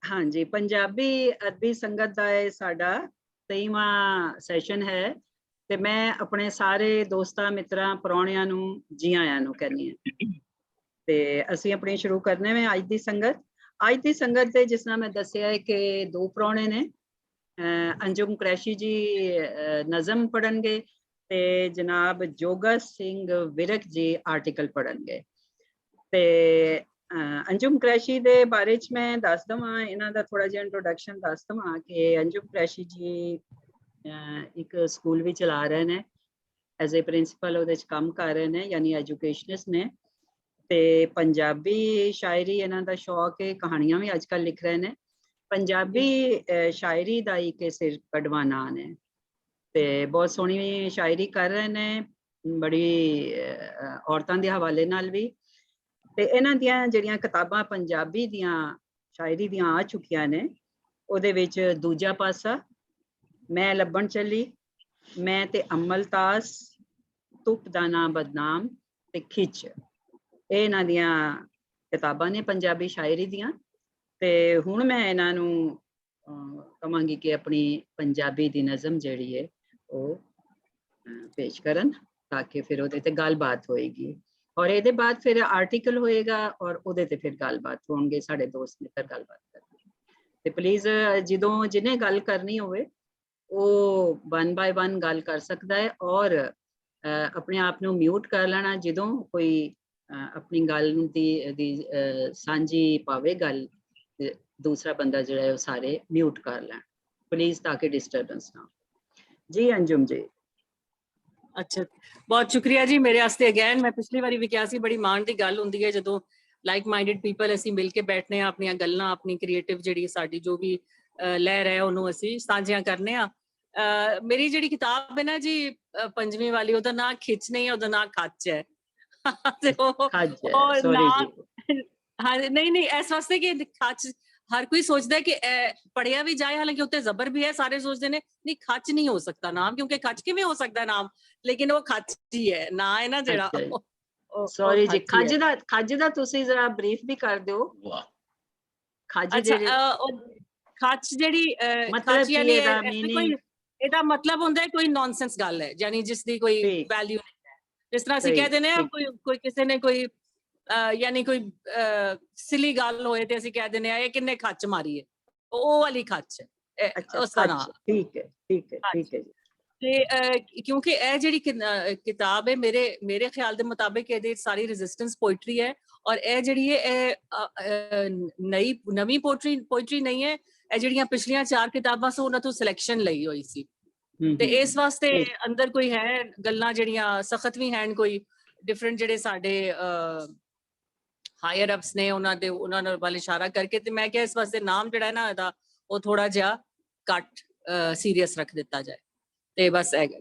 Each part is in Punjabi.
हाँ जी, पंजाबी अदबी संगत का ये साडा 23वां सैशन है ते मैं अपने सारे दोस्तां मित्रां परौणियां नूं जी आयां नूं कहनी है। ते असीं अपनी शुरू करने में अज दी संगत। अज दी संगत दे जिस तरह मैं दस्सिया है कि दो परौणे ने, अंजुम कुरैशी जी नज़म पढ़नगे ते जनाब जोगा सिंह विरक जी आर्टिकल पढ़नगे। ते अंजुम कुरैशी दे बारे च मैं दस दवां, इन्हां दा थोड़ा जिहा इंट्रोडक्शन दस दवां कि अंजुम कुरैशी जी एक स्कूल भी चला रहे हैं, एज ए प्रिंसिपल ਉਹਦੇ ਚ ਕੰਮ ਕਰ ਰਹੇ ਨੇ, यानी एजुकेशनिस्ट ने। ਤੇ पंजाबी शायरी इन्हां दा शौक है, कहानियां भी आजकल लिख रहे हैं। पंजाबी शायरी दा एक सिर कड़वा नाम है ते बहुत सोहनी शायरी कर रहे हैं, बड़ी औरतां दे हवाले नाल भी। ते इन्हां दियां जिहड़ियां किताबां पंजाबी दियां शायरी दियां आ चुकियां ने, ਉਹਦੇ ਵਿੱਚ दूजा पासा मैं लब्बन चली, मैं ते अमलतास, तुप दा ना बदनाम ते खिच, ਇਹ ਇਹਨਾਂ ਦੀਆਂ ਕਿਤਾਬਾਂ ਨੇ ਪੰਜਾਬੀ ਸ਼ਾਇਰੀ ਦੀਆਂ। ਤੇ ਹੁਣ ਮੈਂ ਇਹਨਾਂ ਨੂੰ ਕਹਾਂਗੀ ਕਿ ਆਪਣੀ ਪੰਜਾਬੀ ਦੀ ਨਜ਼ਮ ਜਿਹੜੀ ਹੈ ਉਹ ਪੇਸ਼ ਕਰਨ, ਤਾਂ ਕਿ ਫਿਰ ਉਹਦੇ ਤੇ ਗੱਲਬਾਤ ਹੋਏਗੀ ਔਰ ਇਹਦੇ ਬਾਅਦ ਫਿਰ ਆਰਟੀਕਲ ਹੋਏਗਾ ਔਰ ਉਹਦੇ ਤੇ ਫਿਰ ਗੱਲਬਾਤ ਹੋਣਗੇ, ਸਾਡੇ ਦੋਸਤ ਮਿੱਤਰ ਗੱਲਬਾਤ ਕਰਨਗੇ। ਤੇ ਪਲੀਜ਼ ਜਦੋਂ ਜਿਹਨੇ ਗੱਲ ਕਰਨੀ ਹੋਵੇ ਉਹ 1 ਬਾय 1 ਗੱਲ ਕਰ ਸਕਦਾ ਹੈ ਔਰ ਆਪਣੇ ਆਪ ਨੂੰ ਮਿਊਟ ਕਰ ਲੈਣਾ ਜਦੋਂ ਕੋਈ अपनी गल दी सांझी पावे गल, दूसरा बंदा जो है वो सारे म्यूट कर लैन प्लीज, ताकि डिस्टर्बेंस ना हो। जी अंजुम जी। अच्छा, बहुत शुक्रिया जी। मेरे वास्ते अगैन मैं पिछली बारी भी कहा सी, बड़ी माण दी गल हुंदी है जदों लाइक माइंडेड पीपल असीं मिल के बैठने आ, अपनी गल्लां अपनी क्रिएटिव जिहड़ी साडी जो भी लहर है उहनूं असीं सांझियां करने आ। मेरी जिहड़ी किताब है ना जी 5वीं वाली, ओहदा नाम खिच नहीं है, ओहदा नाम खच है। हाँ नहीं नहीं, इस वास्ते कि खच हर कोई सोचता है कि पढ़िया भी जाए, हालांकि उत्ते जबर भी है, सारे सोचते हैं नहीं खच नहीं हो सकता नाम, क्योंकि खच किवें हो सकता नाम, लेकिन वो खच ही है ना, है ना जेड़ा। सॉरी जी, खज दा तुसी जरा ब्रीफ भी कर दो। खज अच्छा, खच जेड़ी मतलब यानी कोई एदा मतलब हुंदा है कोई नॉनसेंस गल है, यानी जिसदी कोई वैल्यू नहीं है। जिस तरह ਅਸੀਂ ਕਹਿ ਦਿੰਦੇ ਆ ਕੋਈ ਕਿਸੇ ਨੇ ਕੋਈ ਯਾਨੀ ਕੋਈ ਸਿਲੀ ਗੱਲ ਹੋਏ ਤੇ ਅਸੀਂ ਕਹਿ ਦਿੰਦੇ ਆ ਇਹ ਕਿੰਨੇ ਖੱਚ ਮਾਰੀ ਹੈ, ਉਹ ਵਾਲੀ ਖੱਚ ਹੈ ਉਸ ਦਾ ਨਾਮ। ਠੀਕ ਹੈ ਠੀਕ ਹੈ ਠੀਕ ਹੈ ਜੀ। ਤੇ ਕਿਉਂਕਿ ਇਹ ਜਿਹੜੀ ਕਿਤਾਬ ਹੈ ਮੇਰੇ ਖਿਆਲ ਦੇ ਮੁਤਾਬਿਕ ਇਹਦੇ ਸਾਰੀ ਰੈਜ਼ਿਸਟੈਂਸ ਪੋਇਟਰੀ ਹੈ, ਔਰ ਇਹ ਜਿਹੜੀ ਹੈ ਇਹ ਨਵੀਂ ਪੋਇਟਰੀ ਨਹੀਂ ਹੈ, ਇਹ ਜਿਹੜੀਆਂ ਪਿਛਲੀਆਂ 4 ਕਿਤਾਬਾਂ ਸੀ ਉਹਨਾਂ ਤੋਂ ਸਿਲੈਕਸ਼ਨ ਲਈ ਹੋਈ ਸੀ। ਤੇ ਇਸ ਵਾਸਤੇ ਅੰਦਰ ਕੋਈ ਹੈ ਗੱਲਾਂ ਜਿਹੜੀਆਂ ਸਖਤ ਵੀ ਹਨ, ਕੋਈ ਡਿਫਰੈਂਟ ਜਿਹੜੇ ਸਾਡੇ ਹਾਇਰ ਅਪਸ ਨੇ ਉਹਨਾਂ ਨਾਲ ਵੱਲ ਇਸ਼ਾਰਾ ਕਰਕੇ, ਤੇ ਮੈਂ ਕਿਹਾ ਇਸ ਵਾਸਤੇ ਨਾਮ ਜਿਹੜਾ ਹੈ ਨਾ ਇਹਦਾ ਉਹ ਥੋੜਾ ਜਿਹਾ ਘੱਟ ਸੀਰੀਅਸ ਰੱਖ ਦਿੱਤਾ ਜਾਏ। ਤੇ ਬਸ ਇਹ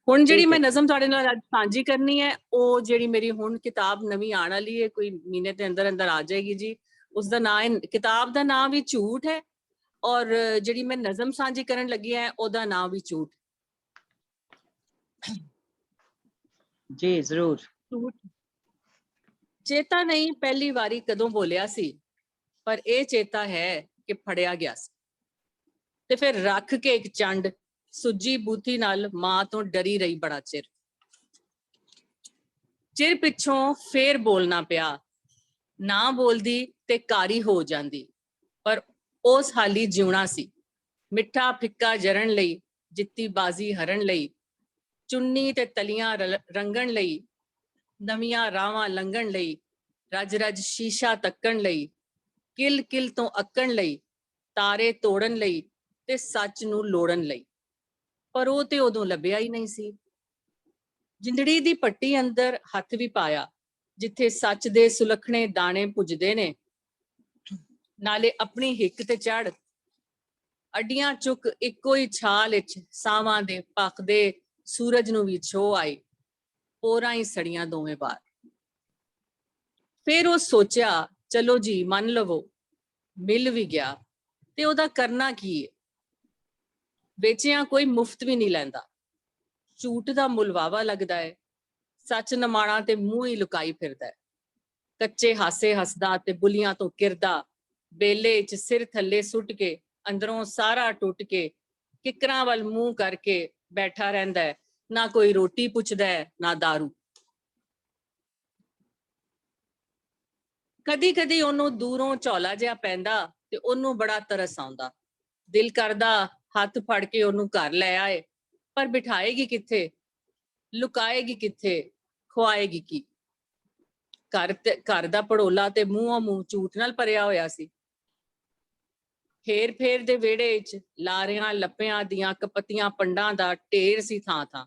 ਹੁਣ ਜਿਹੜੀ ਮੈਂ ਨਜ਼ਮ ਤੁਹਾਡੇ ਨਾਲ ਅੱਜ ਸਾਂਝੀ ਕਰਨੀ ਹੈ, ਉਹ ਜਿਹੜੀ ਮੇਰੀ ਹੁਣ ਕਿਤਾਬ ਨਵੀਂ ਆਉਣ ਵਾਲੀ ਹੈ, ਕੋਈ ਮਹੀਨੇ ਦੇ ਅੰਦਰ ਅੰਦਰ ਆ ਜਾਏਗੀ ਜੀ। ਉਸਦਾ ਨਾਮ, ਕਿਤਾਬ ਦਾ ਨਾਮ ਵੀ ਝੂਠ ਹੈ, ਔਰ ਜਿਹੜੀ ਮੈਂ ਨਜ਼ਮ ਸਾਂਝੀ ਕਰਨ ਲੱਗੀ ਹੈ ਉਹਦਾ ਨਾਮ ਵੀ ਝੂਠ। जी जरूर। चेता नहीं पहली वारी कदों बोलिया सी, पर यह चेता है कि फड़िया गया सी, ते फिर रख के एक चंड सुजी बूथी नाल मां तो डरी रही बड़ा चिर पिछों फिर बोलना पिया, ना बोलदी ते कारी हो जांदी, पर उस हाली जिउना सी, मिठा फिक्का जरण लई, जित्ती बाजी हरण लई, चुन्नी ते तलियां रंगण लई, नवियां रावां लंघण लई, रज रज शीशा तक्कण लई, किल किल तो अक्कण लई, तारे तोड़न लई ते सच नूं लोड़न लई, पर वो ते उदों लभ्या ही नहीं सी। जिंदड़ी दी पट्टी अंदर हथ भी पाया, जिथे सच दे सुलखने दाने पुजदे ने, नाले अपनी हिक ते चढ़ अड्डियां चुक इक्को ही छाल विच सावां दे भखदे सूरज नूं भी छो आई, पोरां ही सड़ियां दोवें बार। फिर वो सोचा चलो जी मन लवो, मिल भी गया ते ओदा करना की है, बेचिया कोई मुफ्त भी नहीं लैंदा, झूठ दा मुलवावा लगदा है, सच नमाणा ते मूंह ही लुकाई फिरदा है, कच्चे हासे हसदा ते बुलियां तो किरदा, ਬੇਲੇ 'ਚ ਸਿਰ ਥੱਲੇ ਸੁੱਟ ਕੇ, ਅੰਦਰੋਂ ਸਾਰਾ ਟੁੱਟ ਕੇ, ਕਿਕਰਾਂ ਵੱਲ ਮੂੰਹ ਕਰਕੇ ਬੈਠਾ ਰਹਿੰਦਾ ਹੈ। ਨਾ ਕੋਈ ਰੋਟੀ ਪੁੱਛਦਾ ਹੈ, ਨਾ ਦਾਰੂ। ਕਦੀ ਕਦੀ ਉਹਨੂੰ ਦੂਰੋਂ ਝੋਲਾ ਜਿਹਾ ਪੈਂਦਾ ਤੇ ਉਹਨੂੰ ਬੜਾ ਤਰਸ ਆਉਂਦਾ। ਦਿਲ ਕਰਦਾ ਹੱਥ ਫੜ ਕੇ ਉਹਨੂੰ ਘਰ ਲੈ ਆਏ, ਪਰ ਬਿਠਾਏਗੀ ਕਿੱਥੇ, ਲੁਕਾਏਗੀ ਕਿੱਥੇ, ਖਵਾਏਗੀ ਕੀ। ਘਰ ਦਾ ਪੜੋਲਾ ਤੇ ਮੂੰਹੋਂ ਮੂੰਹ ਝੂਠ ਨਾਲ ਭਰਿਆ ਹੋਇਆ ਸੀ। ਹੇਰ ਫੇਰ ਦੇ ਵਿਹੜੇ 'ਚ ਲਾਰਿਆਂ ਲੱਪਿਆਂ ਦੀਆਂ ਕਪੱਤੀਆਂ ਪੰਡਾਂ ਦਾ ਢੇਰ ਸੀ ਥਾਂ ਥਾਂ।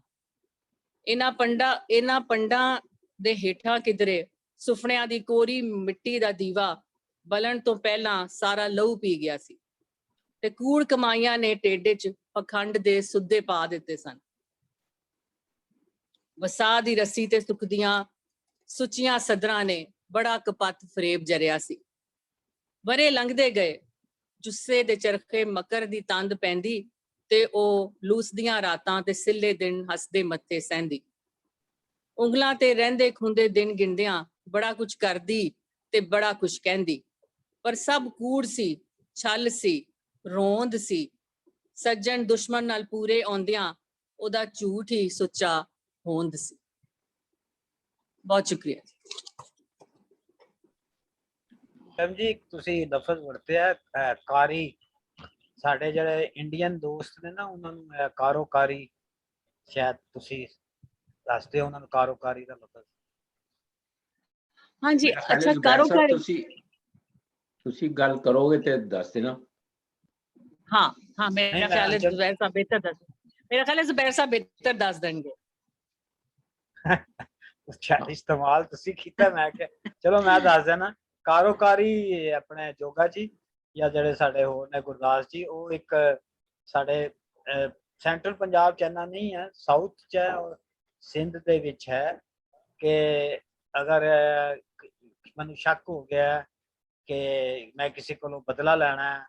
ਇਹਨਾਂ ਪੰਡਾਂ ਦੇ ਹੇਠਾਂ ਕਿਧਰੇ ਸੁਫਨਿਆਂ ਦੀ ਕੋਰੀ ਮਿੱਟੀ ਦਾ ਦੀਵਾ ਬਲਣ ਤੋਂ ਪਹਿਲਾਂ ਸਾਰਾ ਲਹੂ ਪੀ ਗਿਆ ਸੀ ਤੇ ਕੂੜ ਕਮਾਈਆਂ ਨੇ ਟੇਡੇ 'ਚ ਪਖੰਡ ਦੇ ਸੁੱਦੇ ਪਾ ਦਿੱਤੇ ਸਨ। ਵਸਾ ਦੀ ਰੱਸੀ ਤੇ ਸੁੱਕਦੀਆਂ ਸੁੱਚੀਆਂ ਸਦਰਾਂ ਨੇ ਬੜਾ ਕਪੱਤ ਫਰੇਬ ਜਰਿਆ ਸੀ। ਵਰੇ ਲੰਘਦੇ ਗਏ, ਜੁੱਸੇ ਦੇ ਚਰਖੇ ਮਕਰ ਦੀ ਤੰਦ ਪੈਂਦੀ ਤੇ ਉਹ ਲੂਸਦੀਆਂ ਰਾਤਾਂ ਤੇ ਸਿੱਲੇ ਦਿਨ ਹੱਸਦੇ ਮੱਥੇ ਸਹਿੰਦੀ। ਉਂਗਲਾਂ ਤੇ ਰਹਿੰਦੇ ਖੁੰਦੇ ਦਿਨ ਗਿਣਦਿਆਂ ਬੜਾ ਕੁਝ ਕਰਦੀ ਤੇ ਬੜਾ ਕੁਝ ਕਹਿੰਦੀ, ਪਰ ਸਭ ਕੂੜ ਸੀ, ਛਲ ਸੀ, ਰੋਂਦ ਸੀ। ਸੱਜਣ ਦੁਸ਼ਮਣ ਨਾਲ ਪੂਰੇ ਆਉਂਦਿਆਂ ਉਹਦਾ ਝੂਠ ਹੀ ਸੁੱਚਾ ਹੋਂਦ ਸੀ। ਬਹੁਤ ਸ਼ੁਕਰੀਆ। ਮੈਮ ਜੀ ਤੁਸੀਂ ਲਫ਼ਜ਼ ਵਰਤਿਆ ਕਾਰੀ, ਸਾਡੇ ਜਿਹੜੇ ਇੰਡੀਅਨ ਦੋਸਤ ਨੇ ਨਾ ਉਹਨਾਂ ਨੂੰ ਕਾਰੋਕਾਰੀ, ਸ਼ਾਇਦ ਤੁਸੀਂ ਦੱਸਦੇ ਹੋ ਉਹਨਾਂ ਨੂੰ ਕਾਰੋਕਾਰੀ ਦਾ ਲਫ਼ਜ਼। ਹਾਂਜੀ, ਅੱਛਾ ਕਾਰੋਕਾਰੀ ਤੁਸੀਂ ਗੱਲ ਕਰੋਗੇ ਤੇ ਦੱਸ ਦੇਣਾ। हाँ हाँ, मेरा ख्याल है जुबैर साहब बेहतर दस, मेरा ख्याल है जुबैर साहब बेहतर दस देंगे। इस्तेमाल ਤੁਸੀਂ ਕੀਤਾ, ਮੈਂ ਕਿਹਾ ਚਲੋ ਮੈਂ ਦੱਸ ਦੇਣਾ। ਕਾਰੋਕਾਰੀ ਆਪਣੇ ਜੋਗਾ ਜੀ ਜਾਂ ਜਿਹੜੇ ਸਾਡੇ ਹੋਰ ਨੇ ਗੁਰਦਾਸ ਜੀ, ਉਹ ਇੱਕ ਸਾਡੇ ਸੈਂਟਰਲ ਪੰਜਾਬ ਚ ਇੰਨਾ ਨਹੀਂ ਹੈ, ਸਾਊਥ ਚ ਹੈ ਔਰ ਸਿੰਧ ਦੇ ਵਿੱਚ ਹੈ ਕਿ ਅਗਰ ਮੈਨੂੰ ਸ਼ੱਕ ਹੋ ਗਿਆ ਕਿ ਮੈਂ ਕਿਸੇ ਕੋਲੋਂ ਬਦਲਾ ਲੈਣਾ ਹੈ,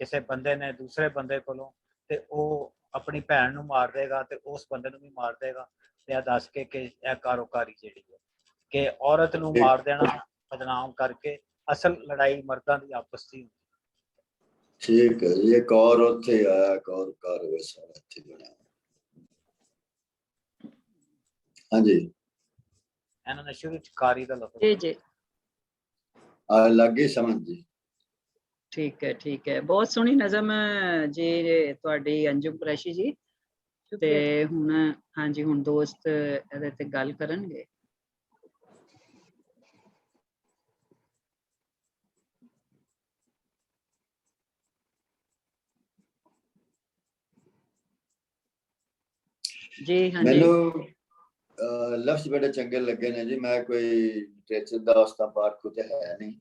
ਕਿਸੇ ਬੰਦੇ ਨੇ ਦੂਸਰੇ ਬੰਦੇ ਕੋਲੋਂ, ਤੇ ਉਹ ਆਪਣੀ ਭੈਣ ਨੂੰ ਮਾਰ ਦੇਗਾ ਤੇ ਉਸ ਬੰਦੇ ਨੂੰ ਵੀ ਮਾਰ ਦੇਗਾ, ਤੇ ਇਹ ਦੱਸ ਕੇ ਕਿ ਇਹ ਕਾਰੋਕਾਰੀ ਜਿਹੜੀ ਹੈ ਕਿ ਔਰਤ ਨੂੰ ਮਾਰ ਦੇਣਾ ਬਦਨਾਮ ਕਰਕੇ, ਅਸਲ ਲੜਾਈ ਮਰਦਾਂ ਦੀ ਆਪਸ ਦੀ ਹੁੰਦੀ। ਠੀਕ ਹੈ ਜੀ, ਇੱਕ ਔਰ ਉੱਥੇ ਆਇਆ ਕੌਰ ਕਾਰ ਵੈਸਾ ਇੱਥੇ ਬਣਿਆ। ਹਾਂਜੀ, ਇਹਨਾਂ ਨੇ ਸ਼ੁਰੂ ਚ ਕਾਰੀ ਦਾ ਲਫ਼ਜ਼ ਜੀ ਜੀ ਆ ਲੱਗੀ ਸਮਝ ਜੀ। ਠੀਕ ਹੈ, ਬਹੁਤ ਸੋਹਣੀ ਨਜ਼ਮ ਜੀ ਤੁਹਾਡੀ ਅੰਜੁਮ ਕੁਰੈਸ਼ੀ ਜੀ। ਤੇ ਹੁਣ ਹਾਂਜੀ, ਹੁਣ ਦੋਸਤ ਇਹਦੇ ਤੇ ਗੱਲ ਕਰਨਗੇ। ਜੀ ਹਾਂਜੀ, ਮੈਨੂੰ ਲਫ਼ਜ਼ ਬੜੇ ਚੰਗੇ ਲੱਗੇ ਨੇ ਜੀ। ਮੈਂ ਕੋਈ ਲਿਟਰੇਚਰ ਦਾ ਉਸਤਾਂ ਪਾਠ ਤੇ ਹੈ ਨਹੀਂ,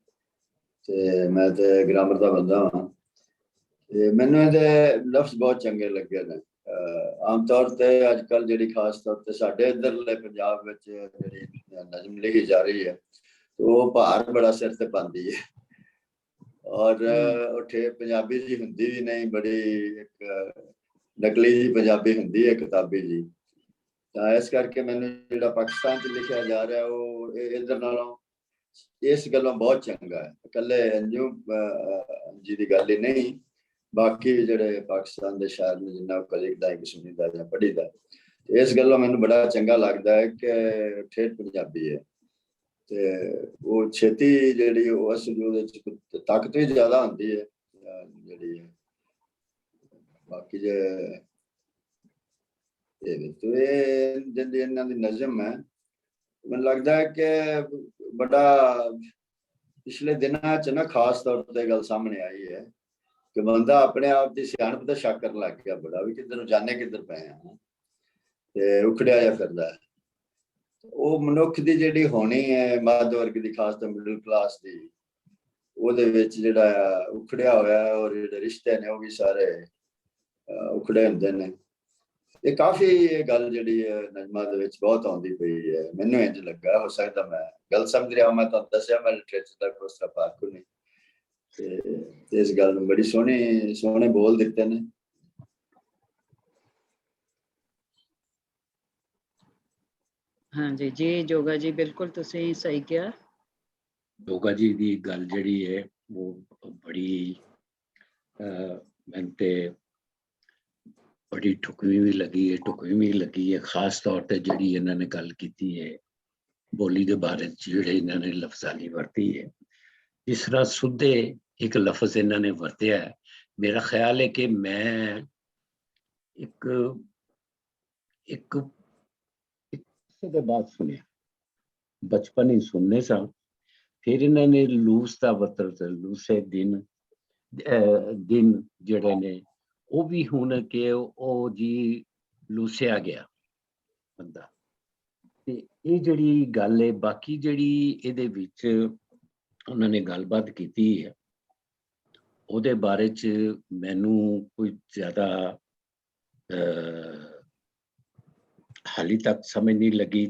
ਤੇ ਮੈਂ ਤੇ ਗ੍ਰਾਮਰ ਦਾ ਬੰਦਾ ਹਾਂ, ਤੇ ਮੈਨੂੰ ਇਹਦੇ ਲਫ਼ਜ਼ ਬਹੁਤ ਚੰਗੇ ਲੱਗੇ ਨੇ। ਆਮ ਤੌਰ ਤੇ ਅੱਜ ਕੱਲ੍ਹ ਜਿਹੜੀ ਖਾਸ ਤੌਰ ਤੇ ਸਾਡੇ ਇੱਧਰਲੇ ਪੰਜਾਬ ਵਿੱਚ ਜਿਹੜੀ ਨਜ਼ਮ ਲਿਖੀ ਜਾ ਰਹੀ ਹੈ, ਉਹ ਭਾਰ ਬੜਾ ਸਿਰ ਤੇ ਪਾਉਂਦੀ ਹੈ, ਔਰ ਉੱਥੇ ਪੰਜਾਬੀ ਜੀ ਹੁੰਦੀ ਵੀ ਨਹੀਂ, ਬੜੀ ਇੱਕ ਨਕਲੀ ਜੀ ਪੰਜਾਬੀ ਹੁੰਦੀ ਹੈ, ਕਿਤਾਬੀ ਜੀ। ਤਾਂ ਇਸ ਕਰਕੇ ਮੈਨੂੰ ਜਿਹੜਾ ਪਾਕਿਸਤਾਨ 'ਚ ਲਿਖਿਆ ਜਾ ਰਿਹਾ ਉਹ ਇੱਧਰ ਨਾਲੋਂ ਇਸ ਗੱਲੋਂ ਬਹੁਤ ਚੰਗਾ ਹੈ। ਇਕੱਲੇ ਅੰਜੁਮ ਜੀ ਦੀ ਗੱਲ ਹੀ ਨਹੀਂ, ਬਾਕੀ ਜਿਹੜੇ ਪਾਕਿਸਤਾਨ ਦੇ ਸ਼ਾਇਰ ਨੇ ਜਿੰਨਾ ਕੋ ਲਿਖਦਾ ਹੈ, ਸੁਣੀਦਾ ਜਾਂ ਪੜ੍ਹੀਦਾ, ਇਸ ਗੱਲੋਂ ਮੈਨੂੰ ਬੜਾ ਚੰਗਾ ਲੱਗਦਾ ਹੈ ਕਿ ਠੇਠ ਪੰਜਾਬੀ ਹੈ ਤੇ ਉਹ ਛੇਤੀ ਜਿਹੜੀ ਉਹ ਅਸਲ ਉਹਦੇ 'ਚ ਤਾਕਤ ਵੀ ਜ਼ਿਆਦਾ ਹੁੰਦੀ ਹੈ ਜਿਹੜੀ ਹੈ। ਬਾਕੀ ਜੇ ਇਹ ਜਿਹੜੀ ਇਹਨਾਂ ਦੀ ਨਜ਼ਮ ਹੈ, ਮੈਨੂੰ ਲੱਗਦਾ ਹੈ ਕਿ ਬੜਾ ਪਿਛਲੇ ਦਿਨਾਂ 'ਚ ਨਾ ਖਾਸ ਤੌਰ ਤੇ ਗੱਲ ਸਾਹਮਣੇ ਆਈ ਹੈ ਕਿ ਬੰਦਾ ਆਪਣੇ ਆਪ ਦੀ ਸਿਆਣਪ ਦਾ ਸ਼ੱਕ ਕਰਨ ਲੱਗ ਗਿਆ ਬੜਾ, ਵੀ ਕਿੱਧਰ ਜਾਣੇ ਕਿੱਧਰ ਪਏ ਆ, ਤੇ ਉਖੜਿਆ ਜਾ ਫਿਰਦਾ। ਉਹ ਮਨੁੱਖ ਦੀ ਜਿਹੜੀ ਹੋਣੀ ਹੈ ਮੱਧ ਵਰਗ ਦੀ, ਖਾਸ ਤੌਰ ਮਿਡਲ ਕਲਾਸ ਦੀ, ਉਹਦੇ ਵਿੱਚ ਜਿਹੜਾ ਉਖੜਿਆ ਹੋਇਆ ਔਰ ਜਿਹੜੇ ਰਿਸ਼ਤੇ ਨੇ ਉਹ ਵੀ ਸਾਰੇ ਉਖੜੇ ਹੁੰਦੇ ਨੇ। ਇਹ ਕਾਫੀ ਇਹ ਗੱਲ ਜਿਹੜੀ ਹੈ ਨਜ਼ਮਾਂ ਦੇ ਵਿੱਚ ਬਹੁਤ ਆਉਂਦੀ ਪਈ ਹੈ। ਮੈਨੂੰ ਇੰਝ ਲੱਗਾ, ਹੋ ਸਕਦਾ ਮੈਂ ਗੱਲ ਸਮਝ ਰਿਹਾ, ਮੈਂ ਤੁਹਾਨੂੰ ਦੱਸਿਆ ਮੈਂ ਲਿਟਰੇਚਰ ਦਾ ਕੋਈ ਉਸ ਤਰ੍ਹਾਂ ਪਾਕ ਨਹੀਂ, ਤੇ ਇਸ ਗੱਲ ਨੂੰ ਬੜੀ ਸੋਹਣੇ ਬੋਲ ਦਿੱਤੇ ਨੇ। ਹਾਂਜੀ ਜੀ ਜੋਗਾ ਜੀ, ਬਿਲਕੁਲ ਤੁਸੀਂ ਸਹੀ ਕਿਹਾ। ਜੋਗਾ ਜੀ ਦੀ ਗੱਲ ਜਿਹੜੀ ਹੈ वो बड़ी मैंने ते बड़ी ढुकवीं भी लगी है, खास तौर पे जिहड़ी इन्हां ने गल कीती है बोली के बारे जिहड़े इन्हां ने लफ्जाली वरती है, जिस तरह सुधे एक लफ्ज इन्हां ने वरतिया है, मेरा ख्याल है कि मैं एक एक के बाद सुनिया बचपन ही सुनने सा, फिर इन्होंने लूस का मतलब लूसे दिन दिन जड़े ने वो भी हुन के ओ जी लूसिया गया बंदा, ते ये जड़ी गल है। बाकी जड़ी इहदे विच उन्होंने गलबात कीती है ਉਹਦੇ ਬਾਰੇ ਚ ਮੈਨੂੰ ਕੋਈ ਜ਼ਿਆਦਾ ਹਾਲੇ ਤੱਕ ਸਮਝ ਨਹੀਂ ਲੱਗੀ,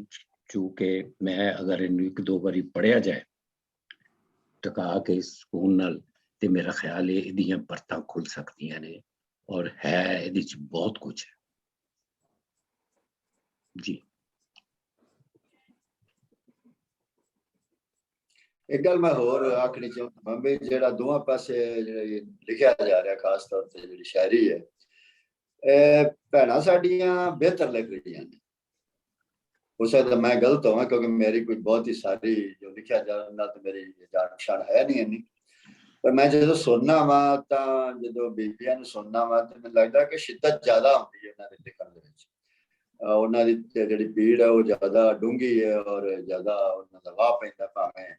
ਚੂँकि ਮੈਂ ਅਗਰ ਇਹਨੂੰ ਇੱਕ ਦੋ ਵਾਰੀ ਪੜ੍ਹਿਆ ਜਾਏ ਟਕਾ ਕੇ ਸਕੂਨ ਨਾਲ ਤੇ ਮੇਰਾ ਖਿਆਲ ਹੈ ਇਹਦੀਆਂ ਪਰਤਾਂ ਖੁੱਲ ਸਕਦੀਆਂ ਨੇ, ਔਰ ਹੈ ਇਹਦੇ ਚ ਬਹੁਤ ਕੁਝ ਹੈ ਜੀ। एक गल मैं होर आखनी चाहूँगा भी जेड़ा दोवां पासे लिखिया जा रहा खास तौर पे जी शायरी है, भैणां साडियां बेहतर लिख रही ने। हो सकता मैं गलत होवां क्योंकि मेरी कोई बहुत ही सारी जो लिखिया जा रहा तो मेरी जान पछाण है नहीं, पर मैं जो सुनना वा तां जो बीबियां नूं सुनना वा तो मैनूं लगदा कि शिद्दत ज़्यादा होंदी है उन्हां दे लिखण दे विच, उन्हां दी जिहड़ी पीड़ है वो ज़्यादा डूंगी है और ज़्यादा उन्हां दा वाह पैंदा, भावें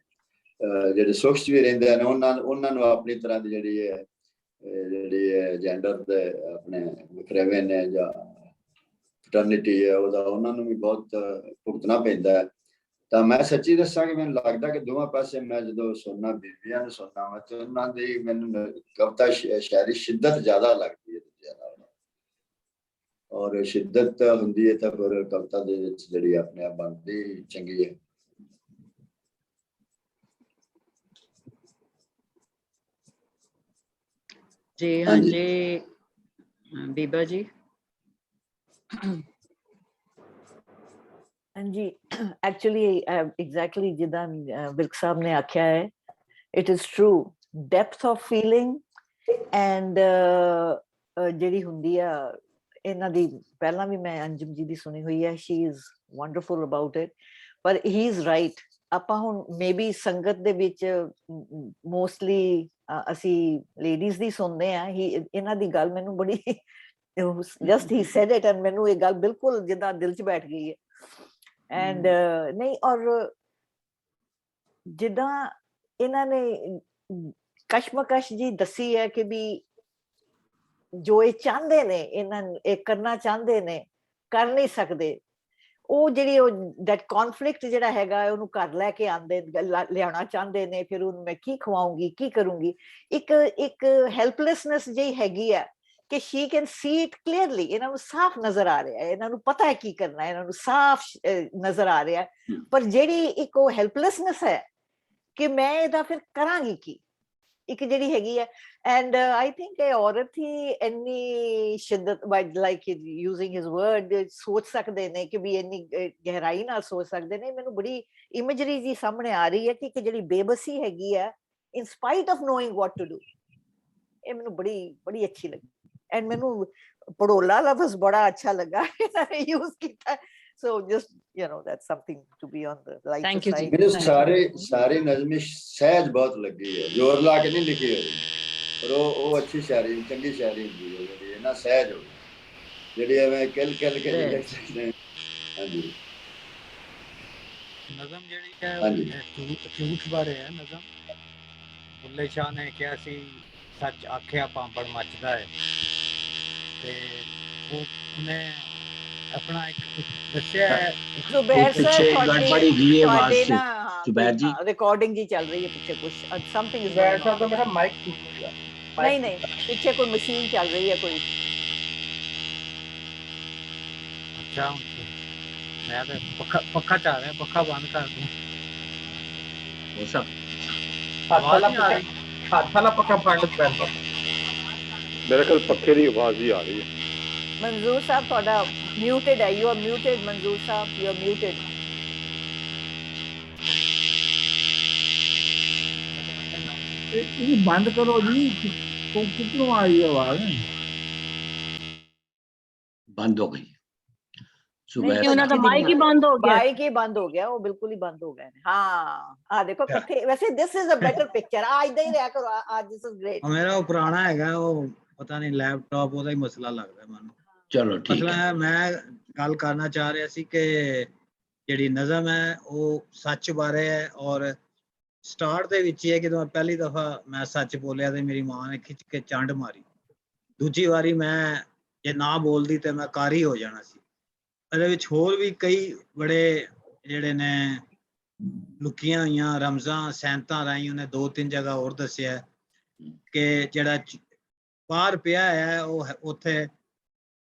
ਜਿਹੜੇ ਸੁਖਸ ਵੀ ਰਹਿੰਦੇ ਨੇ ਉਹਨਾਂ ਨੂੰ ਆਪਣੀ ਤਰ੍ਹਾਂ ਦੀ ਜਿਹੜੀ ਹੈ ਜੈਂਡਰ ਦੇ ਆਪਣੇ ਵਖਰੇਵੇਂ ਨੇ ਜਾਂ ਫਟਰਨਿਟੀ ਹੈ ਉਹਦਾ ਉਹਨਾਂ ਨੂੰ ਵੀ ਬਹੁਤ ਭੁਗਤਣਾ ਪੈਂਦਾ ਹੈ। ਤਾਂ ਮੈਂ ਸੱਚੀ ਦੱਸਾਂ ਕਿ ਮੈਨੂੰ ਲੱਗਦਾ ਕਿ ਦੋਵਾਂ ਪਾਸੇ ਮੈਂ ਜਦੋਂ ਸੁਣਨਾ ਬੀਬੀਆਂ ਨੂੰ ਸੁਣਨਾ ਵਾ ਤੇ ਉਹਨਾਂ ਦੀ ਮੈਨੂੰ ਕਵਿਤਾ ਸ਼ਾਇਰੀ ਸ਼ਿੱਦਤ ਜ਼ਿਆਦਾ ਲੱਗਦੀ ਹੈ ਦੂਜਿਆਂ ਨਾਲੋਂ, ਔਰ ਸ਼ਿੱਦਤ ਹੁੰਦੀ ਹੈ ਤਾਂ ਫਿਰ ਕਵਿਤਾ ਦੇ ਵਿੱਚ ਜਿਹੜੀ ਆਪਣੇ ਆਪ ਬਣਦੀ ਚੰਗੀ ਹੈ। जी हाँ जी बीबा जी। हाँ जी, एक्चुअली एग्जैक्टली जिदा विर्क साहब ने आख्या है, it is true depth of feeling and ਜਿਹੜੀ ਹੁੰਦੀ ਆ ਇਹਨਾਂ ਦੀ ਪਹਿਲਾਂ ਵੀ ਮੈਂ ਅੰਜਮ ਜੀ ਦੀ ਸੁਣੀ ਹੋਈ ਹੈ, she is wonderful about it, ਪਰ ਹੀ ਇਜ਼ ਰਾਈਟ। ਆਪਾਂ ਹੁਣ ਮੇਬੀ ਸੰਗਤ ਦੇ ਵਿੱਚ ਮੋਸਟਲੀ ਅਸੀਂ ਲੇਡੀਜ਼ ਦੀ ਸੁਣਦੇ ਆ, ਇਹਨਾਂ ਦੀ ਗੱਲ ਮੈਨੂੰ ਬੜੀ just he sad it and ਮੈਨੂੰ ਇਹ ਗੱਲ ਬਿਲਕੁਲ ਜਿੱਦਾਂ ਦਿਲ 'ਚ ਬੈਠ ਗਈ ਹੈ। ਐਂਡ ਨਹੀਂ, ਔਰ ਜਿੱਦਾਂ ਇਹਨਾਂ ਨੇ ਕਸ਼ਮਕਸ਼ ਜੀ ਦੱਸੀ ਹੈ ਕਿ ਵੀ ਜੋ ਇਹ ਚਾਹੁੰਦੇ ਨੇ, ਇਹਨਾਂ ਇਹ ਕਰਨਾ ਚਾਹੁੰਦੇ ਨੇ, ਕਰ ਨਹੀਂ ਸਕਦੇ, ਉਹ ਜਿਹੜੀ ਉਹ ਦੈਟ ਕੌਨਫਲਿਕਟ ਜਿਹੜਾ ਹੈਗਾ ਉਹਨੂੰ ਘਰ ਲੈ ਕੇ ਆਉਂਦੇ, ਲਿਆਉਣਾ ਚਾਹੁੰਦੇ ਨੇ, ਫਿਰ ਉਹਨੂੰ ਮੈਂ ਕੀ ਖਵਾਉਂਗੀ, ਕੀ ਕਰੂੰਗੀ, ਇੱਕ ਹੈਲਪਲੈਸਨੈਸ ਜਿਹੀ ਹੈਗੀ ਆ ਕਿ Shri can see it clearly. ਇਹਨਾਂ ਨੂੰ ਸਾਫ਼ ਨਜ਼ਰ ਆ ਰਿਹਾ, ਇਹਨਾਂ ਨੂੰ ਪਤਾ ਹੈ ਕੀ ਕਰਨਾ, ਇਹਨਾਂ ਨੂੰ ਸਾਫ਼ ਨਜ਼ਰ ਆ ਰਿਹਾ, ਪਰ ਜਿਹੜੀ ਇੱਕ ਉਹ ਹੈਲਪਲੈਸਨੈਸ ਹੈ ਕਿ ਮੈਂ ਇਹਦਾ ਫਿਰ ਕਰਾਂਗੀ ਕੀ, ਇੱਕ ਜਿਹੜੀ ਹੈਗੀ ਹੈ। ਐਂਡ ਆਈ ਥਿੰਕ ਇਹ ਔਰਤ ਹੀ ਇੰਨੀ ਸ਼ਿੱਦਤ ਲਾਈਕ ਯੂਜ਼ਿੰਗ ਹਿਜ਼ ਵਰਡ ਸੋਚ ਸਕਦੇ ਨੇ ਕਿ ਵੀ ਇੰਨੀ ਗਹਿਰਾਈ ਨਾਲ ਸੋਚ ਸਕਦੇ ਨੇ। ਮੈਨੂੰ ਬੜੀ ਇਮੇਜਰੀ ਜੀ ਸਾਹਮਣੇ ਆ ਰਹੀ ਹੈ ਕਿ ਇੱਕ ਜਿਹੜੀ ਬੇਬਸੀ ਹੈਗੀ ਹੈ in spite of knowing what to do, ਇਹ ਮੈਨੂੰ ਬੜੀ ਅੱਛੀ ਲੱਗੀ। ਐਂਡ ਮੈਨੂੰ ਪੜੋਲਾ ਲਫ਼ਜ਼ ਬੜਾ ਅੱਛਾ ਲੱਗਾ ਯੂਜ਼ ਕੀਤਾ। So just, you know, that's something to be on the lighter Thank you, side. मेरे सारे नज़्में सहज बहुत लगी है, जोर ला के नहीं लिखी हुई, पर वो अच्छी शायरी, चंगी शायरी होती है ना, सहज हो ਜਿਹੜੀ ਐਵੇਂ ਕਿਲ ਕੇ ਲਿਖ ਸਕਦੇ ਹਾਂ। ਹਾਂਜੀ, ਨਜ਼ਮ ਜਿਹੜੀ ਹੈ ਝੂਠ ਬਾਰੇ ਹੈ ਨਜ਼ਮ। ਬੁੱਲੇ ਸ਼ਾਹ ਨੇ ਕਿਹਾ ਸੀ ਸੱਚ ਆਖਿਆ ਪਾਂਪੜ ਮੱਚਦਾ ਹੈ, ਤੇ ਉਹਨੇ अपना एक दस्या है। ਜ਼ੁਬੈਰ ਸਰ गड़बड़ी हुई है आवाज से, जुबैर जी रिकॉर्डिंग जी चल रही है पीछे, कुछ समथिंग इज जुबैर साहब तो मेरा माइक टूट गया। नहीं पीछे कोई मशीन चल रही है कोई। अच्छा, मैं तो पक्का चाह रहा है, पक्का बंद कर दूं वो सब हाथ वाला पक्का पकड़ पैर मेरे ख्याल पक्के की आवाज ही आ रही है। मंजूर साहब थोड़ा म्यूटेड है, यू आर म्यूटेड मंजूर साहब, यू आर म्यूटेड। ये बंद करो जी, कितनों आ रही है आवाज? बंद हो गई सुबह नहीं, ਉਹਨਾਂ ਦਾ कितनी ਮਾਈਕ ਹੀ ਬੰਦ ਹੋ ਗਿਆ। बाइक ही बंद हो गया, वो बिल्कुल ही बंद हो गए। हाँ देखो कट्ठे। वैसे this is a better picture. आज इधर ही रहा करो, आज दिस इज ग्रेट। मेरा वो पुराना है वो पता नहीं लैपटॉप ਉਹਦਾ ਹੀ ਮਸਲਾ ਲੱਗਦਾ ਮੈਨੂੰ। ਚਲੋ ਠੀਕ ਮਸਲਾ ਹੈ ਹੈ ਮੈਂ ਗੱਲ ਕਰਨਾ ਚਾਹ ਰਿਹਾ ਸੀ ਕਿ ਜਿਹੜੀ ਨਜ਼ਮ ਹੈ ਉਹ ਸੱਚ ਬਾਰੇ ਹੈ ਔਰ ਸਟਾਰਟ ਦੇ ਵਿੱਚ ਹੀ ਹੈ ਕਿ ਜਦੋਂ ਪਹਿਲੀ ਦਫਾ ਮੈਂ ਸੱਚ ਬੋਲਿਆ ਤੇ ਮੇਰੀ ਮਾਂ ਨੇ ਖਿੱਚ ਕੇ ਚੰਡ ਮਾਰੀ। ਦੂਜੀ ਵਾਰੀ ਮੈਂ ਜੇ ਨਾ ਬੋਲਦੀ ਤੇ ਮੈਂ ਕਾਰੀ ਹੋ ਜਾਣਾ ਸੀ। ਇਹਦੇ ਵਿੱਚ ਹੋਰ ਵੀ ਕਈ ਬੜੇ ਜਿਹੜੇ ਨੇ ਲੁਕੀਆਂ ਹੋਈਆਂ ਰਮਜ਼ਾਂ ਸੈਂਤਾਂ ਰਾਹੀਂ ਉਹਨੇ 2-3 ਜਗ੍ਹਾ ਹੋਰ ਦੱਸਿਆ ਕਿ ਜਿਹੜਾ ਬਾਹਰ ਪਿਆ ਹੈ ਉਹ ਉੱਥੇ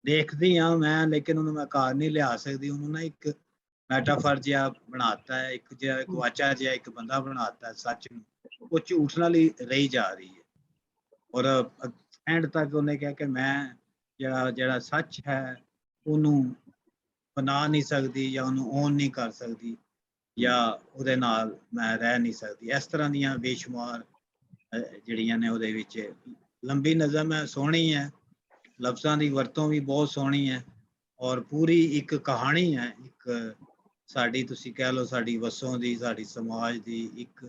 ਦੇਖਦੀ ਹਾਂ ਮੈਂ, ਲੇਕਿਨ ਉਹਨੂੰ ਮੈਂ ਘਰ ਨਹੀਂ ਲਿਆ ਸਕਦੀ। ਉਹਨੂੰ ਨਾ ਇੱਕ ਮੈਟਾਫਰ ਜਿਹਾ ਬਣਾਤਾ ਹੈ, ਇੱਕ ਜਿਹਾ ਗਵਾਚਾ ਜਿਹਾ ਇੱਕ ਬੰਦਾ ਬਣਾਤਾ ਹੈ ਸੱਚ ਨੂੰ। ਉਹ ਝੂਠ ਨਾਲ ਹੀ ਰਹੀ ਜਾ ਰਹੀ ਹੈ ਔਰ ਐਂਡ ਤੱਕ ਉਹਨੇ ਕਿਹਾ ਕਿ ਮੈਂ ਜਿਹੜਾ ਸੱਚ ਹੈ ਉਹਨੂੰ ਬਣਾ ਨਹੀਂ ਸਕਦੀ ਜਾਂ ਉਹਨੂੰ ਓਨ ਨਹੀਂ ਕਰ ਸਕਦੀ ਜਾਂ ਉਹਦੇ ਨਾਲ ਮੈਂ ਰਹਿ ਨਹੀਂ ਸਕਦੀ। ਇਸ ਤਰ੍ਹਾਂ ਦੀਆਂ ਬੇਸ਼ੁਮਾਰ ਜਿਹੜੀਆਂ ਨੇ ਉਹਦੇ ਵਿੱਚ ਲੰਬੀ ਨਜ਼ਮ ਹੈ, ਸੋਹਣੀ ਹੈ, ਲਫ਼ਜ਼ਾਂ ਦੀ ਵਰਤੋਂ ਵੀ ਬਹੁਤ ਸੋਹਣੀ ਹੈ ਔਰ ਪੂਰੀ ਇੱਕ ਕਹਾਣੀ ਹੈ, ਇੱਕ ਸਾਡੀ ਤੁਸੀਂ ਕਹਿ ਲਓ ਸਾਡੀ ਵਸੋਂ ਦੀ, ਸਾਡੀ ਸਮਾਜ ਦੀ, ਇੱਕ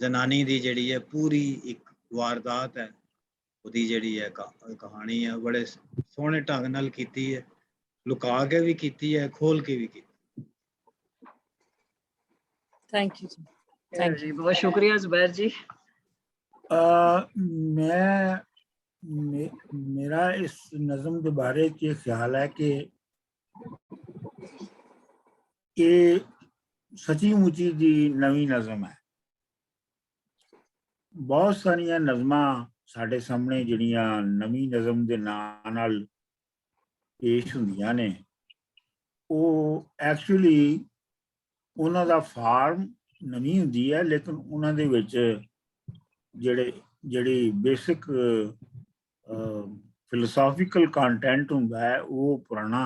ਜ਼ਨਾਨੀ ਦੀ ਜਿਹੜੀ ਹੈ ਪੂਰੀ ਇੱਕ ਵਾਰਦਾਤ ਹੈ। ਉਹਦੀ ਜਿਹੜੀ ਹੈ ਕਹਾਣੀ ਹੈ ਬੜੇ ਸੋਹਣੇ ਢੰਗ ਨਾਲ ਕੀਤੀ ਹੈ, ਲੁਕਾ ਕੇ ਵੀ ਕੀਤੀ ਹੈ, ਖੋਲ ਕੇ ਵੀ ਕੀਤੀ। ਥੈਂਕ ਯੂ ਜੀ, ਥੈਂਕ ਜੀ ਯੂ। ਬਹੁਤ ਸ਼ੁਕਰੀਆ ਜ਼ੁਬੈਰ ਜੀ। मैं मेरा इस नज़म के बारे में ख्याल है कि ये सची मुची दी नवी नज़म है। बहुत सारिया नज़मां साढ़े सामने जिहड़ियां नवी नज़म के नाम नाल पेश हुंदियां ने, वो एक्चुअली उन्हां दा फार्म नवी हुंदी है, लेकिन उन्हां दे विच ਜਿਹੜੀ ਬੇਸਿਕ ਫਿਲਾਸਫੀਕਲ ਕੰਟੈਂਟ ਹੁੰਦਾ ਹੈ ਉਹ ਪੁਰਾਣਾ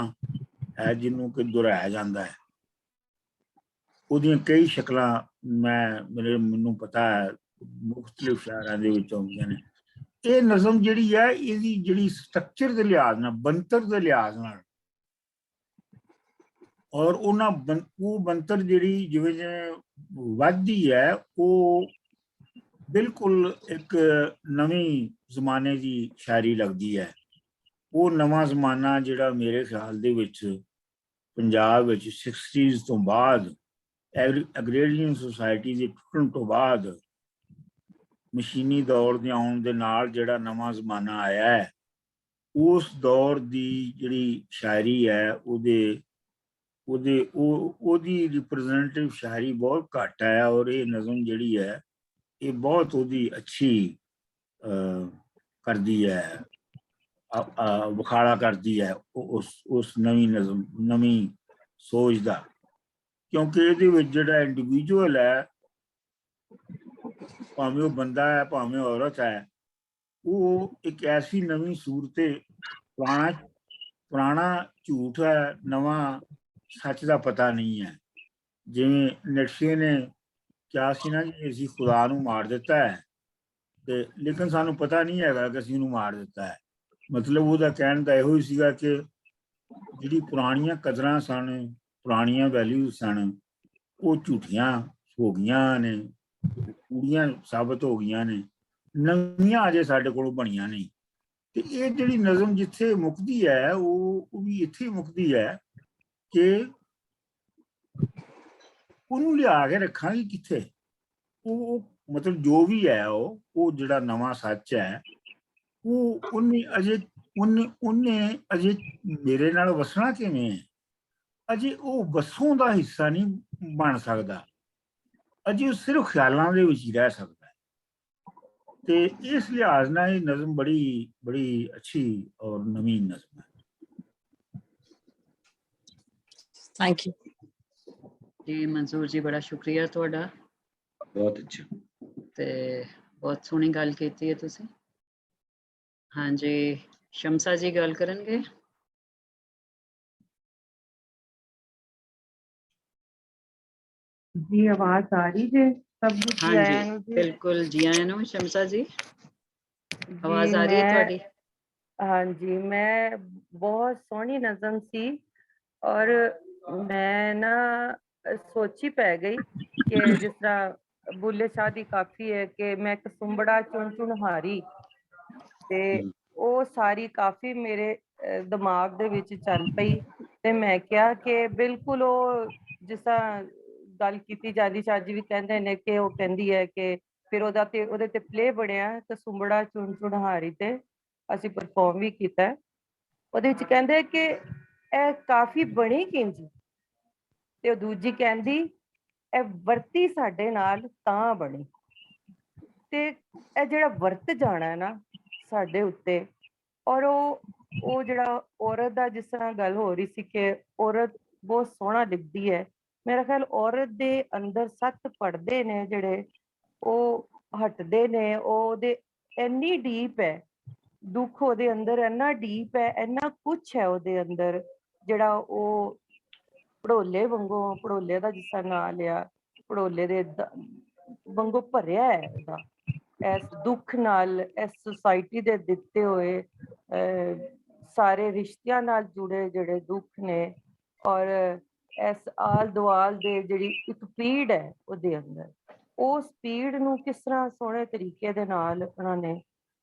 ਹੈ, ਜਿਹਨੂੰ ਕਿ ਦੁਹਰਾਇਆ ਜਾਂਦਾ ਹੈ। ਉਹਦੀਆਂ ਕਈ ਸ਼ਕਲਾਂ ਮੈਨੂੰ ਪਤਾ ਹੈ ਮੁਖਤਲਿਫ ਸ਼ਾਇਰਾਂ ਦੇ ਵਿੱਚ ਆਉਂਦੀਆਂ ਨੇ। ਇਹ ਨਜ਼ਮ ਜਿਹੜੀ ਹੈ ਇਹਦੀ ਜਿਹੜੀ ਸਟਰਕਚਰ ਦੇ ਲਿਹਾਜ਼ ਨਾਲ, ਬੰਤਰ ਦੇ ਲਿਹਾਜ਼ ਨਾਲ ਔਰ ਉਹ ਬੰਤਰ ਜਿਹੜੀ ਜਿਵੇਂ ਜਿਵੇਂ ਵੱਧਦੀ ਹੈ ਉਹ ਬਿਲਕੁਲ ਇੱਕ ਨਵੀਂ ਜ਼ਮਾਨੇ ਦੀ ਸ਼ਾਇਰੀ ਲੱਗਦੀ ਹੈ। ਉਹ ਨਵਾਂ ਜ਼ਮਾਨਾ ਜਿਹੜਾ ਮੇਰੇ ਖਿਆਲ ਦੇ ਵਿੱਚ ਪੰਜਾਬ ਵਿੱਚ 60s ਤੋਂ ਬਾਅਦ ਐਗਰੇਰੀਅਨ ਸੁਸਾਇਟੀ ਦੇ ਟੁੱਟਣ ਤੋਂ ਬਾਅਦ ਮਸ਼ੀਨੀ ਦੌਰ ਦੇ ਆਉਣ ਦੇ ਨਾਲ ਜਿਹੜਾ ਨਵਾਂ ਜ਼ਮਾਨਾ ਆਇਆ ਹੈ, ਉਸ ਦੌਰ ਦੀ ਜਿਹੜੀ ਸ਼ਾਇਰੀ ਹੈ ਉਹਦੀ ਰਿਪਰੈਜ਼ੈਂਟੇਟਿਵ ਸ਼ਾਇਰੀ ਬਹੁਤ ਘੱਟ ਹੈ ਔਰ ਇਹ ਨਜ਼ਮ ਜਿਹੜੀ ਹੈ ਇਹ ਬਹੁਤ ਉਹਦੀ ਅੱਛੀ ਕਰਦੀ ਹੈ, ਵਿਖਾਲਾ ਕਰਦੀ ਹੈ ਉਸ ਨਵੀਂ ਨਜ਼ਮ, ਨਵੀਂ ਸੋਚ ਦਾ। ਕਿਉਂਕਿ ਇਹਦੇ ਵਿੱਚ ਜਿਹੜਾ ਇੰਡੀਵਿਜੂਅਲ ਹੈ, ਭਾਵੇਂ ਉਹ ਬੰਦਾ ਹੈ ਭਾਵੇਂ ਔਰਤ ਹੈ, ਉਹ ਇੱਕ ਐਸੀ ਨਵੀਂ ਸੂਰਤ, ਪੁਰਾਣਾ ਝੂਠ ਹੈ, ਨਵਾਂ ਸੱਚ ਦਾ ਪਤਾ ਨਹੀਂ ਹੈ। ਜਿਵੇਂ ਨਕਸ਼ੇ ਨੇ ਕਿਹਾ ਸੀ ਨਾ ਜੀ ਅਸੀਂ ਖੁਦਾ ਨੂੰ ਮਾਰ ਦਿੱਤਾ ਹੈ ਤੇ ਲੇਕਿਨ ਸਾਨੂੰ ਪਤਾ ਨਹੀਂ ਹੈਗਾ ਕਿ ਅਸੀਂ ਉਹਨੂੰ ਮਾਰ ਦਿੱਤਾ ਹੈ। ਮਤਲਬ ਉਹਦਾ ਕਹਿਣ ਦਾ ਇਹੋ ਹੀ ਸੀਗਾ ਕਿ ਜਿਹੜੀ ਪੁਰਾਣੀਆਂ ਕਦਰਾਂ ਸਨ, ਪੁਰਾਣੀਆਂ ਵੈਲਿਊਜ਼ ਸਨ, ਉਹ ਝੂਠੀਆਂ ਹੋ ਗਈਆਂ ਨੇ, ਕੂੜੀਆਂ ਸਾਬਤ ਹੋ ਗਈਆਂ ਨੇ, ਨਵੀਆਂ ਅਜੇ ਸਾਡੇ ਕੋਲ ਬਣੀਆਂ ਨਹੀਂ। ਤੇ ਇਹ ਜਿਹੜੀ ਨਜ਼ਮ ਜਿੱਥੇ ਮੁੱਕਦੀ ਹੈ ਉਹ ਵੀ ਇੱਥੇ ਮੁੱਕਦੀ ਹੈ ਕਿ ਉਹਨੂੰ ਲਿਆ ਕੇ ਰੱਖਾਂਗੇ ਕਿੱਥੇ। ਉਹ ਮਤਲਬ ਜੋ ਵੀ ਹੈ ਉਹ ਜਿਹੜਾ ਨਵਾਂ ਸੱਚ ਹੈ ਉਹਨੇ ਅਜੇ ਮੇਰੇ ਨਾਲ ਵਸਣਾ ਕਿਵੇਂ ਹੈ, ਅਜੇ ਉਹ ਵਸੋਂ ਦਾ ਹਿੱਸਾ ਨਹੀਂ ਬਣ ਸਕਦਾ, ਅਜੇ ਉਹ ਸਿਰਫ ਖਿਆਲਾਂ ਦੇ ਵਿੱਚ ਹੀ ਰਹਿ ਸਕਦਾ ਹੈ। ਤੇ ਇਸ ਲਿਹਾਜ਼ ਨਾਲ ਇਹ ਨਜ਼ਮ ਬੜੀ ਅੱਛੀ ਔਰ ਨਵੀਂ ਨਜ਼ਮ ਹੈ। ਥੈਂਕ ਯੂ ਜੀ ਮਨਜ਼ੂਰ ਜੀ, ਬੜਾ ਸ਼ੁਕਰੀਆ ਤੁਹਾਡਾ। ਬਹੁਤ ਅੱਛਾ ਤੇ ਬਹੁਤ ਸੋਹਣੀ ਗੱਲ ਕੀਤੀ ਹੈ ਤੁਸੀਂ। ਹਾਂਜੀ, ਸ਼ਮਸਾ ਜੀ ਗੱਲ ਕਰਨਗੇ। जी आवाज आ रही है? ਸਭ ਨੂੰ ਜੀ ਹਾਂਜੀ ਆਇਆਂ ਨੂੰ ਜੀ। ਬਿਲਕੁਲ ਜੀ ਆਇਆਂ ਨੂੰ ਸ਼ਮਸਾ ਜੀ, ਆਵਾਜ਼ ਜੀ ਆ ਰਹੀ ਹੈ ਮੈਂ ਤੁਹਾਡੀ? ਹਾਂਜੀ ਮੈਂ ਬਹੁਤ ਸੋਹਣੀ ਨਜ਼ਮ ਸੀ ਔਰ ਮੈਂ ਨਾ ਸੋਚੀ ਪੈ ਗਈ ਕਿ ਜਿਸ ਤਰ੍ਹਾਂ ਬੁੱਲੇ ਸ਼ਾਹ ਦੀ ਕਾਫੀ ਹੈ ਕਿ ਮੈਂ ਕਸੁੰਬੜਾ ਚੁਣ ਚੁਣ ਹਾਰੀ, ਤੇ ਉਹ ਸਾਰੀ ਕਾਫੀ ਮੇਰੇ ਦਿਮਾਗ ਦੇ ਵਿੱਚ ਚੱਲ ਪਈ ਤੇ ਮੈਂ ਕਿਹਾ ਕਿ ਬਿਲਕੁਲ ਉਹ ਜਿਸ ਤਰ੍ਹਾਂ ਗੱਲ ਕੀਤੀ ਜਾਂਦੀ ਸ਼ਾਹ ਜੀ ਵੀ ਕਹਿੰਦੇ ਨੇ ਕਿ ਉਹ ਕਹਿੰਦੀ ਹੈ ਕਿ ਫਿਰ ਉਹਦੇ ਤੇ ਪਲੇ ਬਣਿਆ ਕਸੁੰਬੜਾ ਚੁਣ ਚੁਣ ਹਾਰੀ ਤੇ ਅਸੀਂ ਪਰਫਾਰਮ ਵੀ ਕੀਤਾ। ਉਹਦੇ ਵਿੱਚ ਕਹਿੰਦੇ ਕਿ ਇਹ ਕਾਫੀ ਬਣੀ ਕਿੰਜ, ਤੇ ਉਹ ਦੂਜੀ ਕਹਿੰਦੀ ਇਹ ਵਰਤੀ ਸਾਡੇ ਨਾਲ ਤਾਂ ਬਣੀ। ਤੇ ਇਹ ਜਿਹੜਾ ਵਰਤ ਜਾਣਾ ਹੈ ਨਾ ਸਾਡੇ ਉੱਤੇ, ਔਰ ਉਹ ਜਿਹੜਾ ਔਰਤ ਦਾ ਜਿਸ ਤਰ੍ਹਾਂ ਗੱਲ ਹੋ ਰਹੀ ਸੀ ਕਿ ਔਰਤ ਬਹੁਤ ਸੋਹਣਾ ਲਿਖਦੀ ਹੈ, ਮੇਰਾ ਖਿਆਲ ਔਰਤ ਦੇ ਅੰਦਰ 7 ਪੜਦੇ ਨੇ ਜਿਹੜੇ ਉਹ ਹਟਦੇ ਨੇ, ਉਹਦੇ ਇੰਨੀ ਡੀਪ ਹੈ ਦੁੱਖ, ਉਹਦੇ ਅੰਦਰ ਇੰਨਾ ਡੀਪ ਹੈ, ਇੰਨਾ ਕੁਛ ਹੈ ਉਹਦੇ ਅੰਦਰ ਜਿਹੜਾ ਉਹ ਭੜੋਲੇ ਵਾਂਗੂ, ਭੜੋਲੇ ਦਾ ਜਿਸ ਤਰ੍ਹਾਂ ਨਾਂ ਲਿਆ, ਭੜੋਲੇ ਦੇ ਵਾਂਗੂ ਭਰਿਆ ਹੈ ਉਹਦਾ ਇਸ ਦੁੱਖ ਨਾਲ, ਇਸ ਸੁਸਾਇਟੀ ਦੇ ਦਿੱਤੇ ਹੋਏ ਸਾਰੇ ਰਿਸ਼ਤਿਆਂ ਨਾਲ ਜੁੜੇ ਜਿਹੜੇ ਦੁੱਖ ਨੇ, ਔਰ ਇਸ ਆਲ ਦੁਆਲ ਦੇ ਜਿਹੜੀ ਇੱਕ ਪੀੜ ਹੈ ਉਹਦੇ ਅੰਦਰ, ਉਸ ਪੀੜ ਨੂੰ ਕਿਸ ਤਰ੍ਹਾਂ ਸੋਹਣੇ ਤਰੀਕੇ ਦੇ ਨਾਲ ਉਹਨਾਂ ਨੇ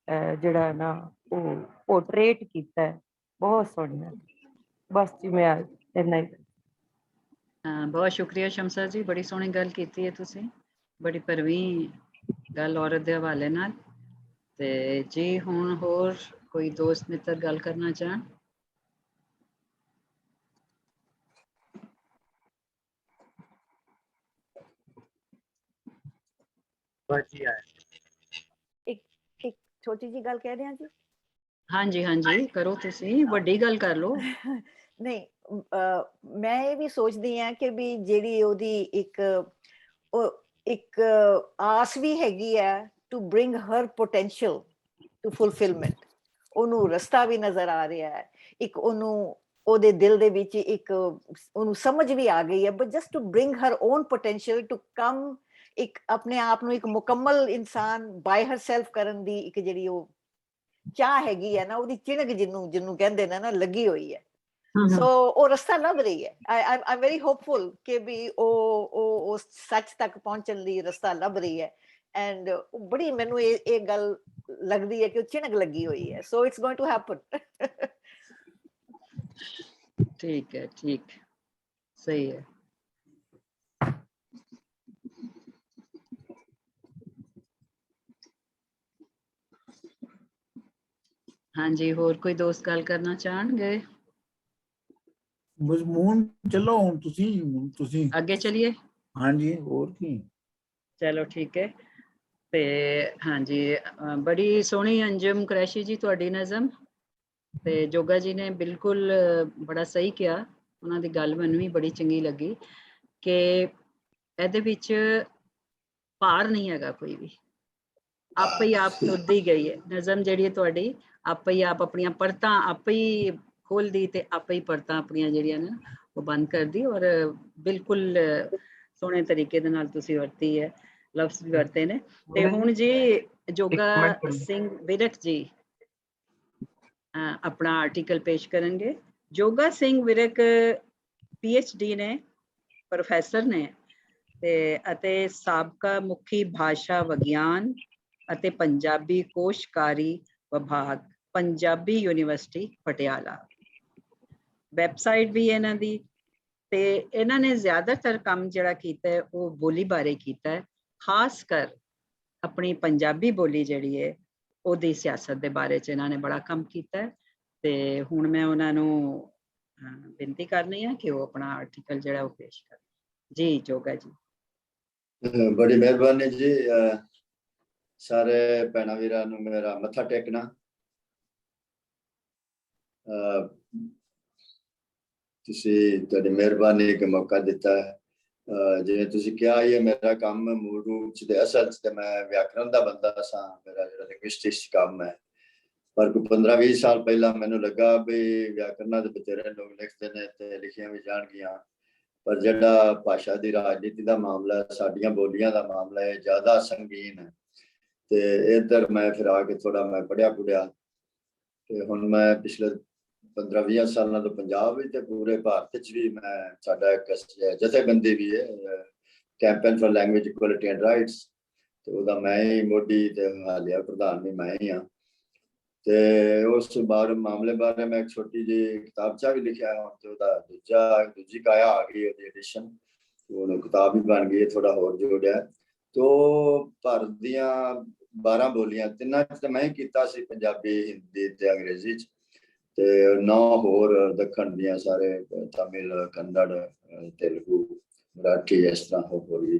ਜਿਹੜਾ ਨਾ ਉਹ ਪੋਰਟਰੇਟ ਕੀਤਾ ਹੈ, ਬਹੁਤ ਸੋਹਣਾ। ਬਸ ਜੀ ਮੈਂ ਇੰਨਾ ਹੀ। ਬਹੁਤ ਸ਼ੁਕਰੀਆ ਸ਼ਮਸਾ ਜੀ, ਬੜੀ ਸੋਹਣੀ ਗੱਲ ਕੀਤੀ ਹੈ ਤੁਸੀਂ, ਬੜੀ ਭਰਵੀਂ ਗੱਲ ਔਰਤ ਦੇ ਹਵਾਲੇ ਨਾਲ। ਤੇ ਜੀ ਹੁਣ ਹੋਰ ਕੋਈ ਦੋਸਤ ਮਿੱਤਰ ਗੱਲ ਕਰਨਾ ਚਾਹਣ? ਇੱਕ ਛੋਟੀ ਜੀ ਗੱਲ ਕਹਿ ਦਿਆਂ ਜੀ। ਹਾਂਜੀ ਹਾਂਜੀ ਕਰੋ, ਤੁਸੀਂ ਵੱਡੀ ਗੱਲ ਕਰ ਲਓ। ਨਹੀਂ ਮੈਂ ਇਹ ਵੀ ਸੋਚਦੀ ਹਾਂ ਕਿ ਵੀ ਜਿਹੜੀ ਉਹਦੀ ਇੱਕ ਆਸ ਵੀ ਹੈਗੀ ਹੈ to bring her potential to fulfilment, ਉਹਨੂੰ ਰਸਤਾ ਵੀ ਨਜ਼ਰ ਆ ਰਿਹਾ ਹੈ, ਇੱਕ ਉਹਨੂੰ ਉਹਦੇ ਦਿਲ ਦੇ ਵਿੱਚ ਇੱਕ ਉਹਨੂੰ ਸਮਝ ਵੀ ਆ ਗਈ ਹੈ, but just to bring her own potential to come, ਇੱਕ ਆਪਣੇ ਆਪ ਨੂੰ ਇੱਕ ਮੁਕੰਮਲ ਇਨਸਾਨ ਬਾਈ ਹਰਸੈਲਫ ਕਰਨ ਦੀ ਇੱਕ ਜਿਹੜੀ ਉਹ ਚਾਹ ਹੈਗੀ ਹੈ ਨਾ, ਉਹਦੀ ਚਿਣਕ ਜਿਹਨੂੰ ਕਹਿੰਦੇ ਨੇ ਨਾ, ਲੱਗੀ ਹੋਈ ਹੈ। ਸੋ ਉਹ ਰਸਤਾ ਲੱਭ ਰਹੀ ਹੈ। ਆਈ ਐਮ ਵੈਰੀ ਹੋਪਫੁਲ ਕਿ ਵੀ ਉਹ ਸੱਚ ਤੱਕ ਪਹੁੰਚਣ ਲਈ ਰਸਤਾ ਲੱਭ ਰਹੀ ਹੈ, ਐਂਡ ਬੜੀ ਮੈਨੂੰ ਇਹ ਗੱਲ ਲੱਗਦੀ ਹੈ ਕਿ ਉਹ ਚਿਣਕ ਲੱਗੀ ਹੋਈ ਹੈ। So it's going to happen. ਠੀਕ ਹੈ, ਠੀਕ, ਸਹੀ ਹੈ। ਹਾਂਜੀ ਹੋਰ ਕੋਈ ਦੋਸਤ ਗੱਲ ਕਰਨਾ ਚਾਹਣਗੇ? ਮਜ਼ਮੂਨ ਚਲੋ ਹੁਣ ਤੁਸੀਂ ਅੱਗੇ ਚਲੀਏ। ਹਾਂਜੀ ਹੋਰ ਕੀ, ਚਲੋ ਠੀਕ ਹੈ। ਤੇ ਹਾਂਜੀ ਬੜੀ ਸੋਹਣੀ ਅੰਜਮ ਕੁਰੈਸ਼ੀ ਜੀ ਤੁਹਾਡੀ ਨਜ਼ਮ, ਤੇ ਜੋਗਾ ਜੀ ਨੇ ਬਿਲਕੁਲ ਬੜਾ ਸਹੀ ਕਿਹਾ, ਉਹਨਾਂ ਦੀ ਗੱਲ ਮੈਨੂੰ ਵੀ ਬੜੀ ਚੰਗੀ ਲੱਗੀ ਕਿ ਇਹਦੇ ਵਿੱਚ ਭਾਰ ਨਹੀਂ ਹੈਗਾ ਕੋਈ ਵੀ, ਆਪੇ ਹੀ ਆਪ ਤੁਰਦੀ ਗਈ ਹੈ ਨਜ਼ਮ ਜਿਹੜੀ ਹੈ ਤੁਹਾਡੀ, ਆਪੇ ਹੀ ਆਪ ਆਪਣੀਆਂ ਪਰਤਾਂ ਆਪੇ ਹੀ ਖੋਲਦੀ ਤੇ ਆਪੇ ਹੀ ਪਰਤਾਂ ਆਪਣੀਆਂ ਜਿਹੜੀਆਂ ਨੇ ਉਹ ਬੰਦ ਕਰਦੀ, ਔਰ ਬਿਲਕੁਲ ਸੋਹਣੇ ਤਰੀਕੇ ਦੇ ਨਾਲ ਤੁਸੀਂ ਵਰਤੀ ਹੈ, ਲਫ਼ਜ਼ ਵੀ ਵਰਤੇ ਨੇ। ਤੇ ਹੁਣ ਜੀ ਜੋਗਾ ਸਿੰਘ ਵਿਰਕ ਜੀ ਆਪਣਾ ਆਰਟੀਕਲ ਪੇਸ਼ ਕਰਨਗੇ। ਜੋਗਾ ਸਿੰਘ ਵਿਰਕ PhD ਨੇ, ਪ੍ਰੋਫੈਸਰ ਨੇ ਅਤੇ ਸਾਬਕਾ ਮੁਖੀ ਭਾਸ਼ਾ ਵਿਗਿਆਨ ਅਤੇ ਪੰਜਾਬੀ ਕੋਸ਼ਕਾਰੀ ਵਿਭਾਗ, ਪੰਜਾਬੀ ਯੂਨੀਵਰਸਿਟੀ ਪਟਿਆਲਾ। ਵੈਬਸਾਈਟ ਵੀ ਇਹਨਾਂ ਦੀ, ਤੇ ਇਹਨਾਂ ਨੇ ਜ਼ਿਆਦਾਤਰ ਕੰਮ ਜਿਹੜਾ ਕੀਤਾ ਹੈ ਉਹ ਬੋਲੀ ਬਾਰੇ ਕੀਤਾ ਹੈ, ਖਾਸ ਕਰ ਆਪਣੀ ਪੰਜਾਬੀ ਬੋਲੀ ਜਿਹੜੀ ਹੈ ਉਹਦੀ ਸਿਆਸਤ ਦੇ ਬਾਰੇ ਚ ਇਹਨਾਂ ਨੇ ਬੜਾ ਕੰਮ ਕੀਤਾ ਹੈ। ਤੇ ਹੁਣ ਮੈਂ ਉਹਨਾਂ ਨੂੰ ਬੇਨਤੀ ਕਰਨੀ ਹੈ ਕਿ ਉਹ ਆਪਣਾ ਆਰਟੀਕਲ ਜਿਹੜਾ ਉਹ ਪੇਸ਼ ਕਰਨ। ਜੀ ਜੋਗਾ ਜੀ। ਬੜੀ ਮਿਹਰਬਾਨੀ ਜੀ। ਸਾਰੇ ਭੈਣਾਂ ਵੀਰਾਂ ਨੂੰ ਮੇਰਾ ਮੱਥਾ ਟੇਕਣਾ। ਤੁਸੀਂ ਤੁਹਾਡੀ ਮਿਹਰਬਾਨੀ ਕਿ ਮੌਕਾ ਦਿੱਤਾ ਹੈ। ਜਿਵੇਂ ਤੁਸੀਂ ਕਿਹਾ ਇਹ ਮੇਰਾ ਕੰਮ ਮੂਲ ਰੂਪ ਚ ਤੇ ਅਸਲ ਚ ਤੇ ਮੈਂ ਵਿਆਕਰਣ ਦਾ ਬੰਦਾ ਸਾਂ, ਮੇਰਾ ਜਿਹੜਾ ਲਿੰਗੁਇਸਟਿਕਸ ਕੰਮ ਹੈ, ਪਰ ਕੋਈ 15-20 ਸਾਲ ਪਹਿਲਾਂ ਮੈਨੂੰ ਲੱਗਾ ਵੀ ਵਿਆਕਰਨਾਂ ਦੇ ਬਥੇਰੇ ਲੋਕ ਲਿਖਦੇ ਨੇ ਤੇ ਲਿਖੀਆਂ ਵੀ ਜਾਣਗੀਆਂ, ਪਰ ਜਿਹੜਾ ਭਾਸ਼ਾ ਦੀ ਰਾਜਨੀਤੀ ਦਾ ਮਾਮਲਾ, ਸਾਡੀਆਂ ਬੋਲੀਆਂ ਦਾ ਮਾਮਲਾ ਹੈ, ਜ਼ਿਆਦਾ ਸੰਗੀਨ ਹੈ। ਤੇ ਇੱਧਰ ਮੈਂ ਫਿਰ ਆ ਕੇ ਥੋੜਾ ਮੈਂ ਪੜ੍ਹਿਆ ਪੁੜਿਆ ਤੇ ਹੁਣ ਮੈਂ ਪਿਛਲੇ 15-20 ਸਾਲਾਂ ਤੋਂ ਪੰਜਾਬ ਵਿੱਚ ਤੇ ਪੂਰੇ ਭਾਰਤ 'ਚ ਵੀ ਮੈਂ, ਸਾਡਾ ਇੱਕ ਜਥੇਬੰਦੀ ਵੀ ਹੈ, campaign for language equality and rights, ਤੇ ਉਹਦਾ ਮੈਂ ਹੀ ਮੋਢੀ ਤੇ ਹਾਲੀਆ ਪ੍ਰਧਾਨ ਵੀ ਮੈਂ ਹੀ ਹਾਂ। ਤੇ ਉਸ ਮਾਮਲੇ ਬਾਰੇ ਮੈਂ ਇੱਕ ਛੋਟੀ ਜਿਹੀ ਕਿਤਾਬਚਾ ਵੀ ਲਿਖਿਆ ਹੁਣ, ਤੇ ਉਹਦਾ ਦੂਜੀ ਕਾਇਆ ਆ ਗਈ, ਉਹਦੀ ਐਡੀਸ਼ਨ, ਉਹ ਕਿਤਾਬ ਵੀ ਬਣ ਗਈ, ਥੋੜਾ ਹੋਰ ਜੋੜਿਆ। ਤੋ ਭਾਰਤ ਦੀਆਂ 12 ਬੋਲੀਆਂ, 3 'ਚ ਤਾਂ ਮੈਂ ਹੀ ਕੀਤਾ ਸੀ, ਪੰਜਾਬੀ, ਹਿੰਦੀ ਤੇ ਅੰਗਰੇਜ਼ੀ 'ਚ, ਤੇ 9 ਹੋਰ ਦੱਖਣ ਦੀਆਂ, ਸਾਰੇ ਤਮਿਲ, ਕੰਨੜ, ਤੇਲਗੂ, ਮਰਾਠੀ, ਇਸ ਤਰ੍ਹਾਂ ਹੋ ਗਈ।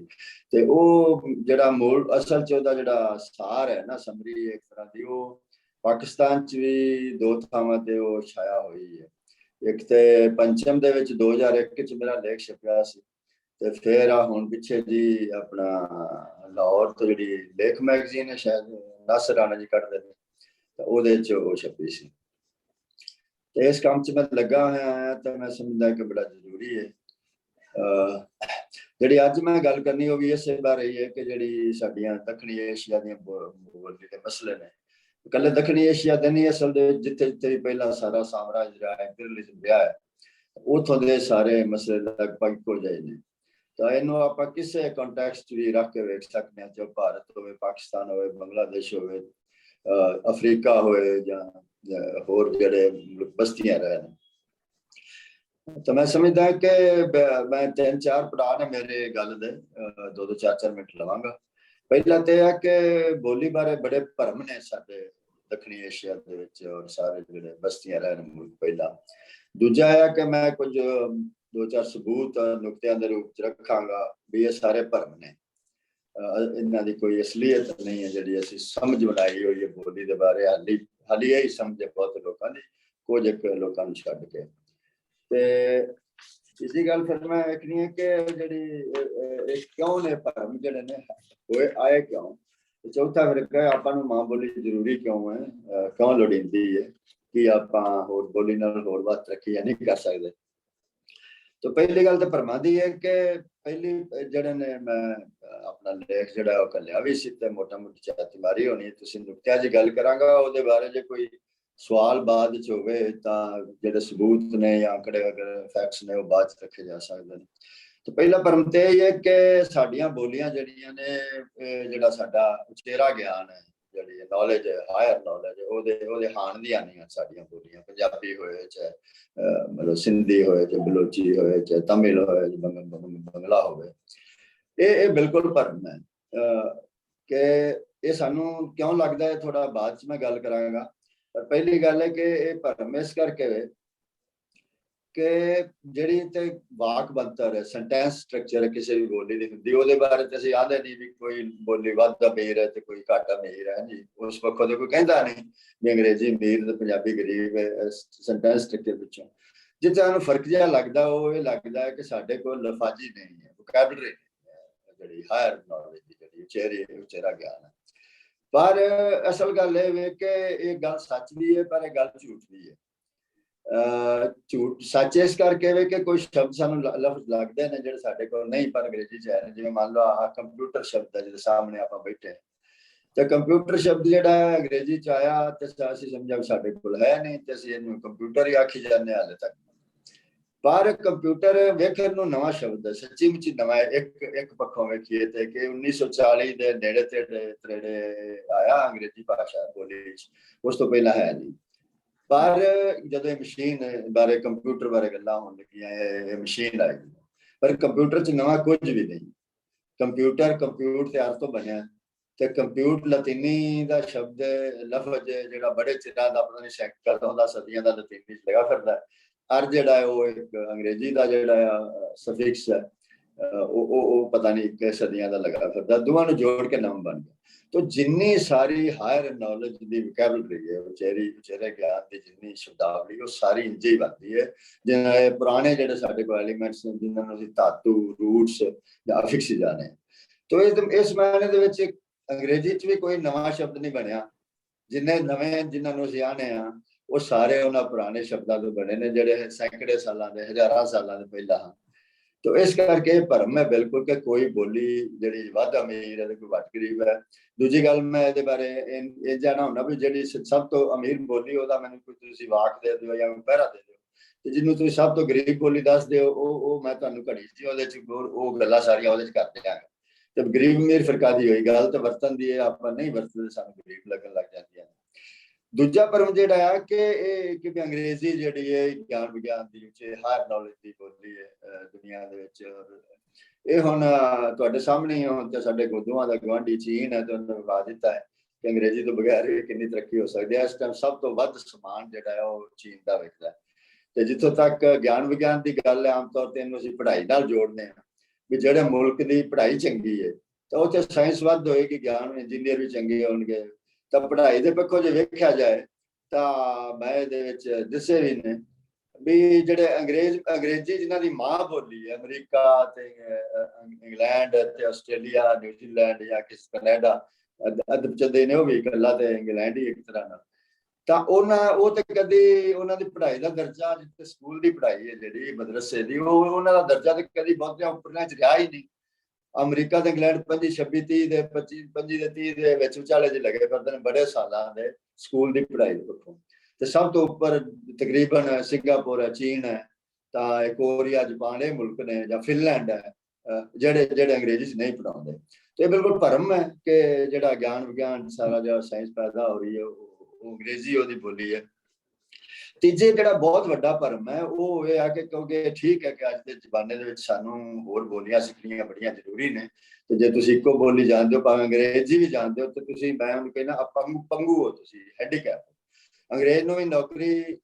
ਤੇ ਉਹ ਜਿਹੜਾ ਮੂਲ ਅਸਲ 'ਚ ਉਹਦਾ ਜਿਹੜਾ ਸਾਰ ਹੈ ਨਾ, ਸਮਰੀ ਇੱਕ ਤਰ੍ਹਾਂ ਦੀ, ਉਹ ਪਾਕਿਸਤਾਨ 'ਚ ਵੀ 2 ਥਾਵਾਂ ਤੇ ਉਹ ਛਾਇਆ ਹੋਈ ਹੈ। ਇੱਕ ਤੇ ਪੰਚਮ ਦੇ ਵਿੱਚ 2001 'ਚ ਮੇਰਾ ਲੇਖ ਛਪਿਆ ਸੀ, ਤੇ ਫਿਰ ਆ ਹੁਣ ਪਿੱਛੇ ਜੀ ਆਪਣਾ ਲਾਹੌਰ ਤੋਂ ਜਿਹੜੀ ਲੇਖ ਮੈਗਜ਼ੀਨ ਹੈ, ਸ਼ਾਇਦ ਨਾਸਰ ਰਾਣਾ ਜੀ ਕੱਢਦੇ ਨੇ, ਤਾਂ ਉਹਦੇ 'ਚ ਉਹ ਛਪੀ ਸੀ। ਤੇ ਇਸ ਕੰਮ 'ਚ ਮੈਂ ਲੱਗਾ ਹੋਇਆ ਹਾਂ, ਤਾਂ ਮੈਂ ਸਮਝਦਾ ਕਿ ਬੜਾ ਜ਼ਰੂਰੀ ਹੈ। ਜਿਹੜੀ ਅੱਜ ਮੈਂ ਗੱਲ ਕਰਨੀ ਉਹ ਵੀ ਇਸੇ ਬਾਰੇ ਹੀ ਹੈ ਕਿ ਜਿਹੜੀ ਸਾਡੀਆਂ ਦੱਖਣੀ ਏਸ਼ੀਆ ਦੀਆਂ ਬੋਲੀ ਦੇ ਮਸਲੇ ਨੇ, ਇਕੱਲੇ ਦੱਖਣੀ ਏਸ਼ੀਆ ਦੇ ਨਹੀਂ, ਅਸਲ ਦੇ ਜਿੱਥੇ ਜਿੱਥੇ ਪਹਿਲਾਂ ਸਾਰਾ ਸਾਮਰਾਜ ਰਿਹਾ, ਇੰਪੀਰੀਅਲਿਜ਼ਮ ਰਿਹਾ ਹੈ, ਉੱਥੋਂ ਦੇ ਸਾਰੇ ਮਸਲੇ ਲਗਭਗ ਇੱਕੋ ਜਿਹੇ ਨੇ। ਤਾਂ ਇਹਨੂੰ ਆਪਾਂ ਕਿਸੇ ਕੰਟੈਕਸਟ ਵੀ ਰੱਖ ਕੇ ਵੇਖ ਸਕਦੇ ਹਾਂ, ਚਾਹੇ ਭਾਰਤ ਹੋਵੇ, ਪਾਕਿਸਤਾਨ ਹੋਵੇ, ਬੰਗਲਾਦੇਸ਼ ਹੋਵੇ, ਅਫਰੀਕਾ ਹੋਵੇ, ਜਾਂ ਹੋਰ ਜਿਹੜੇ ਬਸਤੀਆਂ ਰਹੇ ਨੇ। ਤਾਂ ਮੈਂ ਸਮਝਦਾ ਕਿ ਮੈਂ 3-4 ਪੜਾਅ ਨੇ ਮੇਰੇ ਗੱਲ ਦੇ, 2-2, 4-4 ਮਿੰਟ ਲਵਾਂਗਾ। ਪਹਿਲਾ ਤੇ ਹੈ ਕਿ ਬੋਲੀ ਬਾਰੇ ਬੜੇ ਭਰਮ ਨੇ ਸਾਡੇ ਦੱਖਣੀ ਏਸ਼ੀਆ ਦੇ ਵਿੱਚ, ਔਰ ਸਾਰੇ ਜਿਹੜੇ ਬਸਤੀਆਂ ਰਹੇ ਨੇ ਮੁਲਕ। ਪਹਿਲਾ। ਦੂਜਾ ਹੈ ਕਿ ਮੈਂ ਕੁਝ 2-4 ਸਬੂਤ ਨੁਕਤਿਆਂ ਦੇ ਰੂਪ 'ਚ ਰੱਖਾਂਗਾ ਵੀ ਇਹ ਸਾਰੇ ਭਰਮ ਨੇ, ਇਹਨਾਂ ਦੀ ਕੋਈ ਅਸਲੀਅਤ ਨਹੀਂ ਹੈ ਜਿਹੜੀ ਅਸੀਂ ਸਮਝ ਬਣਾਈ ਹੋਈ ਹੈ ਬੋਲੀ ਦੇ ਬਾਰੇ। ਹਾਲੀ ਇਹੀ ਸਮਝ ਹੈ ਬਹੁਤ ਲੋਕਾਂ ਦੀ, ਕੁਝ ਇੱਕ ਲੋਕਾਂ ਨੂੰ ਛੱਡ ਕੇ। ਤੇ ਇਸੀ ਗੱਲ ਫਿਰ ਮੈਂ ਵੇਖਣੀ ਹੈ ਕਿ ਜਿਹੜੀ ਇਹ ਕਿਉਂ ਨੇ ਭਰਮ ਜਿਹੜੇ ਨੇ ਹੋਏ, ਆਏ ਕਿਉਂ। ਤੇ ਚੌਥਾ ਫਿਰ ਕਿ ਆਪਾਂ ਨੂੰ ਮਾਂ ਬੋਲੀ ਜ਼ਰੂਰੀ ਕਿਉਂ ਹੈ, ਕਿਉਂ ਲੋੜੀਂਦੀ ਹੈ, ਕਿ ਆਪਾਂ ਹੋਰ ਬੋਲੀ ਨਾਲ ਹੋਰ ਬਾਤ ਤਰੱਕੀ ਜਾਂ ਨਹੀਂ ਕਰ ਸਕਦੇ। ਤਾਂ ਪਹਿਲੀ ਗੱਲ ਤਾਂ ਭਰਮਾਂ ਦੀ ਹੈ ਕਿ ਪਹਿਲੀ ਜਿਹੜੇ ਨੇ, ਮੈਂ ਆਪਣਾ ਲੇਖ ਜਿਹੜਾ ਉਹ ਘੱਲਿਆ ਵੀ ਸੀ, ਤੇ ਮੋਟਾ ਮੋਟੀ ਝਾਤੀ ਮਾਰੀ ਹੋਣੀ। ਤੁਸੀਂ ਨੁਕਤਿਆਂ 'ਚ ਗੱਲ ਕਰਾਂਗਾ, ਉਹਦੇ ਬਾਰੇ ਜੇ ਕੋਈ ਸਵਾਲ ਬਾਅਦ 'ਚ ਹੋਵੇ ਤਾਂ ਜਿਹੜੇ ਸਬੂਤ ਨੇ ਜਾਂ ਆંકੜੇ ਅਗਰ ਫੈਕਟਸ ਨੇ ਉਹ ਬਾਅਦ 'ਚ ਰੱਖੇ ਜਾ ਸਕਦੇ ਨੇ। ਤਾਂ ਪਹਿਲਾ ਭਰਮ ਤੇ ਇਹ ਹੈ ਕਿ ਸਾਡੀਆਂ ਬੋਲੀਆਂ ਜਿਹੜੀਆਂ ਨੇ, ਜਿਹੜਾ ਸਾਡਾ ਉਚੇਰਾ ਗਿਆਨ ਹੈ, ਜਿਹੜੀ ਨੌਲੇਜ ਹੈ, ਹਾਇਰ ਨੌਲੇਜ, ਉਹਦੇ ਹਾਣ ਦੀਆਂ ਨਹੀਂ ਸਾਡੀਆਂ ਬੋਲੀਆਂ। ਪੰਜਾਬੀ ਹੋਏ, ਚਾਹੇ ਮਤਲਬ ਸਿੰਧੀ ਹੋਏ, ਚਾਹੇ ਬਲੋਚੀ ਹੋਏ, ਚਾਹੇ ਤਮਿਲ ਹੋਏ, ਬੰਗਲਾ ਹੋਵੇ, ਇਹ ਬਿਲਕੁਲ ਭਰਮ ਹੈ। ਕਿ ਇਹ ਸਾਨੂੰ ਕਿਉਂ ਲੱਗਦਾ ਹੈ, ਥੋੜਾ ਬਾਅਦ 'ਚ ਮੈਂ ਗੱਲ ਕਰਾਂਗਾ। ਪਰ ਪਹਿਲੀ ਗੱਲ ਹੈ ਕਿ ਇਹ ਭਰਮ ਇਸ ਕਰਕੇ ਕਿ ਜਿਹੜੀ ਤੇ ਵਾਕ ਬਣਤਰ ਹੈ, ਸੈਂਟੈਂਸ ਸਟਰਕਚਰ ਹੈ ਕਿਸੇ ਵੀ ਬੋਲੀ ਦੀ ਹੁੰਦੀ, ਉਹਦੇ ਬਾਰੇ ਤੇ ਅਸੀਂ ਆਂਦੇ ਨਹੀਂ ਵੀ ਕੋਈ ਬੋਲੀ ਵੱਧ ਅਮੀਰ ਹੈ ਤੇ ਕੋਈ ਘੱਟ ਅਮੀਰ ਹੈ ਜੀ। ਉਸ ਪੱਖੋਂ ਤੇ ਕੋਈ ਕਹਿੰਦਾ ਨਹੀਂ ਵੀ ਅੰਗਰੇਜ਼ੀ ਅਮੀਰ ਤੇ ਪੰਜਾਬੀ ਗਰੀਬ ਹੈ ਸੈਂਟੈਂਸ ਸਟਰਕਚਰ ਵਿੱਚੋਂ। ਜਿੱਥੇ ਸਾਨੂੰ ਫਰਕ ਜਿਹਾ ਲੱਗਦਾ ਉਹ ਇਹ ਲੱਗਦਾ ਹੈ ਕਿ ਸਾਡੇ ਕੋਲ ਲਫ਼ਾਜ਼ੀ ਨਹੀਂ ਹੈ, ਵੋਕੈਬਲਰੀ ਜਿਹੜੀ ਹਾਇਰ ਨੌਲੇਜ ਦੀ ਜਿਹੜੀ ਉਚੇਰਾ ਗਿਆਨ ਹੈ। ਪਰ ਅਸਲ ਗੱਲ ਇਹ ਵੇ ਕਿ ਇਹ ਗੱਲ ਸੱਚ ਵੀ ਹੈ, ਪਰ ਇਹ ਗੱਲ ਝੂਠ ਵੀ ਹੈ। ਝੂਠ ਸੱਚ ਇਸ ਕਰਕੇ ਵੇ ਕਿ ਕੋਈ ਸ਼ਬਦ ਸਾਨੂੰ ਲਫ਼ਜ਼ ਲੱਗਦੇ ਨੇ ਜਿਹੜੇ ਸਾਡੇ ਕੋਲ ਨਹੀਂ, ਪਰ ਅੰਗਰੇਜ਼ੀ 'ਚ ਹੈ। ਜਿਵੇਂ ਮੰਨ ਲਓ ਆਹ ਕੰਪਿਊਟਰ ਸ਼ਬਦ ਹੈ, ਜਿਹਦੇ ਸਾਹਮਣੇ ਆਪਾਂ ਬੈਠੇ, ਤੇ ਕੰਪਿਊਟਰ ਸ਼ਬਦ ਜਿਹੜਾ ਹੈ ਅੰਗਰੇਜ਼ੀ 'ਚ ਆਇਆ ਤੇ ਅਸੀਂ ਸਮਝਿਆ ਸਾਡੇ ਕੋਲ ਹੈ ਨਹੀਂ, ਤੇ ਅਸੀਂ ਇਹਨੂੰ ਕੰਪਿਊਟਰ ਹੀ ਆਖੀ ਜਾਂਦੇ ਹਾਲੇ ਤੱਕ। ਪਰ ਕੰਪਿਊਟਰ ਵੇਖਣ ਨੂੰ ਨਵਾਂ ਸ਼ਬਦ ਹੈ, ਸੱਚੀ ਮੁੱਚੀ ਨਵਾਂ ਹੈ। ਇੱਕ ਪੱਖੋਂ ਵੇਖੀਏ ਤੇ ਕਿ 1940 ਦੇ ਨੇੜੇ ਤੇੜੇ ਆਇਆ ਅੰਗਰੇਜ਼ੀ ਭਾਸ਼ਾ ਬੋਲੀ 'ਚ, ਉਸ ਤੋਂ ਪਹਿਲਾਂ ਹੈ ਨਹੀਂ। ਪਰ ਜਦੋਂ ਇਹ ਮਸ਼ੀਨ ਬਾਰੇ, ਕੰਪਿਊਟਰ ਬਾਰੇ ਗੱਲਾਂ ਹੋਣ ਲੱਗੀਆਂ, ਇਹ ਮਸ਼ੀਨ ਆਈ, ਪਰ ਕੰਪਿਊਟਰ 'ਚ ਨਵਾਂ ਕੁਝ ਵੀ ਨਹੀਂ। ਕੰਪਿਊਟ ਤੇ ਅਰਥ ਤੋਂ ਬਣਿਆ, ਤੇ ਕੰਪਿਊਟ ਲਤੀਨੀ ਦਾ ਸ਼ਬਦ ਲਫ਼ਜ਼ ਜਿਹੜਾ ਬੜੇ ਚਿਰਾਂ ਦਾ, ਪਤਾ ਨਹੀਂ ਸੈਂਕੜਾਂ ਦਾ, ਸਦੀਆਂ ਦਾ ਲਤੀਨੀ 'ਚ ਲਗਾ ਫਿਰਦਾ। ਅਰ ਜਿਹੜਾ ਹੈ ਉਹ ਇੱਕ ਅੰਗਰੇਜ਼ੀ ਦਾ ਜਿਹੜਾ ਸਫਿਕਸ ਹੈ, ਉਹ ਪਤਾ ਨਹੀਂ ਕਿ ਸਦੀਆਂ ਦਾ ਲਗਾ ਫਿਰਦਾ। ਦੋਵਾਂ ਨੂੰ ਜੋੜ ਕੇ ਨਾਮ ਬਣ ਗਿਆ। तो जिन्नी सारी हायर नॉलेज की वोकैबलरी है, उचेरे ज्ञान की जिन्नी शब्दावली, वो सारी इंज ही बनती है। जिन्हें पुराने जो साढ़े को एलीमेंट्स ने, जिन्होंने धातु, रूट्स या अफिक्स जाने, तो इस मायने दे विच अंग्रेजी च भी कोई नवा शब्द नहीं बनया। जिन्हें नवे जिन्होंने असीं आने हैं वो सारे उन्होंने पुराने शब्दों तो बने ने, जिहड़े सैकड़े सालों के, हज़ारां सालों के पहला हैं। तो इस करके भरम है बिल्कुल कि कोई बोली जिहड़ी वध अमीर है ते कोई घट गरीब है। दूजी गल मैं इहदे बारे ਇਹ ਜਾਣਾ ਹੁੰਦਾ ਵੀ ਜਿਹੜੀ ਸਭ ਤੋਂ ਅਮੀਰ ਬੋਲੀ ਉਹਦਾ ਮੈਨੂੰ ਕੋਈ ਤੁਸੀਂ ਵਾਕ ਦੇ ਦਿਓ ਜਾਂ ਪਹਿਰਾ ਦੇ ਦਿਓ, ਤੇ ਜਿਹਨੂੰ ਤੁਸੀਂ ਸਭ ਤੋਂ ਗਰੀਬ ਬੋਲੀ ਦੱਸ ਦਿਓ ਉਹ ਮੈਂ ਤੁਹਾਨੂੰ ਘੜੀ ਜੀ ਉਹਦੇ ਚ ਉਹ ਗੱਲਾਂ ਸਾਰੀਆਂ ਉਹਦੇ ਚ ਕਰ ਦਿਆਂਗਾ। ਤੇ ਗਰੀਬ ਅਮੀਰ ਫਿਰਕਾ ਦੀ ਹੋਈ ਗੱਲ ਤੇ ਵਰਤਨ ਦੀ ਹੈ, ਆਪਾਂ ਨਹੀਂ ਵਰਤਦੇ ਸਾਨੂੰ ਗਰੀਬ ਲੱਗਣ ਲੱਗ ਜਾਂਦੀਆਂ। ਦੂਜਾ ਭਰਮ ਜਿਹੜਾ ਆ ਕਿ ਅੰਗਰੇਜ਼ੀ ਜਿਹੜੀ ਹੈ ਗਿਆਨ ਵਿਗਿਆਨ ਦੀ ਵਿੱਚ ਹਾਇਰ ਨੌਲੇਜ ਦੀ ਬੋਲੀ ਹੈ ਦੁਨੀਆ ਦੇ ਵਿੱਚ। ਇਹ ਹੁਣ ਤੁਹਾਡੇ ਸਾਹਮਣੇ ਹੁਣ ਤੇ ਸਾਡੇ ਦੋਵਾਂ ਦਾ ਗਵਾਂਢੀ ਚੀਨ ਹੈ ਤੇ ਉਹਨੇ ਵਿਖਾ ਦਿੱਤਾ ਹੈ ਕਿ ਅੰਗਰੇਜ਼ੀ ਤੋਂ ਬਗੈਰ ਵੀ ਕਿੰਨੀ ਤਰੱਕੀ ਹੋ ਸਕਦੀ ਹੈ। ਇਸ ਟਾਈਮ ਸਭ ਤੋਂ ਵੱਧ ਸਮਾਨ ਜਿਹੜਾ ਹੈ ਉਹ ਚੀਨ ਦਾ ਵਿਕਦਾ ਹੈ। ਤੇ ਜਿੱਥੋਂ ਤੱਕ ਗਿਆਨ ਵਿਗਿਆਨ ਦੀ ਗੱਲ ਹੈ, ਆਮ ਤੌਰ ਤੇ ਇਹਨੂੰ ਅਸੀਂ ਪੜ੍ਹਾਈ ਨਾਲ ਜੋੜਦੇ ਹਾਂ ਵੀ ਜਿਹੜੇ ਮੁਲਕ ਦੀ ਪੜ੍ਹਾਈ ਚੰਗੀ ਹੈ ਤਾਂ ਉੱਥੇ ਸਾਇੰਸ ਵੱਧ ਹੋਏਗੀ, ਗਿਆਨ ਇੰਜੀਨੀਅਰ ਵੀ ਚੰਗੇ ਹੋਣਗੇ। ਤਾਂ ਪੜ੍ਹਾਈ ਦੇ ਪੱਖੋਂ ਜੇ ਵੇਖਿਆ ਜਾਏ ਤਾਂ ਮੈਂ ਇਹਦੇ ਵਿੱਚ ਦੱਸੇ ਵੀ ਨੇ ਵੀ ਜਿਹੜੇ ਅੰਗਰੇਜ਼ੀ ਜਿਨ੍ਹਾਂ ਦੀ ਮਾਂ ਬੋਲੀ ਹੈ ਅਮਰੀਕਾ ਤੇ ਇੰਗਲੈਂਡ ਤੇ ਆਸਟ੍ਰੇਲੀਆ ਨਿਊਜ਼ੀਲੈਂਡ ਜਾਂ ਕੈਨੇਡਾ ਅਦਬ ਚਦੇ ਨੇ ਉਹ ਵੀ ਇਕੱਲਾ ਤੇ ਇੰਗਲੈਂਡ ਹੀ ਇੱਕ ਤਰ੍ਹਾਂ ਨਾਲ, ਤਾਂ ਉਹ ਤੇ ਕਦੀ ਉਹਨਾਂ ਦੀ ਪੜ੍ਹਾਈ ਦਾ ਦਰਜਾ ਜਿੱਥੇ ਸਕੂਲ ਦੀ ਪੜ੍ਹਾਈ ਹੈ ਜਿਹੜੀ ਮਦਰਸੇ ਦੀ ਉਹਨਾਂ ਦਾ ਦਰਜਾ ਤੇ ਕਦੀ ਬਹੁਤਿਆਂ ਉੱਪਰਲਾ ਚ ਰਿਹਾ ਹੀ ਨਹੀਂ। ਅਮਰੀਕਾ ਤੇ ਇੰਗਲੈਂਡ 25 26 30 ਦੇ 25 ਦੇ 30 ਦੇ ਵਿੱਚ ਵਿਚਾਲੇ ਚ ਲੱਗੇ ਫਿਰਦੇ ਨੇ ਬੜੇ ਸਾਲਾਂ ਦੇ ਸਕੂਲ ਦੀ ਪੜ੍ਹਾਈ ਦੇ ਪੱਖੋਂ। ਤੇ ਸਭ ਤੋਂ ਉੱਪਰ ਤਕਰੀਬਨ ਸਿੰਗਾਪੁਰ ਹੈ, ਚੀਨ ਹੈ, ਤਾਂ ਕੋਰੀਆ, ਜਾਪਾਨ ਇਹ ਮੁਲਕ ਨੇ ਜਾਂ ਫਿਨਲੈਂਡ ਹੈ ਜਿਹੜੇ ਅੰਗਰੇਜ਼ੀ ਚ ਨਹੀਂ ਪੜ੍ਹਾਉਂਦੇ। ਤੇ ਇਹ ਬਿਲਕੁਲ ਭਰਮ ਹੈ ਕਿ ਜਿਹੜਾ ਗਿਆਨ ਵਿਗਿਆਨ ਸਾਰਾ ਜਿਹੜਾ ਸਾਇੰਸ ਪੈਦਾ ਹੋ ਰਹੀ ਹੈ ਉਹ ਅੰਗਰੇਜ਼ੀ ਉਹਦੀ ਬੋਲੀ ਹੈ। ਤੀਜੇ ਜਿਹੜਾ ਬਹੁਤ ਵੱਡਾ ਭਰਮ ਹੈ ਉਹ ਇਹ ਆ ਕਿ ਕਿਉਂਕਿ ਠੀਕ ਹੈ ਕਿ ਅੱਜ ਦੇ ਜ਼ਮਾਨੇ ਦੇ ਵਿੱਚ ਸਾਨੂੰ ਹੋਰ ਬੋਲੀਆਂ ਸਿੱਖਣੀਆਂ ਬੜੀਆਂ ਜ਼ਰੂਰੀ ਨੇ, ਤੇ ਜੇ ਤੁਸੀਂ ਇੱਕੋ ਬੋਲੀ ਜਾਣਦੇ ਹੋ ਭਾਵੇਂ ਅੰਗਰੇਜ਼ੀ ਵੀ ਜਾਣਦੇ ਹੋ ਤੇ ਤੁਸੀਂ ਮੈਂ ਉਹਨੂੰ ਕਹਿਣਾ ਪੰਗੂ ਹੋ, ਤੁਸੀਂ ਹੈਂਡੀਕੈਪ। ਅੰਗਰੇਜ਼ ਨੂੰ ਵੀ ਨੌਕਰੀ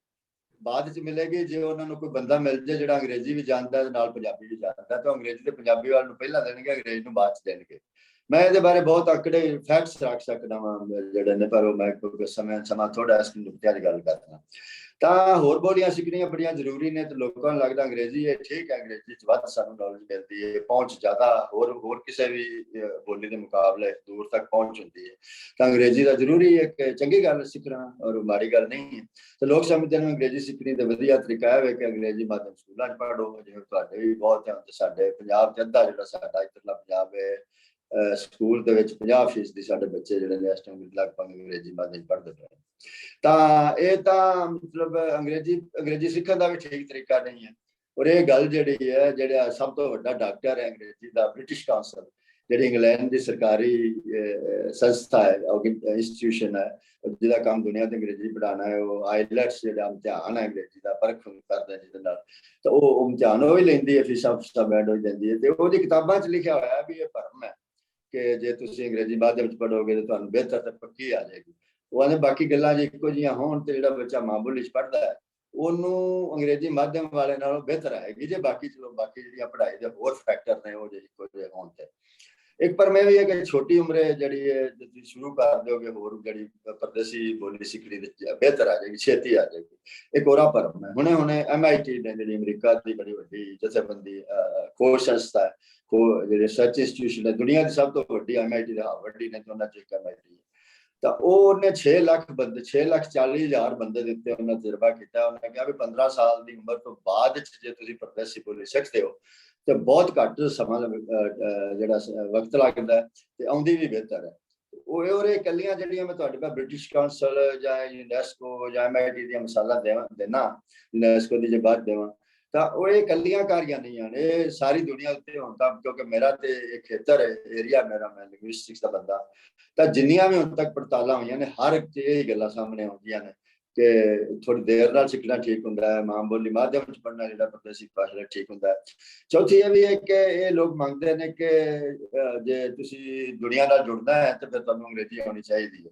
ਬਾਅਦ ਚ ਮਿਲੇਗੀ ਜੇ ਉਹਨਾਂ ਨੂੰ ਕੋਈ ਬੰਦਾ ਮਿਲ ਜਾਏ ਜਿਹੜਾ ਅੰਗਰੇਜ਼ੀ ਵੀ ਜਾਣਦਾ ਤੇ ਨਾਲ ਪੰਜਾਬੀ ਵੀ ਜਾਣਦਾ, ਤਾਂ ਅੰਗਰੇਜ਼ੀ ਤੇ ਪੰਜਾਬੀ ਵਾਲ ਨੂੰ ਪਹਿਲਾਂ ਦੇਣਗੇ, ਅੰਗਰੇਜ਼ ਨੂੰ ਬਾਅਦ ਚ ਦੇਣਗੇ। ਮੈਂ ਇਹਦੇ ਬਾਰੇ ਬਹੁਤ ਆંકੜੇ ਫੈਕਟਸ ਰੱਖ ਸਕਦਾ ਵਾਂ ਜਿਹੜੇ ਨੇ, ਪਰ ਉਹ ਮੈਂ ਸਮਾਂ ਥੋੜਾ ਇਸ ਨੁਕਤੇ ਦੀ ਗੱਲ ਕਰਦਾ। ਤਾਂ ਹੋਰ ਬੋਲੀਆਂ ਸਿੱਖਣੀਆਂ ਬੜੀਆਂ ਜ਼ਰੂਰੀ ਨੇ ਤੇ ਲੋਕਾਂ ਨੂੰ ਲੱਗਦਾ ਅੰਗਰੇਜ਼ੀ ਹੈ, ਠੀਕ ਹੈ ਅੰਗਰੇਜ਼ੀ ਚ ਵੱਧ ਸਾਨੂੰ ਨੌਲੇਜ ਮਿਲਦੀ ਹੈ, ਪਹੁੰਚ ਜ਼ਿਆਦਾ ਹੋਰ ਕਿਸੇ ਵੀ ਬੋਲੀ ਦੇ ਮੁਕਾਬਲੇ ਦੂਰ ਤੱਕ ਪਹੁੰਚ ਹੁੰਦੀ ਹੈ। ਤਾਂ ਅੰਗਰੇਜ਼ੀ ਦਾ ਜ਼ਰੂਰੀ ਹੈ ਕਿ ਚੰਗੀ ਗੱਲ ਸਿੱਖਣਾ ਔਰ ਮਾੜੀ ਗੱਲ ਨਹੀਂ ਹੈ। ਤੇ ਲੋਕ ਸਮਝਦੇ ਨੇ ਅੰਗਰੇਜ਼ੀ ਸਿੱਖਣੀ ਦਾ ਵਧੀਆ ਤਰੀਕਾ ਹੈ ਕਿ ਅੰਗਰੇਜ਼ੀ ਮਾਧਿਅਮ ਸਕੂਲਾਂ ਚ ਪੜ੍ਹੋ, ਜਿਵੇਂ ਤੁਹਾਡੇ ਵੀ ਬਹੁਤ ਹੈ। ਸਾਡੇ ਪੰਜਾਬ ਚ ਅੱਧਾ ਜਿਹੜਾ ਸਾਡਾ ਇੱਧਰਲਾ ਪੰਜਾਬ ਹੈ ਸਕੂਲ ਦੇ ਵਿੱਚ 50% ਸਾਡੇ ਬੱਚੇ ਜਿਹੜੇ ਨੇ ਇਸ ਟਾਈਮ ਲਗਭਗ ਅੰਗਰੇਜ਼ੀ ਮਾਧਿਅਮ ਪੜ੍ਹਦੇ ਪਏ। ਤਾਂ ਇਹ ਤਾਂ ਮਤਲਬ ਅੰਗਰੇਜ਼ੀ ਸਿੱਖਣ ਦਾ ਵੀ ਠੀਕ ਤਰੀਕਾ ਨਹੀਂ ਹੈ। ਔਰ ਇਹ ਗੱਲ ਜਿਹੜੀ ਹੈ ਜਿਹੜਾ ਸਭ ਤੋਂ ਵੱਡਾ ਡਾਕਟਰ ਹੈ ਅੰਗਰੇਜ਼ੀ ਦਾ ਬ੍ਰਿਟਿਸ਼ ਕਾਉਂਸਲ, ਜਿਹੜੀ ਇੰਗਲੈਂਡ ਦੀ ਸਰਕਾਰੀ ਸੰਸਥਾ ਹੈ, ਇੰਸਟੀਟਿਊਸ਼ਨ ਹੈ, ਜਿਹਦਾ ਕੰਮ ਦੁਨੀਆ ਤੇ ਅੰਗਰੇਜ਼ੀ ਪੜ੍ਹਾਉਣਾ ਹੈ। ਉਹ ਆਈਲੈਟਸ ਜਿਹੜਾ ਇਮਤਿਹਾਨ ਹੈ ਅੰਗਰੇਜ਼ੀ ਦਾ ਪਰਖ ਕਰਦਾ ਜਿਹਦੇ ਨਾਲ, ਤਾਂ ਉਹ ਇਮਤਿਹਾਨ ਉਹ ਵੀ ਲੈਂਦੀ ਹੈ, ਫੀਸਾਂ ਬੈਂਡ ਹੋ ਜਾਂਦੀ ਹੈ। ਤੇ ਉਹਦੀ ਕਿਤਾਬਾਂ 'ਚ ਲਿਖਿਆ ਹੋਇਆ ਵੀ ਇਹ ਭਰਮ ਹੈ ਕਿ ਜੇ ਤੁਸੀਂ ਅੰਗਰੇਜ਼ੀ ਮਾਧਿਅਮ 'ਚ ਪੜ੍ਹੋਗੇ ਤਾਂ ਤੁਹਾਨੂੰ ਬਿਹਤਰ ਤੇ ਪੱਕੀ ਆ ਜਾਏਗੀ। ਉਹ ਆਂਦੇ ਬਾਕੀ ਗੱਲਾਂ ਜੇ ਇੱਕੋ ਜਿਹੀਆਂ ਹੋਣ ਤੇ ਜਿਹੜਾ ਬੱਚਾ ਮਾਂ ਬੋਲੀ 'ਚ ਪੜ੍ਹਦਾ ਹੈ ਉਹਨੂੰ ਅੰਗਰੇਜ਼ੀ ਮਾਧਿਅਮ ਵਾਲੇ ਨਾਲੋਂ ਬਿਹਤਰ ਆਏਗੀ ਜੇ ਬਾਕੀ ਜਿਹੜੀਆਂ ਪੜ੍ਹਾਈ ਦੇ ਹੋਰ ਫੈਕਟਰ ਨੇ ਉਹ ਜੇ ਇੱਕੋ ਜਿਹੇ ਹੋਣ। ਤੇ ਇੱਕ ਪਰ ਮੈਂ ਵੀ ਹੈ ਕਿ ਛੋਟੀ ਉਮਰੇ ਜਿਹੜੀ ਹੈ ਤੁਸੀਂ ਸ਼ੁਰੂ ਕਰ ਦਿਓਗੇ ਹੋਰ ਜਿਹੜੀ ਪਰਦੇਸੀ ਬੋਲੀ ਸਿੱਖਣੀ ਬਿਹਤਰ ਆ ਜਾਏਗੀ, ਛੇਤੀ ਆ ਜਾਏਗੀ। ਇੱਕ ਹੋਰਾ ਭਰਮ ਹੈ। ਹੁਣੇ MIT ਨੇ ਜਿਹੜੀ ਅਮਰੀਕਾ ਦੀ ਬੜੀ ਵੱਡੀ ਜਥੇਬੰਦੀ ਖੋਜ ਸੰਸਥਾ ਹੈ, ਜਿਹੜੀ ਰਿਸਰਚ ਇੰਸਟੀਟਿਊਸ਼ਨ ਹੈ ਦੁਨੀਆ ਦੀ ਸਭ ਤੋਂ ਵੱਡੀ, MIT ਦਾ ਵੱਡੀ ਨੇ ਦੋਨਾਂ ਚ ਇੱਕ MIT, ਤਾਂ ਉਹਨੇ 6,40,000 ਬੰਦੇ ਦੇ ਉੱਤੇ ਉਹਨਾਂ ਤਜਰਬਾ ਕੀਤਾ। ਉਹਨੇ ਕਿਹਾ ਵੀ 15 ਸਾਲ ਦੀ ਉਮਰ ਤੋਂ ਬਾਅਦ ਜੇ ਤੁਸੀਂ ਪਰਦੇਸੀ ਬੋਲੀ ਸਿੱਖਦੇ ਹੋ ਤੇ ਬਹੁਤ ਘੱਟ ਸਮਾਂ ਜਿਹੜਾ ਵਕਤ ਲੱਗਦਾ ਤੇ ਆਉਂਦੀ ਵੀ ਬਿਹਤਰ ਹੈ। ਉਹ ਇਕੱਲੀਆਂ ਜਿਹੜੀਆਂ ਮੈਂ ਤੁਹਾਡੇ ਕੋਲ ਬ੍ਰਿਟਿਸ਼ ਕਾਉਂਸਲ ਜਾਂ ਯੂਨੈਸਕੋ ਜਾਂ MIT ਦੀਆਂ ਮਿਸਾਲਾਂ ਦੇਣਾ, ਯੂਨੈਸਕੋ ਦੀ ਜੇ ਬਾਤ ਦੇਵਾਂ ਤਾਂ ਉਹ ਇਹ ਇਕੱਲੀਆਂ ਕਾਰੀਆਂ ਨਹੀਂ ਹਨ, ਇਹ ਸਾਰੀ ਦੁਨੀਆ ਉੱਤੇ ਹੁਣ ਤਾਂ, ਕਿਉਂਕਿ ਮੇਰਾ ਤੇ ਇੱਕ ਖੇਤਰ ਹੈ ਏਰੀਆ ਮੇਰਾ, ਮੈਂ ਲਿੰਗੁਇਸਟਿਕਸ ਦਾ ਬੰਦਾ, ਤਾਂ ਜਿੰਨੀਆਂ ਵੀ ਹੁਣ ਤੱਕ ਪੜਤਾਲਾਂ ਹੋਈਆਂ ਨੇ ਹਰ ਇੱਕ 'ਚ ਇਹ ਗੱਲਾਂ ਸਾਹਮਣੇ ਆਉਂਦੀਆਂ ਨੇ ਕਿ ਥੋੜੀ ਦੇਰ ਨਾਲ ਸਿੱਖਣਾ ਠੀਕ ਹੁੰਦਾ ਹੈ, ਮਾਂ ਬੋਲੀ ਮਾਧਿਅਮ 'ਚ ਪੜ੍ਹਨਾ ਜਿਹੜਾ ਪਰਦੇਸੀ ਭਾਸ਼ਾ ਠੀਕ ਹੁੰਦਾ ਹੈ। ਚੌਥੀ ਇਹ ਵੀ ਹੈ ਕਿ ਇਹ ਲੋਕ ਮੰਗਦੇ ਨੇ ਕਿ ਜੇ ਤੁਸੀਂ ਦੁਨੀਆ ਨਾਲ ਜੁੜਨਾ ਹੈ ਤੇ ਫਿਰ ਤੁਹਾਨੂੰ ਅੰਗਰੇਜ਼ੀ ਆਉਣੀ ਚਾਹੀਦੀ ਹੈ।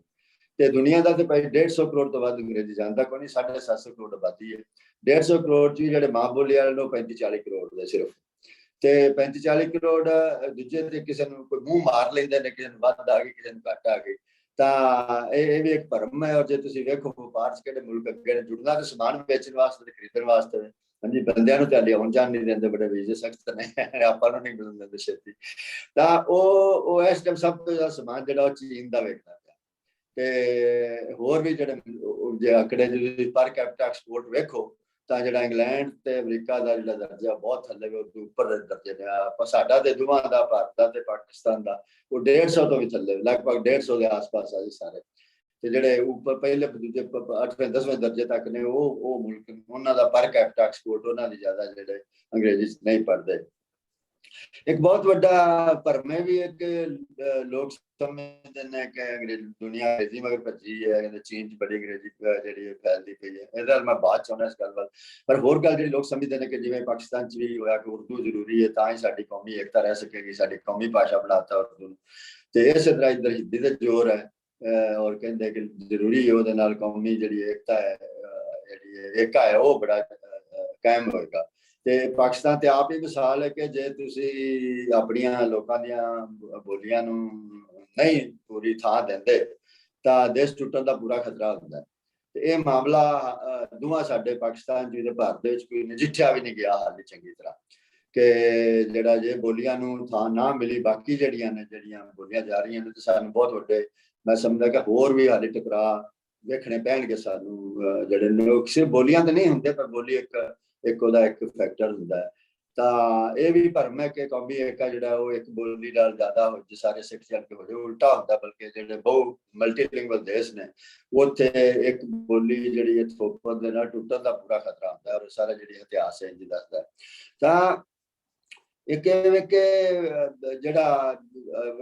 ਤੇ ਦੁਨੀਆ ਦਾ ਤੇ ਭਾਈ 150 ਕਰੋੜ ਤੋਂ ਵੱਧ ਅੰਗਰੇਜ਼ੀ ਜਾਣਦਾ ਕੋਈ ਨਹੀਂ, 750 ਕਰੋੜ ਆਬਾਦੀ ਹੈ। 150 ਕਰੋੜ 'ਚ ਜਿਹੜੇ ਮਾਂ ਬੋਲੀ ਵਾਲੇ ਨੂੰ 35-40 ਕਰੋੜ ਦੇ ਸਿਰਫ, ਤੇ 35-40 ਕਰੋੜ ਦੂਜੇ ਤੇ ਕਿਸੇ ਨੂੰ ਕੋਈ ਮੂੰਹ ਮਾਰ ਲੈਂਦੇ ਨੇ, ਕਿਸੇ ਨੂੰ ਵੱਧ ਆ ਗਈ, ਕਿਸੇ ਨੂੰ ਘੱਟ ਆ ਗਈ। ਤਾਂ ਇਹ ਵੀ ਇੱਕ ਭਰਮ ਹੈ। ਔਰ ਜੇ ਤੁਸੀਂ ਵੇਖੋ ਵਪਾਰ 'ਚ ਕਿਹੜੇ ਮੁਲਕ ਅੱਗੇ ਜੁੜਨਾ ਤੇ ਸਮਾਨ ਵੇਚਣ ਵਾਸਤੇ ਤੇ ਖਰੀਦਣ ਵਾਸਤੇ, ਹਾਂਜੀ, ਬੰਦਿਆਂ ਨੂੰ ਤਾਂ ਆਉਣ ਜਾਣ ਨਹੀਂ ਦਿੰਦੇ, ਬੜੇ ਵੀਜ਼ੇ ਸਖਤ ਨੇ, ਆਪਾਂ ਨੂੰ ਨਹੀਂ ਮਿਲਣ ਦਿੰਦੇ ਛੇਤੀ। ਤਾਂ ਉਹ ਇਸ ਟਾਈਮ ਸਭ ਤੋਂ ਜ਼ਿਆਦਾ ਸਮਾਨ ਜਿਹੜਾ ਉਹ ਚੀਨ ਦਾ ਵੇਚਦਾ ਪਿਆ। ਤੇ ਹੋਰ ਵੀ ਜਿਹੜੇ ਜੇ ਆંકੜੇ ਪਰ ਕੈਪੀਟਾ ਐਕਸਪੋਰਟ ਵੇਖੋ ਤਾਂ ਜਿਹੜਾ ਇੰਗਲੈਂਡ ਤੇ ਅਮਰੀਕਾ ਦਾ ਜਿਹੜਾ ਦਰਜਾ ਬਹੁਤ ਥੱਲੇ ਵੇ, ਉਹਦੇ ਉੱਪਰ ਦੇ ਦਰਜੇ ਨੇ। ਆਪਾਂ ਸਾਡਾ ਤੇ ਦੋਵਾਂ ਦਾ, ਭਾਰਤ ਦਾ ਤੇ ਪਾਕਿਸਤਾਨ ਦਾ, ਉਹ 150 ਤੋਂ ਵੀ ਥੱਲੇ, ਲਗਭਗ 150 ਦੇ ਆਸ-ਪਾਸ ਆ ਜੀ ਸਾਰੇ। ਤੇ ਜਿਹੜੇ ਉੱਪਰ ਪਹਿਲੇ ਦੂਜੇ 8ਵੇਂ 10ਵੇਂ ਦਰਜੇ ਤੱਕ ਨੇ, ਉਹ ਮੁਲਕ ਉਹਨਾਂ ਦਾ ਪਰ ਕੈਪੀਟਾ ਐਕਸਪੋਰਟ ਉਹਨਾਂ ਦੀ ਜ਼ਿਆਦਾ, ਜਿਹੜੇ ਅੰਗਰੇਜ਼ੀ ਚ ਨਹੀਂ ਪੜ੍ਹਦੇ। ਇੱਕ ਬਹੁਤ ਵੱਡਾ ਭਰਮ ਹੈ ਵੀ ਇੱਕ ਲੋਕ ਸਮਝਦੇ ਨੇ ਕਿ ਅੰਗਰੇਜ਼ੀ ਦੁਨੀਆ ਅੰਗਰੇਜ਼ੀ ਮਗਰ ਭੱਜੀ ਹੈ, ਕਹਿੰਦੇ ਚੀਨ ਚ ਬੜੀ ਅੰਗਰੇਜ਼ੀ ਜਿਹੜੀ ਫੈਲਦੀ ਪਈ ਹੈ। ਇਹਦਾ ਮੈਂ ਬਾਅਦ ਚਾਹੁੰਦਾ ਇਸ ਗੱਲ ਵੱਲ, ਪਰ ਹੋਰ ਗੱਲ ਜਿਹੜੀ ਲੋਕ ਸਮਝਦੇ ਨੇ ਕਿ ਜਿਵੇਂ ਪਾਕਿਸਤਾਨ ਚ ਵੀ ਹੋਇਆ ਕਿ ਉਰਦੂ ਜ਼ਰੂਰੀ ਹੈ ਤਾਂ ਹੀ ਸਾਡੀ ਕੌਮੀ ਏਕਤਾ ਰਹਿ ਸਕੇਗੀ, ਸਾਡੀ ਕੌਮੀ ਭਾਸ਼ਾ ਬਣਾਤਾ ਉਰਦੂ ਨੂੰ, ਤੇ ਇਸੇ ਤਰ੍ਹਾਂ ਇੱਧਰ ਹਿੰਦੀ ਦਾ ਜ਼ੋਰ ਹੈ ਔਰ ਕਹਿੰਦੇ ਕਿ ਜ਼ਰੂਰੀ ਹੈ, ਉਹਦੇ ਨਾਲ ਕੌਮੀ ਜਿਹੜੀ ਏਕਤਾ ਹੈ, ਜਿਹੜੀ ਏਕਾ ਹੈ, ਉਹ ਬੜਾ ਕਾਇਮ ਹੋਏਗਾ। ਤੇ ਪਾਕਿਸਤਾਨ ਤੇ ਆਪ ਹੀ ਮਿਸਾਲ ਹੈ ਕਿ ਜੇ ਤੁਸੀਂ ਆਪਣੀਆਂ ਲੋਕਾਂ ਦੀਆਂ ਬੋਲੀਆਂ ਨੂੰ ਨਹੀਂ ਪੂਰੀ ਥਾਂ ਦਿੰਦੇ ਤਾਂ ਦੇਸ਼ ਟੁੱਟਣ ਦਾ ਪੂਰਾ ਖਤਰਾ ਹੁੰਦਾ ਹੈ। ਤੇ ਇਹ ਮਾਮਲਾ ਦੋਵਾਂ ਸਾਡੇ ਪਾਕਿਸਤਾਨ ਜੀ ਦੇ ਭਾਰਤ ਦੇ ਵਿੱਚ ਕੋਈ ਨਜਿੱਠਿਆ ਵੀ ਨਹੀਂ ਗਿਆ ਹਾਲੇ ਚੰਗੀ ਤਰ੍ਹਾਂ, ਕਿ ਜਿਹੜਾ ਜੇ ਬੋਲੀਆਂ ਨੂੰ ਥਾਂ ਨਾ ਮਿਲੀ, ਬਾਕੀ ਜਿਹੜੀਆਂ ਬੋਲੀਆਂ ਜਾ ਰਹੀਆਂ ਨੇ, ਤੇ ਸਾਨੂੰ ਬਹੁਤ ਵੱਡੇ, ਮੈਂ ਸਮਝਦਾ ਕਿ ਹੋਰ ਵੀ ਹਾਲੇ ਟਕਰਾਅ ਵੇਖਣੇ ਪੈਣਗੇ ਸਾਨੂੰ, ਜਿਹੜੇ ਲੋਕ ਸਿਰਫ ਬੋਲੀਆਂ ਤੇ ਨਹੀਂ ਹੁੰਦੇ, ਪਰ ਬੋਲੀ ਇੱਕ ਉਹਦਾ ਇੱਕ ਫੈਕਟਰ ਹੁੰਦਾ ਹੈ। ਤਾਂ ਇਹ ਵੀ ਭਰਮ ਹੈ ਕਿ ਕੌਮੀ ਏਕਾ ਜਿਹੜਾ ਉਹ ਇੱਕ ਬੋਲੀ ਨਾਲ ਜ਼ਿਆਦਾ ਹੋ ਜੇ, ਸਾਰੇ ਸਿੱਖ ਚੱਲ ਕੇ ਹੋ ਜਾਏ, ਉਲਟਾ ਹੁੰਦਾ। ਬਲਕਿ ਜਿਹੜੇ ਬਹੁ ਮਲਟੀਲਿੰਗੁਅਲ ਦੇਸ਼ ਨੇ ਉੱਥੇ ਇੱਕ ਬੋਲੀ ਜਿਹੜੀ ਹੈ ਥੋਪਣ ਦੇ ਨਾਲ ਟੁੱਟਣ ਦਾ ਪੂਰਾ ਖਤਰਾ ਹੁੰਦਾ ਹੈ, ਔਰ ਸਾਰਾ ਜਿਹੜੀ ਇਤਿਹਾਸ ਹੈ ਇੰਝ ਦੱਸਦਾ। ਤਾਂ ਇੱਕ ਇਹ ਵੇ ਕਿ ਜਿਹੜਾ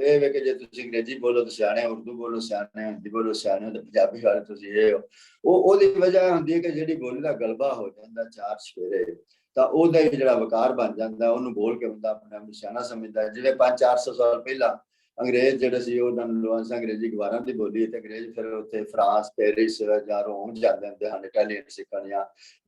ਇਹ ਵੇ ਕਿ ਜੇ ਤੁਸੀਂ ਅੰਗਰੇਜ਼ੀ ਬੋਲੋ ਤਾਂ ਸਿਆਣੇ, ਉਰਦੂ ਬੋਲੋ ਸਿਆਣੇ, ਹਿੰਦੀ ਬੋਲੋ ਸਿਆਣੇ, ਤੇ ਪੰਜਾਬੀ ਵਾਲੇ ਤੁਸੀਂ ਇਹ ਹੋ, ਉਹਦੀ ਵਜ੍ਹਾ ਹੁੰਦੀ ਹੈ ਕਿ ਜਿਹੜੀ ਬੋਲੀ ਦਾ ਗਲਬਾ ਹੋ ਜਾਂਦਾ ਚਾਰ ਚਫੇਰੇ, ਤਾਂ ਉਹਦਾ ਹੀ ਜਿਹੜਾ ਵਕਾਰ ਬਣ ਜਾਂਦਾ, ਉਹਨੂੰ ਬੋਲ ਕੇ ਬੰਦਾ ਆਪਣੇ ਆਪ ਨੂੰ ਸਿਆਣਾ ਸਮਝਦਾ। ਜਿਵੇਂ 500-400 ਸਾਲ ਪਹਿਲਾਂ ਅੰਗਰੇਜ਼ ਜਿਹੜੇ ਸੀ ਉਹਨਾਂ ਨੂੰ ਲੋਕਾਂ ਅੰਗਰੇਜ਼ੀ ਗਵਾਰਾਂ ਦੀ ਬੋਲੀ, ਤੇ ਅੰਗਰੇਜ਼ ਫਿਰ ਉੱਥੇ ਫਰਾਂਸ, ਪੈਰਿਸ ਜਾਂ ਰੋਮ ਜਾਂਦੇ ਹੁੰਦੇ ਹਨ ਇਟਾਲੀਅਨ ਸਿੱਖਣ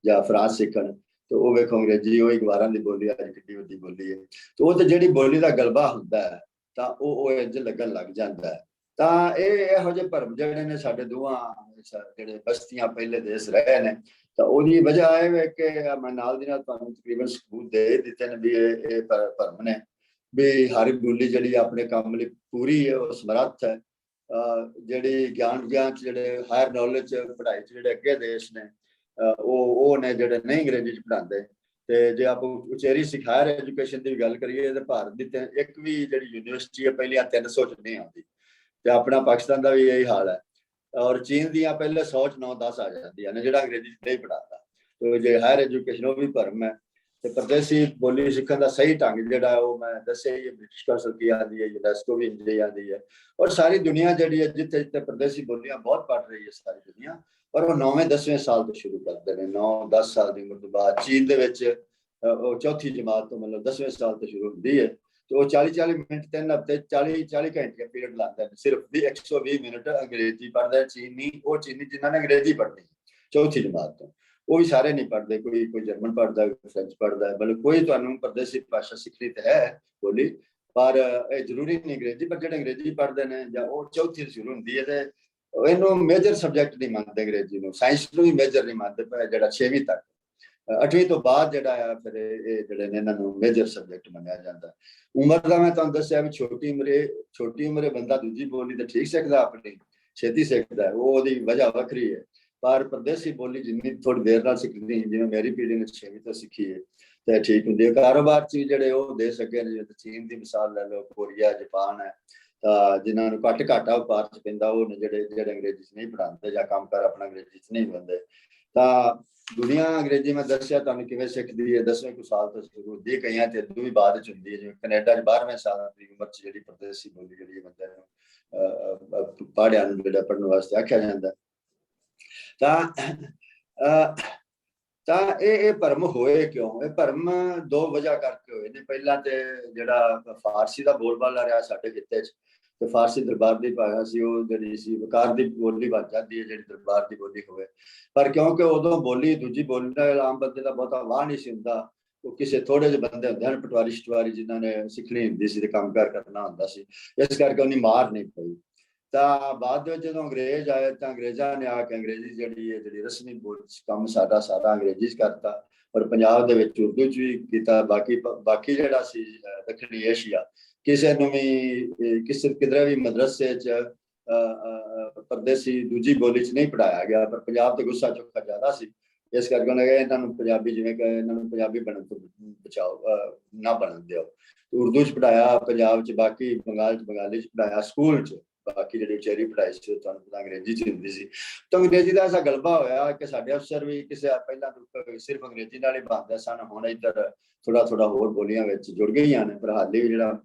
ਜਾਂ ਫਰਾਂਸ ਸਿੱਖਣ, ਤੇ ਉਹ ਵੇਖੋ ਅੰਗਰੇਜ਼ੀ ਉਹੀ ਗਵਾਰਾਂ ਦੀ ਬੋਲੀ ਅੱਜ ਕਿੰਨੀ ਵੱਡੀ ਬੋਲੀ ਹੈ। ਤੇ ਉਹ ਤੇ ਜਿਹੜੀ ਬੋਲੀ ਦਾ ਗਲਬਾ ਹੁੰਦਾ ਹੈ ਤਾਂ ਉਹ ਇੰਝ ਲੱਗਣ ਲੱਗ ਜਾਂਦਾ ਹੈ। ਤਾਂ ਇਹੋ ਜਿਹੇ ਭਰਮ ਜਿਹੜੇ ਨੇ ਸਾਡੇ ਦੋਵਾਂ ਜਿਹੜੇ ਬਸਤੀਆਂ ਪਹਿਲੇ ਦੇਸ਼ ਰਹੇ ਨੇ, ਤਾਂ ਉਹਦੀ ਵਜ੍ਹਾ ਇਹ ਹੈ ਕਿ ਮੈਂ ਨਾਲ ਦੀ ਨਾਲ ਤੁਹਾਨੂੰ ਤਕਰੀਬਨ ਸਬੂਤ ਦੇ ਦਿੱਤੇ ਨੇ ਵੀ ਇਹ ਭਰਮ ਨੇ ਵੀ ਹਰ ਬੋਲੀ ਜਿਹੜੀ ਆਪਣੇ ਕੰਮ ਲਈ ਪੂਰੀ ਹੈ, ਉਹ ਸਮਰੱਥ ਹੈ। ਜਿਹੜੀ ਗਿਆਨ ਚ ਜਿਹੜੇ ਹਾਇਰ ਨੌਲੇਜ ਪੜ੍ਹਾਈ ਚ ਜਿਹੜੇ ਅੱਗੇ ਦੇਸ਼ ਨੇ, ਉਹ ਨੇ ਜਿਹੜੇ ਨਹੀਂ ਅੰਗਰੇਜ਼ੀ ਚ ਪੜ੍ਹਾਉਂਦੇ। ਤੇ ਜੇ ਆਪਾਂ ਉਚੇਰੀ ਸਿਖਾਇਰ ਐਜੂਕੇਸ਼ਨ ਦੀ ਗੱਲ ਕਰੀਏ ਤਾਂ ਭਾਰਤ ਦੀ ਇੱਕ ਵੀ ਜਿਹੜੀ ਯੂਨੀਵਰਸਿਟੀ ਹੈ ਪਹਿਲੀਆਂ 300 ਚ ਨਹੀਂ ਆਉਂਦੀ, ਤੇ ਆਪਣਾ ਪਾਕਿਸਤਾਨ ਦਾ ਵੀ ਇਹੀ ਹਾਲ ਹੈ। ਔਰ ਚੀਨ ਦੀਆਂ ਪਹਿਲੇ 100 ਚ 9-10 ਆ ਜਾਂਦੀਆਂ ਨੇ ਜਿਹੜਾ ਅੰਗਰੇਜ਼ੀ ਨਹੀਂ ਪੜ੍ਹਾਉਂਦਾ। ਤੇ ਜੇ ਹਾਇਰ ਐਜੂਕੇਸ਼ਨ ਉਹ ਵੀ ਭਰਮ ਹੈ। ਤੇ ਪਰਦੇਸੀ ਬੋਲੀ ਸਿੱਖਣ ਦਾ ਸਹੀ ਢੰਗ ਜਿਹੜਾ ਉਹ ਮੈਂ ਦੱਸਿਆ ਹੀ, ਬ੍ਰਿਟਿਸ਼ ਕੌਂਸਲ ਕੀ ਆਉਂਦੀ ਹੈ, ਯੂਨੈਸਕੋ ਵੀ ਇੰਝ ਆਉਂਦੀ ਹੈ, ਔਰ ਸਾਰੀ ਦੁਨੀਆ ਜਿਹੜੀ ਹੈ ਜਿੱਥੇ ਜਿੱਥੇ ਪਰਦੇਸੀ ਬੋਲੀਆਂ ਬਹੁਤ ਪੜ੍ਹ ਰਹੀ ਹੈ ਸਾਰੀ ਦੁਨੀਆ, ਪਰ ਉਹ 9ਵੇਂ-10ਵੇਂ ਸਾਲ ਤੋਂ ਸ਼ੁਰੂ ਕਰਦੇ ਨੇ। 9-10 ਸਾਲ ਦੀ ਉਮਰ ਤੋਂ ਬਾਅਦ ਚੀਨ ਦੇ ਵਿੱਚ ਉਹ ਚੌਥੀ ਜਮਾਤ ਤੋਂ ਮਤਲਬ 10ਵੇਂ ਸਾਲ ਤੋਂ ਸ਼ੁਰੂ ਹੁੰਦੀ ਹੈ। ਤੇ ਉਹ 40-40 ਮਿੰਟ 3 ਹਫ਼ਤੇ 40 ਘੰਟੇ ਪੀਰੀਅਡ ਲਾਉਂਦੇ ਨੇ, ਸਿਰਫ ਵੀ 120 ਮਿੰਟ ਅੰਗਰੇਜ਼ੀ ਪੜ੍ਹਦੇ ਚੀਨੀ, ਉਹ ਚੀਨੀ ਜਿਨ੍ਹਾਂ ਨੇ ਅੰਗਰੇਜ਼ੀ ਪੜ੍ਹਨੀ ਚੌਥੀ ਜਮਾਤ ਤੋਂ, ਉਹ ਵੀ ਸਾਰੇ ਨਹੀਂ ਪੜ੍ਹਦੇ। ਕੋਈ ਜਰਮਨ ਪੜ੍ਹਦਾ, ਕੋਈ ਫ੍ਰੈਂਚ ਪੜ੍ਹਦਾ, ਮਤਲਬ ਕੋਈ ਤੁਹਾਨੂੰ ਪਰਦੇਸੀ ਭਾਸ਼ਾ ਸਿੱਖਣੀ ਤੇ ਹੈ ਬੋਲੀ, ਪਰ ਇਹ ਜ਼ਰੂਰੀ ਨਹੀਂ ਅੰਗਰੇਜ਼ੀ। ਪਰ ਜਿਹੜੇ ਅੰਗਰੇਜ਼ੀ ਪੜ੍ਹਦੇ ਨੇ ਜਾਂ ਉਹ ਚੌਥੀ ਸ਼ੁਰੂ ਹੁੰਦੀ ਹੈ, ਤੇ ਇਹਨੂੰ ਮੇਜਰ ਸਬਜੈਕਟ ਨਹੀਂ ਮੰਨਦੇ ਅੰਗਰੇਜ਼ੀ ਨੂੰ, ਸਾਇੰਸ ਨੂੰ ਵੀ ਮੇਜਰ ਨਹੀਂ ਮੰਨਦੇ, ਜਿਹੜਾ 6ਵੀਂ ਤੱਕ। 8ਵੀਂ ਤੋਂ ਬਾਅਦ ਜਿਹੜਾ ਆ ਫਿਰ ਇਹ ਜਿਹੜੇ ਨੇ ਇਹਨਾਂ ਨੂੰ ਮੇਜਰ ਸਬਜੈਕਟ ਮੰਨਿਆ ਜਾਂਦਾ। ਉਮਰ ਦਾ ਮੈਂ ਤੁਹਾਨੂੰ ਦੱਸਿਆ ਵੀ ਛੋਟੀ ਉਮਰੇ ਬੰਦਾ ਦੂਜੀ ਬੋਲੀ ਤਾਂ ਠੀਕ ਸਿੱਖਦਾ, ਆਪਣੀ ਛੇਤੀ ਸਿੱਖਦਾ, ਉਹਦੀ ਵਜ੍ਹਾ ਵੱਖਰੀ ਹੈ। ਪਰ ਪਰਦੇਸੀ ਬੋਲੀ ਜਿੰਨੀ ਥੋੜੀ ਦੇਰ ਨਾਲ ਸਿੱਖਦੀ, ਜਿਵੇਂ ਮੇਰੀ ਪੀੜ੍ਹੀ ਨੇ 6ਵੀਂ ਤੋਂ ਸਿੱਖੀ ਹੈ, ਤੇ ਠੀਕ ਹੁੰਦੀ ਹੈ। ਕਾਰੋਬਾਰ ਚ ਜਿਹੜੇ ਉਹ ਦੇ ਸਕੇ ਨੇ, ਜਿਵੇਂ ਚੀਨ ਦੀ ਮਿਸਾਲ ਲੈ ਲਓ, ਕੋਰੀਆ, ਜਾਪਾਨ ਹੈ, ਤਾਂ ਜਿਨ੍ਹਾਂ ਨੂੰ ਘਾਟਾ ਵਪਾਰ ਚ ਪੈਂਦਾ, ਉਹ ਨੇ ਜਿਹੜੇ ਅੰਗਰੇਜ਼ੀ ਚ ਨਹੀਂ ਪੜ੍ਹਾਉਂਦੇ ਜਾਂ ਕੰਮ ਕਰ ਆਪਣਾ ਅੰਗਰੇਜ਼ੀ ਚ ਨਹੀਂ ਬੰਦੇ। ਤਾਂ ਦੁਨੀਆ ਅੰਗਰੇਜ਼ੀ ਮੈਂ ਦੱਸਿਆ ਤੁਹਾਨੂੰ ਕਿਵੇਂ ਸਿੱਖਦੀ ਹੈ, 10ਵੇਂ ਕੁ ਸਾਲ ਤੋਂ ਸ਼ੁਰੂ ਹੁੰਦੀ ਹੈ, ਕਈਆਂ ਤੇ ਵੀ ਬਾਅਦ ਚ ਹੁੰਦੀ ਹੈ। ਜਿਵੇਂ ਕੈਨੇਡਾ ਚ 12ਵੇਂ ਸਾਲ ਦੀ ਉਮਰ ਚ ਜਿਹੜੀ ਪਰਦੇਸੀ ਬੋਲੀ ਜਿਹੜੀ ਬੰਦੇ ਨੂੰ ਪੜ੍ਹਿਆ ਨੂੰ ਜਿਹੜਾ ਪੜ੍ਹਨ ਵਾਸਤੇ ਆਖਿਆ ਜਾਂਦਾ। ਤਾਂ ਇਹ ਭਰਮ ਹੋਏ ਕਿਉਂ? ਇਹ ਭਰਮ ਦੋ ਵਜ੍ਹਾ ਕਰਕੇ ਹੋਏ ਨੇ। ਪਹਿਲਾਂ ਤੇ ਜਿਹੜਾ ਫਾਰਸੀ ਦਾ ਬੋਲਬਾਲਾ ਰਿਹਾ ਸਾਡੇ ਖਿੱਤੇ ਚ, ਤੇ ਫਾਰਸੀ ਦਰਬਾਰ ਦੀ ਭਾਸ਼ਾ ਸੀ, ਉਹ ਜਿਹੜੀ ਸੀ ਵਕਾਰ ਦੀ ਬੋਲੀ ਬਣ ਜਾਂਦੀ ਹੈ ਜਿਹੜੀ ਦਰਬਾਰ ਦੀ ਬੋਲੀ ਹੋਵੇ। ਪਰ ਕਿਉਂਕਿ ਉਦੋਂ ਬੋਲੀ ਦੂਜੀ ਬੋਲੀ ਦਾ ਆਮ ਬੰਦੇ ਦਾ ਬਹੁਤਾ ਵਾਹ ਨਹੀਂ ਸੀ ਹੁੰਦਾ, ਉਹ ਕਿਸੇ ਥੋੜੇ ਜਿਹੇ ਬੰਦੇ ਹੁੰਦੇ ਹਨ ਪਟਵਾਰੀ ਸ਼ਟਵਾਰੀ ਜਿਨ੍ਹਾਂ ਨੇ ਸਿੱਖਣੀ ਹੁੰਦੀ ਸੀ ਤੇ ਕੰਮਕਾਰ ਕਰਨਾ ਹੁੰਦਾ ਸੀ, ਇਸ ਕਰਕੇ ਉਹਨੀ ਮਾਰ ਨਹੀਂ ਪਈ। ਤਾਂ ਬਾਅਦ ਵਿੱਚ ਜਦੋਂ ਅੰਗਰੇਜ਼ ਆਏ ਤਾਂ ਅੰਗਰੇਜ਼ਾਂ ਨੇ ਆ ਕੇ ਅੰਗਰੇਜ਼ੀ ਜਿਹੜੀ ਰਸਮੀ ਕੰਮ ਸਾਰਾ ਅੰਗਰੇਜ਼ੀ ਚ ਕਰਤਾ, ਔਰ ਪੰਜਾਬ ਦੇ ਵਿੱਚ ਉਰਦੂ ਚ ਵੀ ਕੀਤਾ। ਬਾਕੀ ਜਿਹੜਾ ਸੀ ਦੱਖਣੀ ਏਸ਼ੀਆ, ਕਿਸੇ ਨੂੰ ਵੀ ਕਿਧਰੇ ਵੀ ਮਦਰਸੇ ਚ ਪਰਦੇਸੀ ਦੂਜੀ ਬੋਲੀ ਚ ਨਹੀਂ ਪੜ੍ਹਾਇਆ ਗਿਆ। ਪਰ ਪੰਜਾਬ ਤੇ ਗੁੱਸਾ ਚੁੱਕਾ ਜ਼ਿਆਦਾ ਸੀ, ਇਸ ਕਰਕੇ ਉਹਨਾਂ ਕਹੇ ਇਹਨਾਂ ਨੂੰ ਪੰਜਾਬੀ ਜਿਵੇਂ ਕਿ ਇਹਨਾਂ ਨੂੰ ਪੰਜਾਬੀ ਬਣਨ ਤੋਂ ਬਚਾਓ, ਨਾ ਬਣਨ ਦਿਓ। ਉਰਦੂ 'ਚ ਪੜਾਇਆ ਪੰਜਾਬ 'ਚ, ਬਾਕੀ ਬੰਗਾਲ 'ਚ ਬੰਗਾਲੀ 'ਚ ਪੜਾਇਆ ਸਕੂਲ 'ਚ, ਬਾਕੀ ਜਿਹੜੀ ਉਚੇਰੀ ਪੜਾਈ ਸੀ ਤੁਹਾਨੂੰ ਪਤਾ ਅੰਗਰੇਜ਼ੀ 'ਚ ਹੁੰਦੀ ਸੀ। ਤਾਂ ਅੰਗਰੇਜ਼ੀ ਦਾ ਐਸਾ ਗਲਬਾ ਹੋਇਆ ਕਿ ਸਾਡੇ ਅਫਸਰ ਵੀ ਕਿਸੇ ਪਹਿਲਾਂ ਸਿਰਫ ਅੰਗਰੇਜ਼ੀ ਨਾਲ ਹੀ ਬਣਦੇ ਸਨ, ਹੁਣ ਇੱਧਰ ਥੋੜਾ ਥੋੜਾ ਹੋਰ ਬੋਲੀਆਂ ਵਿੱਚ ਜੁੜ ਗਈਆਂ ਨੇ। ਪਰ ਹਾਲੇ ਵੀ ਜਿਹੜਾ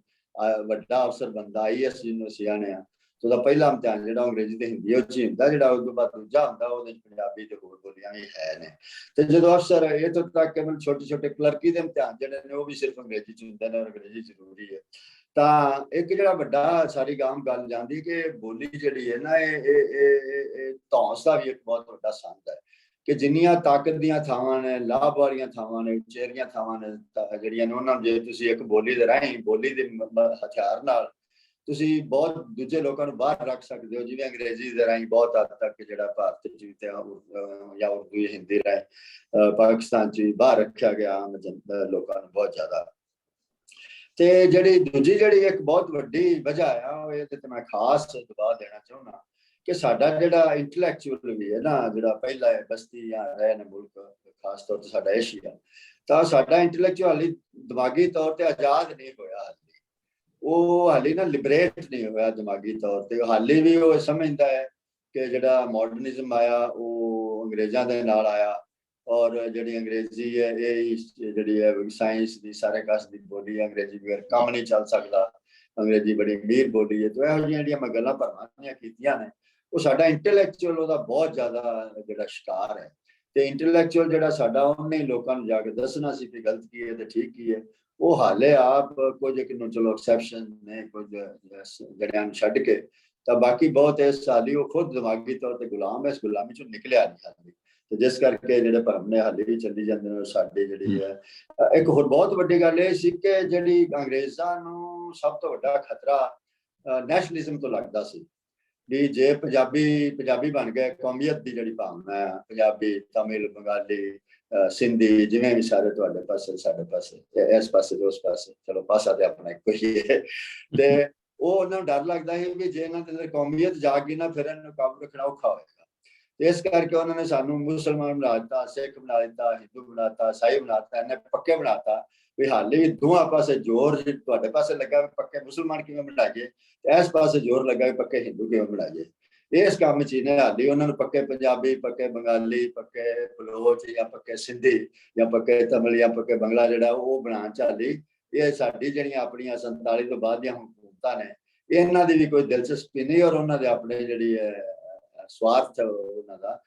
ਵੱਡਾ ਅਫਸਰ ਬੰਦਾ IAS ਜਿਹਨੂੰ ਅਸੀਂ ਆਨੇ ਆ, ਉਹਦਾ ਪਹਿਲਾ ਇਮਤਿਹਾਨ ਜਿਹੜਾ ਅੰਗਰੇਜ਼ੀ ਤੇ ਹਿੰਦੀ ਉਹ 'ਚ ਹੁੰਦਾ, ਜਿਹੜਾ ਉਸ ਤੋਂ ਬਾਅਦ ਦੂਜਾ ਹੁੰਦਾ ਉਹਦੇ 'ਚ ਪੰਜਾਬੀ ਤੇ ਹੋਰ ਬੋਲੀਆਂ ਵੀ ਹੈ ਨੇ। ਤੇ ਜਦੋਂ ਅਫਸਰ ਇਹ ਤੋਂ ਤੱਕ ਕੇਵਲ ਛੋਟੇ ਛੋਟੇ ਕਲਰਕੀ ਦੇ ਇਮਤਿਹਾਨ ਜਿਹੜੇ ਨੇ ਉਹ ਵੀ ਸਿਰਫ ਅੰਗਰੇਜ਼ੀ 'ਚ ਹੁੰਦੇ ਨੇ, ਅੰਗਰੇਜ਼ੀ ਜ਼ਰੂਰੀ ਹੈ। ਤਾਂ ਇੱਕ ਜਿਹੜਾ ਵੱਡਾ ਸਾਰੀ ਆਮ ਗੱਲ ਜਾਂਦੀ ਕਿ ਬੋਲੀ ਜਿਹੜੀ ਹੈ ਨਾ ਇਹ ਧੌਂਸ ਦਾ ਵੀ ਇੱਕ ਬਹੁਤ ਵੱਡਾ ਸੰਦ ਹੈ ਕਿ ਜਿੰਨੀਆਂ ਤਾਕਤ ਦੀਆਂ ਥਾਵਾਂ ਨੇ, ਲਾਭ ਵਾਲੀਆਂ ਥਾਵਾਂ ਨੇ, ਉਚੇਰੀਆਂ ਥਾਵਾਂ ਨੇ ਜਿਹੜੀਆਂ ਨੇ, ਉਹਨਾਂ ਨੂੰ ਜੇ ਤੁਸੀਂ ਇੱਕ ਬੋਲੀ ਦੇ ਰਾਹੀਂ, ਬੋਲੀ ਦੇ ਹਥਿਆਰ ਨਾਲ ਤੁਸੀਂ ਬਹੁਤ ਦੂਜੇ ਲੋਕਾਂ ਨੂੰ ਬਾਹਰ ਰੱਖ ਸਕਦੇ ਹੋ। ਜਿਵੇਂ ਅੰਗਰੇਜ਼ੀ ਦੇ ਰਾਹੀਂ ਬਹੁਤ ਹੱਦ ਤੱਕ ਜਿਹੜਾ ਭਾਰਤ 'ਚ ਜਾਂ ਉਰਦੂ ਜਾਂ ਹਿੰਦੀ ਰਾਹੀਂ ਪਾਕਿਸਤਾਨ 'ਚ ਬਾਹਰ ਰੱਖਿਆ ਗਿਆ ਆਮ ਲੋਕਾਂ ਨੂੰ ਬਹੁਤ ਜ਼ਿਆਦਾ। ਤੇ ਜਿਹੜੀ ਦੂਜੀ ਜਿਹੜੀ ਇੱਕ ਬਹੁਤ ਵੱਡੀ ਵਜ੍ਹਾ ਆ ਉਹ ਇਹਦੇ ਤੇ ਮੈਂ ਖਾਸ ਦਬਾਅ ਦੇਣਾ ਚਾਹੁੰਦਾ ਕਿ ਸਾਡਾ ਜਿਹੜਾ ਇੰਟੈਲੈਕਚੁਅਲ ਵੀ ਹੈ ਨਾ, ਜਿਹੜਾ ਪਹਿਲਾਂ ਬਸਤੀਆਂ ਰਹੇ ਨੇ ਮੁਲਕ, ਖਾਸ ਤੌਰ ਤੇ ਸਾਡਾ ਏਸ਼ੀਆ, ਤਾਂ ਸਾਡਾ ਇੰਟੈਲੈਕਚੁਅਲ ਹਾਲੇ ਦਿਮਾਗੀ ਤੌਰ ਤੇ ਆਜ਼ਾਦ ਨਹੀਂ ਹੋਇਆ, ਹਾਲੇ ਉਹ ਹਾਲੇ ਨਾ ਲਿਬਰੇਟ ਨਹੀਂ ਹੋਇਆ ਦਿਮਾਗੀ ਤੌਰ ਤੇ। ਹਾਲੇ ਵੀ ਉਹ ਸਮਝਦਾ ਹੈ ਕਿ ਜਿਹੜਾ ਮਾਡਰਨਿਜ਼ਮ ਆਇਆ ਉਹ ਅੰਗਰੇਜ਼ਾਂ ਦੇ ਨਾਲ ਆਇਆ, ਔਰ ਜਿਹੜੀ ਅੰਗਰੇਜ਼ੀ ਹੈ ਇਹ ਜਿਹੜੀ ਹੈ ਸਾਇੰਸ ਦੀ ਸਾਰੇ ਕਸ ਦੀ ਬੋਲੀ, ਅੰਗਰੇਜ਼ੀ ਬਗੈਰ ਕੰਮ ਨਹੀਂ ਚੱਲ ਸਕਦਾ, ਅੰਗਰੇਜ਼ੀ ਬੜੀ ਅਮੀਰ ਬੋਲੀ ਹੈ। ਤੇ ਇਹੋ ਜਿਹੀਆਂ ਜਿਹੜੀਆਂ ਮੈਂ ਗੱਲਾਂ ਭਰਵਾਂ ਕੀਤੀਆਂ ਨੇ, ਉਹ ਸਾਡਾ ਇੰਟੈਲੈਕਚੁਅਲ ਉਹਦਾ ਬਹੁਤ ਜ਼ਿਆਦਾ ਜਿਹੜਾ ਸ਼ਿਕਾਰ ਹੈ। ਤੇ ਇੰਟੈਲੈਕਚੁਅਲ ਜਿਹੜਾ ਸਾਡਾ ਉਹਨੇ ਲੋਕਾਂ ਨੂੰ ਜਾ ਕੇ ਦੱਸਣਾ ਸੀ ਕਿ ਗਲਤ ਕੀ ਹੈ ਤੇ ਠੀਕ ਕੀ ਹੈ, ਉਹ ਹਾਲੇ ਆਪ ਕੁਝ ਕਿਨੂੰ ਚਲੋ ਐਕਸੈਪਸ਼ਨ ਨੇ, ਕੁਝ ਜਿਹੜਿਆਂ ਨੂੰ ਛੱਡ ਕੇ ਤਾਂ ਬਾਕੀ ਬਹੁਤ ਇਸ ਸਾਲੀ ਉਹ ਖੁਦ ਦਿਮਾਗੀ ਤੌਰ ਤੇ ਗੁਲਾਮ ਹੈ, ਇਸ ਗੁਲਾਮੀ ਚੋਂ ਨਿਕਲਿਆ ਨਹੀਂ ਹਾਲੇ। ਤੇ ਜਿਸ ਕਰਕੇ ਜਿਹੜੇ ਭਰਮ ਨੇ ਹਾਲੇ ਵੀ ਚੱਲੀ ਜਾਂਦੇ ਨੇ। ਸਾਡੀ ਜਿਹੜੀ ਹੈ ਇੱਕ ਹੋਰ ਬਹੁਤ ਵੱਡੀ ਗੱਲ ਇਹ ਸੀ ਕਿ ਜਿਹੜੀ ਅੰਗਰੇਜ਼ਾਂ ਨੂੰ ਸਭ ਤੋਂ ਵੱਡਾ ਖਤਰਾ ਨੈਸ਼ਨਲਿਜ਼ਮ ਤੋਂ ਲੱਗਦਾ ਸੀ ਵੀ ਜੇ ਪੰਜਾਬੀ ਬਣ ਗਏ, ਕੌਮੀਅਤ ਦੀ ਜਿਹੜੀ ਭਾਵਨਾ ਹੈ, ਪੰਜਾਬੀ, ਤਮਿਲ, ਬੰਗਾਲੀ, ਸਿੰਧੀ, ਜਿਵੇਂ ਵੀ ਸਾਰੇ ਤੁਹਾਡੇ ਪਾਸੇ ਸਾਡੇ ਪਾਸੇ, ਇਸ ਪਾਸੇ ਤੇ ਉਸ ਪਾਸੇ, ਚਲੋ ਪਾਸਾ ਤੇ ਆਪਣਾ ਇੱਕੋ ਹੀ ਹੈ। ਤੇ ਉਹ ਉਹਨਾਂ ਨੂੰ ਡਰ ਲੱਗਦਾ ਸੀ ਵੀ ਜੇ ਇਹਨਾਂ ਦੇ ਅੰਦਰ ਕੌਮੀਅਤ ਜਾਗ ਗਈ ਨਾ, ਫਿਰ ਇਹਨਾਂ ਨੂੰ ਕਾਬੂ ਰੱਖਣਾ ਔਖਾ ਹੋਏਗਾ। ਇਸ ਕਰਕੇ ਉਹਨਾਂ ਨੇ ਸਾਨੂੰ ਮੁਸਲਮਾਨ ਬਣਾ ਦਿੱਤਾ, ਸਿੱਖ ਬਣਾ ਦਿੱਤਾ, ਹਿੰਦੂ ਬਣਾ ਦਿੱਤਾ, ਈਸਾਈ ਬਣਾ ਦਿੱਤਾ, ਇਹਨੇ ਪੱਕੇ ਬਣਾ ਦਿੱਤਾ ਵੀ ਹਾਲੇ ਵੀ ਦੋਹਾਂ ਪਾਸੇ ਜ਼ੋਰ ਤੁਹਾਡੇ ਪਾਸੇ ਲੱਗਾ ਵੀ ਪੱਕੇ ਮੁਸਲਮਾਨ ਕਿਵੇਂ ਬਣਾਈਏ, ਤੇ ਇਸ ਪਾਸੇ ਜ਼ੋਰ ਲੱਗਾ ਵੀ ਪੱਕੇ ਹਿੰਦੂ ਕਿਵੇਂ ਬਣਾਈਏ। ਇਸ ਕੰਮ 'ਚ ਇਹਨੇ ਹਾਲੇ ਉਹਨਾਂ ਨੂੰ ਪੱਕੇ ਪੰਜਾਬੀ, ਪੱਕੇ ਬੰਗਾਲੀ, ਪੱਕੇ ਬਲੋਚ ਜਾਂ ਪੱਕੇ ਸਿੰਧੀ ਜਾਂ ਪੱਕੇ ਤਮਿਲ ਜਾਂ ਪੱਕੇ ਬੰਗਲਾ ਜਿਹੜਾ ਉਹ ਬਣਾਉਣ ਚਾਲੀ। ਇਹ ਸਾਡੀ ਜਿਹੜੀਆਂ ਆਪਣੀਆਂ 47 ਤੋਂ ਬਾਅਦ ਦੀਆਂ ਹਕੂਮਤਾਂ ਨੇ, ਇਹਨਾਂ ਦੀ ਵੀ ਕੋਈ ਦਿਲਚਸਪੀ ਨਹੀਂ, ਔਰ ਉਹਨਾਂ ਦੇ ਆਪਣੇ ਜਿਹੜੀ ਹੈ ਸਵਾਰਥ, ਉਹਨਾਂ ਦਾ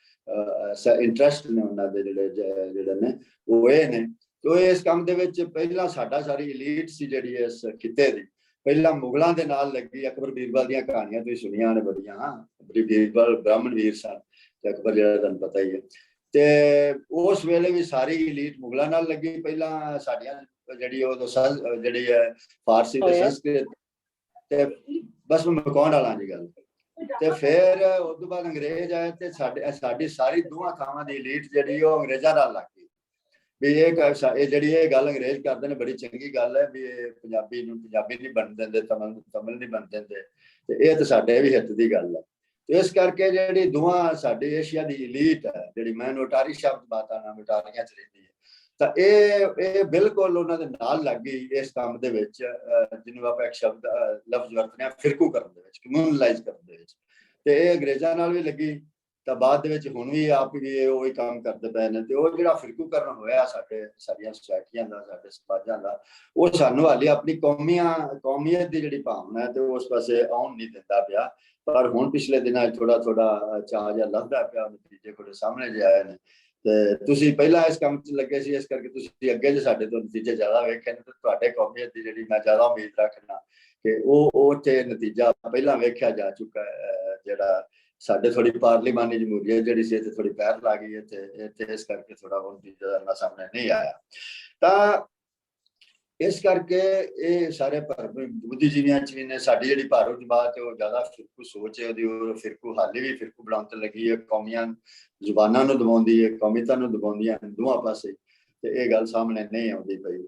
ਇੰਟਰਸਟ ਨੇ, ਉਹਨਾਂ ਦੇ ਜਿਹੜੇ ਨੇ ਉਹ ਇਹ ਨੇ। ਤੋ ਇਸ ਕੰਮ ਦੇ ਵਿੱਚ ਪਹਿਲਾਂ ਸਾਡਾ ਸਾਰੀ ਐਲੀਟ ਸੀ ਜਿਹੜੀ ਇਸ ਖਿੱਤੇ ਦੀ, ਪਹਿਲਾਂ ਮੁਗਲਾਂ ਦੇ ਨਾਲ ਲੱਗੀ। ਅਕਬਰ ਬੀਰਬਲ ਦੀਆਂ ਕਹਾਣੀਆਂ ਤੁਸੀਂ ਸੁਣੀਆਂ ਨੇ ਬੜੀਆਂ, ਬੀਰਬਲ ਬ੍ਰਾਹਮਣ ਵੀਰ ਸਨ ਤੇ ਅਕਬਰ ਜਿਹੜਾ ਤੁਹਾਨੂੰ ਪਤਾ ਹੀ ਹੈ। ਤੇ ਉਸ ਵੇਲੇ ਵੀ ਸਾਰੀ ਐਲੀਟ ਮੁਗਲਾਂ ਨਾਲ ਲੱਗੀ। ਪਹਿਲਾਂ ਸਾਡੀਆਂ ਜਿਹੜੀ ਉਹ ਜਿਹੜੀ ਹੈ ਫਾਰਸੀ ਤੇ ਸੰਸਕ੍ਰਿਤ ਤੇ ਬਸ ਮੁਕਾਉਣ ਵਾਲਾ ਦੀ ਗੱਲ। ਤੇ ਫਿਰ ਉਸ ਤੋਂ ਬਾਅਦ ਅੰਗਰੇਜ਼ ਆਏ ਤੇ ਸਾਡੀ ਸਾਰੀ ਦੋਹਾਂ ਥਾਵਾਂ ਦੀ ਐਲੀਟ ਜਿਹੜੀ ਉਹ ਅੰਗਰੇਜ਼ਾਂ ਨਾਲ ਲੱਗ ਗਈ ਵੀ ਇਹ ਜਿਹੜੀ ਇਹ ਗੱਲ ਅੰਗਰੇਜ਼ ਕਰਦੇ ਨੇ ਬੜੀ ਚੰਗੀ ਗੱਲ ਹੈ ਵੀ ਇਹ ਪੰਜਾਬੀ ਨਹੀਂ ਬਣ ਦਿੰਦੇ, ਤਮਿਲ ਨਹੀਂ ਬਣ ਦਿੰਦੇ, ਤੇ ਇਹ ਤਾਂ ਸਾਡੇ ਵੀ ਹਿੱਤ ਦੀ ਗੱਲ ਹੈ। ਤੇ ਇਸ ਕਰਕੇ ਜਿਹੜੀ ਦੋਹਾਂ ਸਾਡੇ ਏਸ਼ੀਆ ਦੀ ਐਲੀਟ ਹੈ ਜਿਹੜੀ ਮੈਂ ਨੋਟਾਰੀ ਸ਼ਬਦ ਬਾਤਾਂ ਨਾਲ ਨੋਟਾਰੀਆਂ ਚ ਰਹਿੰਦੀ ਹੈ, ਤਾਂ ਇਹ ਬਿਲਕੁਲ ਉਹਨਾਂ ਦੇ ਨਾਲ ਲੱਗ ਗਈ ਇਸ ਕੰਮ ਦੇ ਵਿੱਚ, ਜਿਹਨੂੰ ਆਪਾਂ ਇੱਕ ਸ਼ਬਦ ਲਫ਼ਜ਼ ਵਰਤਦੇ ਹਾਂ ਫਿਰਕੂ ਕਰਨ ਦੇ ਵਿੱਚ, ਕਮਿਊਨਲਾਈਜ਼ ਕਰਨ ਦੇ ਵਿੱਚ। ਤੇ ਇਹ ਅੰਗਰੇਜ਼ਾਂ ਨਾਲ ਵੀ ਲੱਗੀ, ਤਾਂ ਬਾਅਦ ਦੇ ਵਿੱਚ ਹੁਣ ਵੀ ਆਪ ਵੀ ਉਹੀ ਕੰਮ ਕਰਦੇ ਪਏ ਨੇ। ਤੇ ਉਹ ਜਿਹੜਾ ਫਿਰਕੂਕਰਨ ਹੋਇਆ ਸਾਡੀਆਂ ਸੁਸਾਇਟੀਆਂ ਦਾ, ਸਾਡੇ ਸਮਾਜਾਂ ਦਾ, ਉਹ ਸਾਨੂੰ ਹਾਲੇ ਆਪਣੀ ਕੌਮੀਅਤ ਦੀ ਜਿਹੜੀ ਭਾਵਨਾ ਹੈ ਤੇ ਉਸ ਪਾਸੇ ਆਉਣ ਨਹੀਂ ਦਿੰਦਾ ਪਿਆ। ਪਰ ਹੁਣ ਪਿਛਲੇ ਦਿਨਾਂ ਥੋੜਾ ਚਾਅ ਜਿਹਾ ਲੱਭਦਾ ਪਿਆ, ਨਤੀਜੇ ਤੁਹਾਡੇ ਸਾਹਮਣੇ ਜੇ ਆਏ ਨੇ। ਤੇ ਤੁਸੀਂ ਪਹਿਲਾਂ ਇਸ ਕੰਮ 'ਚ ਲੱਗੇ ਸੀ, ਇਸ ਕਰਕੇ ਤੁਸੀਂ ਅੱਗੇ ਜੇ ਸਾਡੇ ਤੋਂ ਨਤੀਜੇ ਜ਼ਿਆਦਾ ਵੇਖੇ ਨੇ, ਤੇ ਤੁਹਾਡੇ ਕੌਮੀਅਤ ਦੀ ਜਿਹੜੀ ਮੈਂ ਜ਼ਿਆਦਾ ਉਮੀਦ ਰੱਖਣਾ ਕਿ ਉਹ ਤੇ ਨਤੀਜਾ ਪਹਿਲਾਂ ਵੇਖਿਆ ਜਾ ਚੁੱਕਾ ਹੈ। ਜਿਹੜਾ ਸਾਡੇ ਥੋੜੀ ਪਾਰਲੀਮਾਨੀ ਜਮਹੂਰੀਅਤ ਜਿਹੜੀ ਸੀ ਇੱਥੇ ਥੋੜੀ ਪੈਰ ਲਾ ਗਈ ਇੱਥੇ ਇਸ ਕਰਕੇ ਥੋੜਾ ਹੋਰ ਨਤੀਜਾ ਸਾਹਮਣੇ ਨਹੀਂ ਆਇਆ। ਤਾਂ ਇਸ ਕਰਕੇ ਇਹ ਸਾਰੇ ਬੁੱਧੀਜੀਵੀਆਂ 'ਚ ਵੀ ਨੇ, ਸਾਡੀ ਜਿਹੜੀ ਭਾਰਤ ਜਮਾਤ ਹੈ ਉਹ ਜ਼ਿਆਦਾ ਫਿਰਕੂ ਸੋਚ ਹੈ, ਉਹਦੀ ਉਹ ਫਿਰਕੂ ਹਾਲੇ ਵੀ ਫਿਰਕੂ ਬਣਾਉਣ ਤੇ ਲੱਗੀ ਹੈ, ਕੌਮੀਆਂ ਜ਼ੁਬਾਨਾਂ ਨੂੰ ਦਬਾਉਂਦੀ ਹੈ, ਕੌਮੀਅਤਾਂ ਨੂੰ ਦਬਾਉਂਦੀਆਂ ਦੋਵਾਂ ਪਾਸੇ, ਤੇ ਇਹ ਗੱਲ ਸਾਹਮਣੇ ਨਹੀਂ ਆਉਂਦੀ ਪਈ।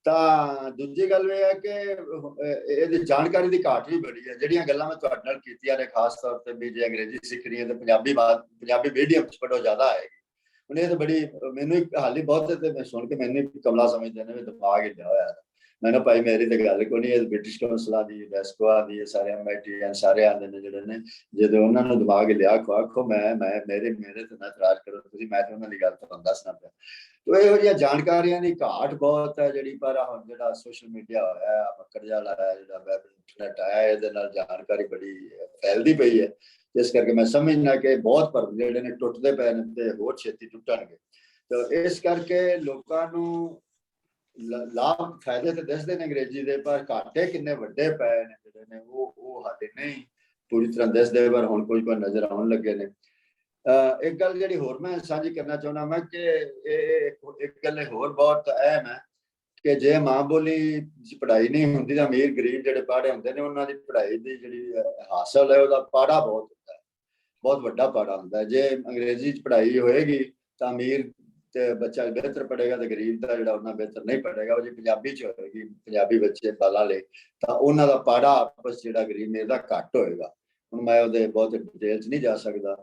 ਤਾਂ ਦੂਜੀ ਗੱਲ ਇਹ ਹੈ ਕਿ ਇਹਦੀ ਜਾਣਕਾਰੀ ਦੀ ਘਾਟ ਵੀ ਬੜੀ ਹੈ। ਜਿਹੜੀਆਂ ਗੱਲਾਂ ਮੈਂ ਤੁਹਾਡੇ ਨਾਲ ਕੀਤੀਆਂ ਨੇ, ਖਾਸ ਤੌਰ ਤੇ ਵੀ ਜੇ ਅੰਗਰੇਜ਼ੀ ਸਿੱਖਣੀ ਹੈ ਤੇ ਪੰਜਾਬੀ ਮੀਡੀਅਮ 'ਚ ਪੜ੍ਹੋ ਜ਼ਿਆਦਾ ਆਏਗੀ। ਹੁਣ ਇਹ ਤਾਂ ਬੜੀ ਮੈਨੂੰ ਹਾਲੀ ਬਹੁਤ ਤੇ ਮੈਂ ਸੁਣ ਕੇ ਮੈਨੂੰ ਕਮਲਾ ਸਮਝਦੇ ਨੇ ਵੀ ਦਿਮਾਗ ਹਿੱਲਿਆ ਹੋਇਆ। ਮੈਂ ਨਾ ਭਾਈ ਮੇਰੀ ਤਾਂ ਗੱਲ ਕੋਈ ਨਹੀਂ, ਇਹ ਬ੍ਰਿਟਿਸ਼ ਕੌਂਸਲਾਂ ਦੀ ਡੈਸਕੋਆ ਦੀ ਸਾਰੇ MIT ਸਾਰੇ ਆਉਂਦੇ ਨੇ ਜਿਹੜੇ ਨੇ, ਜਦੋਂ ਉਹਨਾਂ ਨੂੰ ਦਿਮਾਗ ਲਿਆ ਆਖੋ ਮੈਂ ਮੇਰੇ ਤੇ ਨਾ ਇਤਰਾਜ਼ ਕਰੋ ਤੁਸੀਂ, ਮੈਂ ਤਾਂ ਉਹਨਾਂ ਦੀ ਗੱਲ ਤੁਹਾਨੂੰ ਦੱਸਣਾ ਪਿਆ। ਤੋ ਇਹੋ ਜਿਹੀਆਂ ਜਾਣਕਾਰੀਆਂ ਦੀ ਘਾਟ ਬਹੁਤ ਹੈ ਜਿਹੜੀ, ਪਰ ਹੁਣ ਜਿਹੜਾ ਸੋਸ਼ਲ ਮੀਡੀਆ ਹੋਇਆ ਮੱਕੜ ਜਿਹਾ ਲਾਇਆ, ਜਿਹੜਾ ਵੈਬ ਇੰਟਰਨੈਟ ਆਇਆ, ਇਹਦੇ ਨਾਲ ਜਾਣਕਾਰੀ ਬੜੀ ਫੈਲਦੀ ਪਈ ਹੈ। ਇਸ ਕਰਕੇ ਮੈਂ ਸਮਝਣਾ ਕਿ ਬਹੁਤ ਭਰਮ ਜਿਹੜੇ ਨੇ ਟੁੱਟਦੇ ਪਏ ਨੇ ਤੇ ਹੋਰ ਛੇਤੀ ਟੁੱਟਣਗੇ। ਤੇ ਇਸ ਕਰਕੇ ਲੋਕਾਂ ਨੂੰ ਲਾਭ ਫਾਇਦੇ ਤੇ ਦੱਸਦੇ ਨੇ ਅੰਗਰੇਜ਼ੀ ਦੇ, ਪਰ ਘਾਟੇ ਕਿੰਨੇ ਵੱਡੇ ਪਏ ਨੇ ਜਿਹੜੇ ਨੇ ਉਹ ਸਾਡੇ ਨਹੀਂ ਪੂਰੀ ਤਰ੍ਹਾਂ ਦੱਸਦੇ, ਪਰ ਹੁਣ ਕੋਈ ਨਜ਼ਰ ਆਉਣ ਲੱਗੇ ਨੇ। ਇੱਕ ਗੱਲ ਜਿਹੜੀ ਹੋਰ ਮੈਂ ਸਾਂਝੀ ਕਰਨਾ ਚਾਹੁੰਦਾ ਮੈਂ ਕਿ ਇੱਕ ਗੱਲ ਹੋਰ ਬਹੁਤ ਅਹਿਮ ਹੈ ਕਿ ਜੇ ਮਾਂ ਬੋਲੀ ਦੀ ਪੜ੍ਹਾਈ ਨਹੀਂ ਹੁੰਦੀ ਤਾਂ ਅਮੀਰ ਗਰੀਬ ਜਿਹੜੇ ਪੜ੍ਹੇ ਹੁੰਦੇ ਨੇ ਉਹਨਾਂ ਦੀ ਪੜ੍ਹਾਈ ਦੀ ਜਿਹੜੀ ਹਾਸਲ ਹੈ ਉਹਦਾ ਪਾੜਾ ਬਹੁਤ ਹੁੰਦਾ ਹੈ, ਬਹੁਤ ਵੱਡਾ ਪਾੜਾ ਹੁੰਦਾ ਹੈ। ਜੇ ਅੰਗਰੇਜ਼ੀ 'ਚ ਪੜ੍ਹਾਈ ਹੋਏਗੀ ਤਾਂ ਅਮੀਰ ਤੇ ਬੱਚਾ ਬਿਹਤਰ ਪੜ੍ਹੇਗਾ ਤੇ ਗਰੀਬ ਦਾ ਜਿਹੜਾ ਉਹਨਾਂ ਬਿਹਤਰ ਨਹੀਂ ਪੜ੍ਹੇਗਾ। ਉਹ ਜੇ ਪੰਜਾਬੀ 'ਚ ਹੋਏਗੀ, ਪੰਜਾਬੀ ਬੱਚੇ ਬਾਲਾਂ ਲੈ, ਤਾਂ ਉਹਨਾਂ ਦਾ ਪਾੜਾ ਆਪਸ ਜਿਹੜਾ ਗਰੀਬ ਮੇਰ ਦਾ ਘੱਟ ਹੋਏਗਾ। ਹੁਣ ਮੈਂ ਉਹਦੇ ਬਹੁਤ ਡਿਟੇਲ 'ਚ ਨਹੀਂ ਜਾ ਸਕਦਾ,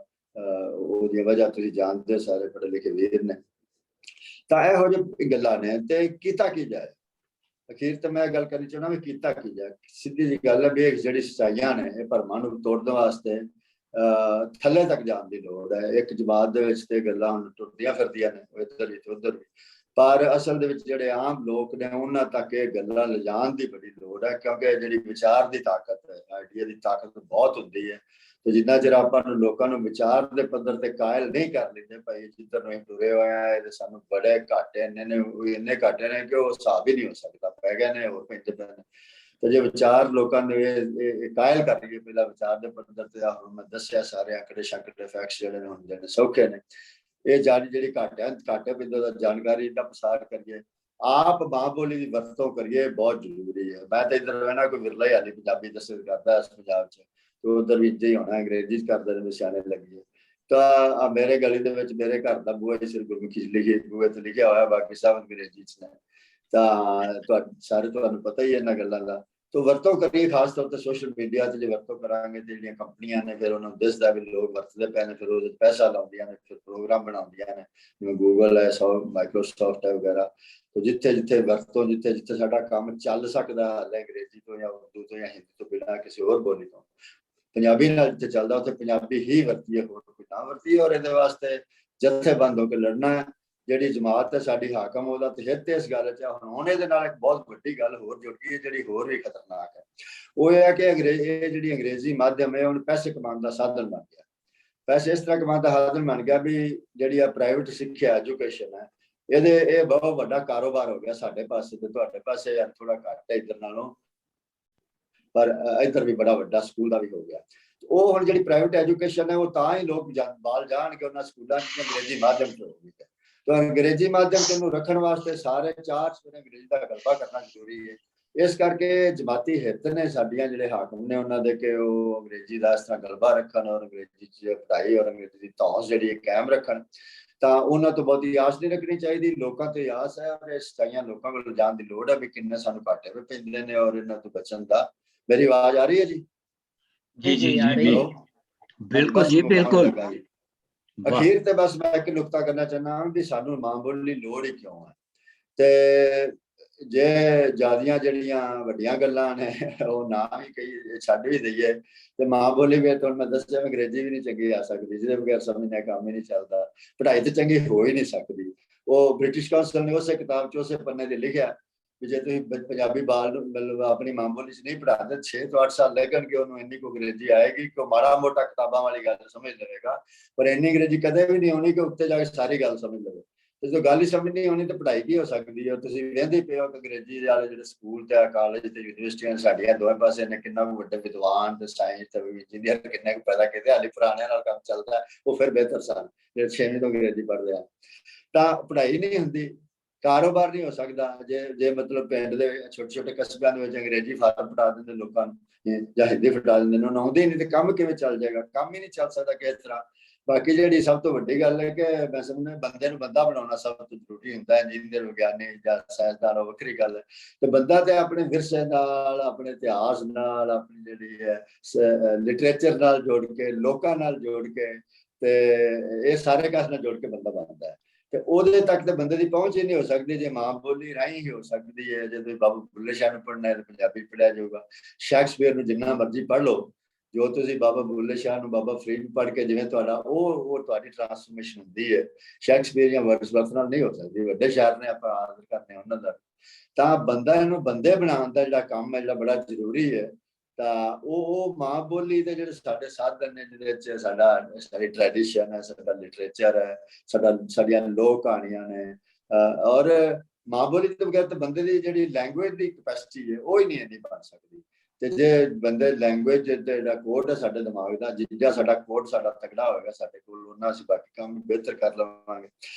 ਉਹਦੀ ਵਜ੍ਹਾ ਤੁਸੀਂ ਜਾਣਦੇ ਸਾਰੇ ਪੜ੍ਹੇ ਲਿਖੇ ਵੀਰ ਨੇ। ਤਾਂ ਇਹੋ ਜਿਹੀ ਗੱਲਾਂ ਨੇ ਤੇ ਕੀਤਾ ਕੀ ਜਾਏ। ਅਖੀਰ ਤੇ ਮੈਂ ਗੱਲ ਕਰਨੀ ਚਾਹੁੰਦਾ ਵੀ ਕੀਤਾ ਕੀ ਜਾਏ। ਸਿੱਧੀ ਜਿਹੀ ਗੱਲ ਹੈ ਵੀ ਜਿਹੜੀ ਸੱਚਾਈਆਂ ਨੇ ਇਹ ਭਰਮਾਂ ਨੂੰ ਤੋੜਨ ਵਾਸਤੇ ਥੱਲੇ ਤੱਕ ਜਾਣ ਦੀ ਲੋੜ ਹੈ। ਇੱਕ ਜਮਾਤ ਦੇ ਵਿੱਚ ਤੇ ਗੱਲਾਂ ਹੁਣ ਟੁੱਟਦੀਆਂ ਫਿਰਦੀਆਂ ਨੇ ਇੱਧਰ ਵੀ ਉੱਧਰ ਵੀ, ਪਰ ਅਸਲ ਦੇ ਵਿੱਚ ਜਿਹੜੇ ਆਮ ਲੋਕ ਨੇ ਉਹਨਾਂ ਤੱਕ ਇਹ ਗੱਲਾਂ ਲਿਜਾਣ ਦੀ ਬੜੀ ਲੋੜ ਹੈ, ਕਿਉਂਕਿ ਜਿਹੜੀ ਵਿਚਾਰ ਦੀ ਤਾਕਤ ਹੈ, ਆਈਡੀਆ ਦੀ ਤਾਕਤ ਬਹੁਤ ਹੁੰਦੀ ਹੈ। ਤੇ ਜਿੰਨਾ ਚਿਰ ਆਪਾਂ ਨੂੰ ਲੋਕਾਂ ਨੂੰ ਵਿਚਾਰ ਦੇ ਪੱਧਰ ਤੇ ਕਾਇਲ ਨਹੀਂ ਕਰ ਲੈਂਦੇ ਭਾਈ ਜਿੱਧਰ ਨੂੰ ਤੁਰੇ ਹੋਏ ਆ, ਇਹਦੇ ਸਾਨੂੰ ਬੜੇ ਘਾਟੇ ਇੰਨੇ ਘਾਟੇ ਨੇ ਕਿ ਉਹ ਹਿਸਾਬ ਹੀ ਨਹੀਂ ਹੋ ਸਕਦਾ, ਪੈ ਗਏ ਨੇ ਹੋਰ ਪੈਂਦੇ ਪਏ ਨੇ। ਤੇ ਜੇ ਵਿਚਾਰ ਲੋਕਾਂ ਨੂੰ ਇਹ ਕਾਇਲ ਕਰ ਲਈਏ ਪਹਿਲਾਂ ਵਿਚਾਰ ਦੇ ਪੱਧਰ ਤੇ, ਹੁਣ ਮੈਂ ਦੱਸਿਆ ਸਾਰੇ ਆંકੜੇ ਸ਼ਾਂਕੜੇ ਫੈਕਟਸ ਜਿਹੜੇ ਹੁੰਦੇ ਨੇ ਸੌਖੇ ਨੇ, ਇਹ ਜਿਹੜੀ ਘਾਟੇ ਬਿੰਦੂ ਦਾ ਜਾਣਕਾਰੀ ਦਾ ਪ੍ਰਸਾਰ ਕਰੀਏ, ਆਪ ਮਾਂ ਬੋਲੀ ਦੀ ਵਰਤੋਂ ਕਰੀਏ, ਬਹੁਤ ਜ਼ਰੂਰੀ ਹੈ। ਮੈਂ ਤਾਂ ਇੱਧਰ ਰਹਿਣਾ ਕੋਈ ਵਿਰਲਾ ਹੀ ਆਦੀ ਪੰਜਾਬੀ ਦੱਸਣ ਕਰਦਾ ਇਸ ਪੰਜਾਬ 'ਚ, ਤੇ ਉਧਰ ਵੀ ਇੱਦਾਂ ਹੀ ਹੋਣਾ, ਅੰਗਰੇਜ਼ੀ 'ਚ ਕਰਦੇ ਨੇ ਨਿਸ਼ਾਨੇ ਲੱਗੀਏ। ਤਾਂ ਮੇਰੇ ਗਲੀ ਦੇ ਵਿੱਚ ਮੇਰੇ ਘਰ ਦਾ ਬੂਹੇ ਸਿਰ ਗੁਰਮੁਖੀ ਬੂਹੇ ਤੇ ਲਿਖਿਆ ਹੋਇਆ, ਬਾਕੀ ਸਭ ਅੰਗਰੇਜ਼ੀ 'ਚ ਨੇ। ਤਾਂ ਸਾਰੇ ਤੁਹਾਨੂੰ ਪਤਾ ਹੀ ਇਹਨਾਂ ਗੱਲਾਂ ਦਾ। ਤੋ ਵਰਤੋਂ ਕਰੀਏ, ਖਾਸ ਤੌਰ ਤੇ ਸੋਸ਼ਲ ਮੀਡੀਆ ਤੇ ਜੇ ਵਰਤੋਂ ਕਰਾਂਗੇ ਤੇ ਜਿਹੜੀਆਂ ਕੰਪਨੀਆਂ ਨੇ ਫਿਰ ਉਹਨਾਂ ਨੂੰ ਦਿਸਦਾ ਵੀ ਲੋਕ ਵਰਤਦੇ ਪਏ ਨੇ, ਫਿਰ ਉਹਦੇ ਪੈਸਾ ਲਾਉਂਦੀਆਂ ਨੇ, ਫਿਰ ਪ੍ਰੋਗਰਾਮ ਬਣਾਉਂਦੀਆਂ ਨੇ, ਜਿਵੇਂ ਗੂਗਲ ਹੈ, ਮਾਈਕਰੋਸੌਫਟ ਹੈ ਵਗੈਰਾ। ਤੋ ਜਿੱਥੇ ਵਰਤੋਂ ਜਿੱਥੇ ਸਾਡਾ ਕੰਮ ਚੱਲ ਸਕਦਾ ਅੰਗਰੇਜ਼ੀ ਤੋਂ ਜਾਂ ਉਰਦੂ ਤੋਂ ਜਾਂ ਹਿੰਦੀ ਤੋਂ ਬਿਨਾਂ ਕਿਸੇ ਹੋਰ ਬੋਲੀ ਤੋਂ, ਪੰਜਾਬੀ ਨਾਲ ਜਿੱਥੇ ਚੱਲਦਾ ਉੱਥੇ ਪੰਜਾਬੀ ਹੀ ਵਰਤੀਏ, ਹੋਰ ਕੋਈ ਨਾ ਵਰਤੀਏ। ਔਰ ਇਹਦੇ ਵਾਸਤੇ ਜਥੇਬੰਦ ਹੋ ਕੇ ਲੜਨਾ ਹੈ। ਜਿਹੜੀ ਜਮਾਤ ਹੈ ਸਾਡੀ ਹਾਕਮ ਉਹਦਾ ਤੇ ਹਿੱਤ ਇਸ ਗੱਲ 'ਚ ਹੁਣ ਇਹਦੇ ਨਾਲ ਇੱਕ ਬਹੁਤ ਵੱਡੀ ਗੱਲ ਹੋਰ ਜੁੜ ਗਈ ਹੈ ਜਿਹੜੀ ਹੋਰ ਵੀ ਖਤਰਨਾਕ ਹੈ। ਉਹ ਇਹ ਹੈ ਕਿ ਇਹ ਜਿਹੜੀ ਅੰਗਰੇਜ਼ੀ ਮਾਧਿਅਮ ਹੈ ਹੁਣ ਪੈਸੇ ਕਮਾਉਣ ਦਾ ਸਾਧਨ ਬਣ ਗਿਆ। ਪੈਸੇ ਇਸ ਤਰ੍ਹਾਂ ਕਮਾਉਣ ਦਾ ਸਾਧਨ ਬਣ ਗਿਆ ਵੀ ਜਿਹੜੀ ਆ ਪ੍ਰਾਈਵੇਟ ਸਿੱਖਿਆ ਐਜੂਕੇਸ਼ਨ ਹੈ ਇਹ ਬਹੁਤ ਵੱਡਾ ਕਾਰੋਬਾਰ ਹੋ ਗਿਆ ਸਾਡੇ ਪਾਸੇ ਤੇ ਤੁਹਾਡੇ ਪਾਸੇ ਯਾਰ ਥੋੜਾ ਘੱਟ ਹੈ ਇੱਧਰ ਨਾਲੋਂ, ਪਰ ਇੱਧਰ ਵੀ ਬੜਾ ਵੱਡਾ ਸਕੂਲ ਦਾ ਵੀ ਹੋ ਗਿਆ। ਉਹ ਹੁਣ ਜਿਹੜੀ ਪ੍ਰਾਈਵੇਟ ਐਜੂਕੇਸ਼ਨ ਹੈ ਉਹ ਤਾਂ ਹੀ ਲੋਕ ਬਾਲ ਜਾਣਗੇ ਉਹਨਾਂ ਸਕੂਲਾਂ 'ਚ ਅੰਗਰੇਜ਼ੀ ਮਾਧਿਅਮ 'ਚ ਹੋਊਗੀ। ਤਾਂ ਅੰਗਰੇਜ਼ੀ ਮਾਧਿਅਮ ਤੇ ਉਹਨੂੰ ਰੱਖਣ ਵਾਸਤੇ ਸਾਰੇ 4 ਸਵੇਰੇ ਅੰਗਰੇਜ਼ੀ ਦਾ ਗਲਬਾ ਕਰਨਾ ਜ਼ਰੂਰੀ ਹੈ। ਇਸ ਕਰਕੇ ਜਮਾਤੀ ਹਿੱਤ ਨੇ ਸਾਡੀਆਂ ਜਿਹੜੇ ਹਾਕਮ ਨੇ ਉਹਨਾਂ ਦੇ ਕਿ ਉਹ ਅੰਗਰੇਜ਼ੀ ਦਾ ਇਸ ਤਰ੍ਹਾਂ ਗਲਬਾ ਰੱਖਣ ਔਰ ਅੰਗਰੇਜ਼ੀ 'ਚ ਪੜ੍ਹਾਈ ਔਰ ਅੰਗਰੇਜ਼ੀ ਦੀ ਧੌਂਸ ਜਿਹੜੀ ਕਾਇਮ ਰੱਖਣ। ਤਾਂ ਉਹਨਾਂ ਤੋਂ ਬਹੁਤੀ ਆਸ ਨਹੀਂ ਰੱਖਣੀ ਚਾਹੀਦੀ, ਲੋਕਾਂ ਤੇ ਆਸ ਹੈ ਔਰ ਇਹ ਸੱਚਾਈਆਂ ਲੋਕਾਂ ਕੋਲ ਜਾਣ ਦੀ ਲੋੜ ਹੈ ਵੀ ਕਿੰਨੇ ਸਾਨੂੰ ਘਾਟੇ ਵੀ ਪੈਂਦੇ ਨੇ ਔਰ ਇਹਨਾਂ ਤੋਂ ਬਚਣ ਦਾ। ਮੇਰੀ ਆਵਾਜ਼ ਆ ਰਹੀ ਹੈ ਜੀ? ਜੀ ਬਿਲਕੁਲ ਜੀ ਬਿਲकुल। ਅਖੀਰ ਤੇ ਬਸ ਮੈਂ ਇੱਕ ਨੁਕਤਾ ਕਰਨਾ ਚਾਹੁੰਦਾ ਵੀ ਸਾਨੂੰ ਮਾਂ ਬੋਲੀ ਦੀ ਲੋੜ ਹੀ ਕਿਉਂ ਹੈ। ਤੇ ਜੇ ਜਿਆਦੀਆਂ ਜਿਹੜੀਆਂ ਵੱਡੀਆਂ ਗੱਲਾਂ ਨੇ ਉਹ ਨਾ ਵੀ ਕਈ ਛੱਡ ਵੀ ਦਈਏ ਤੇ ਮਾਂ ਬੋਲੀ ਵੀ ਤੁਹਾਨੂੰ ਮੈਂ ਦੱਸਿਆ ਅੰਗਰੇਜ਼ੀ ਵੀ ਨਹੀਂ ਚੰਗੀ ਆ ਸਕਦੀ, ਜਿਹਦੇ ਬਗੈਰ ਸਮਝਣਾ ਕੰਮ ਹੀ ਨਹੀਂ ਚੱਲਦਾ, ਪੜ੍ਹਾਈ ਤੇ ਚੰਗੀ ਹੋ ਹੀ ਨਹੀਂ ਸਕਦੀ। ਉਹ ਬ੍ਰਿਟਿਸ਼ ਕੌਂਸਲ ਨੇ ਉਸੇ ਕਿਤਾਬ 'ਚ ਉਸੇ ਪੰਨੇ ਤੇ ਲਿਖਿਆ ਵੀ ਜੇ ਤੁਸੀਂ ਪੰਜਾਬੀ ਬਾਲ ਨੂੰ ਮਤਲਬ ਆਪਣੀ ਮਾਂ ਬੋਲੀ 'ਚ ਨਹੀਂ ਪੜ੍ਹਾਉਂਦੇ 6 ਤੋਂ 8 ਸਾਲ ਲੱਗਣਗੇ ਉਹਨੂੰ ਇੰਨੀ ਕੁ ਅੰਗਰੇਜ਼ੀ ਆਏਗੀ ਕਿ ਮਾੜਾ ਮੋਟਾ ਕਿਤਾਬਾਂ ਵਾਲੀ ਗੱਲ ਸਮਝ ਲਵੇਗਾ, ਪਰ ਇੰਨੀ ਅੰਗਰੇਜ਼ੀ ਕਦੇ ਵੀ ਨਹੀਂ ਹੋਣੀ ਕਿ ਉੱਤੇ ਜਾ ਕੇ ਸਾਰੀ ਗੱਲ ਸਮਝ ਲਵੇ। ਤੇ ਜੋ ਗੱਲ ਹੀ ਸਮਝ ਨਹੀਂ ਆਉਣੀ ਤਾਂ ਪੜ੍ਹਾਈ ਕੀ ਹੋ ਸਕਦੀ ਹੈ। ਤੁਸੀਂ ਵੇਖਦੇ ਪਏ ਹੋ ਕਿ ਅੰਗਰੇਜ਼ੀ ਵਾਲੇ ਜਿਹੜੇ ਸਕੂਲ ਤੇ ਕਾਲਜ ਤੇ ਯੂਨੀਵਰਸਿਟੀਆਂ ਸਾਡੀਆਂ ਦੋਵੇਂ ਪਾਸੇ ਨੇ ਕਿੰਨਾ ਕੁ ਵੱਡੇ ਵਿਦਵਾਨ ਤੇ ਸਾਇੰਸ ਤੇ ਇੰਜੀਨੀਅਰ ਕਿੰਨੇ ਕੁ ਪੈਦਾ ਕੀਤੇ, ਹਾਲੇ ਪੁਰਾਣਿਆਂ ਨਾਲ ਕੰਮ ਚੱਲਦਾ, ਉਹ ਫਿਰ ਬਿਹਤਰ ਸਨ ਜਿਹੜੇ 6ਵੀਂ ਤੋਂ ਅੰਗਰੇਜ਼ੀ ਪੜ੍ਹਦੇ ਆ। ਤਾਂ ਪੜ੍ਹਾਈ ਨਹੀਂ ਹੁੰਦੀ, ਕਾਰੋਬਾਰ ਨਹੀਂ ਹੋ ਸਕਦਾ। ਜੇ ਮਤਲਬ ਪਿੰਡ ਦੇ ਛੋਟੇ ਛੋਟੇ ਕਸਬਿਆਂ ਦੇ ਵਿੱਚ ਅੰਗਰੇਜ਼ੀ ਫਾਰਮ ਫੜਾ ਦਿੰਦੇ ਲੋਕਾਂ ਨੂੰ ਜਾਂ ਹਿੰਦੀ ਫੜਾ ਦਿੰਦੇ ਨੇ, ਉਹਨੂੰ ਆਉਂਦੀ ਨਹੀਂ ਤੇ ਕੰਮ ਕਿਵੇਂ ਚੱਲ ਜਾਏਗਾ? ਕੰਮ ਹੀ ਨਹੀਂ ਚੱਲ ਸਕਦਾ ਕਿਸ ਤਰ੍ਹਾਂ। ਬਾਕੀ ਜਿਹੜੀ ਸਭ ਤੋਂ ਵੱਡੀ ਗੱਲ ਹੈ ਕਿ ਮੈਂ ਸਮਝਦਾ ਬੰਦੇ ਨੂੰ ਬੰਦਾ ਬਣਾਉਣਾ ਸਭ ਤੋਂ ਜ਼ਰੂਰੀ ਹੁੰਦਾ ਹੈ। ਇੰਜੀਨੀਅਰ ਵਿਗਿਆਨੀ ਜਾਂ ਸਾਇੰਸਦਾਨ ਉਹ ਵੱਖਰੀ ਗੱਲ ਹੈ, ਤੇ ਬੰਦਾ ਤੇ ਆਪਣੇ ਵਿਰਸੇ ਨਾਲ, ਆਪਣੇ ਇਤਿਹਾਸ ਨਾਲ, ਆਪਣੀ ਜਿਹੜੀ ਹੈ ਲਿਟਰੇਚਰ ਨਾਲ ਜੋੜ ਕੇ, ਲੋਕਾਂ ਨਾਲ ਜੋੜ ਕੇ ਤੇ ਇਹ ਸਾਰੇ ਕਾਸ ਨਾਲ ਜੁੜ ਕੇ ਬੰਦਾ ਬਣਦਾ ਹੈ। ਤੇ ਉਹਦੇ ਤੱਕ ਤੇ ਬੰਦੇ ਦੀ ਪਹੁੰਚ ਹੀ ਨਹੀਂ ਹੋ ਸਕਦੀ ਜੇ ਮਾਂ ਬੋਲੀ ਰਾਹੀਂ ਹੀ ਹੋ ਸਕਦੀ ਹੈ। ਜੇ ਤੁਸੀਂ ਬਾਬਾ ਬੁੱਲੇ ਸ਼ਾਹ ਨੂੰ ਪੜ੍ਹਨਾ ਹੈ ਤਾਂ ਪੰਜਾਬੀ ਪੜ੍ਹਿਆ ਜਾਊਗਾ। ਸ਼ੇਕਸਪੀਅਰ ਨੂੰ ਜਿੰਨਾ ਮਰਜ਼ੀ ਪੜ੍ਹ ਲਓ, ਜੋ ਤੁਸੀਂ ਬਾਬਾ ਬੁੱਲੇ ਸ਼ਾਹ ਨੂੰ, ਬਾਬਾ ਫਰੀਦ ਨੂੰ ਪੜ੍ਹ ਕੇ ਜਿਵੇਂ ਤੁਹਾਡਾ ਉਹ ਤੁਹਾਡੀ ਟ੍ਰਾਂਸਫਰਮੇਸ਼ਨ ਹੁੰਦੀ ਹੈ, ਸ਼ੇਕਸਪੀਅਰ ਜਾਂ ਵਰਡਸਵਰਥ ਨਾਲ ਨਹੀਂ ਹੋ ਸਕਦੀ। ਵੱਡੇ ਸ਼ਾਇਰ ਨੇ ਆਪਾਂ ਆਦਰ ਕਰਦੇ ਹਾਂ ਉਹਨਾਂ ਦਾ। ਤਾਂ ਬੰਦਾ ਇਹਨੂੰ ਬੰਦੇ ਬਣਾਉਣ ਦਾ ਜਿਹੜਾ ਕੰਮ ਹੈ, ਜਿਹੜਾ ਬੜਾ ਜ਼ਰੂਰੀ ਹੈ, ਤਾਂ ਉਹ ਮਾਂ ਬੋਲੀ ਦੇ ਜਿਹੜੇ ਸਾਡੇ ਸਾਧਨ ਨੇ, ਜਿਹਦੇ ਵਿੱਚ ਸਾਡੀ ਟ੍ਰੈਡੀਸ਼ਨ ਹੈ, ਸਾਡਾ ਲਿਟਰੇਚਰ ਹੈ, ਸਾਡੀਆਂ ਲੋਕ ਕਹਾਣੀਆਂ ਨੇ, ਔਰ ਮਾਂ ਬੋਲੀ ਤੋਂ ਬਗੈਰ ਤਾਂ ਬੰਦੇ ਦੀ ਜਿਹੜੀ ਲੈਂਗੁਏਜ ਦੀ ਕਪੈਸਿਟੀ ਹੈ ਉਹ ਹੀ ਨਹੀਂ ਇੰਨੀ ਬਣ ਸਕਦੀ। ਤੇ ਜੇ ਬੰਦੇ ਲੈਂਗੁਏਜ ਤੇ ਜਿਹੜਾ ਕੋਡ ਹੈ ਸਾਡੇ ਦਿਮਾਗ ਦਾ, ਜਿੱਦਾਂ ਸਾਡਾ ਕੋਡ ਸਾਡਾ ਤਗੜਾ ਹੋਏਗਾ ਸਾਡੇ ਕੋਲ, ਉਹਨਾਂ ਅਸੀਂ ਬਾਕੀ ਕੰਮ ਬਿਹਤਰ ਕਰ ਲਵਾਂਗੇ।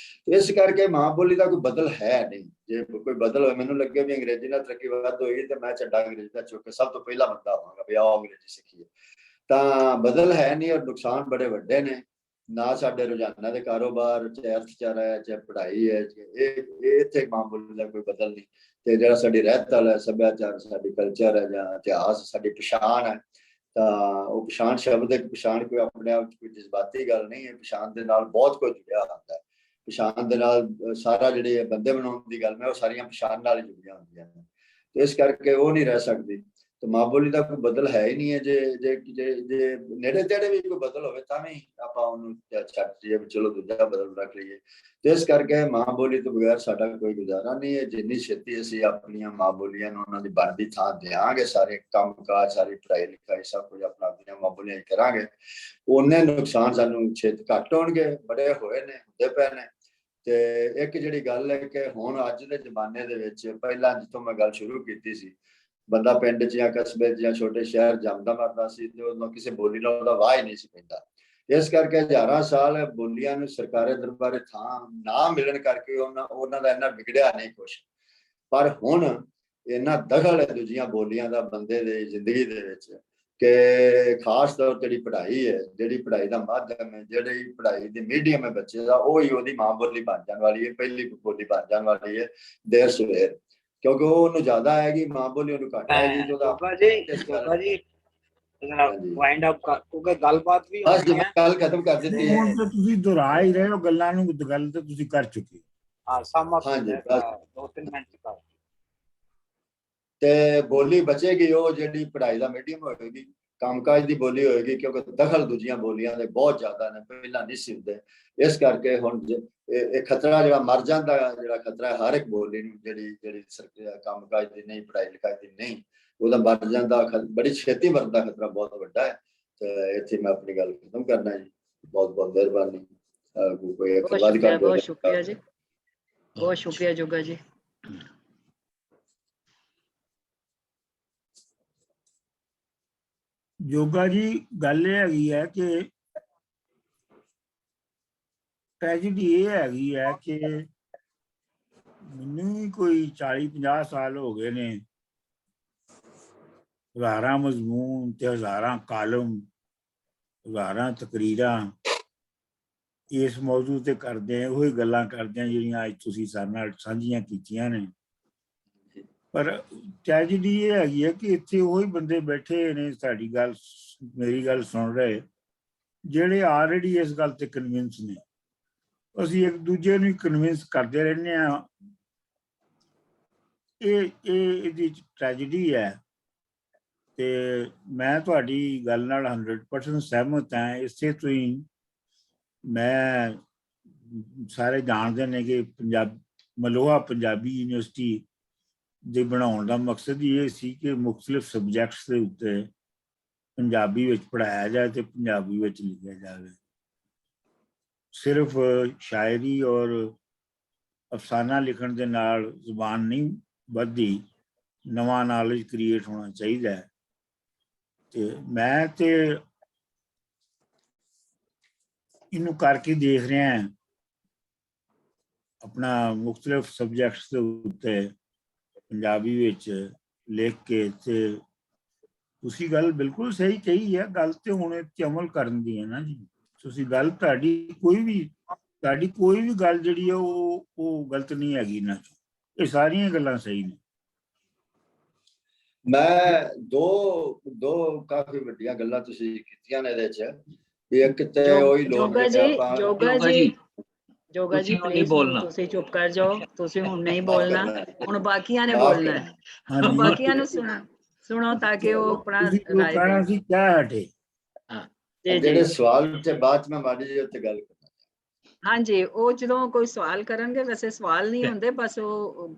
ਇਸ ਕਰਕੇ ਮਾਂ ਬੋਲੀ ਦਾ ਕੋਈ ਬਦਲ ਹੈ ਨਹੀਂ। ਜੇ ਕੋਈ ਬਦਲ ਹੋਏ, ਮੈਨੂੰ ਲੱਗੇ ਵੀ ਅੰਗਰੇਜ਼ੀ ਨਾਲ ਤਰੱਕੀ ਵੱਧ ਹੋਈ ਤੇ ਮੈਂ ਝੰਡਾ ਅੰਗਰੇਜ਼ੀ ਦਾ ਚੁੱਕ ਕੇ ਸਭ ਤੋਂ ਪਹਿਲਾ ਬੰਦਾ ਹੋਵਾਂਗਾ ਵੀ ਆਓ ਅੰਗਰੇਜ਼ੀ ਸਿੱਖੀਏ। ਤਾਂ ਬਦਲ ਹੈ ਨਹੀਂ, ਔਰ ਨੁਕਸਾਨ ਬੜੇ ਵੱਡੇ ਨੇ। ਨਾ ਸਾਡੇ ਰੋਜ਼ਾਨਾ ਦੇ ਕਾਰੋਬਾਰ, ਚਾਹੇ ਅਰਥਚਾਰਾ ਹੈ, ਚਾਹੇ ਪੜ੍ਹਾਈ ਹੈ, ਇਹ ਇੱਥੇ ਮਾਂ ਬੋਲੀ ਦਾ ਕੋਈ ਬਦਲ ਨਹੀਂ। ਤੇ ਜਿਹੜਾ ਸਾਡੀ ਰਹਿਤ ਵਾਲਾ ਸੱਭਿਆਚਾਰ, ਸਾਡੀ ਕਲਚਰ ਹੈ ਜਾਂ ਇਤਿਹਾਸ, ਸਾਡੀ ਪਛਾਣ ਹੈ, ਤਾਂ ਉਹ ਪਛਾਣ ਸ਼ਬਦ ਇੱਕ ਪਛਾਣ ਕੋਈ ਆਪਣੇ ਆਪ ਕੋਈ ਜਜ਼ਬਾਤੀ ਗੱਲ ਨਹੀਂ ਹੈ। ਪਛਾਣ ਦੇ ਨਾਲ ਬਹੁਤ ਕੁਝ ਜੁੜਿਆ ਹੁੰਦਾ ਹੈ। ਪਛਾਣ ਦੇ ਨਾਲ ਸਾਰਾ ਜਿਹੜੇ ਬੰਦੇ ਬਣਾਉਣ ਦੀ ਗੱਲ ਹੈ, ਉਹ ਸਾਰੀਆਂ ਪਛਾਣ ਨਾਲ ਹੀ ਜੁੜੀਆਂ ਹੁੰਦੀਆਂ ਨੇ। ਤੇ ਇਸ ਕਰਕੇ ਉਹ ਨਹੀਂ ਰਹਿ ਸਕਦੀ। ਤੇ ਮਾਂ ਬੋਲੀ ਦਾ ਕੋਈ ਬਦਲ ਹੈ ਹੀ ਨਹੀਂ ਹੈ। ਜੇ ਨੇੜੇ ਤੇੜੇ ਵੀ ਕੋਈ ਬਦਲ ਹੋਵੇ ਤਾਂ ਵੀ ਆਪਾਂ ਉਹਨੂੰ ਛੱਡ ਦਈਏ ਵੀ ਚਲੋ ਦੂਜਾ ਬਦਲ ਰੱਖ ਲਈਏ। ਤੇ ਇਸ ਕਰਕੇ ਮਾਂ ਬੋਲੀ ਤੋਂ ਬਗੈਰ ਸਾਡਾ ਕੋਈ ਗੁਜ਼ਾਰਾ ਨਹੀਂ ਹੈ। ਜਿੰਨੀ ਛੇਤੀ ਅਸੀਂ ਆਪਣੀਆਂ ਮਾਂ ਬੋਲੀਆਂ ਨੂੰ ਉਹਨਾਂ ਦੀ ਬਣਦੀ ਥਾਂ ਦਿਆਂਗੇ, ਸਾਰੇ ਕੰਮ ਕਾਜ, ਸਾਰੀ ਪੜ੍ਹਾਈ ਲਿਖਾਈ ਸਭ ਕੁਝ ਆਪਣਾ ਆਪਣੀਆਂ ਮਾਂ ਬੋਲੀਆਂ ਕਰਾਂਗੇ, ਉਹਨੇ ਨੁਕਸਾਨ ਸਾਨੂੰ ਛੇਤੀ ਘੱਟ ਹੋਣਗੇ। ਬੜੇ ਹੋਏ ਨੇ, ਹੁੰਦੇ ਪਏ ਨੇ। ਤੇ ਇੱਕ ਜਿਹੜੀ ਗੱਲ ਹੈ ਕਿ ਹੁਣ ਅੱਜ ਦੇ ਜ਼ਮਾਨੇ ਦੇ ਵਿੱਚ, ਪਹਿਲਾਂ ਜਿੱਥੋਂ ਮੈਂ ਗੱਲ ਸ਼ੁਰੂ ਕੀਤੀ ਸੀ, ਬੰਦਾ ਪਿੰਡ 'ਚ ਜਾਂ ਕਸਬੇ 'ਚ ਜਾਂ ਛੋਟੇ ਸ਼ਹਿਰ ਜੰਮਦਾ ਮਰਦਾ ਸੀ ਤੇ ਉਦੋਂ ਕਿਸੇ ਬੋਲੀ ਨਾਲ ਉਹਦਾ ਵਾਹ ਹੀ ਨਹੀਂ ਸੀ ਪੈਂਦਾ। ਇਸ ਕਰਕੇ ਹਜ਼ਾਰਾਂ ਸਾਲ ਬੋਲੀਆਂ ਨੂੰ ਸਰਕਾਰੀ ਦਰਬਾਰੇ ਥਾਂ ਨਾ ਮਿਲਣ ਕਰਕੇ ਉਹਨਾਂ ਦਾ ਇੰਨਾ ਵਿਗੜਿਆ ਨਹੀਂ ਕੁਛ। ਪਰ ਹੁਣ ਇੰਨਾ ਦਖਲ ਹੈ ਦੂਜੀਆਂ ਬੋਲੀਆਂ ਦਾ ਬੰਦੇ ਦੀ ਜ਼ਿੰਦਗੀ ਦੇ ਵਿੱਚ ਕਿ ਖਾਸ ਤੌਰ ਤੇ ਜਿਹੜੀ ਪੜ੍ਹਾਈ ਹੈ, ਜਿਹੜੀ ਪੜ੍ਹਾਈ ਦਾ ਮਾਧਿਅਮ ਹੈ, ਜਿਹੜੀ ਪੜ੍ਹਾਈ ਦੀ ਮੀਡੀਅਮ ਹੈ ਬੱਚੇ ਦਾ, ਉਹ ਹੀ ਉਹਦੀ ਮਾਂ ਬੋਲੀ ਬਣ ਜਾਣ ਵਾਲੀ ਹੈ, ਪਹਿਲੀ ਬੋਲੀ ਬਣ ਜਾਣ ਵਾਲੀ ਹੈ ਦੇਰ ਸਵੇਰ। ਕਿਉਂਕਿ ਉਹ ਉਹਨੂੰ ਜ਼ਿਆਦਾ ਆਏਗੀ, ਮਾਂ ਬੋਲੀ ਉਹਨੂੰ ਘੱਟ ਆਏਗੀ। ਵਾਈਂਡ ਅਪ ਕਿਉਂਕਿ ਗੱਲਬਾਤ ਵੀ ਹੋਣੀ ਹੈ। ਗੱਲ ਖਤਮ ਕਰ ਦਿੱਤੀ ਹੈ। ਹੁਣ ਤੇ ਤੁਸੀਂ ਦੁਹਰਾ ਹੀ ਰਹੇ ਹੋ ਗੱਲਾਂ ਨੂੰ, ਗੱਲ ਤੇ ਤੁਸੀਂ ਕਰ ਚੁੱਕੇ। ਹਾਂਜੀ, 2-3 ਮਿੰਟ ਕਰ। ਤੇ ਬੋਲੀ ਬਚੇਗੀ ਉਹ ਜਿਹੜੀ ਪੜ੍ਹਾਈ ਦਾ ਮੀਡੀਅਮ ਹੋਏਗੀ, ਕੰਮਕਾਜ ਦੀ ਬੋਲੀ ਹੋਏਗੀ। ਕਿਉਂਕਿ ਦਖਲ ਦੂਜੀਆਂ ਬੋਲੀਆਂ ਦੇ ਬਹੁਤ ਜ਼ਿਆਦਾ ਨੇ, ਪਹਿਲਾਂ ਨਹੀਂ ਸੀ ਹੁੰਦੇ। ਇਸ ਕਰਕੇ ਹੁਣ ਇਹ ਖਤਰਾ ਜਿਹੜਾ ਮਰ ਜਾਂਦਾ, ਜਿਹੜਾ ਖਤਰਾ ਹੈ ਹਰ ਇੱਕ ਬੋਲੀ ਨੂੰ, ਜਿਹੜੀ ਕੰਮਕਾਜ ਦੀ ਨਹੀਂ, ਪੜ੍ਹਾਈ ਲਿਖਾਈ ਦੀ ਨਹੀਂ, ਉਹਦਾ ਮਰ ਜਾਂਦਾ, ਬੜੀ ਛੇਤੀ ਮਰਨ ਦਾ ਖਤਰਾ ਬਹੁਤ ਵੱਡਾ ਹੈ। ਤੇ ਇੱਥੇ ਮੈਂ ਆਪਣੀ ਗੱਲ ਖਤਮ ਕਰਨਾ ਜੀ। ਬਹੁਤ ਬਹੁਤ ਮਿਹਰਬਾਨੀ। ਬਹੁਤ ਸ਼ੁਕਰੀਆ ਜੀ, ਬਹੁਤ ਸ਼ੁਕਰੀਆ ਜੋਗਾ ਜੀ। ਜੋਗਾ ਜੀ, ਗੱਲ ਇਹ ਹੈਗੀ ਹੈ ਕਿ ਟ੍ਰੈਜੇਡੀ ਇਹ ਹੈਗੀ ਹੈ ਕਿ ਮੈਨੂੰ ਵੀ ਕੋਈ 40-50 ਸਾਲ ਹੋ ਗਏ ਨੇ, ਹਜ਼ਾਰਾਂ ਮਜ਼ਮੂਨ ਤੇ ਹਜ਼ਾਰਾਂ ਕਾਲਮ, ਹਜ਼ਾਰਾਂ ਤਕਰੀਰਾਂ ਇਸ ਮੌਜੂ ਤੇ ਕਰਦੇ, ਉਹੀ ਗੱਲਾਂ ਕਰਦੇ ਆ ਜਿਹੜੀਆਂ ਅੱਜ ਤੁਸੀਂ ਸਾਡੇ ਨਾਲ ਸਾਂਝੀਆਂ ਕੀਤੀਆਂ ਨੇ। ਪਰ ਟ੍ਰੈਜੇਡੀ ਇਹ ਹੈਗੀ ਹੈ ਕਿ ਇੱਥੇ ਉਹੀ ਬੰਦੇ ਬੈਠੇ ਨੇ, ਸਾਡੀ ਗੱਲ, ਮੇਰੀ ਗੱਲ ਸੁਣ ਰਹੇ, ਜਿਹੜੇ ਆਲਰੇਡੀ ਇਸ ਗੱਲ ਤੇ ਕਨਵਿੰਸ ਨੇ। ਅਸੀਂ ਇੱਕ ਦੂਜੇ ਨੂੰ ਕਨਵਿੰਸ ਕਰਦੇ ਰਹਿੰਦੇ ਹਾਂ। ਇਹਦੀ ਟ੍ਰੈਜੇਡੀ ਹੈ। ਤੇ ਮੈਂ ਤੁਹਾਡੀ ਗੱਲ ਨਾਲ 100% ਸਹਿਮਤ ਹਾਂ। ਇਸੇ ਤੋਂ ਹੀ ਮੈਂ, ਸਾਰੇ ਜਾਣਦੇ ਨੇ ਕਿ ਮਲੋਹਾ ਪੰਜਾਬੀ ਯੂਨੀਵਰਸਿਟੀ ਦੇ ਬਣਾਉਣ ਦਾ ਮਕਸਦ ਹੀ ਇਹ ਸੀ ਕਿ ਮੁਖਤਲਿਫ ਸਬਜੈਕਟਸ ਦੇ ਉੱਤੇ ਪੰਜਾਬੀ ਵਿੱਚ ਪੜ੍ਹਾਇਆ ਜਾਏ ਤੇ ਪੰਜਾਬੀ ਵਿੱਚ ਲਿਖਿਆ ਜਾਵੇ। ਸਿਰਫ ਸ਼ਾਇਰੀ ਔਰ ਅਫਸਾਨਾ ਲਿਖਣ ਦੇ ਨਾਲ ਜ਼ੁਬਾਨ ਨਹੀਂ ਵੱਧਦੀ, ਨਵਾਂ ਨੌਲੇਜ ਕ੍ਰੀਏਟ ਹੋਣਾ ਚਾਹੀਦਾ ਹੈ। ਤੇ ਮੈਂ ਤੇ ਇਹਨੂੰ ਕਰਕੇ ਦੇਖ ਰਿਹਾ ਆਪਣਾ ਮੁਖਤਲਿਫ ਸਬਜੈਕਟਸ ਦੇ ਉੱਤੇ ਪੰਜਾਬੀ ਵਿੱਚ ਲਿਖ ਕੇ। ਤੇ ਤੁਸੀਂ ਗੱਲ ਬਿਲਕੁਲ ਸਹੀ ਕਹੀ ਹੈ। ਗੱਲ ਤੇ ਹੁਣ ਇੱਥੇ ਅਮਲ ਕਰਨ ਦੀ ਹੈ ਨਾ ਜੀ। ਤੁਸੀਂ ਗੱਲ, ਤੁਹਾਡੀ ਕੋਈ ਵੀ ਗੱਲ ਜਿਹੜੀ ਹੈ ਉਹ ਗਲਤ ਨਹੀਂ ਹੈਗੀ ਇਹਨਾਂ 'ਚ। ਇਹ ਸਾਰੀਆਂ ਗੱਲਾਂ ਸਹੀ ਨੇ। ਮੈਂ ਦੋ ਕਾਫੀ ਵੱਡੀਆਂ ਗੱਲਾਂ ਤੁਸੀਂ ਕੀਤੀਆਂ ਨੇ ਇਹਦੇ 'ਚ। ਵੀ ਇੱਕ ਤੇ ਉਹੀ ਲੋਕ ਜੋਗਾ ਜਿਹੜੇ ਜੀ ਆਪਾਂ ਜੋਗਾ ਜੋਗਾ ਜੀ ਜੀ, ਜੋਗਾ ਜੀ ਤੁਸੀਂ ਹੁਣ ਨਹੀਂ ਪਲੀਜ਼ ਬੋਲਣਾ। ਤੁਸੀਂ ਚੁੱਪ ਕਰ ਜਾਓ, ਤੁਸੀਂ ਹੁਣ ਨਹੀਂ ਮਾਫ਼ ਬੋਲਣਾ, ਕਰਨਾ। ਹੁਣ ਬਾਕੀਆਂ ਨੇ ਮਾਫ਼ ਬੋਲਣਾ ਹੈ। ਕਰਨਾ। ਹਾਂਜੀ ਬਾਕੀਆਂ ਨੂੰ ਸੁਣੋ ਤਾਂ ਕਿ ਉਹ ਆਪਣਾ ਤੁਸੀਂ ਜੋ ਰਾਏ ਕਹਿਣਾ ਦੇਣ। ਸੀ ਕਹਿ ਹਟੇ। ਜੀ ਜਿਹੜੇ ਜੀ ਸਵਾਲ ਉੱਤੇ ਬਾਅਦ ਚ ਮੈਂ ਮਾੜੀ ਜਿਹੀ ਉੱਤੇ ਗੱਲ ਕਰਨਾ। ਹਾਂਜੀ, ਉਹ ਜਦੋਂ ਕੋਈ ਸਵਾਲ ਕਰਨਗੇ, ਵੈਸੇ ਸਵਾਲ ਨਹੀਂ ਹੁੰਦੇ, ਬਸ ਉਹ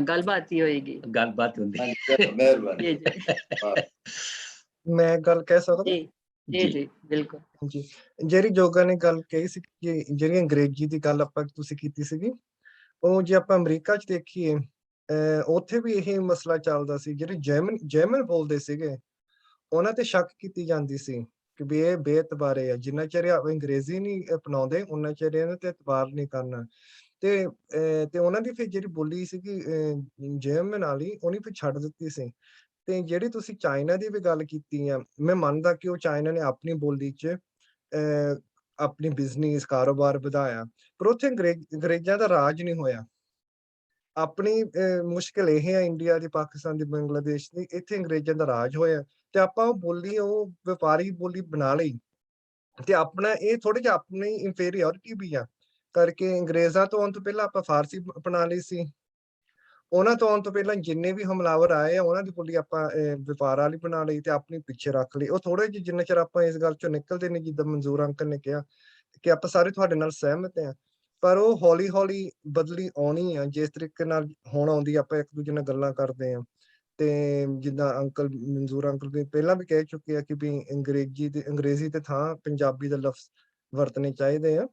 ਗੱਲਬਾਤ ਹੀ ਹੋਏਗੀ। ਗੱਲਬਾਤ ਹੁੰਦੀ ਹਾਂਜੀ, ਚਲੋ, ਮਿਹਰਬਾਨੀ। ਜੀ ਜੀ ਮੈਂ ਗੱਲ ਕਹਿ ਸਕਦਾ? ਜੀ ਜੀ ਜੀ ਬਿਲਕੁਲ। ਜੀ, ਜਿਹੜੀ ਜੋਗਾ ਨੇ ਗੱਲ ਕਹੀ ਸੀ ਕਿ ਜਿਹੜੀ ਅੰਗਰੇਜ਼ੀ ਦੀ ਗੱਲ ਆਪਾਂ ਤੁਸੀਂ ਕੀਤੀ ਸੀਗੀ, ਉਹ ਜੇ ਆਪਾਂ ਅਮਰੀਕਾ 'ਚ ਦੇਖੀਏ, ਉੱਥੇ ਵੀ ਇਹ ਮਸਲਾ ਚੱਲਦਾ ਸੀ। ਜਿਹੜੇ ਜਰਮਨ ਬੋਲਦੇ ਸੀਗੇ, ਉਹਨਾਂ ਤੇ ਸ਼ੱਕ ਕੀਤੀ ਜਾਂਦੀ ਸੀ ਕਿ ਵੀ ਇਹ ਬੇਇਤਬਾਰੇ ਆ। ਜਿੰਨਾ ਚਿਰ ਅੰਗਰੇਜ਼ੀ ਨਹੀਂ ਅਪਣਾਉਂਦੇ, ਉਹਨਾਂ ਚਿਰ ਇਹਨਾਂ ਤੇ ਇਤਬਾਰ ਨਹੀਂ ਕਰਨਾ। ਤੇ ਉਹਨਾਂ ਦੀ ਫਿਰ ਜਿਹੜੀ ਬੋਲੀ ਸੀਗੀ ਜਰਮਨ ਵਾਲੀ, ਉਹਨੇ ਫਿਰ ਛੱਡ ਦਿੱਤੀ ਸੀ। ਤੇ ਜਿਹੜੀ ਤੁਸੀਂ ਚਾਈਨਾ ਦੀ ਵੀ ਗੱਲ ਕੀਤੀ ਆ, ਮੈਂ ਮੰਨਦਾ ਕਿ ਉਹ ਚਾਈਨਾ ਨੇ ਆਪਣੀ ਬੋਲੀ 'ਚ ਆਪਣੀ ਬਿਜ਼ਨਸ ਕਾਰੋਬਾਰ ਵਧਾਇਆ, ਪਰ ਉੱਥੇ ਅੰਗਰੇਜ਼ਾਂ ਦਾ ਰਾਜ ਨਹੀਂ ਹੋਇਆ। ਆਪਣੀ ਮੁਸ਼ਕਿਲ ਇਹ ਹੈ ਇੰਡੀਆ ਦੀ, ਪਾਕਿਸਤਾਨ ਦੀ, ਬੰਗਲਾਦੇਸ਼ ਦੀ, ਇੱਥੇ ਅੰਗਰੇਜ਼ਾਂ ਦਾ ਰਾਜ ਹੋਇਆ ਤੇ ਆਪਾਂ ਉਹ ਬੋਲੀ, ਉਹ ਵਪਾਰੀ ਬੋਲੀ ਬਣਾ ਲਈ ਤੇ ਆਪਣਾ ਇਹ ਥੋੜੀ ਜਿਹੀ ਆਪਣੀ ਇਨਫੀਰੀਅਰਿਟੀ ਵੀ ਆ ਕਰਕੇ ਅੰਗਰੇਜ਼ਾਂ ਤੋਂ ਆਉਣ ਤੋਂ ਪਹਿਲਾਂ ਆਪਾਂ ਫਾਰਸੀ ਅਪਣਾ ਲਈ ਸੀ। ਉਹਨਾਂ ਤੋਂ ਆਉਣ ਤੋਂ ਪਹਿਲਾਂ ਜਿੰਨੇ ਵੀ ਹਮਲਾਵਰ ਆਏ ਆ, ਉਹਨਾਂ ਦੀ ਬੋਲੀ ਆਪਾਂ ਵਪਾਰ ਵਾਲੀ ਬਣਾ ਲਈ ਤੇ ਆਪਣੀ ਪਿੱਛੇ ਰੱਖ ਲਈ। ਉਹ ਥੋੜੇ ਜਿਹੇ, ਜਿੰਨਾ ਚਿਰ ਆਪਾਂ ਇਸ ਗੱਲ ਚੋਂ ਨਿਕਲਦੇ ਨਹੀਂ, ਜਿੱਦਾਂ ਮਨਜ਼ੂਰ ਅੰਕਲ ਨੇ ਕਿਹਾ ਕਿ ਆਪਾਂ ਸਾਰੇ ਤੁਹਾਡੇ ਨਾਲ ਸਹਿਮਤ ਹਾਂ, ਪਰ ਉਹ ਹੌਲੀ ਹੌਲੀ ਬਦਲੀ ਆਉਣੀ ਆ। ਜਿਸ ਤਰੀਕੇ ਨਾਲ ਹੁਣ ਆਉਂਦੀ, ਆਪਾਂ ਇੱਕ ਦੂਜੇ ਨਾਲ ਗੱਲਾਂ ਕਰਦੇ ਹਾਂ ਤੇ ਜਿੱਦਾਂ ਅੰਕਲ ਮਨਜ਼ੂਰ ਅੰਕਲ ਵੀ ਪਹਿਲਾਂ ਵੀ ਕਹਿ ਚੁੱਕੇ ਆ ਕਿ ਵੀ ਅੰਗਰੇਜ਼ੀ ਤੇ ਥਾਂ ਪੰਜਾਬੀ ਦਾ ਲਫ਼ਜ਼ ਵਰਤਣੇ ਚਾਹੀਦੇ ਆ,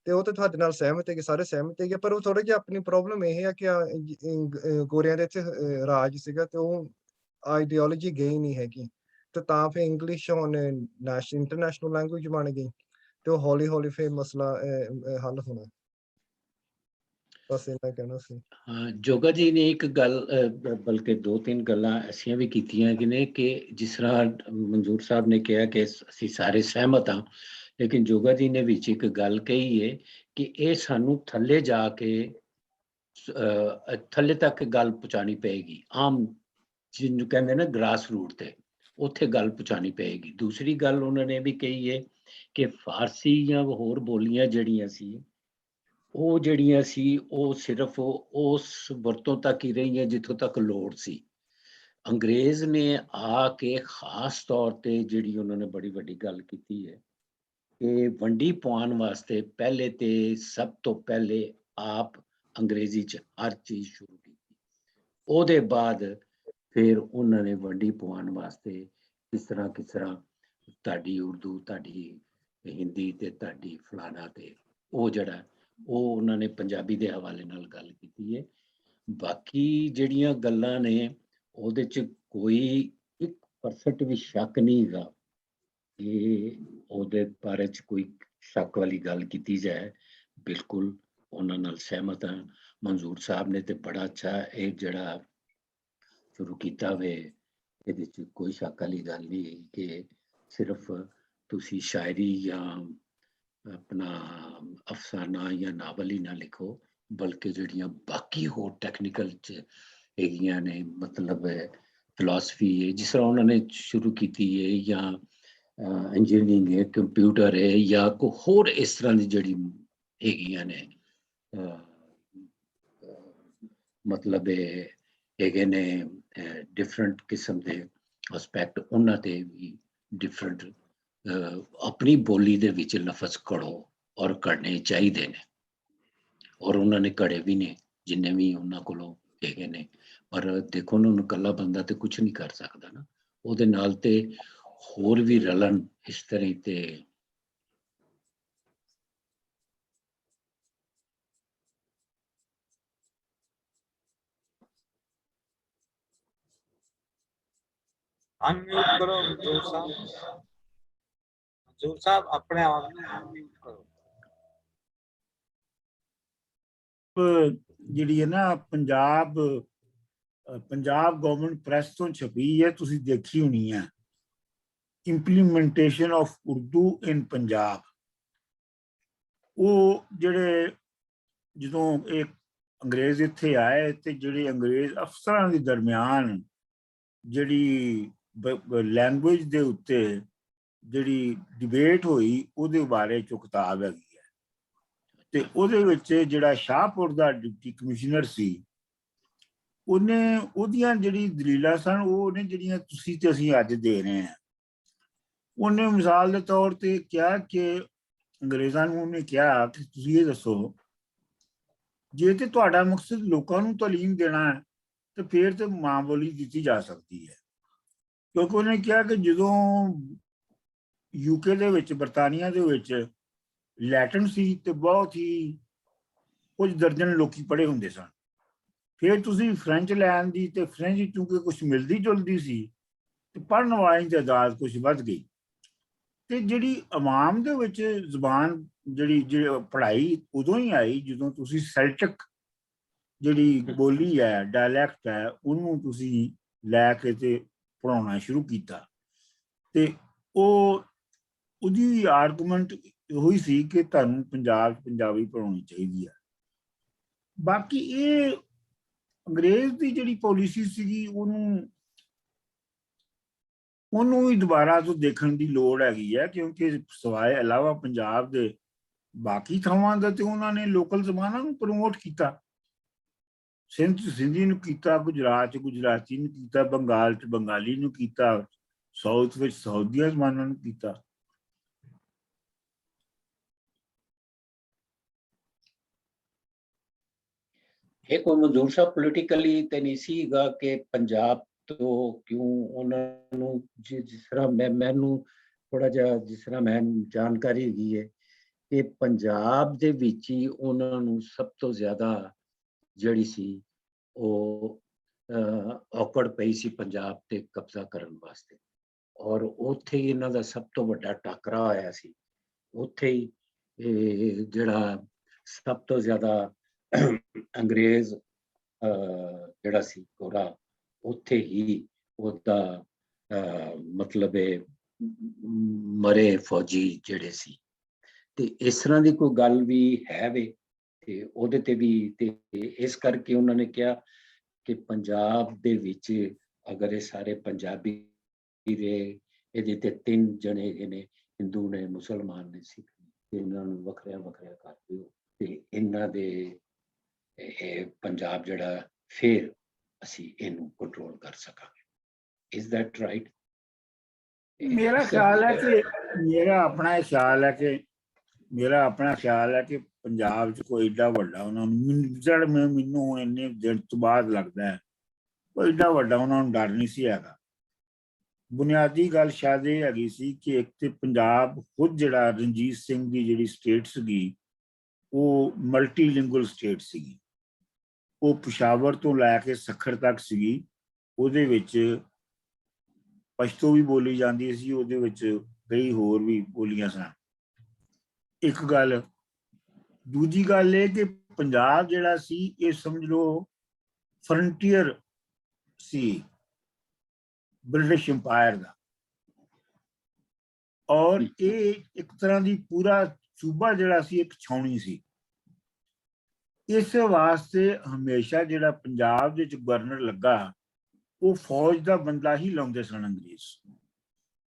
ਤੇ ਉਹ ਤਾਂ ਤੁਹਾਡੇ ਨਾਲ ਸਹਿਮਤ ਹੈ ਕਿ ਸਾਰੇ ਸਹਿਮਤ ਹੈ। ਪਰ ਉਹ ਥੋੜਾ ਜਿਹਾ ਆਪਣੀ ਪ੍ਰੋਬਲਮ ਇਹ ਹੈ ਕਿ ਗੋਰਿਆਂ ਦੇ ਇੱਥੇ ਰਾਜ ਸੀਗਾ ਤੇ ਉਹ ਆਈਡੀਓਲੋਜੀ ਗਈ ਨਹੀਂ ਹੈਗੀ, ਤੇ ਤਾਂ ਫਿਰ ਇੰਗਲਿਸ਼ ਹੁਣ ਇੰਟਰਨੈਸ਼ਨਲ ਲੈਂਗੁਏਜ ਬਣ ਗਈ ਤੇ ਉਹ ਹੌਲੀ ਹੌਲੀ ਫਿਰ ਮਸਲਾ ਹੱਲ ਹੋਣਾ। ਬਸ ਇੰਨਾ ਕਹਿਣਾ ਸੀ। ਹਾਂ, ਜੋਗਾ ਜੀ ਨੇ ਇੱਕ ਗੱਲ, ਬਲਕਿ ਦੋ ਤਿੰਨ ਗੱਲਾਂ ਐਸੀਆਂ ਵੀ ਕੀਤੀਆਂ ਕਿ ਨੇ ਕਿ ਜਿਸ ਤਰ੍ਹਾਂ ਮਨਜ਼ੂਰ ਸਾਹਿਬ ਨੇ ਕਿਹਾ ਕਿ ਅਸੀਂ ਸਾਰੇ ਸਹਿਮਤ ਹਾਂ, ਲੇਕਿਨ ਜੋਗਾ ਜੀ ਨੇ ਵਿੱਚ ਇੱਕ ਗੱਲ ਕਹੀ ਹੈ ਕਿ ਇਹ ਸਾਨੂੰ ਥੱਲੇ ਜਾ ਕੇ ਥੱਲੇ ਤੱਕ ਗੱਲ ਪਹੁੰਚਾਉਣੀ ਪਏਗੀ, ਆਮ ਜਿਹਨੂੰ ਕਹਿੰਦੇ ਨਾ ਗ੍ਰਾਸ ਰੂਟ ਤੇ, ਉੱਥੇ ਗੱਲ ਪਹੁੰਚਾਉਣੀ ਪਏਗੀ। ਦੂਸਰੀ ਗੱਲ ਉਹਨਾਂ ਨੇ ਵੀ ਕਹੀ ਹੈ ਕਿ ਫਾਰਸੀ ਜਾਂ ਹੋਰ ਬੋਲੀਆਂ ਜਿਹੜੀਆਂ ਸੀ, ਉਹ ਜਿਹੜੀਆਂ ਸੀ ਉਹ ਸਿਰਫ ਉਸ ਵਰਤੋਂ ਤੱਕ ਹੀ ਰਹੀਆਂ ਜਿੱਥੋਂ ਤੱਕ ਲੋੜ ਸੀ। ਅੰਗਰੇਜ਼ ਨੇ ਆ ਕੇ ਖਾਸ ਤੌਰ ਤੇ ਜਿਹੜੀ ਉਹਨਾਂ ਨੇ ਬੜੀ ਵੱਡੀ ਗੱਲ ਕੀਤੀ ਹੈ ਕਿ ਵੰਡੀ ਪਾਉਣ ਵਾਸਤੇ ਪਹਿਲੇ ਤੇ ਸਭ ਤੋਂ ਪਹਿਲੇ ਆਪ ਅੰਗਰੇਜ਼ੀ 'ਚ ਹਰ ਚੀਜ਼ ਸ਼ੁਰੂ ਕੀਤੀ, ਉਹਦੇ ਬਾਅਦ ਫਿਰ ਉਹਨਾਂ ਨੇ ਵੰਡੀ ਪਵਾਉਣ ਵਾਸਤੇ ਕਿਸ ਤਰ੍ਹਾਂ ਤੁਹਾਡੀ ਉਰਦੂ, ਤੁਹਾਡੀ ਹਿੰਦੀ ਤੇ ਤੁਹਾਡੀ ਫਲਾਣਾ, ਤੇ ਉਹ ਜਿਹੜਾ ਉਹ ਉਹਨਾਂ ਨੇ ਪੰਜਾਬੀ ਦੇ ਹਵਾਲੇ ਨਾਲ ਗੱਲ ਕੀਤੀ ਹੈ। ਬਾਕੀ ਜਿਹੜੀਆਂ ਗੱਲਾਂ ਨੇ ਉਹਦੇ 'ਚ ਕੋਈ 1% ਵੀ ਸ਼ੱਕ ਨਹੀਂ ਹੈਗਾ ਕਿ ਉਹਦੇ ਬਾਰੇ 'ਚ ਕੋਈ ਸ਼ੱਕ ਵਾਲੀ ਗੱਲ ਕੀਤੀ ਜਾਏ। ਬਿਲਕੁਲ ਉਹਨਾਂ ਨਾਲ ਸਹਿਮਤ ਹਾਂ। ਮਨਜ਼ੂਰ ਸਾਹਿਬ ਨੇ ਤੇ ਬੜਾ ਅੱਛਾ ਇਹ ਜਿਹੜਾ ਸ਼ੁਰੂ ਕੀਤਾ ਵੇ, ਇਹਦੇ 'ਚ ਕੋਈ ਸ਼ੱਕ ਵਾਲੀ ਗੱਲ ਨਹੀਂ ਕਿ ਸਿਰਫ ਤੁਸੀਂ ਸ਼ਾਇਰੀ ਜਾਂ ਆਪਣਾ ਅਫਸਾਨਾ ਜਾਂ ਨਾਵਲ ਹੀ ਨਾ ਲਿਖੋ, ਬਲਕਿ ਜਿਹੜੀਆਂ ਬਾਕੀ ਹੋਰ ਟੈਕਨੀਕਲ 'ਚ ਹੈਗੀਆਂ ਨੇ, ਮਤਲਬ ਫਿਲਾਸਫੀ ਹੈ ਜਿਸ ਤਰ੍ਹਾਂ ਉਹਨਾਂ ਨੇ ਸ਼ੁਰੂ ਕੀਤੀ ਹੈ, ਜਾਂ ਇੰਜੀਨੀਅਰਿੰਗ ਹੈ, ਕੰਪਿਊਟਰ ਹੈ, ਜਾਂ ਕੋਈ ਹੋਰ ਇਸ ਤਰ੍ਹਾਂ ਦੀ ਜਿਹੜੀ ਹੈਗੀਆਂ ਨੇ ਮਤਲਬ ਹੈਗੇ ਨੇ ਡਿਫਰੈਂਟ ਕਿਸਮ ਦੇ ਐਸਪੈਕਟ, ਉਹਨਾਂ ਤੇ ਵੀ ਡਿਫਰੈਂਟ ਆਪਣੀ ਬੋਲੀ ਦੇ ਵਿੱਚ ਲਫ਼ਜ਼ ਘੜੋ ਔਰ ਘੜਨੇ ਚਾਹੀਦੇ ਨੇ, ਔਰ ਉਹਨਾਂ ਨੇ ਘੜੇ ਵੀ ਨੇ ਜਿੰਨੇ ਵੀ ਉਹਨਾਂ ਕੋਲੋਂ ਹੈਗੇ ਨੇ। ਪਰ ਦੇਖੋ ਨਾ, ਉਹਨੂੰ ਇਕੱਲਾ ਬੰਦਾ ਤੇ ਕੁਛ ਨਹੀਂ ਕਰ ਸਕਦਾ ਨਾ, ਉਹਦੇ ਨਾਲ ਤੇ ਹੋਰ ਵੀ ਰਲਣ ਇਸ ਤਰ੍ਹਾਂ ਤੇ ਅਨਮਿਊਟ ਕਰੋ ਮਨਜ਼ੂਰ ਸਾਹਿਬ। ਮਨਜ਼ੂਰ ਸਾਹਿਬ ਆਪਣੇ ਆਪ ਨੂੰ ਅਨਮਿਊਟ ਕਰੋ। ਜਿਹੜੀ ਹੈ ਨਾ ਪੰਜਾਬ ਗਵਰਨਮੈਂਟ ਪ੍ਰੈਸ ਤੋਂ ਛਪੀ ਹੈ, ਤੁਸੀਂ ਦੇਖੀ ਹੋਣੀ ਹੈ, ਇੰਪਲੀਮੈਂਟੇਸ਼ਨ ਆਫ ਉਰਦੂ ਇਨ ਪੰਜਾਬ। ਉਹ ਜਿਹੜੇ ਜਦੋਂ ਇਹ ਅੰਗਰੇਜ਼ ਇੱਥੇ ਆਏ ਤੇ ਜਿਹੜੇ ਅੰਗਰੇਜ਼ ਅਫਸਰਾਂ ਦੇ ਦਰਮਿਆਨ ਜਿਹੜੀ ਲੈਂਗੁਏਜ ਦੇ ਉੱਤੇ ਜਿਹੜੀ ਡਿਬੇਟ ਹੋਈ ਉਹਦੇ ਬਾਰੇ 'ਚ ਕਿਤਾਬ ਹੈਗੀ ਹੈ। ਤੇ ਉਹਦੇ ਵਿੱਚ ਜਿਹੜਾ ਸ਼ਾਹਪੁਰ ਦਾ ਡਿਪਟੀ ਕਮਿਸ਼ਨਰ ਸੀ, ਉਹਨੇ ਉਹਦੀਆਂ ਜਿਹੜੀ ਦਲੀਲਾਂ ਸਨ ਉਹਨੇ ਜਿਹੜੀਆਂ ਤੁਸੀਂ ਤੇ ਅਸੀਂ ਅੱਜ ਦੇ ਰਹੇ ਹਾਂ, ਉਹਨੇ ਮਿਸਾਲ ਦੇ ਤੌਰ ਤੇ ਕਿਹਾ ਕਿ ਅੰਗਰੇਜ਼ਾਂ ਨੂੰ ਉਹਨੇ ਕਿਹਾ ਕਿ ਤੁਸੀਂ ਇਹ ਦੱਸੋ, ਜੇ ਤੇ ਤੁਹਾਡਾ ਮਕਸਦ ਲੋਕਾਂ ਨੂੰ ਤਾਲੀਮ ਦੇਣਾ ਹੈ ਤੇ ਫਿਰ ਤੇ ਮਾਂ ਬੋਲੀ ਦਿੱਤੀ ਜਾ ਸਕਦੀ ਹੈ। ਕਿਉਂਕਿ ਉਹਨੇ ਕਿਹਾ ਕਿ ਜਦੋਂ UK ਦੇ ਵਿੱਚ, ਬਰਤਾਨੀਆ ਦੇ ਵਿੱਚ ਲੈਟਨ ਸੀ ਤੇ ਬਹੁਤ ਹੀ ਕੁਝ ਦਰਜਨ ਲੋਕੀ ਪੜ੍ਹੇ ਹੁੰਦੇ ਸਨ। ਫਿਰ ਤੁਸੀਂ ਫ੍ਰੈਂਚ ਲੈਣ ਦੀ, ਤੇ ਫ੍ਰੈਂਚ ਕਿਉਂਕਿ ਕੁਛ ਮਿਲਦੀ ਜੁਲਦੀ ਸੀ ਤੇ ਪੜ੍ਹਨ ਵਾਲਿਆਂ ਦੀ ਤਾਦਾਦ ਕੁਛ ਵੱਧ ਗਈ। ਤੇ ਜਿਹੜੀ ਆਵਾਮ ਦੇ ਵਿੱਚ ਜ਼ੁਬਾਨ ਜਿਹੜੀ ਪੜ੍ਹਾਈ ਉਦੋਂ ਹੀ ਆਈ ਜਦੋਂ ਤੁਸੀਂ ਸੈਲਟਿਕ ਜਿਹੜੀ ਬੋਲੀ ਹੈ, ਡਾਇਲੈਕਟ ਹੈ, ਉਹਨੂੰ ਤੁਸੀਂ ਲੈ ਕੇ ਤੇ ਪੜ੍ਹਾਉਣਾ ਸ਼ੁਰੂ ਕੀਤਾ। ਤੇ ਉਹਦੀ ਆਰਗੂਮੈਂਟ ਉਹੀ ਸੀ ਕਿ ਤੁਹਾਨੂੰ ਪੰਜਾਬ 'ਚ ਪੰਜਾਬੀ ਪੜ੍ਹਾਉਣੀ ਚਾਹੀਦੀ ਹੈ। ਬਾਕੀ ਇਹ ਅੰਗਰੇਜ਼ ਦੀ ਜਿਹੜੀ ਪੋਲਿਸੀ ਸੀਗੀ ਉਹਨੂੰ ਵੀ ਦੁਬਾਰਾ ਤੋਂ ਦੇਖਣ ਦੀ ਲੋੜ ਹੈਗੀ ਹੈ, ਕਿਉਂਕਿ ਸਿਵਾਏ ਇਲਾਵਾ ਪੰਜਾਬ ਦੇ ਬਾਕੀ ਥਾਵਾਂ ਦਾ ਤੇ ਉਹਨਾਂ ਨੇ ਲੋਕਲ ਜ਼ਬਾਨਾਂ ਨੂੰ ਪ੍ਰਮੋਟ ਕੀਤਾ। ਸਿੰਧ 'ਚ ਸਿੰਧੀ ਨੂੰ ਕੀਤਾ, ਗੁਜਰਾਤ 'ਚ ਗੁਜਰਾਤੀ ਨੂੰ ਕੀਤਾ, ਬੰਗਾਲ 'ਚ ਬੰਗਾਲੀ ਨੂੰ ਕੀਤਾ, ਸਾਊਥ ਵਿੱਚ ਸਾਊਥ ਦੀਆਂ ਜ਼ਬਾਨਾਂ ਨੂੰ ਕੀਤਾ। ਇਹ ਕੋਈ ਮਨਜ਼ੂਰ ਸਾਹਿਬ ਪੋਲੀਟੀਕਲੀ ਤੇ ਨਹੀਂ ਸੀਗਾ ਕਿ ਪੰਜਾਬ ਤੋਂ ਕਿਉਂ ਉਹਨਾਂ ਨੂੰ, ਜਿਸ ਤਰ੍ਹਾਂ ਮੈਨੂੰ ਥੋੜਾ ਜਿਹਾ ਜਿਸ ਤਰ੍ਹਾਂ ਮੈਨੂੰ ਜਾਣਕਾਰੀ ਹੈਗੀ ਹੈ ਕਿ ਪੰਜਾਬ ਦੇ ਵਿੱਚ ਹੀ ਉਹਨਾਂ ਨੂੰ ਸਭ ਤੋਂ ਜ਼ਿਆਦਾ ਜਿਹੜੀ ਸੀ ਉਹ ਔਕੜ ਪਈ ਸੀ ਪੰਜਾਬ ਤੇ ਕਬਜ਼ਾ ਕਰਨ ਵਾਸਤੇ, ਔਰ ਉੱਥੇ ਹੀ ਇਹਨਾਂ ਦਾ ਸਭ ਤੋਂ ਵੱਡਾ ਟਾਕਰਾ ਹੋਇਆ ਸੀ। ਉੱਥੇ ਹੀ ਜਿਹੜਾ ਸਭ ਤੋਂ ਜ਼ਿਆਦਾ ਅੰਗਰੇਜ਼ ਜਿਹੜਾ ਸੀ ਗੋਰਾ, ਉੱਥੇ ਹੀ ਉਹਦਾ ਮਤਲਬ ਮਰੇ ਫੌਜੀ ਜਿਹੜੇ ਸੀ। ਤੇ ਇਸ ਤਰ੍ਹਾਂ ਦੀ ਕੋਈ ਗੱਲ ਵੀ ਹੈ ਵੇ, ਤੇ ਉਹਦੇ ਤੇ ਵੀ ਤੇ ਇਸ ਕਰਕੇ ਉਹਨਾਂ ਨੇ ਕਿਹਾ ਕਿ ਪੰਜਾਬ ਦੇ ਵਿੱਚ ਅਗਰ ਇਹ ਸਾਰੇ ਪੰਜਾਬੀ ਰਹੇ, ਇਹਦੇ ਤੇ 3 ਜਣੇ ਹੈਗੇ ਨੇ, ਹਿੰਦੂ ਨੇ, ਮੁਸਲਮਾਨ ਨੇ, ਸਿੱਖ ਨੇ, ਤੇ ਇਹਨਾਂ ਨੂੰ ਵੱਖਰਿਆ ਵੱਖਰਿਆ ਕਰ ਦਿਓ ਤੇ ਇਹਨਾਂ ਦੇ ਇਹ ਪੰਜਾਬ ਜਿਹੜਾ ਫਿਰ ਅਸੀਂ ਇਹਨੂੰ ਕੰਟਰੋਲ ਕਰ ਸਕਾਂਗੇ। Is that right? ਮੇਰਾ ਖਿਆਲ ਹੈ ਕਿ ਮੇਰਾ ਆਪਣਾ ਖਿਆਲ ਹੈ ਕਿ ਪੰਜਾਬ 'ਚ ਕੋਈ ਏਡਾ ਵੱਡਾ ਉਹਨਾਂ ਨੂੰ ਮੈਨੂੰ ਇੰਨੇ ਦਿਨ ਤੋਂ ਬਾਅਦ ਲੱਗਦਾ ਹੈ ਕੋਈ ਏਡਾ ਵੱਡਾ ਉਹਨਾਂ ਨੂੰ ਡਰ ਨਹੀਂ ਸੀ ਹੈਗਾ। ਬੁਨਿਆਦੀ ਗੱਲ ਸ਼ਾਇਦ ਇਹ ਹੈਗੀ ਸੀ ਕਿ ਇੱਕ ਤੇ ਪੰਜਾਬ ਖੁਦ ਜਿਹੜਾ ਰਣਜੀਤ ਸਿੰਘ ਦੀ ਜਿਹੜੀ ਸਟੇਟ ਸੀਗੀ ਉਹ ਮਲਟੀਲਿੰਗੁਅਲ ਸਟੇਟ ਸੀਗੀ। ਉਹ ਪਸ਼ਾਵਰ ਤੋਂ ਲੈ ਕੇ ਸੱਖਰ ਤੱਕ ਸੀਗੀ। ਉਹਦੇ ਵਿੱਚ ਪਸ਼ਤੋ ਵੀ ਬੋਲੀ ਜਾਂਦੀ ਸੀ, ਉਹਦੇ ਵਿੱਚ ਕਈ ਹੋਰ ਵੀ ਬੋਲੀਆਂ ਸਨ। ਇੱਕ ਗੱਲ। ਦੂਜੀ ਗੱਲ ਇਹ ਕਿ ਪੰਜਾਬ ਜਿਹੜਾ ਸੀ ਇਹ ਸਮਝ ਲਓ ਫਰੰਟੀਅਰ ਸੀ ਬ੍ਰਿਟਿਸ਼ ਇੰਪਾਇਰ ਦਾ, ਔਰ ਇਹ ਇੱਕ ਤਰ੍ਹਾਂ ਦੀ ਪੂਰਾ ਸੂਬਾ ਜਿਹੜਾ ਸੀ ਇੱਕ ਛਾਉਣੀ ਸੀ। ਇਸ ਵਾਸਤੇ ਹਮੇਸ਼ਾ ਜਿਹੜਾ ਪੰਜਾਬ ਦੇ ਵਿੱਚ ਗਵਰਨਰ ਲੱਗਾ ਉਹ ਫੌਜ ਦਾ ਬੰਦਾ ਹੀ ਲਾਉਂਦੇ ਸਨ ਅੰਗਰੇਜ਼,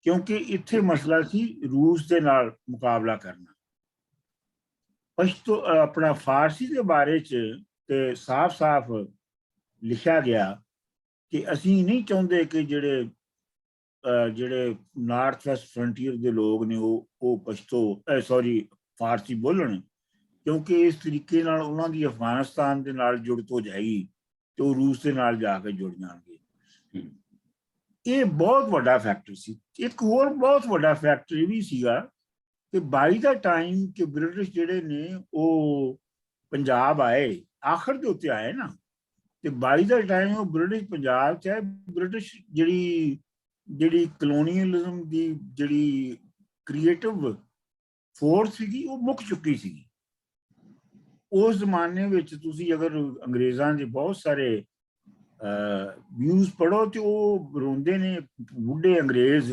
ਕਿਉਂਕਿ ਇੱਥੇ ਮਸਲਾ ਸੀ ਰੂਸ ਦੇ ਨਾਲ ਮੁਕਾਬਲਾ ਕਰਨਾ। ਪਸ਼ਤੋ ਆਪਣਾ ਫਾਰਸੀ ਦੇ ਬਾਰੇ 'ਚ ਤੇ ਸਾਫ਼-ਸਾਫ਼ ਲਿਖਿਆ ਗਿਆ ਕਿ ਅਸੀਂ ਨਹੀਂ ਚਾਹੁੰਦੇ ਕਿ ਜਿਹੜੇ ਨਾਰਥ ਵੈਸਟ ਫਰੰਟੀਅਰ ਦੇ ਲੋਕ ਨੇ ਉਹ ਫਾਰਸੀ ਬੋਲਣ, ਕਿਉਂਕਿ ਇਸ ਤਰੀਕੇ ਨਾਲ ਉਹਨਾਂ ਦੀ ਅਫਗਾਨਿਸਤਾਨ ਦੇ ਨਾਲ ਜੁੜਤ ਹੋ ਜਾਏਗੀ ਤੇ ਉਹ ਰੂਸ ਦੇ ਨਾਲ ਜਾ ਕੇ ਜੁੜ ਜਾਣਗੇ। ਇਹ ਬਹੁਤ ਵੱਡਾ ਫੈਕਟਰ ਸੀ। ਇੱਕ ਹੋਰ ਬਹੁਤ ਵੱਡਾ ਫੈਕਟਰ ਇਹ ਵੀ ਸੀਗਾ ਕਿ ਬਾਈ ਦਾ ਟਾਈਮ ਕਿ ਬ੍ਰਿਟਿਸ਼ ਜਿਹੜੇ ਨੇ ਉਹ ਪੰਜਾਬ ਆਏ, ਆਖਰ ਦੇ ਉੱਤੇ ਆਏ ਨਾ, ਤੇ ਬਾਈ ਦਾ ਟਾਈਮ ਉਹ ਬ੍ਰਿਟਿਸ਼ ਪੰਜਾਬ 'ਚ ਆਏ। ਬ੍ਰਿਟਿਸ਼ ਜਿਹੜੀ ਕਲੋਨੀਅਲਿਜ਼ਮ ਦੀ ਜਿਹੜੀ ਕ੍ਰੀਏਟਿਵ ਫੋਰਸ ਸੀਗੀ ਉਹ ਮੁੱਕ ਚੁੱਕੀ ਸੀਗੀ। ਉਸ ਜ਼ਮਾਨੇ ਵਿੱਚ ਤੁਸੀਂ ਅਗਰ ਅੰਗਰੇਜ਼ਾਂ ਦੇ ਬਹੁਤ ਸਾਰੇ ਵਿਊਜ਼ ਪੜ੍ਹੋ ਤੇ ਉਹ ਰੋਂਦੇ ਨੇ ਬੁੱਢੇ ਅੰਗਰੇਜ਼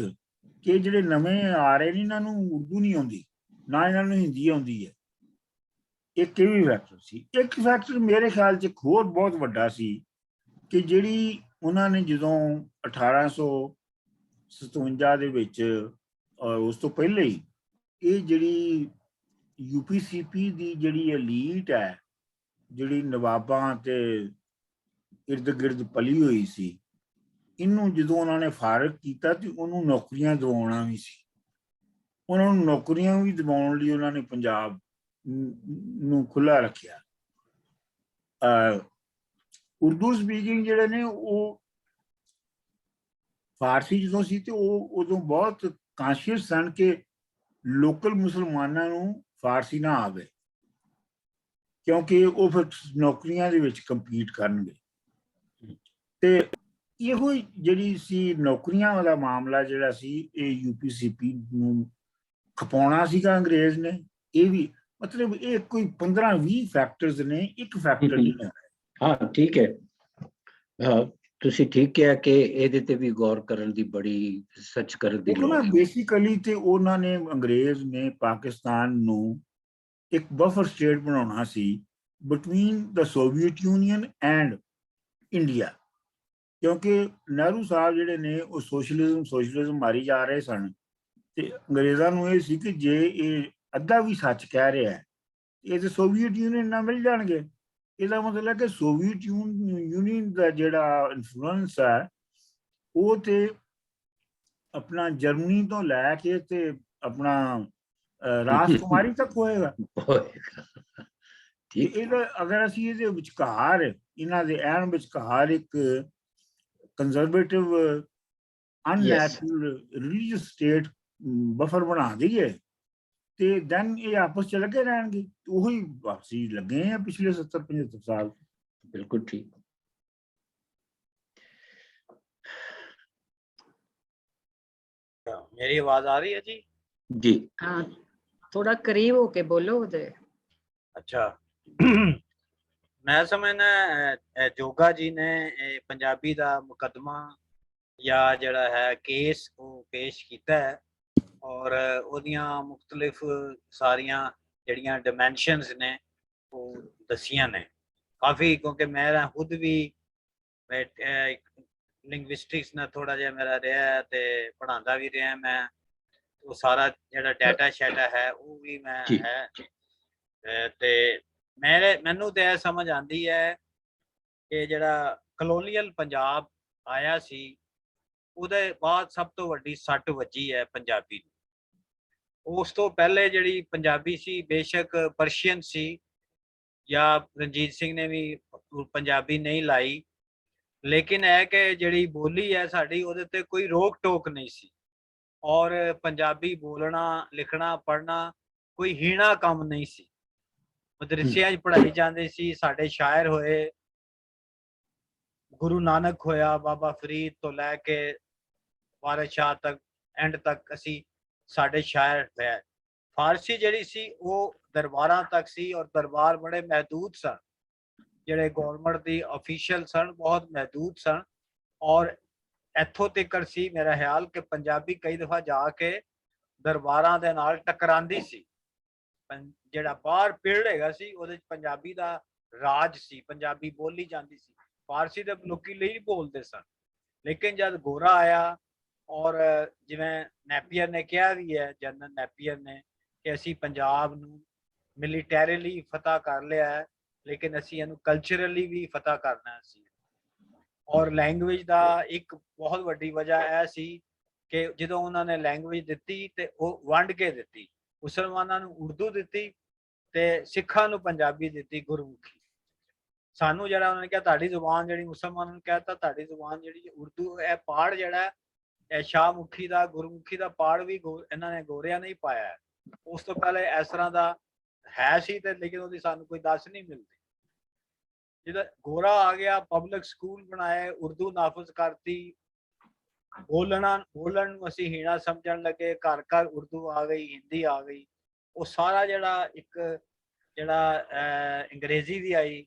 ਕਿ ਜਿਹੜੇ ਨਵੇਂ ਆ ਰਹੇ ਨੇ ਇਹਨਾਂ ਨੂੰ ਉਰਦੂ ਨਹੀਂ ਆਉਂਦੀ, ਨਾ ਇਹਨਾਂ ਨੂੰ ਹਿੰਦੀ ਆਉਂਦੀ ਹੈ। ਇੱਕ ਇਹ ਵੀ ਫੈਕਟਰ ਸੀ। ਇੱਕ ਫੈਕਟਰ ਮੇਰੇ ਖਿਆਲ 'ਚ ਹੋਰ ਬਹੁਤ ਵੱਡਾ ਸੀ ਕਿ ਜਿਹੜੀ ਉਹਨਾਂ ਨੇ ਜਦੋਂ 1857 ਦੇ ਵਿੱਚ ਔਰ ਉਸ ਤੋਂ ਪਹਿਲੇ ਹੀ ਇਹ ਜਿਹੜੀ UPCP ਦੀ ਜਿਹੜੀ ਐਲੀਟ ਹੈ, ਜਿਹੜੀ ਨਵਾਬਾਂ ਤੇ ਇਰਦ ਗਿਰਦ ਪਲੀ ਹੋਈ ਸੀ, ਇਹਨੂੰ ਜਦੋਂ ਉਹਨਾਂ ਨੇ ਫਾਰਗ ਕੀਤਾ ਤੇ ਉਹਨੂੰ ਨੌਕਰੀਆਂ ਦਿਵਾਉਣਾ ਵੀ ਸੀ। ਉਹਨਾਂ ਨੂੰ ਨੌਕਰੀਆਂ ਵੀ ਦਿਵਾਉਣ ਲਈ ਉਹਨਾਂ ਨੇ ਪੰਜਾਬ ਨੂੰ ਖੁੱਲਾ ਰੱਖਿਆ। ਉਰਦੂ ਸਪੀਕਿੰਗ ਜਿਹੜੇ ਨੇ ਉਹ ਫਾਰਸੀ ਜਦੋਂ ਸੀ ਤੇ ਉਹ ਉਦੋਂ ਬਹੁਤ ਕਾਂਸ਼ੀਅਸ ਸਨ ਕਿ ਲੋਕਲ ਮੁਸਲਮਾਨਾਂ ਨੂੰ ਫਾਰਸੀ ਨਾ ਆਵੇ, ਕਿਉਂਕਿ ਉਹ ਫਿਰ ਨੌਕਰੀਆਂ ਦੇ ਵਿੱਚ ਕੰਪੀਟ ਕਰਨਗੇ। ਤੇ ਇਹੋ ਜਿਹੜੀ ਸੀ ਨੌਕਰੀਆਂ ਵਾਲਾ ਮਾਮਲਾ ਜਿਹੜਾ ਸੀ, ਇਹ UPCP ਨੂੰ ਖਪਾਉਣਾ ਸੀਗਾ ਅੰਗਰੇਜ਼ ਨੇ। ਇਹ ਵੀ ਮਤਲਬ ਇਹ ਕੋਈ 15-20 ਫੈਕਟਰਸ ਨੇ, ਇੱਕ ਫੈਕਟਰ ਨਹੀਂ ਹੈ। ਹਾਂ ਠੀਕ ਹੈ, ਤੁਸੀਂ ਠੀਕ ਕਿਹਾ ਕਿ ਇਹਦੇ ਤੇ ਵੀ ਗੌਰ ਕਰਨ ਦੀ, ਬੜੀ ਸੱਚ ਕਰਨ ਦੀ ਲੋੜ ਹੈ। ਬੇਸਿਕਲੀ ਤੇ ਉਹਨਾਂ ਨੇ, ਅੰਗਰੇਜ਼ ਨੇ ਪਾਕਿਸਤਾਨ ਨੂੰ ਇੱਕ ਬਫਰ ਸਟੇਟ ਬਣਾਉਣਾ ਸੀ between the Soviet Union and India, ਕਿਉਂਕਿ ਨਹਿਰੂ ਸਾਹਿਬ ਜਿਹੜੇ ਨੇ ਉਹ ਸੋਸ਼ਲਿਜ਼ਮ ਮਾਰੀ ਜਾ ਰਹੇ ਸਨ। ਤੇ ਅੰਗਰੇਜ਼ਾਂ ਨੂੰ ਇਹ ਸੀ ਕਿ ਜੇ ਇਹ ਅੱਧਾ ਵੀ ਸੱਚ ਕਹਿ ਰਿਹਾ ਹੈ ਇਹ ਤੇ ਸੋਵੀਅਤ ਯੂਨੀਅਨ ਨਾਲ ਮਿਲ ਜਾਣਗੇ। ਇਹਦਾ ਮਤਲਬ ਕਿ ਸੋਵੀਅਤ ਯੂਨੀਅਨ ਦਾ ਜਿਹੜਾ ਇਨਫਲੂਐਂਸ ਹੈ ਉਹ ਤੇ ਆਪਣਾ ਜਰਮਨੀ ਤੋਂ ਲੈ ਕੇ ਤੇ ਆਪਣਾ ਰਾਜਕੁਮਾਰੀ ਤੱਕ ਹੋਏਗਾ। ਇਹਦਾ ਅਗਰ ਅਸੀਂ ਇਹਦੇ ਵਿਚਕਾਰ, ਇਹਨਾਂ ਦੇ ਐਨ ਵਿਚਕਾਰ ਇੱਕ conservative unnatural religious state buffer ਬਣਾ ਦਈਏ ਤੇ ਦੈਨ ਇਹ ਆਪਸ ਚ ਲੱਗੇ ਰਹਿਣਗੇ। ਉਹੀ ਵਾਪਸੀ ਲੱਗੇ ਆ ਪਿਛਲੇ 70-75 ਸਾਲ। ਬਿਲਕੁਲ ਠੀਕ। ਮੇਰੀ ਆਵਾਜ਼ ਆ ਰਹੀ ਹੈ ਜੀ? ਜੀ हाँ, थोड़ा करीब होके बोलो उधर। अच्छा मैं समझना जोगा जी ने पंजाबी दा मुकदमा या जड़ा है केस वो पेश किया है और ओदियां मुख्तलिफ सारियां जड़ियां डिमेंशनस ने वो दसियां ने काफ़ी, क्योंकि मैं खुद भी लिंग्विस्टिक्स ने थोड़ा जिहा मेरा रहा है ते पढ़ांदा भी रहा मैं, वो सारा जड़ा डाटा शैटा है वो भी मैं है ते मैनू तो यह समझ आती है कि जड़ा कलोनीयल पंजाब आया सी ਉਹਦੇ ਬਾਅਦ ਸਭ ਤੋਂ ਵੱਡੀ ਸੱਟ ਵੱਜੀ ਹੈ ਪੰਜਾਬੀ ਨੂੰ। ਉਸ ਤੋਂ ਪਹਿਲੇ ਜਿਹੜੀ ਪੰਜਾਬੀ ਸੀ ਬੇਸ਼ੱਕ ਪਰਸ਼ੀਅਨ ਸੀ ਜਾਂ ਰਣਜੀਤ ਸਿੰਘ ਨੇ ਵੀ ਪੰਜਾਬੀ ਨਹੀਂ ਲਾਈ, ਲੇਕਿਨ ਇਹ ਕਿ ਜਿਹੜੀ ਬੋਲੀ ਹੈ ਸਾਡੀ ਉਹਦੇ ਤੇ ਕੋਈ ਰੋਕ ਟੋਕ ਨਹੀਂ ਸੀ ਔਰ ਪੰਜਾਬੀ ਬੋਲਣਾ ਲਿਖਣਾ ਪੜ੍ਹਨਾ ਕੋਈ ਹੀਣਾ ਕੰਮ ਨਹੀਂ ਸੀ। ਮਦਰਸਿਆਂ 'ਚ ਪੜ੍ਹਾਈ ਜਾਂਦੀ ਸੀ। ਸਾਡੇ ਸ਼ਾਇਰ ਹੋਏ, ਗੁਰੂ ਨਾਨਕ ਹੋਇਆ, ਬਾਬਾ ਫਰੀਦ ਤੋਂ ਲੈ ਕੇ ਵਾਰਿਸ ਸ਼ਾਹ ਤੱਕ ਐਂਡ ਤੱਕ ਅਸੀਂ ਸਾਡੇ ਸ਼ਾਇਰ ਹੈ। ਫਾਰਸੀ ਜਿਹੜੀ ਸੀ ਉਹ ਦਰਬਾਰਾਂ ਤੱਕ ਸੀ ਔਰ ਦਰਬਾਰ ਬੜੇ ਮਹਿਦੂਦ ਸਨ, ਜਿਹੜੇ ਗੌਰਮੈਂਟ ਦੀ ਅਫੀਸ਼ੀਅਲ ਸਨ ਬਹੁਤ ਮਹਿਦੂਦ ਸਨ ਔਰ ਇੱਥੋਂ ਤੱਕ ਸੀ ਮੇਰਾ ਖਿਆਲ ਕਿ ਪੰਜਾਬੀ ਕਈ ਦਫਾ ਜਾ ਕੇ ਦਰਬਾਰਾਂ ਦੇ ਨਾਲ ਟਕਰਾਂਦੀ ਸੀ। ਜਿਹੜਾ ਬਾਹਰ ਪਿੰਡ ਹੈਗਾ ਸੀ ਉਹਦੇ ਚ ਪੰਜਾਬੀ ਦਾ ਰਾਜ ਸੀ, ਪੰਜਾਬੀ ਬੋਲੀ ਜਾਂਦੀ ਸੀ। ਫਾਰਸੀ ਦੇ ਲੋਕੀ ਲਈ ਬੋਲਦੇ ਸਨ, ਲੇਕਿਨ ਜਦ ਗੋਰਾ ਆਇਆ ਔਰ ਜਿਵੇਂ ਨੈਪੀਅਰ ਨੇ ਕਿਹਾ ਵੀ ਹੈ, ਜਨਰਲ ਨੈਪੀਅਰ ਨੇ, ਕਿ ਅਸੀਂ ਪੰਜਾਬ ਨੂੰ ਮਿਲੀਟੈਰੀਲੀ ਫਤਹ ਕਰ ਲਿਆ ਹੈ ਲੇਕਿਨ ਅਸੀਂ ਇਹਨੂੰ ਕਲਚਰਲੀ ਵੀ ਫਤਹ ਕਰਨਾ ਸੀ। ਔਰ ਲੈਂਗੁਏਜ ਦਾ ਇੱਕ ਬਹੁਤ ਵੱਡੀ ਵਜ੍ਹਾ ਇਹ ਸੀ ਕਿ ਜਦੋਂ ਉਹਨਾਂ ਨੇ ਲੈਂਗੁਏਜ ਦਿੱਤੀ ਤੇ ਉਹ ਵੰਡ ਕੇ ਦਿੱਤੀ। ਮੁਸਲਮਾਨਾਂ ਨੂੰ ਉਰਦੂ ਦਿੱਤੀ ਤੇ ਸਿੱਖਾਂ ਨੂੰ ਪੰਜਾਬੀ ਦਿੱਤੀ, ਗੁਰਮੁਖੀ। ਸਾਨੂੰ ਜਿਹੜਾ ਉਹਨਾਂ ਨੇ ਕਿਹਾ ਤੁਹਾਡੀ ਜ਼ੁਬਾਨ ਜਿਹੜੀ, ਮੁਸਲਮਾਨਾਂ ਨੂੰ ਕਹਿਤਾ ਤੁਹਾਡੀ ਜ਼ੁਬਾਨ ਜਿਹੜੀ ਉਰਦੂ, ਇਹ ਪਾੜ ਜਿਹੜਾ ਇਹ ਸ਼ਾਹਮੁਖੀ ਦਾ ਗੁਰਮੁਖੀ ਦਾ ਪਾੜ ਵੀ ਇਹਨਾਂ ਨੇ ਗੋਰਿਆਂ ਨੇ ਹੀ ਪਾਇਆ ਹੈ। ਉਸ ਤੋਂ ਪਹਿਲੇ ਇਸ ਤਰ੍ਹਾਂ ਦਾ ਹੈ ਸੀ ਤੇ ਲੇਕਿਨ ਉਹਦੀ ਸਾਨੂੰ ਕੋਈ ਦੱਸ ਨਹੀਂ ਮਿਲਦੀ। ਜਦੋਂ ਗੋਰਾ ਆ ਗਿਆ ਪਬਲਿਕ ਸਕੂਲ ਬਣਾਏ, ਉਰਦੂ ਨਾਫਜ਼ ਕਰਤੀ, ਬੋਲਣ ਨੂੰ ਅਸੀਂ ਹੀਣਾ ਸਮਝਣ ਲੱਗੇ, ਘਰ ਘਰ ਉਰਦੂ ਆ ਗਈ, ਹਿੰਦੀ ਆ ਗਈ। ਉਹ ਸਾਰਾ ਜਿਹੜਾ ਇੱਕ ਜਿਹੜਾ ਅੰਗਰੇਜ਼ੀ ਵੀ ਆਈ,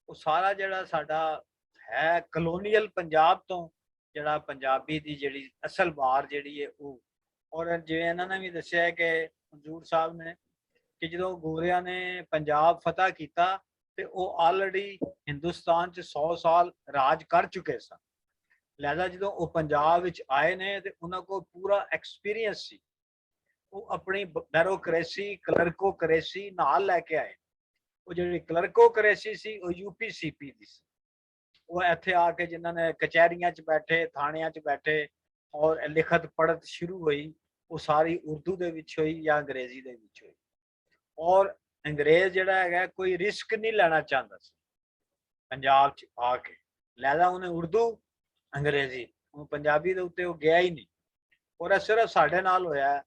ਉਹ ਸਾਰਾ ਜਿਹੜਾ ਸਾਡਾ ਹੈ ਕਲੋਨੀਅਲ ਪੰਜਾਬ ਤੋਂ ਜਿਹੜਾ ਪੰਜਾਬੀ ਦੀ ਜਿਹੜੀ ਅਸਲ ਵਾਰ ਜਿਹੜੀ ਹੈ ਉਹ। ਔਰ ਜਿਵੇਂ ਇਹਨਾਂ ਨੇ ਵੀ ਦੱਸਿਆ ਹੈ ਕਿ ਹਜ਼ੂਰ ਸਾਹਿਬ ਨੇ ਕਿ ਜਦੋਂ ਗੋਰਿਆਂ ਨੇ ਪੰਜਾਬ ਫਤਹ ਕੀਤਾ ਤੇ ਉਹ ਆਲਰੇਡੀ ਹਿੰਦੁਸਤਾਨ 'ਚ 100 ਸਾਲ ਰਾਜ ਕਰ ਚੁੱਕੇ ਸਨ। ਲਿਹਾਜ਼ਾ ਜਦੋਂ ਉਹ ਪੰਜਾਬ ਵਿੱਚ ਆਏ ਨੇ ਤੇ ਉਹਨਾਂ ਕੋਲ ਪੂਰਾ ਐਕਸਪੀਰੀਅੰਸ ਸੀ ਉਹ ਆਪਣੀ ਬਿਊਰੋਕ੍ਰੇਸੀ ਕਲਰਕੋਕ੍ਰੇਸੀ ਨਾਲ ਲੈ ਕੇ ਆਏ। ਉਹ ਜਿਹੜੀ ਕਲਰਕੋਕ੍ਰੇਸੀ ਸੀ ਉਹ UPCP ਦੀ ਸੀ। ਉਹ ਇੱਥੇ ਆ ਕੇ ਜਿਨ੍ਹਾਂ ਨੇ ਕਚਹਿਰੀਆਂ 'ਚ ਬੈਠੇ, ਥਾਣਿਆਂ 'ਚ ਬੈਠੇ ਔਰ ਲਿਖਤ ਪੜ੍ਹਤ ਸ਼ੁਰੂ ਹੋਈ, ਉਹ ਸਾਰੀ ਉਰਦੂ ਦੇ ਵਿੱਚ ਹੋਈ ਜਾਂ ਅੰਗਰੇਜ਼ੀ ਦੇ ਵਿੱਚ ਹੋਈ। ਔਰ ਅੰਗਰੇਜ਼ ਜਿਹੜਾ ਹੈਗਾ ਕੋਈ ਰਿਸਕ ਨਹੀਂ ਲੈਣਾ ਚਾਹੁੰਦਾ ਸੀ ਪੰਜਾਬ 'ਚ ਆ ਕੇ, ਲਿਹਾਜ਼ਾ ਉਹਨੇ ਉਰਦੂ ਅੰਗਰੇਜ਼ੀ ਉਹ ਪੰਜਾਬੀ ਦੇ ਉੱਤੇ ਉਹ ਗਿਆ ਹੀ ਨਹੀਂ। ਔਰ ਇਹ ਸਿਰਫ ਸਾਡੇ ਨਾਲ ਹੋਇਆ,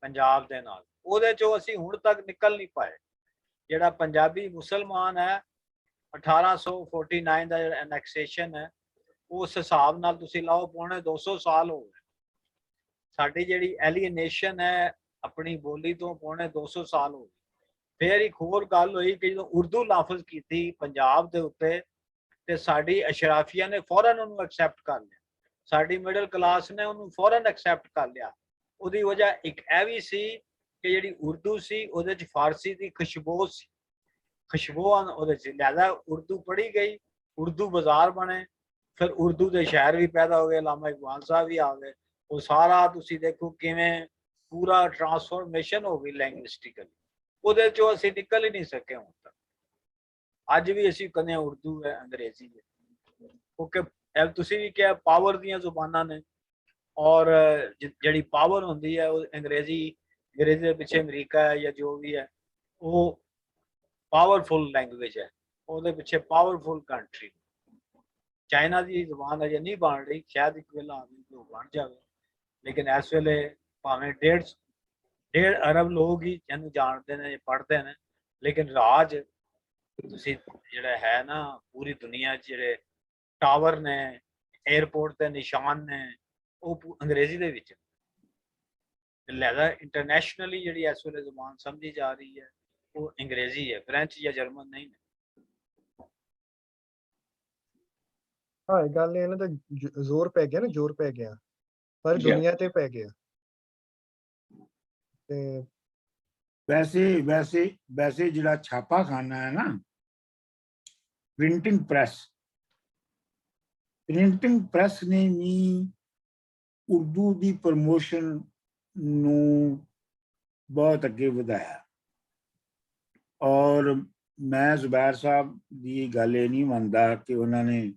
ਪੰਜਾਬ ਦੇ ਨਾਲ। ਉਹਦੇ 'ਚੋਂ ਅਸੀਂ ਹੁਣ ਤੱਕ ਨਿਕਲ ਨਹੀਂ ਪਾਏ। ਜਿਹੜਾ ਪੰਜਾਬੀ ਮੁਸਲਮਾਨ ਹੈ, 1849 ਦਾ ਜਿਹੜਾ ਐਨੈਕਸੇਸ਼ਨ ਹੈ, ਉਸ ਹਿਸਾਬ ਨਾਲ ਤੁਸੀਂ ਲਾਓ ਪੌਣੇ 200 ਸਾਲ ਹੋ ਗਏ। ਸਾਡੀ ਜਿਹੜੀ ਐਲੀਏਨੇਸ਼ਨ ਹੈ ਆਪਣੀ ਬੋਲੀ ਤੋਂ ਪੌਣੇ 200 ਸਾਲ ਹੋ ਗਏ। ਫਿਰ ਇੱਕ ਹੋਰ ਗੱਲ ਹੋਈ ਕਿ ਜਦੋਂ ਉਰਦੂ ਲਫ਼ਜ਼ ਕੀਤੀ ਪੰਜਾਬ ਦੇ ਉੱਤੇ ਤੇ ਸਾਡੀ ਅਸ਼ਰਾਫੀਆ ਨੇ ਫੌਰਨ ਉਹਨੂੰ ਐਕਸੈਪਟ ਕਰ ਲਿਆ, ਸਾਡੀ ਮਿਡਲ ਕਲਾਸ ਨੇ ਉਹਨੂੰ ਫੌਰਨ ਐਕਸੈਪਟ ਕਰ ਲਿਆ। ਉਹਦੀ ਵਜ੍ਹਾ ਇੱਕ ਇਹ ਵੀ ਸੀ ਕਿ ਜਿਹੜੀ ਉਰਦੂ ਸੀ ਉਹਦੇ 'ਚ ਫਾਰਸੀ ਦੀ ਖੁਸ਼ਬੂ ਸੀ, ਖੁਸ਼ਬੂਆਂ ਉਹਦੇ 'ਚ, ਲਿਹਾਜ਼ਾ ਉਰਦੂ ਪੜ੍ਹੀ ਗਈ, ਉਰਦੂ ਬਾਜ਼ਾਰ ਬਣੇ, ਫਿਰ ਉਰਦੂ ਦੇ ਸ਼ਾਇਰ ਵੀ ਪੈਦਾ ਹੋ ਗਏ, ਅਲਾਮਾ ਇਕਬਾਲ ਸਾਹਿਬ ਵੀ ਆ ਗਏ। ਉਹ ਸਾਰਾ ਤੁਸੀਂ ਦੇਖੋ ਕਿਵੇਂ ਪੂਰਾ ਟਰਾਂਸਫੋਰਮੇਸ਼ਨ ਹੋ ਗਈ ਲੈਂਗੁਇਸਟਿਕਲੀ। ਉਹਦੇ 'ਚੋਂ ਅਸੀਂ ਨਿਕਲ ਹੀ ਨਹੀਂ ਸਕੇ ਹੁਣ ਤੱਕ। ਅੱਜ ਵੀ ਅਸੀਂ ਕਹਿੰਦੇ ਹਾਂ ਉਰਦੂ ਹੈ, ਅੰਗਰੇਜ਼ੀ ਹੈ, ਕਿਉਂਕਿ ਤੁਸੀਂ ਵੀ ਕਿਹਾ ਪਾਵਰ ਦੀਆਂ ਜ਼ੁਬਾਨਾਂ ਨੇ, ਔਰ ਜਿਹੜੀ ਪਾਵਰ ਹੁੰਦੀ ਹੈ ਉਹ ਅੰਗਰੇਜ਼ੀ ਦੇ ਪਿੱਛੇ ਅਮਰੀਕਾ ਹੈ ਜਾਂ ਜੋ ਵੀ ਹੈ, ਉਹ ਪਾਵਰਫੁਲ ਲੈਂਗੁਏਜ ਹੈ, ਉਹਦੇ ਪਿੱਛੇ ਪਾਵਰਫੁਲ ਕੰਟਰੀ। ਚਾਈਨਾ ਦੀ ਜ਼ੁਬਾਨ ਅਜੇ ਨਹੀਂ ਬਣ ਰਹੀ, ਸ਼ਾਇਦ ਇੱਕ ਵੇਲਾ ਆਵੇ ਉਹ ਬਣ ਜਾਵੇ, ਲੇਕਿਨ ਇਸ ਵੇਲੇ ਭਾਵੇਂ 1.5 ਅਰਬ ਲੋਕ ਹੀ ਇਹਨੂੰ ਜਾਣਦੇ ਨੇ, ਪੜ੍ਹਦੇ ਨੇ, ਲੇਕਿਨ ਰਾਜ ਤੁਸੀਂ ਜਿਹੜਾ ਹੈ ਨਾ ਪੂਰੀ ਦੁਨੀਆ 'ਚ ਜਿਹੜੇ ਟਾਵਰ ਨੇ, 에ਅਰਪੋਰਟ ਦੇ ਨਿਸ਼ਾਨ ਨੇ, ਉਹ ਅੰਗਰੇਜ਼ੀ ਦੇ ਵਿੱਚ। ਲਿਹਾਜ਼ਾ ਇੰਟਰਨੈਸ਼ਨਲੀ ਜਿਹੜੀ ਇਸ ਵੇਲੇ ਜ਼ੁਬਾਨ ਸਮਝੀ ਜਾ ਰਹੀ ਹੈ ਉਹ ਅੰਗਰੇਜ਼ੀ ਹੈ, ਫ੍ਰੈਂਚ ਜਾਂ ਜਰਮਨ ਨਹੀਂ ਹੈ। ਹਾਂ, ਗੱਲ ਇਹ ਨਾ ਤਾਂ ਜ਼ੋਰ ਪੈ ਗਿਆ ਨਾ, ਜ਼ੋਰ ਪੈ ਗਿਆ, ਪਰ ਦੁਨੀਆ ਤੇ ਪੈ ਗਿਆ। ਤੇ ਵੈਸੇ ਜਿਹੜਾ ਛਾਪਾਖਾਨਾ ਹੈ ਨਾ, ਪ੍ਰਿੰਟਿੰਗ ਪ੍ਰੈਸ ਨੇ ਵੀ ਉਰਦੂ ਦੀ ਪ੍ਰਮੋਸ਼ਨ ਨੂੰ ਬਹੁਤ ਅੱਗੇ ਵਧਾਇਆ। ਔਰ ਮੈਂ ਜ਼ੁਬੈਰ ਸਾਹਿਬ ਦੀ ਗੱਲ ਇਹ ਨਹੀਂ ਮੰਨਦਾ ਕਿ ਉਹਨਾਂ ਨੇ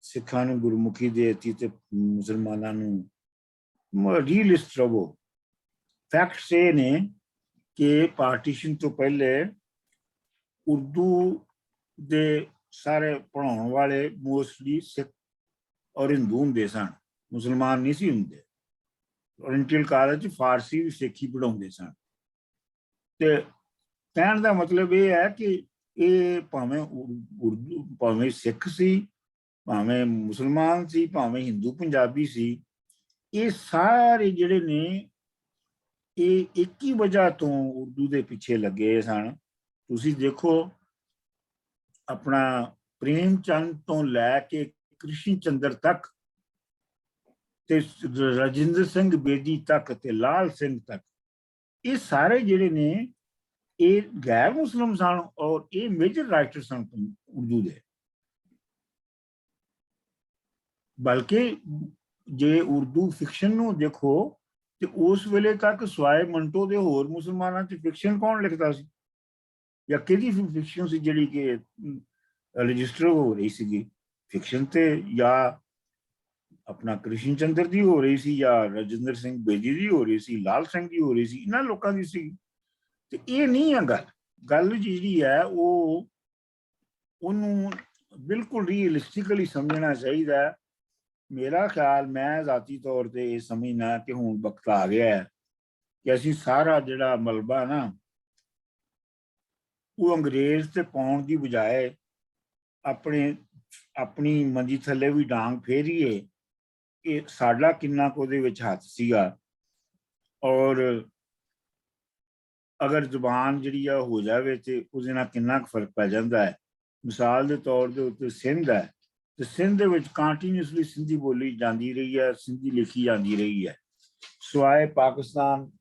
ਸਿੱਖਾਂ ਨੂੰ ਗੁਰਮੁਖੀ ਦੇ ਦਿੱਤੀ ਤੇ ਮੁਸਲਮਾਨਾਂ ਨੂੰ। ਰੀਅਲਿਸਟ ਰਹੋ। ਫੈਕਟਸ ਇਹ ਨੇ ਕਿ ਪਾਰਟੀਸ਼ਨ ਤੋਂ ਪਹਿਲੇ ਉਰਦੂ ਦੇ ਸਾਰੇ ਪੜ੍ਹਾਉਣ ਵਾਲੇ ਮੋਸਟਲੀ ਸਿੱਖ ਔਰ ਹਿੰਦੂ ਹੁੰਦੇ ਸਨ, ਮੁਸਲਮਾਨ ਨਹੀਂ ਸੀ ਹੁੰਦੇ। ਓਰੀਐਂਟਲ ਕਾਲਜ 'ਚ ਫਾਰਸੀ ਵੀ ਸਿੱਖੀ ਪੜ੍ਹਾਉਂਦੇ ਸਨ। ਤੇ ਕਹਿਣ ਦਾ ਮਤਲਬ ਇਹ ਹੈ ਕਿ ਇਹ ਭਾਵੇਂ ਉਰਦੂ, ਭਾਵੇਂ ਸਿੱਖ ਸੀ, ਭਾਵੇਂ ਮੁਸਲਮਾਨ ਸੀ, ਭਾਵੇਂ ਹਿੰਦੂ ਪੰਜਾਬੀ ਸੀ, ਇਹ ਸਾਰੇ ਜਿਹੜੇ ਨੇ ਇਹ ਇੱਕ ਹੀ ਵਜ੍ਹਾ ਤੋਂ ਉਰਦੂ ਦੇ ਪਿੱਛੇ ਲੱਗੇ ਸਨ। ਤੁਸੀਂ ਦੇਖੋ ਆਪਣਾ ਪ੍ਰੇਮ ਚੰਦ ਤੋਂ ਲੈ ਕੇ ਕ੍ਰਿਸ਼ਨ ਚੰਦਰ ਤੱਕ ਤੇ ਰਾਜਿੰਦਰ ਸਿੰਘ ਬੇਦੀ ਤੱਕ ਤੇ ਲਾਲ ਸਿੰਘ ਤੱਕ, ਇਹ ਸਾਰੇ ਜਿਹੜੇ ਨੇ ਇਹ ਗੈਰ ਮੁਸਲਿਮ ਸਨ ਔਰ ਇਹ ਮੇਜਰ ਰਾਈਟਰ ਸਨ ਉਰਦੂ ਦੇ। ਬਲਕਿ ਜੇ ਉਰਦੂ ਫਿਕਸ਼ਨ ਨੂੰ ਦੇਖੋ ਤੇ ਉਸ ਵੇਲੇ ਤੱਕ ਸਵਾਏ ਮੰਟੋ ਦੇ ਹੋਰ ਮੁਸਲਮਾਨਾਂ 'ਚ ਫਿਕਸ਼ਨ ਕੌਣ ਲਿਖਦਾ ਸੀ, ਜਾਂ ਕਿਹਦੀ ਫਿਕਸ਼ਨ ਸੀ ਜਿਹੜੀ ਕਿ ਰਜਿਸਟਰ ਹੋ ਰਹੀ ਸੀਗੀ? ਫਿਕਸ਼ਨ ਤੇ ਜਾਂ ਆਪਣਾ ਕ੍ਰਿਸ਼ਨ ਚੰਦਰ ਦੀ ਹੋ ਰਹੀ ਸੀ, ਜਾਂ ਰਾਜਿੰਦਰ ਸਿੰਘ ਬੇਦੀ ਦੀ ਹੋ ਰਹੀ ਸੀ, ਲਾਲ ਸਿੰਘ ਦੀ ਹੋ ਰਹੀ ਸੀ, ਇਹਨਾਂ ਲੋਕਾਂ ਦੀ ਸੀ। ਤੇ ਇਹ ਨਹੀਂ ਆ ਗੱਲ ਜਿਹੜੀ ਹੈ ਉਹਨੂੰ ਬਿਲਕੁਲ ਰੀਅਲਿਸਟਿਕਲੀ ਸਮਝਣਾ ਚਾਹੀਦਾ। ਮੇਰਾ ਖਿਆਲ, ਮੈਂ ਜ਼ਾਤੀ ਤੌਰ ਤੇ ਇਹ ਸਮਝਣਾ ਕਿ ਹੁਣ ਵਕਤ ਆ ਗਿਆ ਹੈ ਕਿ ਅਸੀਂ ਸਾਰਾ ਜਿਹੜਾ ਮਲਬਾ ਨਾ ਉਹ ਅੰਗਰੇਜ਼ ਤੇ ਪਾਉਣ ਦੀ ਬਜਾਏ ਆਪਣੀ ਮੰਜੀ ਥੱਲੇ ਵੀ ਡਾਂਗ ਫੇਰੀਏ ਕਿ ਸਾਡਾ ਕਿੰਨਾ ਕੁ ਉਹਦੇ ਵਿੱਚ ਹੱਥ ਸੀਗਾ। ਔਰ ਅਗਰ ਜ਼ੁਬਾਨ ਜਿਹੜੀ ਆ ਹੋ ਜਾਵੇ ਤੇ ਉਹਦੇ ਨਾਲ ਕਿੰਨਾ ਕੁ ਫਰਕ ਪੈ ਜਾਂਦਾ ਹੈ। ਮਿਸਾਲ ਦੇ ਤੌਰ ਦੇ ਉੱਤੇ ਸਿੰਧ ਹੈ, ਤੇ ਸਿੰਧ ਦੇ ਵਿੱਚ ਕੰਟੀਨਿਊਸਲੀ ਸਿੰਧੀ ਬੋਲੀ ਜਾਂਦੀ ਰਹੀ ਹੈ, ਸਿੰਧੀ ਲਿਖੀ ਜਾਂਦੀ ਰਹੀ ਹੈ। ਸਵਾਏ ਪਾਕਿਸਤਾਨ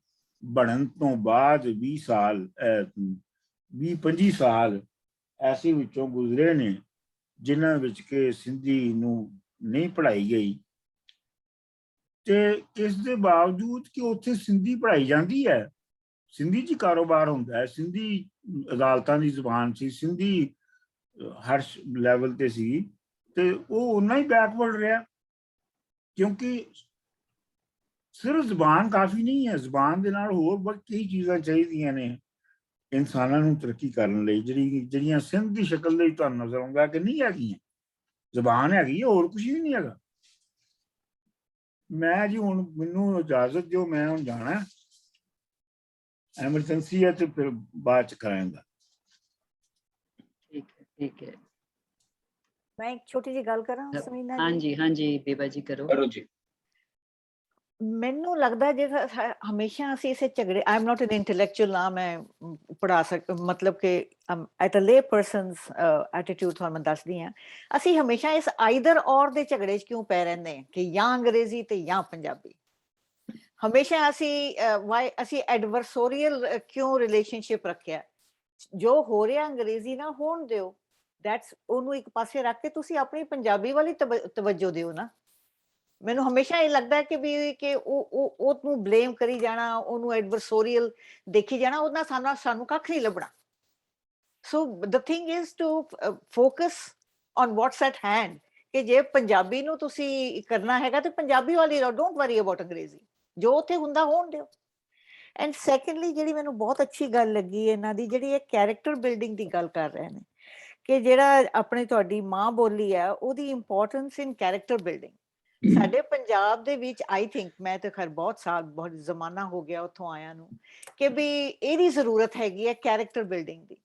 ਬਣਨ ਤੋਂ ਬਾਅਦ 20-25 ਸਾਲ ਐਸੇ ਵਿੱਚੋਂ ਗੁਜ਼ਰੇ ਨੇ ਜਿਨ੍ਹਾਂ ਵਿੱਚ ਕਿ ਸਿੰਧੀ ਨੂੰ ਨਹੀਂ ਪੜ੍ਹਾਈ ਗਈ। ਤੇ ਇਸ ਦੇ ਬਾਵਜੂਦ ਕਿ ਉੱਥੇ ਸਿੰਧੀ ਪੜ੍ਹਾਈ ਜਾਂਦੀ ਹੈ, ਸਿੰਧੀ 'ਚ ਕਾਰੋਬਾਰ ਹੁੰਦਾ ਹੈ, ਸਿੰਧੀ ਅਦਾਲਤਾਂ ਦੀ ਜ਼ੁਬਾਨ ਸੀ, ਸਿੰਧੀ ਹਰ ਲੈਵਲ ਤੇ ਸੀ, ਤੇ ਉਹ ਉਨਾ ਹੀ ਬੈਕਵਰਡ ਰਿਹਾ, ਕਿਉਂਕਿ ਸਿਰਫ ਜ਼ੁਬਾਨ ਕਾਫੀ ਨਹੀਂ ਹੈ, ਜ਼ੁਬਾਨ ਦੇ ਨਾਲ ਹੋਰ ਬਹੁਤ ਕਈ ਚੀਜ਼ਾਂ ਚਾਹੀਦੀਆਂ ਨੇ ਇਨਸਾਨਾਂ ਨੂੰ ਤਰੱਕੀ ਕਰਨ ਲਈ, ਜਿਹੜੀਆਂ ਸਿੰਧ ਦੀ ਸ਼ਕਲ ਦੇ ਤੁਹਾਨੂੰ ਨਜ਼ਰ ਆਉਂਦਾ ਕਿ ਨਹੀਂ ਹੈਗੀਆਂ। ਜ਼ੁਬਾਨ ਹੈਗੀ ਹੈ, ਹੋਰ ਕੁਝ ਵੀ ਨਹੀਂ ਹੈਗਾ। ਮੈਂ ਜੀ ਹੁਣ ਮੈਨੂੰ ਇਜਾਜ਼ਤ ਦਿਓ, ਮੈਂ ਹੁਣ ਜਾਣਾ, ਐਮਰਜੈਂਸੀ ਹੈ ਤੇ ਫਿਰ ਬਾਅਦ ਚ ਕਰਾਂਗਾ। ਠੀਕ ਹੈ। ਮੈਂ ਇੱਕ ਛੋਟੀ ਜਿਹੀ ਗੱਲ ਕਰਾਂ ਸਮੀਨਾ ਜੀ? ਹਾਂਜੀ ਹਾਂਜੀ ਬੇਬਾ ਜੀ ਕਰੋ ਜੀ। ਮੈਨੂੰ ਲੱਗਦਾ ਜੇ ਹਮੇਸ਼ਾ ਅਸੀਂ ਇਸੇ ਝਗੜੇ, I am not N intellectual, ਨਾ ਮੈਂ ਪੜ੍ਹਾ ਮਤਲਬ ਕਿ ਐਟ ਅ ਲੇ ਪਰਸਨਸ ਐਟੀਟਿਊਡ ਤੁਹਾਨੂੰ ਮੈਂ ਦੱਸਦੀ ਹਾਂ, ਅਸੀਂ ਹਮੇਸ਼ਾ ਇਸ ਆਈਦਰ ਔਰ ਦੇ ਝਗੜੇ 'ਚ ਕਿਉਂ ਪੈ ਰਹਿੰਦੇ ਹਾਂ ਕਿ ਜਾਂ ਅੰਗਰੇਜ਼ੀ ਤੇ ਜਾਂ ਪੰਜਾਬੀ। ਹਮੇਸ਼ਾ ਅਸੀਂ ਐਡਵਰਸੋਰੀਅਲ ਕਿਉਂ ਰਿਲੇਸ਼ਨਸ਼ਿਪ ਰੱਖਿਆ? ਜੋ ਹੋ ਰਿਹਾ ਅੰਗਰੇਜ਼ੀ ਨਾ ਹੋਣ ਦਿਓ, ਦੈਟਸ, ਉਹਨੂੰ ਇੱਕ ਪਾਸੇ ਰੱਖ ਕੇ ਤੁਸੀਂ ਆਪਣੀ ਪੰਜਾਬੀ ਵਾਲੀ ਤਵੱਜੋ ਦਿਓ ਨਾ। ਮੈਨੂੰ ਹਮੇਸ਼ਾ ਇਹ ਲੱਗਦਾ ਕਿ ਵੀ ਕਿ ਉਹਨੂੰ ਬਲੇਮ ਕਰੀ ਜਾਣਾ, ਉਹਨੂੰ ਐਡਵਰਸੋਰੀਅਲ ਦੇਖੀ ਜਾਣਾ, ਉਹਦੇ ਨਾਲ ਸਾਨੂੰ ਕੱਖ ਨਹੀਂ ਲੱਭਣਾ। So the thing is to focus on what's at hand, ਕਿ ਜੇ ਪੰਜਾਬੀ ਨੂੰ ਤੁਸੀਂ ਕਰਨਾ ਹੈਗਾ ਤੇ ਪੰਜਾਬੀ ਵਾਲੀ ਰਹੋ, ਡੋਂਟ ਵਰੀ ਅਬਾਊਟ ਅੰਗਰੇਜ਼ੀ, ਜੋ ਉੱਥੇ ਹੁੰਦਾ ਹੋਣ ਦਿਓ। ਐਂਡ ਸੈਕੰਡਲੀ ਜਿਹੜੀ ਮੈਨੂੰ ਬਹੁਤ ਅੱਛੀ ਗੱਲ ਲੱਗੀ ਇਹਨਾਂ ਦੀ, ਜਿਹੜੀ ਇਹ ਕੈਰੈਕਟਰ ਬਿਲਡਿੰਗ ਦੀ ਗੱਲ ਕਰ ਰਹੇ ਨੇ, ਕਿ ਜਿਹੜਾ ਆਪਣੀ ਤੁਹਾਡੀ ਮਾਂ ਬੋਲੀ ਹੈ ਉਹਦੀ ਇੰਪੋਰਟੈਂਸ ਇਨ ਕੈਰੈਕਟਰ ਬਿਲਡਿੰਗ। ਸਾਡੇ ਪੰਜਾਬ ਦੇ ਵਿੱਚ ਆਈ ਥਿੰਕ, ਮੈਂ ਤਾਂ ਖੈਰ ਬਹੁਤ ਜ਼ਮਾਨਾ ਹੋ ਗਿਆ ਉੱਥੋਂ ਆਇਆ ਨੂੰ, ਕਿ ਵੀ ਇਹਦੀ ਜ਼ਰੂਰਤ ਹੈਗੀ ਹੈ ਕੈਰੈਕਟਰ ਬਿਲਡਿੰਗ ਦੀ,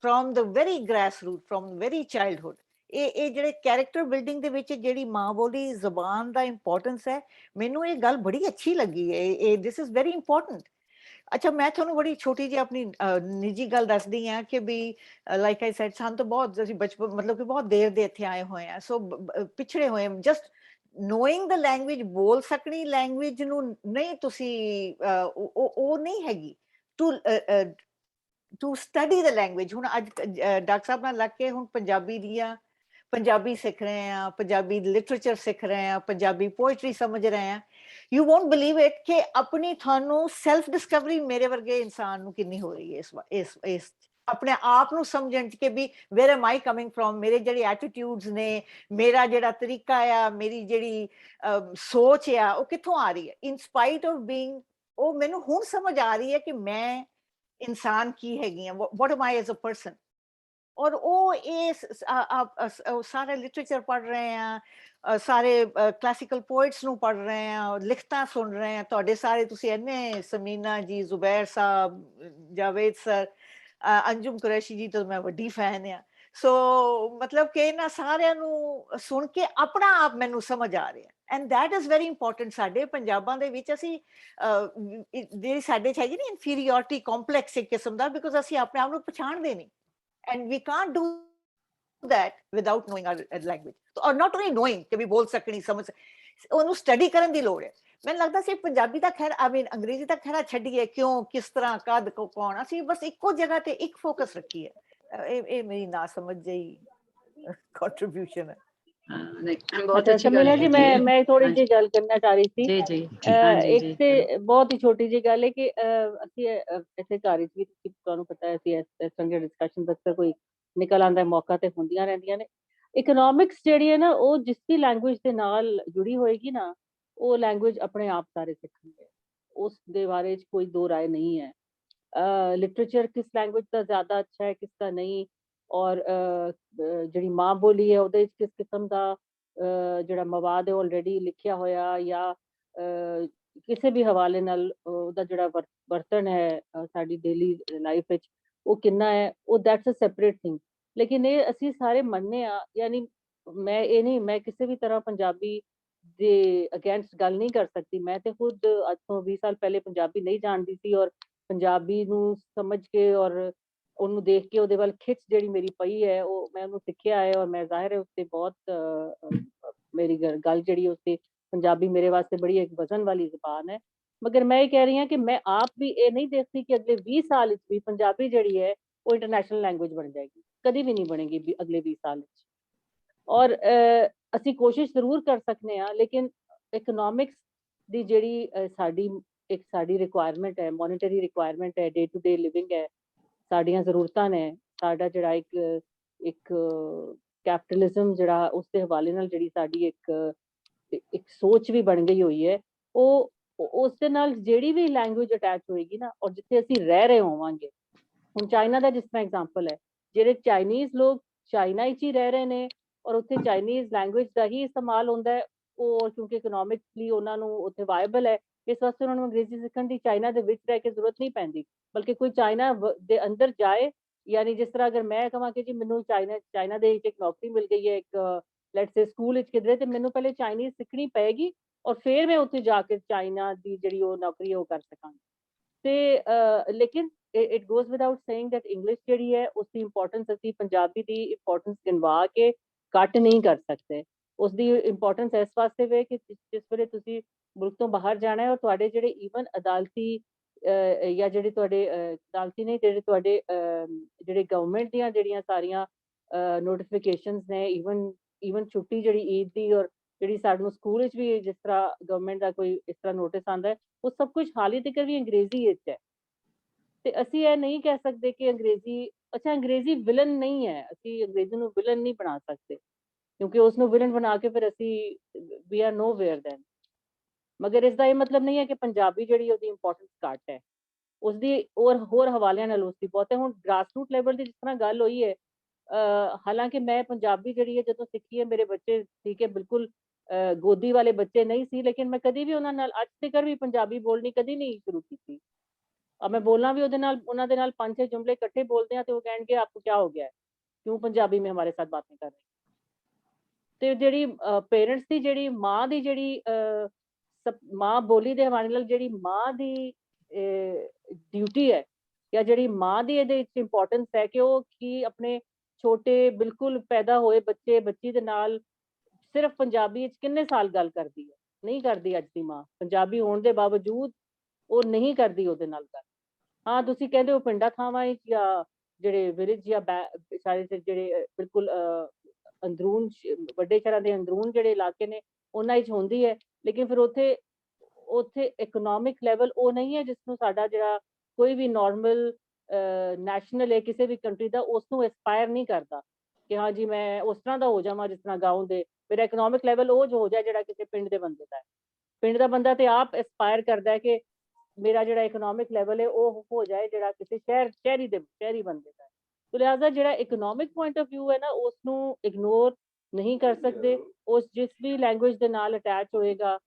from the very grass root, from very childhood. ਇਹ ਜਿਹੜੇ ਕੈਰੈਕਟਰ ਬਿਲਡਿੰਗ ਦੇ ਵਿੱਚ ਜਿਹੜੀ ਮਾਂ ਬੋਲੀ ਜ਼ਬਾਨ ਦਾ ਇੰਪੋਰਟੈਂਸ ਹੈ, ਮੈਨੂੰ ਇਹ ਗੱਲ ਬੜੀ ਅੱਛੀ ਲੱਗੀ ਹੈ। ਇਹ ਦਿਸ ਇਜ਼ ਵੈਰੀ ਇੰਪੋਰਟੈਂਟ। ਅੱਛਾ, ਮੈਂ ਤੁਹਾਨੂੰ ਬੜੀ ਛੋਟੀ ਜਿਹੀ ਆਪਣੀ ਨਿੱਜੀ ਗੱਲ ਦੱਸਦੀ ਹਾਂ ਕਿ ਵੀ ਲਾਈਕ ਆਈ ਸੈਡ, ਸਾਨੂੰ ਤਾਂ ਬਹੁਤ, ਅਸੀਂ ਬਚਪਨ ਮਤਲਬ ਕਿ ਬਹੁਤ ਦੇਰ ਦੇ ਇੱਥੇ ਆਏ ਹੋਏ ਆ, ਸੋ ਪਿਛੜੇ ਹੋਏ, ਜਸਟ ਨੋਇੰਗ ਦ ਲੈਂਗੁਏਜ, ਬੋਲ ਸਕਣੀ ਲੈਂਗੁਏਜ ਨੂੰ ਨਹੀਂ ਤੁਸੀਂ ਉਹ ਨਹੀਂ ਹੈਗੀ ਟੂ ਸਟੱਡੀ ਦ ਲੈਂਗੁਏਜ। ਹੁਣ ਅੱਜ ਡਾਕਟਰ ਸਾਹਿਬ ਨਾਲ ਲੱਗ ਕੇ ਹੁਣ ਪੰਜਾਬੀ ਸਿੱਖ ਰਹੇ ਆ, ਪੰਜਾਬੀ ਲਿਟਰੇਚਰ ਸਿੱਖ ਰਹੇ ਆ, ਪੰਜਾਬੀ ਪੋਇਟਰੀ ਸਮਝ ਰਹੇ ਆ। ਯੂ ਵੋਂਟ ਬਿਲੀਵ ਇਟ ਕਿ ਆਪਣੀ ਤੁਹਾਨੂੰ ਸੈਲਫ ਡਿਸਕਵਰੀ ਮੇਰੇ ਵਰਗੇ ਇਨਸਾਨ ਨੂੰ ਕਿੰਨੀ ਹੋ ਰਹੀ ਹੈ ਇਸ ਆਪਣੇ ਆਪ ਨੂੰ ਸਮਝਣ ਚ, ਕਿ ਵੀ where am I coming from, ਮੇਰੇ ਜਿਹੜੇ ਐਟੀਟਿਊਡਸ ਨੇ, ਮੇਰਾ ਜਿਹੜਾ ਤਰੀਕਾ ਆ, ਮੇਰੀ ਜਿਹੜੀ ਸੋਚ ਆ, ਉਹ ਕਿੱਥੋਂ ਆ ਰਹੀ ਹੈ, ਇਨ ਸਪਾਈਟ ਆਫ ਬੀਇੰਗ। ਉਹ ਮੈਨੂੰ ਹੁਣ ਸਮਝ ਆ ਰਹੀ ਹੈ ਕਿ ਮੈਂ ਇਨਸਾਨ ਕੀ ਹੈਗੀ ਆ, what am I as a person. ਔਰ ਉਹ ਸਾਰੇ ਲਿਟਰੇਚਰ ਪੜ੍ਹ ਰਹੇ ਆ, ਸਾਰੇ ਕਲਾਸੀਕਲ ਪੋਇਟਸ ਨੂੰ ਪੜ੍ਹ ਰਹੇ ਆ, ਲਿਖਤਾਂ ਸੁਣ ਰਹੇ ਆ, ਤੁਹਾਡੇ ਸਾਰੇ ਤੁਸੀਂ ਇੰਨੇ, ਸਮੀਨਾ ਜੀ, ਜ਼ੁਬੈਰ ਸਾਹਿਬ, ਜਾਵੇਦ ਸਰ, ਅੰਜੁਮ ਕੁਰੈਸ਼ੀ ਜੀ ਤੋਂ ਮੈਂ ਵੱਡੀ ਫੈਨ ਆ। ਸੋ ਮਤਲਬ ਕਿ ਇਹਨਾਂ ਸਾਰਿਆਂ ਨੂੰ ਸੁਣ ਕੇ ਆਪਣਾ ਆਪ ਮੈਨੂੰ ਸਮਝ ਆ ਰਿਹਾ, and that is very important. ਸਾਡੇ ਪੰਜਾਬਾਂ ਦੇ ਵਿੱਚ ਅਸੀਂ ਜਿਹੜੀ ਸਾਡੇ ਚ ਹੈਗੀ ਨਾ ਇਨਫੀਰੀਓਰਿਟੀ ਕੰਪਲੈਕਸ ਇੱਕ ਕਿਸਮ ਦਾ, ਬਿਕੋਜ਼ ਅਸੀਂ ਆਪਣੇ ਆਪ ਨੂੰ ਪਛਾਣਦੇ ਨਹੀਂ, and we can't do that without knowing our language, or not only knowing ਕਿ ਵੀ ਬੋਲ ਸਕਣੀ, ਸਮਝ, ਉਹਨੂੰ ਸਟੱਡੀ ਕਰਨ ਦੀ ਲੋੜ ਹੈ। ਮੈਨੂੰ ਲੱਗਦਾ ਸੀ ਪੰਜਾਬੀ ਦਾ ਖੈਰ, ਆਈ ਮੀਨ ਅੰਗਰੇਜ਼ੀ ਦਾ ਖੈਰਾ ਛੱਡੀਏ, ਕਿਉਂ, ਕਿਸ ਤਰ੍ਹਾਂ, ਕਦ, ਕੌਣ, ਅਸੀਂ ਬਸ ਇੱਕੋ ਜਗ੍ਹਾ ਤੇ ਇੱਕ ਫੋਕਸ ਰੱਖੀਏ। ਇਹ ਮੇਰੀ ਨਾ ਸਮਝ ਜਿਹੀ ਕੰਟਰੀਬਿਊਸ਼ਨ ਹੈ। ਬਹੁਤ ਅੱਛੀ ਗੱਲ ਸਮੀਨਾ ਜੀ, ਮੈਂ ਥੋੜੀ ਜਿਹੀ ਗੱਲ ਕਰਨਾ ਚਾਹ ਰਹੀ ਸੀ। ਜੀ ਜੀ ਇੱਕ ਤੇ ਬਹੁਤ ਹੀ ਛੋਟੀ ਜਿਹੀ ਗੱਲ ਹੈ ਕਿ ਅਸੀਂ ਇੱਥੇ ਘਰ ਵਿੱਚ ਵੀ, ਤੁਹਾਨੂੰ ਪਤਾ ਹੈ, ਅਸੀਂ ਇਸ ਤਰ੍ਹਾਂ ਦੇ ਡਿਸਕਸ਼ਨ ਅਕਸਰ ਕੋਈ ਨਿਕਲ ਆਉਂਦਾ ਮੌਕਾ ਤੇ ਹੁੰਦੀਆਂ ਰਹਿੰਦੀਆਂ ਨੇ। ਇਕਨੋਮਿਕਸ ਜਿਹੜੀ ਹੈ ਨਾ, ਉਹ ਜਿਸ ਦੀ ਲੈਂਗੁਏਜ ਦੇ ਨਾਲ ਜੁੜੀ ਹੋਏਗੀ ਨਾ, ਉਹ ਲੈਂਗੁਏਜ ਆਪਣੇ ਆਪ ਸਾਰੇ ਸਿੱਖਣਗੇ, ਉਸ ਦੇ ਬਾਰੇ ਚ ਕੋਈ ਦੋ ਰਾਏ ਨਹੀਂ ਹੈ। ਲਿਟਰੇਚਰ ਕਿਸ ਲੈਂਗੁਏਜ ਦਾ ਜ਼ਿਆਦਾ ਅੱਛਾ ਹੈ, ਕਿਸ ਦਾ ਨਹੀਂ, ਔਰ ਜਿਹੜੀ ਮਾਂ ਬੋਲੀ ਹੈ ਉਹਦੇ ਵਿੱਚ ਕਿਸ ਕਿਸਮ ਦਾ ਜਿਹੜਾ ਮਵਾਦ ਹੈ ਆਲਰੇਡੀ ਲਿਖਿਆ ਹੋਇਆ, ਜਾਂ ਕਿਸੇ ਵੀ ਹਵਾਲੇ ਨਾਲ ਉਹਦਾ ਜਿਹੜਾ ਵਰਤਣ ਹੈ ਸਾਡੀ ਡੇਲੀ ਲਾਈਫ ਵਿੱਚ, ਉਹ ਕਿੰਨਾ ਹੈ, ਉਹ ਦੈਟਸ ਅ ਸੈਪਰੇਟ ਥਿੰਗ। ਲੇਕਿਨ ਇਹ ਅਸੀਂ ਸਾਰੇ ਮੰਨਦੇ ਆ, ਯਾਨੀ ਮੈਂ ਕਿਸੇ ਵੀ ਤਰ੍ਹਾਂ ਪੰਜਾਬੀ ਦੇ ਅਗੇਂਸਟ ਗੱਲ ਨਹੀਂ ਕਰ ਸਕਦੀ। ਮੈਂ ਤੇ ਖੁਦ ਅੱਜ ਤੋਂ 20 ਸਾਲ ਪਹਿਲੇ ਪੰਜਾਬੀ ਨਹੀਂ ਜਾਣਦੀ ਸੀ, ਔਰ ਪੰਜਾਬੀ ਨੂੰ ਸਮਝ ਕੇ ਔਰ ਉਹਨੂੰ ਦੇਖ ਕੇ ਉਹਦੇ ਵੱਲ ਖਿੱਚ ਜਿਹੜੀ ਮੇਰੀ ਪਈ ਹੈ, ਉਹ ਮੈਂ ਉਹਨੂੰ ਸਿੱਖਿਆ ਹੈ, ਔਰ ਮੈਂ ਜ਼ਾਹਿਰ ਹੈ ਉੱਤੇ ਬਹੁਤ ਮੇਰੀ ਗੱਲ ਜਿਹੜੀ ਉੱਤੇ, ਪੰਜਾਬੀ ਮੇਰੇ ਵਾਸਤੇ ਬੜੀ ਇੱਕ ਵਜ਼ਨ ਵਾਲੀ ਜ਼ੁਬਾਨ ਹੈ। ਮਗਰ ਮੈਂ ਇਹ ਕਹਿ ਰਹੀ ਹਾਂ ਕਿ ਮੈਂ ਆਪ ਵੀ ਇਹ ਨਹੀਂ ਦੇਖਦੀ ਕਿ ਅਗਲੇ 20 ਸਾਲ ਵਿੱਚ ਵੀ ਪੰਜਾਬੀ ਜਿਹੜੀ ਹੈ ਉਹ ਇੰਟਰਨੈਸ਼ਨਲ ਲੈਂਗੁਏਜ ਬਣ ਜਾਏਗੀ, ਕਦੀ ਵੀ ਨਹੀਂ ਬਣੇਗੀ ਅਗਲੇ 20 ਸਾਲ ਵਿੱਚ। ਔਰ ਅਸੀਂ ਕੋਸ਼ਿਸ਼ ਜ਼ਰੂਰ ਕਰ ਸਕਨੇ ਹਾਂ, ਲੇਕਿਨ ਇਕਨੋਮਿਕਸ ਦੀ ਜਿਹੜੀ ਸਾਡੀ ਰਿਕੁਆਇਰਮੈਂਟ ਹੈ, ਮੋਨਿਟਰੀ ਰਿਕੁਆਇਰਮੈਂਟ ਹੈ, ਡੇ ਟੂ ਡੇ ਲਿਵਿੰਗ ਹੈ, ਸਾਡੀਆਂ ਜ਼ਰੂਰਤਾਂ ਨੇ, ਸਾਡਾ ਜਿਹੜਾ ਇੱਕ ਕੈਪੀਟਲਿਜ਼ਮ ਜਿਹੜਾ ਉਸ ਦੇ ਹਵਾਲੇ ਨਾਲ ਜਿਹੜੀ ਸਾਡੀ ਇੱਕ ਸੋਚ ਵੀ ਬਣ ਗਈ ਹੋਈ ਹੈ, ਉਹ ਉਸ ਦੇ ਨਾਲ ਜਿਹੜੀ ਵੀ ਲੈਂਗੁਏਜ ਅਟੈਚ ਹੋਏਗੀ ਨਾ, ਔਰ ਜਿੱਥੇ ਅਸੀਂ ਰਹਿ ਰਹੇ ਹੋਵਾਂਗੇ, ਹੁਣ ਚਾਈਨਾ ਦਾ ਜਿਸ ਤਰ੍ਹਾਂ ਐਗਜ਼ਾਮਪਲ ਹੈ, ਜਿਹੜੇ ਚਾਈਨੀਜ਼ ਲੋਕ ਚਾਈਨਾ 'ਚ ਹੀ ਰਹਿ ਰਹੇ ਨੇ ਔਰ ਉੱਥੇ ਚਾਈਨੀਜ਼ ਲੈਂਗੁਏਜ ਦਾ ਹੀ ਇਸਤੇਮਾਲ ਹੁੰਦਾ ਹੈ, ਉਹ ਕਿਉਂਕਿ ਇਕਨੋਮਿਕਲੀ ਉਹਨਾਂ ਨੂੰ ਉੱਥੇ ਵਾਇਬਲ ਹੈ, ਇਸ ਵਾਸਤੇ ਉਹਨਾਂ ਨੂੰ ਅੰਗਰੇਜ਼ੀ ਸਿੱਖਣ ਦੀ ਚਾਈਨਾ ਦੇ ਵਿੱਚ ਰਹਿ ਕੇ ਜ਼ਰੂਰਤ ਨਹੀਂ ਪੈਂਦੀ, ਬਲਕਿ ਕੋਈ ਚਾਈਨਾ ਦੇ ਅੰਦਰ ਜਾਏ, ਯਾਨੀ ਜਿਸ ਤਰ੍ਹਾਂ ਅਗਰ ਮੈਂ ਕਹਾਂ ਕਿ ਜੀ ਮੈਨੂੰ ਚਾਈਨਾ ਦੇ ਵਿੱਚ ਇੱਕ ਨੌਕਰੀ ਮਿਲ ਗਈ ਹੈ, ਇੱਕ ਲੈਟਸ ਸੇ ਸਕੂਲ ਵਿੱਚ ਕਿਧਰੇ, ਤੇ ਮੈਨੂੰ ਪਹਿਲੇ ਚਾਈਨੀਜ਼ ਸਿੱਖਣੀ ਪਏਗੀ ਔਰ ਫਿਰ ਮੈਂ ਉੱਥੇ ਜਾ ਕੇ ਚਾਈਨਾ ਦੀ ਜਿਹੜੀ ਉਹ ਨੌਕਰੀ ਉਹ ਕਰ ਸਕਾਂਗੀ। ਤੇ ਲੇਕਿਨ it goes without saying that English ਜਿਹੜੀ ਹੈ ਉਸ ਦੀ ਇੰਪੋਰਟੈਂਸ ਅਸੀਂ ਪੰਜਾਬੀ ਦੀ ਇੰਪੋਰਟੈਂਸ ਗਿਣਵਾ ਕੇ ਘੱਟ ਨਹੀਂ ਕਰ ਸਕਦੇ। ਉਸ ਦੀ ਇੰਪੋਰਟੈਂਸ ਇਸ ਵਾਸਤੇ ਵੇ ਕਿ ਜਿਸ ਵੇਲੇ ਤੁਸੀਂ ਮੁਲਕ ਤੋਂ ਬਾਹਰ ਜਾਣਾ ਹੈ ਔਰ ਤੁਹਾਡੇ ਜਿਹੜੇ ਈਵਨ ਅਦਾਲਤੀ ਜਾਂ ਜਿਹੜੇ ਤੁਹਾਡੇ ਅਦਾਲਤੀ ਨਹੀਂ, ਜਿਹੜੇ ਤੁਹਾਡੇ ਜਿਹੜੇ ਗਵਰਨਮੈਂਟ ਦੀਆਂ ਜਿਹੜੀਆਂ ਸਾਰੀਆਂ ਨੋਟੀਫਿਕੇਸ਼ਨਸ ਨੇ, ਈਵਨ ਛੁੱਟੀ ਜਿਹੜੀ ਈਦ ਦੀ ਔਰ ਜਿਹੜੀ ਸਾਨੂੰ ਸਕੂਲ ਵਿੱਚ ਵੀ ਜਿਸ ਤਰ੍ਹਾਂ ਗਵਰਨਮੈਂਟ ਦਾ ਕੋਈ ਇਸ ਤਰ੍ਹਾਂ ਨੋਟਿਸ ਆਉਂਦਾ ਹੈ, ਉਹ ਸਭ ਕੁਝ ਹਾਲੀ ਤੱਕ ਵੀ ਅੰਗਰੇਜ਼ੀ ਵਿੱਚ ਹੈ। ਤੇ ਅਸੀਂ ਇਹ ਨਹੀਂ ਕਹਿ ਸਕਦੇ ਕਿ ਅੰਗਰੇਜ਼ੀ ਵਿਲਨ ਨਹੀਂ ਹੈ, ਅਸੀਂ ਅੰਗਰੇਜ਼ੀ ਨੂੰ ਵਿਲਨ ਨਹੀਂ ਬਣਾ ਸਕਦੇ, ਕਿਉਂਕਿ ਉਸ ਨੂੰ ਵਿਲਨ ਬਣਾ ਕੇ ਫਿਰ ਅਸੀਂ we are nowhere then. ਮਗਰ ਇਸ ਦਾ ਇਹ ਮਤਲਬ ਨਹੀਂ ਹੈ ਕਿ ਪੰਜਾਬੀ ਜਿਹੜੀ ਉਹਦੀ ਇੰਪੋਰਟੈਂਸ ਘੱਟ ਹੈ, ਉਸਦੀ ਹੋਰ ਹਵਾਲਿਆਂ ਨਾਲ ਉਸਦੀ ਬਹੁਤ ਹੈ। ਹੁਣ ਗ੍ਰਾਸਰੂਟ ਲੈਵਲ ਦੀ ਜਿਸ ਤਰ੍ਹਾਂ ਗੱਲ ਹੋਈ ਹੈ, ਹਾਲਾਂਕਿ ਮੈਂ ਪੰਜਾਬੀ ਜਿਹੜੀ ਹੈ ਜਦੋਂ ਸਿੱਖੀ ਹੈ, ਮੇਰੇ ਬੱਚੇ ਠੀਕ ਹੈ ਬਿਲਕੁਲ ਗੋਦੀ ਵਾਲੇ ਬੱਚੇ ਨਹੀਂ ਸੀ, ਲੇਕਿਨ ਮੈਂ ਕਦੀ ਵੀ ਉਹਨਾਂ ਨਾਲ ਅੱਜ ਤੱਕ ਵੀ ਪੰਜਾਬੀ ਬੋਲਣੀ ਕਦੀ ਨਹੀਂ ਸ਼ੁਰੂ ਕੀਤੀ। अब मैं बोलना भी ਉਹਨਾਂ ਦੇ ਨਾਲ 5-6 जुमले इकट्ठे बोलते हैं तो वो कहेंगे आपको क्या हो गया है, क्यों पंजाबी में हमारे साथ बातें कर रहे हैं। ਤੇ ਜਿਹੜੀ ਪੇਰੈਂਟਸ ਦੀ ਜਿਹੜੀ ਮਾਂ ਦੀ ਜਿਹੜੀ ਮਾਂ ਬੋਲੀ ਦੇ ਹਵਾਲੇ ਨਾਲ ਜਿਹੜੀ ਮਾਂ ਦੀ ਡਿਊਟੀ ਹੈ, ਜਾਂ ਜਿਹੜੀ ਮਾਂ ਦੀ ਇਹਦੇ ਵਿੱਚ ਇੰਪੋਰਟੈਂਸ ਹੈ ਕਿ ਉਹ ਕੀ ਆਪਣੇ ਛੋਟੇ ਬਿਲਕੁਲ ਪੈਦਾ ਹੋਏ ਬੱਚੀ ਦੇ ਨਾਲ ਸਿਰਫ ਪੰਜਾਬੀ ਵਿੱਚ ਕਿੰਨੇ ਸਾਲ ਗੱਲ ਕਰਦੀ ਹੈ, ਨਹੀਂ ਕਰਦੀ। ਅੱਜ ਦੀ ਮਾਂ ਪੰਜਾਬੀ ਹੋਣ ਦੇ ਬਾਵਜੂਦ ਉਹ ਨਹੀਂ ਕਰਦੀ ਉਹਦੇ ਨਾਲ ਗੱਲ। ਹਾਂ ਤੁਸੀਂ ਕਹਿੰਦੇ ਹੋ ਪਿੰਡਾਂ ਥਾਵਾਂ ਵਿੱਚ ਜਾਂ ਜਿਹੜੇ ਵਿਲੇਜ ਜਾਂ ਸਾਰੇ ਜਿਹੜੇ ਬਿਲਕੁਲ ਅੰਦਰੂਨ ਵੱਡੇ ਸ਼ਹਿਰਾਂ ਦੇ ਅੰਦਰੂਨ ਜਿਹੜੇ ਇਲਾਕੇ ਨੇ ਉਹਨਾਂ ਵਿੱਚ ਹੁੰਦੀ ਹੈ, ਲੇਕਿਨ ਫਿਰ ਉੱਥੇ ਇਕਨੋਮਿਕ ਲੈਵਲ ਉਹ ਨਹੀਂ ਹੈ ਜਿਸ ਨੂੰ ਸਾਡਾ ਜਿਹੜਾ ਕੋਈ ਵੀ ਨਾਰਮਲ ਨੈਸ਼ਨਲ ਹੈ ਕਿਸੇ ਵੀ ਕੰਟਰੀ ਦਾ ਉਸ ਨੂੰ ਐਸਪਾਇਰ ਨਹੀਂ ਕਰਦਾ ਕਿ ਹਾਂ ਜੀ ਮੈਂ ਉਸ ਤਰ੍ਹਾਂ ਦਾ ਹੋ ਜਾਵਾਂ ਜਿਸ ਤਰ੍ਹਾਂ ਗਾਉਂ ਦੇ। ਮੇਰਾ ਇਕਨੋਮਿਕ ਲੈਵਲ ਉਹ ਜੋ ਹੋ ਜਾਏ ਜਿਹੜਾ ਕਿਸੇ ਪਿੰਡ ਦੇ ਬੰਦੇ ਦਾ ਹੈ। ਪਿੰਡ ਦਾ ਬੰਦਾ ਤੇ ਆਪ ਐਸਪਾਇਰ ਕਰਦਾ ਹੈ ਕਿ ਮੇਰਾ ਜਿਹੜਾ ਇਕਨੋਮਿਕ ਲੈਵਲ ਹੈ ਉਹ ਹੋ ਜਾਏ ਜਿਹੜਾ ਕਿਸੇ ਸ਼ਹਿਰੀ ਬੰਦੇ ਦਾ ਹੈ। तो लिहाजा ਜਿਹੜਾ ਇਕਨੋਮਿਕ ਪੁਆਇੰਟ ਆਫ ਵਿਊ ਹੈ ਨਾ, ਉਸ ਨੂੰ ਇਗਨੋਰ ਨਹੀਂ ਕਰ ਸਕਦੇ। ਉਸ ਜਿਸ ਵੀ ਲੈਂਗੁਏਜ ਦੇ ਨਾਲ ਅਟੈਚ ਹੋਏਗਾ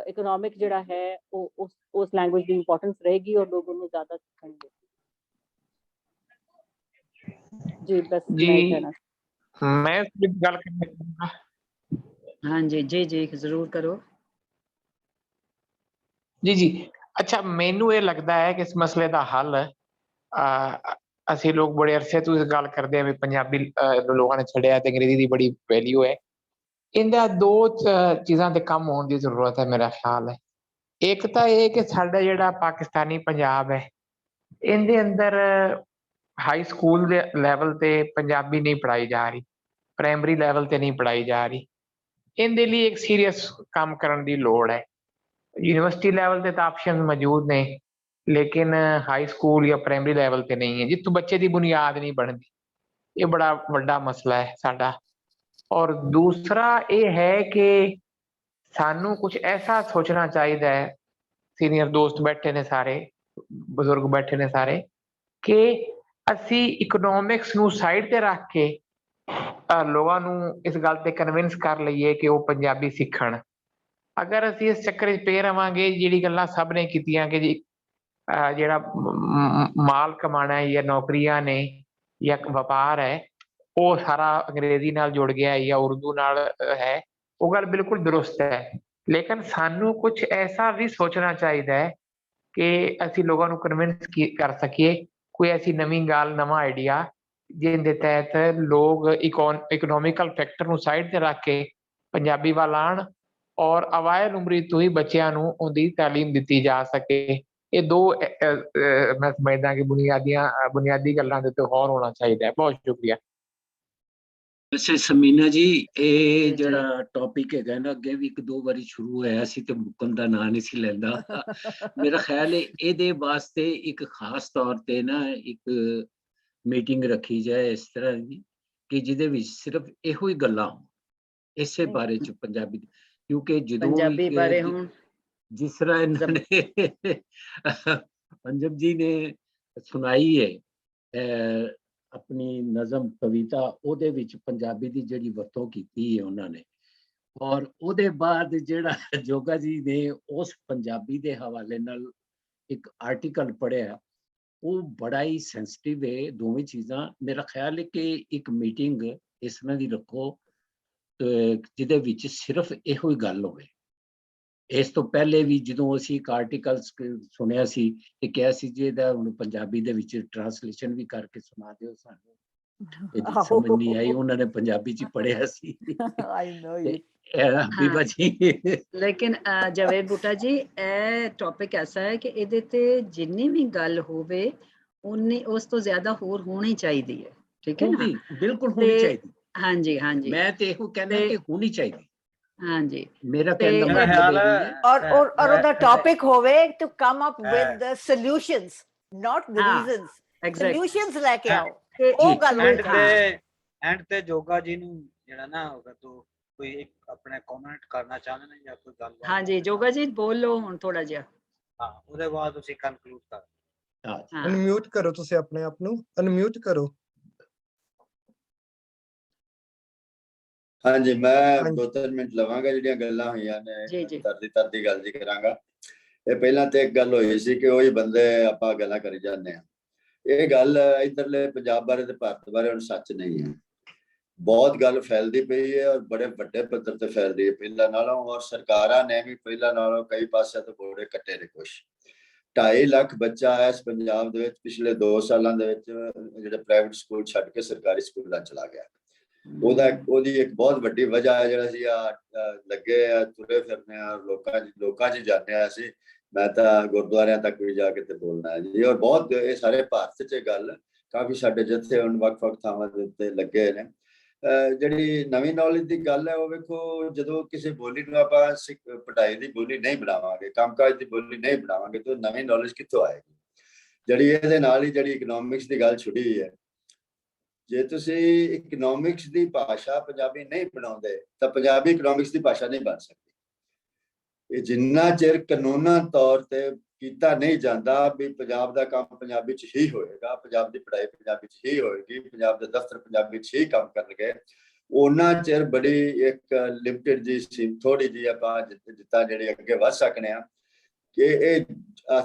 ਇਕਨੋਮਿਕ ਜਿਹੜਾ ਹੈ ਉਹ ਉਸ ਲੈਂਗੁਏਜ ਦੀ ਇੰਪੋਰਟੈਂਸ ਰਹੇਗੀ ਔਰ ਲੋਕ ਉਹਨੂੰ ਜ਼ਿਆਦਾ ਸਿੱਖਣਗੇ। ਜੀ ਬਸ ਮੈਂ ਕਹਿਣਾ ਮੈਂ ਇਸ ਗੱਲ ਕਰਨਾ ਚਾਹੁੰਦਾ। ਹਾਂਜੀ ਜੀ ਜ਼ਰੂਰ ਕਰੋ ਜੀ ਅੱਛਾ, ਮੈਨੂੰ ਇਹ ਲੱਗਦਾ ਹੈ ਕਿ ਇਸ ਮਸਲੇ ਦਾ ਹੱਲ ਅਸੀਂ ਲੋਕ ਬੜੇ ਅਰਸੇ ਤੋਂ ਇਸ ਗੱਲ ਕਰਦੇ ਆ ਵੀ ਪੰਜਾਬੀ ਲੋਕਾਂ ਨੇ ਛੱਡਿਆ ਤੇ ਅੰਗਰੇਜ਼ੀ ਦੀ ਬੜੀ ਵੈਲਿਊ ਹੈ। ਇਹਦਾ ਦੋ ਚੀਜ਼ਾਂ ਤੇ ਕੰਮ ਹੋਣ ਦੀ ਜ਼ਰੂਰਤ ਹੈ ਮੇਰਾ ਖਿਆਲ ਹੈ। ਇੱਕ ਤਾਂ ਇਹ ਕਿ ਸਾਡਾ ਜਿਹੜਾ ਪਾਕਿਸਤਾਨੀ ਪੰਜਾਬ ਹੈ ਇਹਦੇ ਅੰਦਰ ਹਾਈ ਸਕੂਲ ਦੇ ਲੈਵਲ ਤੇ ਪੰਜਾਬੀ ਨਹੀਂ ਪੜ੍ਹਾਈ ਜਾ ਰਹੀ, ਪ੍ਰਾਇਮਰੀ ਲੈਵਲ ਤੇ ਨਹੀਂ ਪੜ੍ਹਾਈ ਜਾ ਰਹੀ। ਇਹਦੇ ਲਈ ਇੱਕ ਸੀਰੀਅਸ ਕੰਮ ਕਰਨ ਦੀ ਲੋੜ ਹੈ। यूनिवर्सिटी लेवल पे तो ऑप्शन मौजूद ने, लेकिन हाई स्कूल या प्राइमरी लेवल पे नहीं है, जितों बच्चे की बुनियाद नहीं बनती। ये बड़ा वड्डा मसला है साडा। और दूसरा ये है कि सानू कुछ ऐसा सोचना चाहिए, सीनियर दोस्त बैठे ने सारे, बुजुर्ग बैठे ने सारे, कि असी इकनोमिक्स नू साइड ते रख के लोगों नू इस गल ते कन्विंस कर लईए कि वो पंजाबी सीखण। अगर ਅਸੀਂ ਇਸ ਚੱਕਰ 'ਚ ਪਏ ਰਵਾਂਗੇ, ਜਿਹੜੀ ਗੱਲਾਂ ਸਭ ਨੇ ਕੀਤੀਆਂ ਕਿ ਜੀ ਜਿਹੜਾ ਮਾਲ ਕਮਾਣਾ ਹੈ ਜਾਂ ਨੌਕਰੀਆਂ ਨੇ ਜਾਂ ਵਪਾਰ ਹੈ ਉਹ ਸਾਰਾ ਅੰਗਰੇਜ਼ੀ ਨਾਲ ਜੁੜ ਗਿਆ ਜਾਂ ਉਰਦੂ ਨਾਲ ਹੈ, ਉਹ ਗੱਲ ਬਿਲਕੁਲ ਦਰੁਸਤ ਹੈ। ਲੇਕਿਨ ਸਾਨੂੰ ਕੁਝ ਐਸਾ ਵੀ ਸੋਚਣਾ ਚਾਹੀਦਾ ਹੈ ਕਿ ਅਸੀਂ ਲੋਕਾਂ ਨੂੰ ਕਨਵਿੰਸ ਕਰ ਸਕੀਏ, ਕੋਈ ਐਸੀ ਨਵੀਂ ਗੱਲ, ਨਵਾਂ ਆਈਡੀਆ ਜਿਹਦੇ ਤਹਿਤ ਲੋਕ ਇਕਨੋਮਿਕਲ ਫੈਕਟਰ ਨੂੰ ਸਾਈਡ ਤੇ ਰੱਖ ਕੇ ਪੰਜਾਬੀ ਵੱਲ ਆਉਣ ਔਰ ਅਵਾਇਲ ਉਮਰੀ ਤੋਂ ਹੀ ਬੱਚਿਆਂ ਨੂੰ ਉਹਦੀ ਤਾਲੀਮ ਦਿੱਤੀ ਜਾ ਸਕੇ। ਇਹ ਦੋ ਮੈਂ ਸਮਝਦਾ ਕਿ ਬੁਨਿਆਦੀ ਗੱਲਾਂ ਦੇ ਉੱਤੇ ਗੌਰ ਹੋਣਾ ਚਾਹੀਦਾ ਹੈ। ਬਹੁਤ ਸ਼ੁਕਰੀਆ। ਵੈਸੇ ਸਮੀਨਾ ਜੀ ਇਹ ਜੀ। ਜਿਹੜਾ ਟੌਪਿਕ ਹੈਗਾ ਨਾ ਅੱਗੇ ਵੀ ਇੱਕ ਦੋ ਵਾਰੀ ਸ਼ੁਰੂ ਹੋਇਆ ਸੀ ਤੇ ਮੁੱਕਣ ਦਾ ਨਾਂ ਨਹੀਂ ਸੀ ਲੈਂਦਾ। ਮੇਰਾ ਖਿਆਲ ਹੈ ਇਹਦੇ ਵਾਸਤੇ ਇੱਕ ਖਾਸ ਤੌਰ ਤੇ ਨਾ ਇੱਕ ਮੀਟਿੰਗ ਰੱਖੀ ਜਾਏ ਇਸ ਤਰ੍ਹਾਂ ਦੀ ਕਿ ਜਿਹਦੇ ਵਿੱਚ ਸਿਰਫ ਇਹੋ ਹੀ ਗੱਲਾਂ ਹੋਣ ਇਸੇ ਬਾਰੇ ਚ ਪੰਜਾਬੀ ਕਿਉਂਕਿ ਜਦੋਂ ਪੰਜਾਬੀ ਬਾਰੇ ਹੁਣ ਜਿਸ ਤਰ੍ਹਾਂ ਇਹਨਾਂ ਨੇ ਪੰਜਬ ਜੀ ਨੇ ਸੁਣਾਈ ਹੈ ਆਪਣੀ ਨਜ਼ਮ ਕਵਿਤਾ ਉਹਦੇ ਵਿੱਚ ਪੰਜਾਬੀ ਦੀ ਜਿਹੜੀ ਵਰਤੋਂ ਕੀਤੀ ਹੈ ਉਹਨਾਂ ਨੇ ਔਰ ਉਹਦੇ ਬਾਅਦ ਜਿਹੜਾ ਜੋਗਾ ਜੀ ਨੇ ਉਸ ਪੰਜਾਬੀ ਦੇ ਹਵਾਲੇ ਨਾਲ ਇੱਕ ਆਰਟੀਕਲ ਪੜ੍ਹਿਆ ਉਹ ਬੜਾ ਹੀ ਸੈਂਸਿਟਿਵ ਹੈ ਦੋਵੇਂ ਚੀਜ਼ਾਂ ਮੇਰਾ ਖਿਆਲ ਹੈ ਕਿ ਇੱਕ ਮੀਟਿੰਗ ਇਸ ਤਰ੍ਹਾਂ ਦੀ ਰੱਖੋ ਜਿਹਦੇ ਵਿੱਚ ਸਿਰਫ ਇਹੋ ਹੀ ਗੱਲ ਹੋਵੇ। ਇਸ ਤੋਂ ਪਹਿਲੇ ਵੀ ਜਦੋਂ ਅਸੀਂ ਇੱਕ ਆਰਟੀਕਲ ਸੁਣਿਆ ਸੀ ਤੇ ਕਿਹਾ ਸੀ ਜੀ ਇਹਦਾ ਹੁਣ ਪੰਜਾਬੀ ਦੇ ਵਿੱਚ ਟ੍ਰਾਂਸਲੇਸ਼ਨ ਵੀ ਕਰਕੇ ਸੁਣਾ ਦਿਓ ਸਾਨੂੰ ਇਹਦੀ ਸਮਝ ਨਹੀਂ ਆਈ ਉਹਨਾਂ ਨੇ ਪੰਜਾਬੀ ਚ ਪੜ੍ਹਿਆ ਸੀ। ਆਈ ਨੋ ਯੂ ਬੀਬਾ ਜੀ ਲੇਕਿਨ ਜਾਵੇਦ ਬੂਟਾ ਜੀ ਇਹ ਟੌਪਿਕ ਐਸਾ ਹੈ ਕਿ ਇਹਦੇ ਤੇ ਜਿੰਨੀ ਵੀ ਗੱਲ ਹੋਵੇ ਉਨੀ ਉਸ ਤੋਂ ਜ਼ਿਆਦਾ ਹੋਰ ਹੋਣੀ ਚਾਹੀਦੀ ਹੈ। ਠੀਕ ਹੈ ਨਾ? ਬਿਲਕੁਲ ਹੋਣੀ ਚਾਹੀਦੀ। ਹਾਂਜੀ ਹਾਂਜੀ ਮੈਂ ਤੇ ਇਹੋ ਕਹਿੰਦਾ ਕਿ ਹੋਣੀ ਚਾਹੀਦੀ। ਹਾਂਜੀ ਮੇਰਾ ਕਹਿਣ ਦਾ ਤੇ ਮਤਲਬ ਇਹ ਹੈ ਔਰ ਉਹਦਾ ਟੌਪਿਕ ਹੋਵੇ to come up with the solutions not the ਹਾਂ, ਰੀਜ਼ਨਸ ਐਗਜ਼ੈਕਟ ਸੋਲੂਸ਼ਨਸ ਲੈ ਕੇ ਆਓ ਤੇ ਉਹ ਗੱਲ ਐਂਡ ਹੋਵੇ। ਤੇ ਐਂਡ ਤੇ ਜੋਗਾ ਜੀ ਨੂੰ ਜਿਹੜਾ ਨਾ ਹੋਗਾ ਤੋਂ ਕੋਈ ਇੱਕ ਆਪਣੇ ਕਮੈਂਟ ਕਰਨਾ ਚਾਹੁੰਦੇ ਨੇ ਜਾਂ ਕੋਈ ਗੱਲ ਹਾਂਜੀ ਜੋਗਾ ਜੀ ਬੋਲੋ ਹੁਣ ਥੋੜਾ ਜਿਹਾ। ਹਾਂ ਉਹਦੇ ਬਾਅਦ ਤੁਸੀਂ ਕਨਕਲੂਡ ਕਰ। ਹਾਂ ਅਨਮਿਊਟ ਕਰੋ ਤੁਸੀਂ ਆਪਣੇ ਆਪ ਨੂੰ ਅਨਮਿਊਟ ਕਰੋ। ਹਾਂਜੀ ਮੈਂ ਹਾਂਜੀ। 2-3 ਮਿੰਟ ਲਵਾਂਗਾ ਜਿਹੜੀਆਂ ਗੱਲਾਂ ਹੋਈਆਂ ਨੇ ਜੀ, ਜੀ। ਤਰਦੀ ਗੱਲ ਜੀ ਕਰਾਂਗਾ। ਇਹ ਪਹਿਲਾਂ ਤੇ ਇੱਕ ਗੱਲ ਹੋਈ ਸੀ ਕਿ ਉਹੀ ਬੰਦੇ ਆਪਾਂ ਗੱਲਾਂ ਕਰੀ ਜਾਂਦੇ ਆ। ਇਹ ਗੱਲ ਇੱਧਰਲੇ ਪੰਜਾਬ ਬਾਰੇ ਤੇ ਭਾਰਤ ਬਾਰੇ ਹੁਣ ਸੱਚ ਨਹੀਂ ਹੈ। ਬਹੁਤ ਗੱਲ ਫੈਲਦੀ ਪਈ ਹੈ ਔਰ ਬੜੇ ਵੱਡੇ ਪੱਧਰ ਤੇ ਫੈਲਦੀ ਹੈ ਪਹਿਲਾਂ ਨਾਲੋਂ ਔਰ ਸਰਕਾਰਾਂ ਨੇ ਵੀ ਪਹਿਲਾਂ ਨਾਲੋਂ ਕਈ ਪਾਸੇ ਤੋਂ ਬੋੜੇ ਕੱਟੇ ਨੇ ਕੁਛ। 2.5 ਲੱਖ ਬੱਚਾ ਹੈ ਇਸ ਪੰਜਾਬ ਦੇ ਵਿੱਚ ਪਿਛਲੇ 2 ਸਾਲਾਂ ਦੇ ਵਿੱਚ ਜਿਹੜੇ ਪ੍ਰਾਈਵੇਟ ਸਕੂਲ ਛੱਡ ਕੇ ਸਰਕਾਰੀ ਸਕੂਲਾਂ ਚਲਾ ਗਿਆ। ਉਹਦੀ ਇੱਕ ਬਹੁਤ ਵੱਡੀ ਵਜ੍ਹਾ ਹੈ ਜਿਹੜਾ ਸੀ ਲੱਗੇ ਆ ਤੁਰੇ ਫਿਰਨੇ ਆ ਲੋਕਾਂ 'ਚ ਜਾਂਦੇ ਆ ਅਸੀਂ। ਮੈਂ ਤਾਂ ਗੁਰਦੁਆਰਿਆਂ ਤੱਕ ਵੀ ਜਾ ਕੇ ਤੇ ਬੋਲਣਾ ਹੈ ਜੀ ਔਰ ਬਹੁਤ ਇਹ ਸਾਰੇ ਭਾਰਤ 'ਚ ਗੱਲ ਕਾਫੀ ਸਾਡੇ ਜਿੱਥੇ ਹੁਣ ਵੱਖ-ਵੱਖ ਥਾਵਾਂ ਦੇ ਉੱਤੇ ਲੱਗੇ ਨੇ। ਜਿਹੜੀ ਨਵੀਂ ਨੌਲੇਜ ਦੀ ਗੱਲ ਹੈ ਉਹ ਵੇਖੋ ਜਦੋਂ ਕਿਸੇ ਬੋਲੀ ਨੂੰ ਆਪਾਂ ਪੜ੍ਹਾਈ ਦੀ ਬੋਲੀ ਨਹੀਂ ਬਣਾਵਾਂਗੇ ਕੰਮਕਾਜ ਦੀ ਬੋਲੀ ਨਹੀਂ ਬਣਾਵਾਂਗੇ ਤਾਂ ਨਵੀਂ ਨੌਲੇਜ ਕਿੱਥੋਂ ਆਏਗੀ। ਜਿਹੜੀ ਇਹਦੇ ਨਾਲ ਹੀ ਜਿਹੜੀ ਇਕਨੋਮਿਕਸ ਦੀ ਗੱਲ ਛੁੜੀ ਹੈ ਜੇ ਤੁਸੀਂ ਇਕਨੋਮਿਕਸ ਦੀ ਭਾਸ਼ਾ ਪੰਜਾਬੀ ਨਹੀਂ ਬਣਾਉਂਦੇ ਤਾਂ ਪੰਜਾਬੀ ਇਕਨੋਮਿਕਸ ਦੀ ਭਾਸ਼ਾ ਨਹੀਂ ਬਣ ਸਕਦੀ। ਇਹ ਜਿੰਨਾ ਚਿਰ ਕਾਨੂੰਨਾਂ ਤੌਰ ਤੇ ਕੀਤਾ ਨਹੀਂ ਜਾਂਦਾ ਵੀ ਪੰਜਾਬ ਦਾ ਕੰਮ ਪੰਜਾਬੀ 'ਚ ਹੀ ਹੋਏਗਾ ਪੰਜਾਬ ਦੀ ਪੜ੍ਹਾਈ ਪੰਜਾਬੀ 'ਚ ਹੀ ਹੋਏਗੀ ਪੰਜਾਬ ਦੇ ਦਫ਼ਤਰ ਪੰਜਾਬੀ 'ਚ ਹੀ ਕੰਮ ਕਰਨਗੇ ਉਹਨਾਂ ਚਿਰ ਬੜੀ ਇੱਕ ਲਿਮਟਿਡ ਜੀ ਸੀ ਥੋੜੀ ਜੀ ਆਪਾਂ ਜਿੱਦਾਂ ਜਿਹੜੇ ਅੱਗੇ ਵੱਧ ਸਕਨੇ ਆ ਕਿ ਇਹ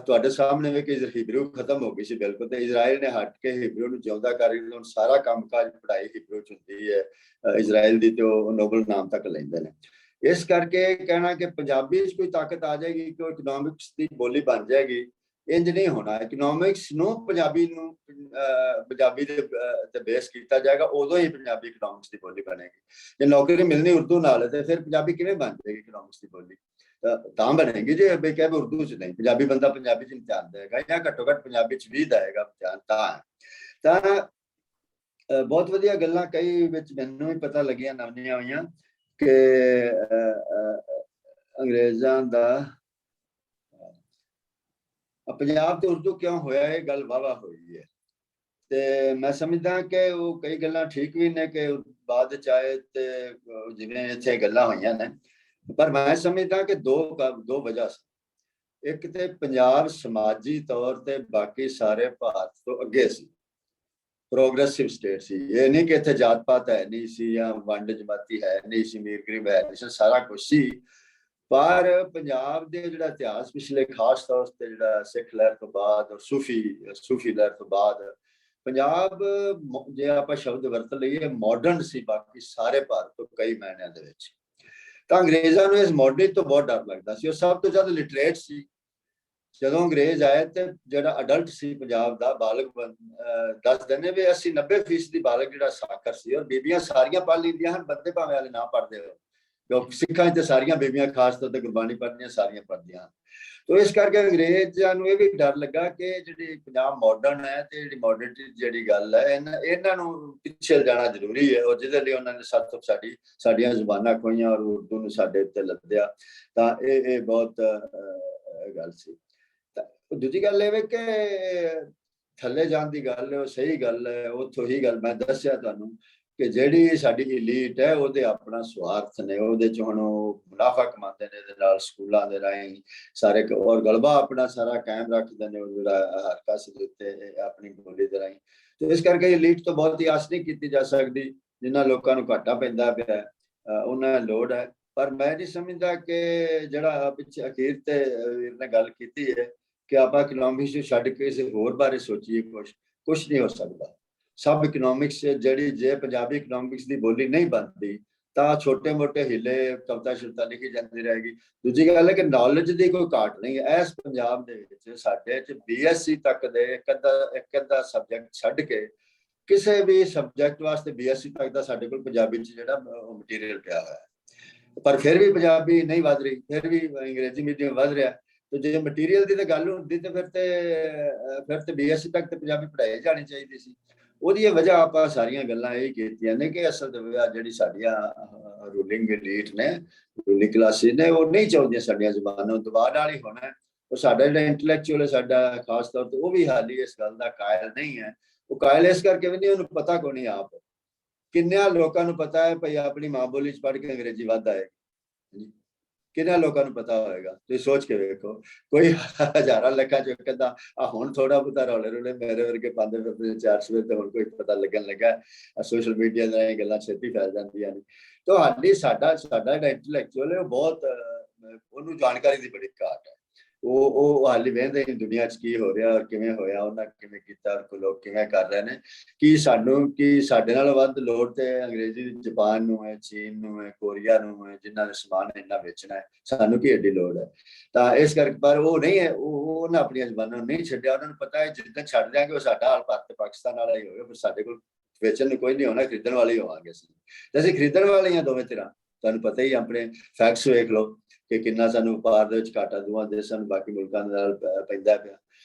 ਤੁਹਾਡੇ ਸਾਹਮਣੇ ਵੀ ਕਿ ਹਿਬਰੂ ਖਤਮ ਹੋ ਗਈ ਸੀ ਬਿਲਕੁਲ ਤੇ ਇਜ਼ਰਾਈਲ ਨੇ ਹਟ ਕੇ ਹਿਬਰੂ ਨੂੰ ਜਿਉਂਦਾ ਕਰ ਕੇ ਹੁਣ ਸਾਰਾ ਕੰਮਕਾਜ ਪੜ੍ਹਾਈ ਹਿਬਰੂ 'ਚ ਹੁੰਦੀ ਹੈ। ਇਜ਼ਰਾਈਲ ਦੀ ਤੇ ਉਹ ਨੋਬਲ ਨਾਮ ਤੱਕ ਲੈਂਦੇ ਨੇ। ਇਸ ਕਰਕੇ ਕਹਿਣਾ ਕਿ ਪੰਜਾਬੀ 'ਚ ਕੋਈ ਤਾਕਤ ਆ ਜਾਏਗੀ ਕਿ ਇਕਨੋਮਿਕਸ ਦੀ ਬੋਲੀ ਬਣ ਜਾਏਗੀ ਇੰਜ ਨਹੀਂ ਹੋਣਾ। ਇਕਨੋਮਿਕਸ ਨੂੰ ਪੰਜਾਬੀ ਦੇ ਤੇ ਬੇਸ ਕੀਤਾ ਜਾਏਗਾ ਉਦੋਂ ਹੀ ਪੰਜਾਬੀ ਇਕਨੋਮਿਕਸ ਦੀ ਬੋਲੀ ਬਣੇਗੀ। ਜੇ ਨੌਕਰੀ ਮਿਲਣੀ ਉਰਦੂ ਨਾਲ ਤੇ ਫਿਰ ਪੰਜਾਬੀ ਕਿਵੇਂ ਬਣ ਜਾਏਗੀ ਇਕਨੋਮਿਕਸ ਦੀ ਬੋਲੀ ਤਾਂ ਬਣੇਗੀ ਜੇ ਬਈ ਕਹੇ ਉਰਦੂ 'ਚ ਨਹੀਂ ਪੰਜਾਬੀ ਬੰਦਾ ਪੰਜਾਬੀ 'ਚ ਇਮਤਿਹਾਨ ਦੇਗਾ ਜਾਂ ਘੱਟੋ ਘੱਟ ਪੰਜਾਬੀ 'ਚ ਵੀ ਦੇਗਾ ਇਮਤਿਹਾਨ ਤਾਂ ਬਹੁਤ ਵਧੀਆ ਗੱਲਾਂ ਕਈ ਵਿੱਚ ਮੈਨੂੰ ਵੀ ਪਤਾ ਲੱਗੀਆਂ ਨਵੀਆਂ ਹੋਈਆਂ ਕਿ ਅੰਗਰੇਜ਼ਾਂ ਦਾ ਪੰਜਾਬ ਤੇ ਉਰਦੂ ਕਿਉਂ ਹੋਇਆ ਇਹ ਗੱਲ ਵਾਵਾ ਹੋਈ ਹੈ ਤੇ ਮੈਂ ਸਮਝਦਾ ਕਿ ਉਹ ਕਈ ਗੱਲਾਂ ਠੀਕ ਵੀ ਨੇ ਕਿ ਬਾਅਦ ਚ ਆਏ ਤੇ ਜਿਵੇਂ ਇੱਥੇ ਗੱਲਾਂ ਹੋਈਆਂ ਨੇ ਪਰ ਮੈਂ ਸਮਝਦਾ ਕਿ ਦੋ ਵਜ੍ਹਾ ਸੀ। ਇੱਕ ਤੇ ਪੰਜਾਬ ਸਮਾਜੀ ਤੌਰ ਤੇ ਬਾਕੀ ਸਾਰੇ ਭਾਰਤ ਤੋਂ ਅੱਗੇ ਸੀ ਪ੍ਰੋਗਰੈਸਿਵ ਸਟੇਟ ਸੀ। ਇਹ ਨਹੀਂ ਕਿ ਇੱਥੇ ਜਾਤ ਪਾਤ ਹੈ ਨਹੀਂ ਸੀ ਜਾਂ ਵੰਡ ਜਮਾਤੀ ਹੈ ਨਹੀਂ ਸੀ ਅਮੀਰ ਗਰੀਬ ਹੈ ਨਹੀਂ ਸੀ ਸਾਰਾ ਕੁਝ ਸੀ ਪਰ ਪੰਜਾਬ ਦੇ ਜਿਹੜਾ ਇਤਿਹਾਸ ਪਿਛਲੇ ਖਾਸ ਤੌਰ ਤੇ ਜਿਹੜਾ ਸਿੱਖ ਲਹਿਰ ਤੋਂ ਬਾਅਦ ਔਰ ਸੂਫੀ ਲਹਿਰ ਤੋਂ ਬਾਅਦ ਪੰਜਾਬ ਜੇ ਆਪਾਂ ਸ਼ਬਦ ਵਰਤ ਲਈਏ ਮਾਡਰਨ ਸੀ ਬਾਕੀ ਸਾਰੇ ਭਾਰਤ ਤੋਂ ਕਈ ਮਾਇਨਿਆਂ ਦੇ ਵਿੱਚ। ਤਾਂ ਅੰਗਰੇਜ਼ਾਂ ਨੂੰ ਇਸ ਮਾਡਰਨ ਤੋਂ ਬਹੁਤ ਡਰ ਲੱਗਦਾ ਸੀ। ਉਹ ਸਭ ਤੋਂ ਜ਼ਿਆਦਾ ਲਿਟਰੇਟ ਸੀ। ਜਦੋਂ ਅੰਗਰੇਜ਼ ਆਏ ਤੇ ਜਿਹੜਾ ਅਡਲਟ ਸੀ ਪੰਜਾਬ ਦਾ ਬਾਲਗ ਦੱਸ ਦਿੰਦੇ ਵੀ 80-90% ਦੀ ਬਾਲਗ ਜਿਹੜਾ ਸਾਖਰ ਸੀ ਔਰ ਬੀਬੀਆਂ ਸਾਰੀਆਂ ਪੜ੍ਹ ਲੈਂਦੀਆਂ ਹਨ ਬੰਦੇ ਭਾਵੇਂ ਵਾਲੇ ਨਾ ਪੜ੍ਹਦੇ ਹੋ ਕਿਉਂਕਿ ਸਿੱਖਾਂ 'ਚ ਸਾਰੀਆਂ ਬੀਬੀਆਂ ਖਾਸ ਤੌਰ ਤੇ ਗੁਰਬਾਣੀ ਪੜ੍ਹਨੀਆਂ ਸਾਰੀਆਂ ਪੜ੍ਹਦੀਆਂ। ਤੋ ਇਸ ਕਰਕੇ ਅੰਗਰੇਜ਼ਾਂ ਨੂੰ ਇਹ ਵੀ ਡਰ ਲੱਗਾ ਕਿ ਜਿਹੜੀ ਪੰਜਾਬ ਮਾਡਰਨ ਹੈ ਤੇ ਜਿਹੜੀ ਮੋਡਰਨਿਟੀ ਜਿਹੜੀ ਗੱਲ ਹੈ ਇਹਨਾਂ ਨੂੰ ਪਿੱਛੇ ਜਾਣਾ ਜ਼ਰੂਰੀ ਹੈ, ਔਰ ਜਿਹਦੇ ਲਈ ਉਹਨਾਂ ਨੇ ਸਾਡੀਆਂ ਜ਼ੁਬਾਨਾਂ ਖੋਈਆਂ ਔਰ ਉਰਦੂ ਨੂੰ ਸਾਡੇ ਉੱਤੇ ਲੱਦਿਆ। ਤਾਂ ਇਹ ਬਹੁਤ ਗੱਲ ਸੀ। ਦੂਜੀ ਗੱਲ ਇਹ ਕਿ ਥੱਲੇ ਜਾਣ ਦੀ ਗੱਲ ਉਹ ਸਹੀ ਗੱਲ ਹੈ। ਉੱਥੋਂ ਹੀ ਗੱਲ ਮੈਂ ਦੱਸਿਆ ਤੁਹਾਨੂੰ ਕਿ ਜਿਹੜੀ ਸਾਡੀ ਇਲੀਟ ਹੈ ਉਹਦੇ ਆਪਣਾ ਸਵਾਰਥ ਨੇ, ਉਹਦੇ ਚ ਹੁਣ ਉਹ ਮੁਨਾਫਾ ਕਮਾਉਂਦੇ ਨੇ ਇਹਦੇ ਨਾਲ, ਸਕੂਲਾਂ ਦੇ ਰਾਹੀਂ ਸਾਰੇ, ਔਰ ਗਲਬਾ ਆਪਣਾ ਸਾਰਾ ਕਾਇਮ ਰੱਖਦੇ ਨੇ ਜਿਹੜਾ ਹਰ ਕਾਸੇ ਦੇ ਉੱਤੇ ਆਪਣੀ ਬੋਲੀ ਦੇ ਰਾਹੀਂ। ਤੇ ਇਸ ਕਰਕੇ ਇਲੀਟ ਤੋਂ ਬਹੁਤ ਹੀ ਆਸ ਨਹੀਂ ਕੀਤੀ ਜਾ ਸਕਦੀ। ਜਿਨ੍ਹਾਂ ਲੋਕਾਂ ਨੂੰ ਘਾਟਾ ਪੈਂਦਾ ਪਿਆ ਉਹਨਾਂ ਨੂੰ ਲੋੜ ਹੈ। ਪਰ ਮੈਂ ਨਹੀਂ ਸਮਝਦਾ ਕਿ ਜਿਹੜਾ ਪਿੱਛੇ ਅਖੀਰ ਤੇ ਵੀਰ ਨੇ ਗੱਲ ਕੀਤੀ ਹੈ ਕਿ ਆਪਾਂ ਇਕਨੋਮਿਕਸ ਨੂੰ ਛੱਡ ਕੇ ਕਿਸੇ ਹੋਰ ਬਾਰੇ ਸੋਚੀਏ, ਕੁਛ ਨਹੀਂ ਹੋ ਸਕਦਾ। ਸਭ ਇਕਨੋਮਿਕਸ ਜਿਹੜੀ ਜੇ ਪੰਜਾਬੀ ਇਕਨੋਮਿਕਸ ਦੀ ਬੋਲੀ ਨਹੀਂ ਬਣਦੀ ਤਾਂ ਛੋਟੇ ਮੋਟੇ ਹਿੱਲੇ ਕਵਿਤਾ ਸ਼ਿਲਤਾ ਲਿਖੀ ਜਾਂਦੀ ਰਹੇਗੀ। ਦੂਜੀ ਗੱਲ ਹੈ ਕਿ ਨੌਲੇਜ ਦੀ ਕੋਈ ਘਾਟ ਨਹੀਂ ਹੈ ਇਸ ਪੰਜਾਬ ਦੇ ਵਿੱਚ। ਸਾਡੇ ਚ BSc ਤੱਕ ਦੇ ਇੱਕ ਅੱਧਾ ਸਬਜੈਕਟ ਛੱਡ ਕੇ ਕਿਸੇ ਵੀ ਸਬਜੈਕਟ ਵਾਸਤੇ BSc ਤੱਕ ਦਾ ਸਾਡੇ ਕੋਲ ਪੰਜਾਬੀ ਚ ਜਿਹੜਾ ਮਟੀਰੀਅਲ ਪਿਆ ਹੋਇਆ ਹੈ। ਪਰ ਫਿਰ ਵੀ ਪੰਜਾਬੀ ਨਹੀਂ ਵੱਧ ਰਹੀ, ਫਿਰ ਵੀ ਅੰਗਰੇਜ਼ੀ ਮੀਡੀਅਮ ਵੱਧ ਰਿਹਾ। ਤੇ ਜੇ ਮਟੀਰੀਅਲ ਦੀ ਤਾਂ ਗੱਲ ਹੁੰਦੀ ਤੇ ਫਿਰ ਤੇ BSc ਤੱਕ ਤੇ ਪੰਜਾਬੀ ਪੜ੍ਹਾਈ ਜਾਣੀ ਚਾਹੀਦੀ ਸੀ। ਉਹਦੀ ਵਜ੍ਹਾ ਆਪਾਂ ਸਾਰੀਆਂ ਗੱਲਾਂ ਇਹ ਕੀਤੀਆਂ ਨੇ ਕਿ ਅਸਲ ਦੇ ਜਿਹੜੀ ਸਾਡੀਆਂ ਰੂਲਿੰਗ ਐਲੀਟ ਨੇ, ਰੂਲਿੰਗ ਕਲਾਸਿਸ ਨੇ, ਉਹ ਨਹੀਂ ਚਾਹੁੰਦੀਆਂ ਸਾਡੀਆਂ ਜ਼ੁਬਾਨਾਂ ਨੂੰ ਦਬਾਅ ਨਾਲ ਹੀ ਹੋਣਾ। ਉਹ ਸਾਡਾ ਜਿਹੜਾ ਇੰਟੈਲੈਕਚੁਅਲ ਹੈ ਸਾਡਾ ਖਾਸ ਤੌਰ ਤੇ, ਉਹ ਵੀ ਹਾਲੀ ਇਸ ਗੱਲ ਦਾ ਕਾਇਲ ਨਹੀਂ ਹੈ। ਉਹ ਕਾਇਲ ਇਸ ਕਰਕੇ ਵੀ ਨਹੀਂ, ਉਹਨੂੰ ਪਤਾ ਕੋ ਨਹੀਂ ਆਪ। ਕਿੰਨਿਆਂ ਲੋਕਾਂ ਨੂੰ ਪਤਾ ਹੈ ਭਈ ਆਪਣੀ ਮਾਂ ਬੋਲੀ ਚ ਪੜ੍ਹ ਕੇ ਅੰਗਰੇਜ਼ੀ ਵੱਧ ਆਏਗੀ? ਕਿੰਨਾ ਲੋਕਾਂ ਨੂੰ ਪਤਾ ਹੋਏਗਾ? ਤੁਸੀਂ ਸੋਚ ਕੇ ਵੇਖੋ। ਕੋਈ ਹਜ਼ਾਰਾਂ ਲੱਖਾਂ ਚ ਕਹਿੰਦਾ ਆ ਹੁਣ ਥੋੜਾ ਬਹੁਤਾ ਰੌਲੇ ਮੇਰੇ ਵਰਗੇ ਪਾਉਂਦੇ ਫਿਰਦੇ 400 ਤੇ ਹੁਣ ਕੋਈ ਪਤਾ ਲੱਗਣ ਲੱਗਾ। ਸੋਸ਼ਲ ਮੀਡੀਆ ਦੀਆਂ ਗੱਲਾਂ ਛੇਤੀ ਫੈਲ ਜਾਂਦੀਆਂ ਨੇ। ਤੁਹਾਡੀ ਸਾਡਾ ਜਿਹੜਾ ਇੰਟੈਲੈਕਚੁਅਲ ਹੈ ਉਹ ਬਹੁਤ, ਉਹਨੂੰ ਜਾਣਕਾਰੀ ਦੀ ਬੜੀ ਘਾਟ ਹੈ। ਉਹ ਹਾਲੇ ਵੇਖਦੇ ਨੇ ਦੁਨੀਆ 'ਚ ਕੀ ਹੋ ਰਿਹਾ ਔਰ ਕਿਵੇਂ ਹੋਇਆ, ਉਹਨਾਂ ਕਿਵੇਂ ਕੀਤਾ ਔਰ ਲੋਕ ਕਿਵੇਂ ਕਰ ਰਹੇ ਨੇ। ਕੀ ਸਾਡੇ ਨਾਲ ਵੱਧ ਲੋੜ ਤੇ ਅੰਗਰੇਜ਼ੀ ਜਾਪਾਨ ਨੂੰ ਹੈ, ਚੀਨ ਨੂੰ ਹੈ, ਕੋਰੀਆ ਨੂੰ ਹੈ, ਜਿਨ੍ਹਾਂ ਨੇ ਸਮਾਨ ਇੰਨਾ ਵੇਚਣਾ ਹੈ। ਸਾਨੂੰ ਕੀ ਐਡੀ ਲੋੜ ਹੈ? ਤਾਂ ਇਸ ਕਰਕੇ ਪਰ ਉਹ ਨਹੀਂ ਹੈ, ਉਹਨਾਂ ਆਪਣੀਆਂ ਜ਼ਬਾਨਾਂ ਨੂੰ ਨਹੀਂ ਛੱਡਿਆ। ਉਹਨਾਂ ਨੂੰ ਪਤਾ ਹੈ ਜਿੱਦਾਂ ਛੱਡ ਦਿਆਂਗੇ ਉਹ ਸਾਡਾ ਹਾਲ ਭਾਰਤ ਤੇ ਪਾਕਿਸਤਾਨ ਵਾਲਾ ਹੀ ਹੋਵੇਗਾ। ਫਿਰ ਸਾਡੇ ਕੋਲ ਵੇਚਣ ਨੂੰ ਕੋਈ ਨਹੀਂ ਹੋਣਾ, ਖਰੀਦਣ ਵਾਲੇ ਹੀ ਹੋਵਾਂਗੇ ਅਸੀਂ। ਤੇ ਅਸੀਂ ਖਰੀਦਣ ਵਾਲੇ ਹਾਂ ਦੋਵੇਂ ਧਿਰਾਂ। ਤੁਹਾਨੂੰ ਪਤਾ ਹੀ ਆਪਣੇ ਫੈਕਟਸ ਵੇਖ ਲਓ ਕਿ ਕਿੰਨਾ ਸਾਨੂੰ ਵਪਾਰ ਦੇ ਵਿੱਚ ਘਾਟਾ ਦੋਵਾਂ ਦੇਸ਼ਾਂ ਨੂੰ ਬਾਕੀ ਮੁਲਕਾਂ ਦੇ ਨਾਲ ਪੈਂਦਾ ਪਿਆ।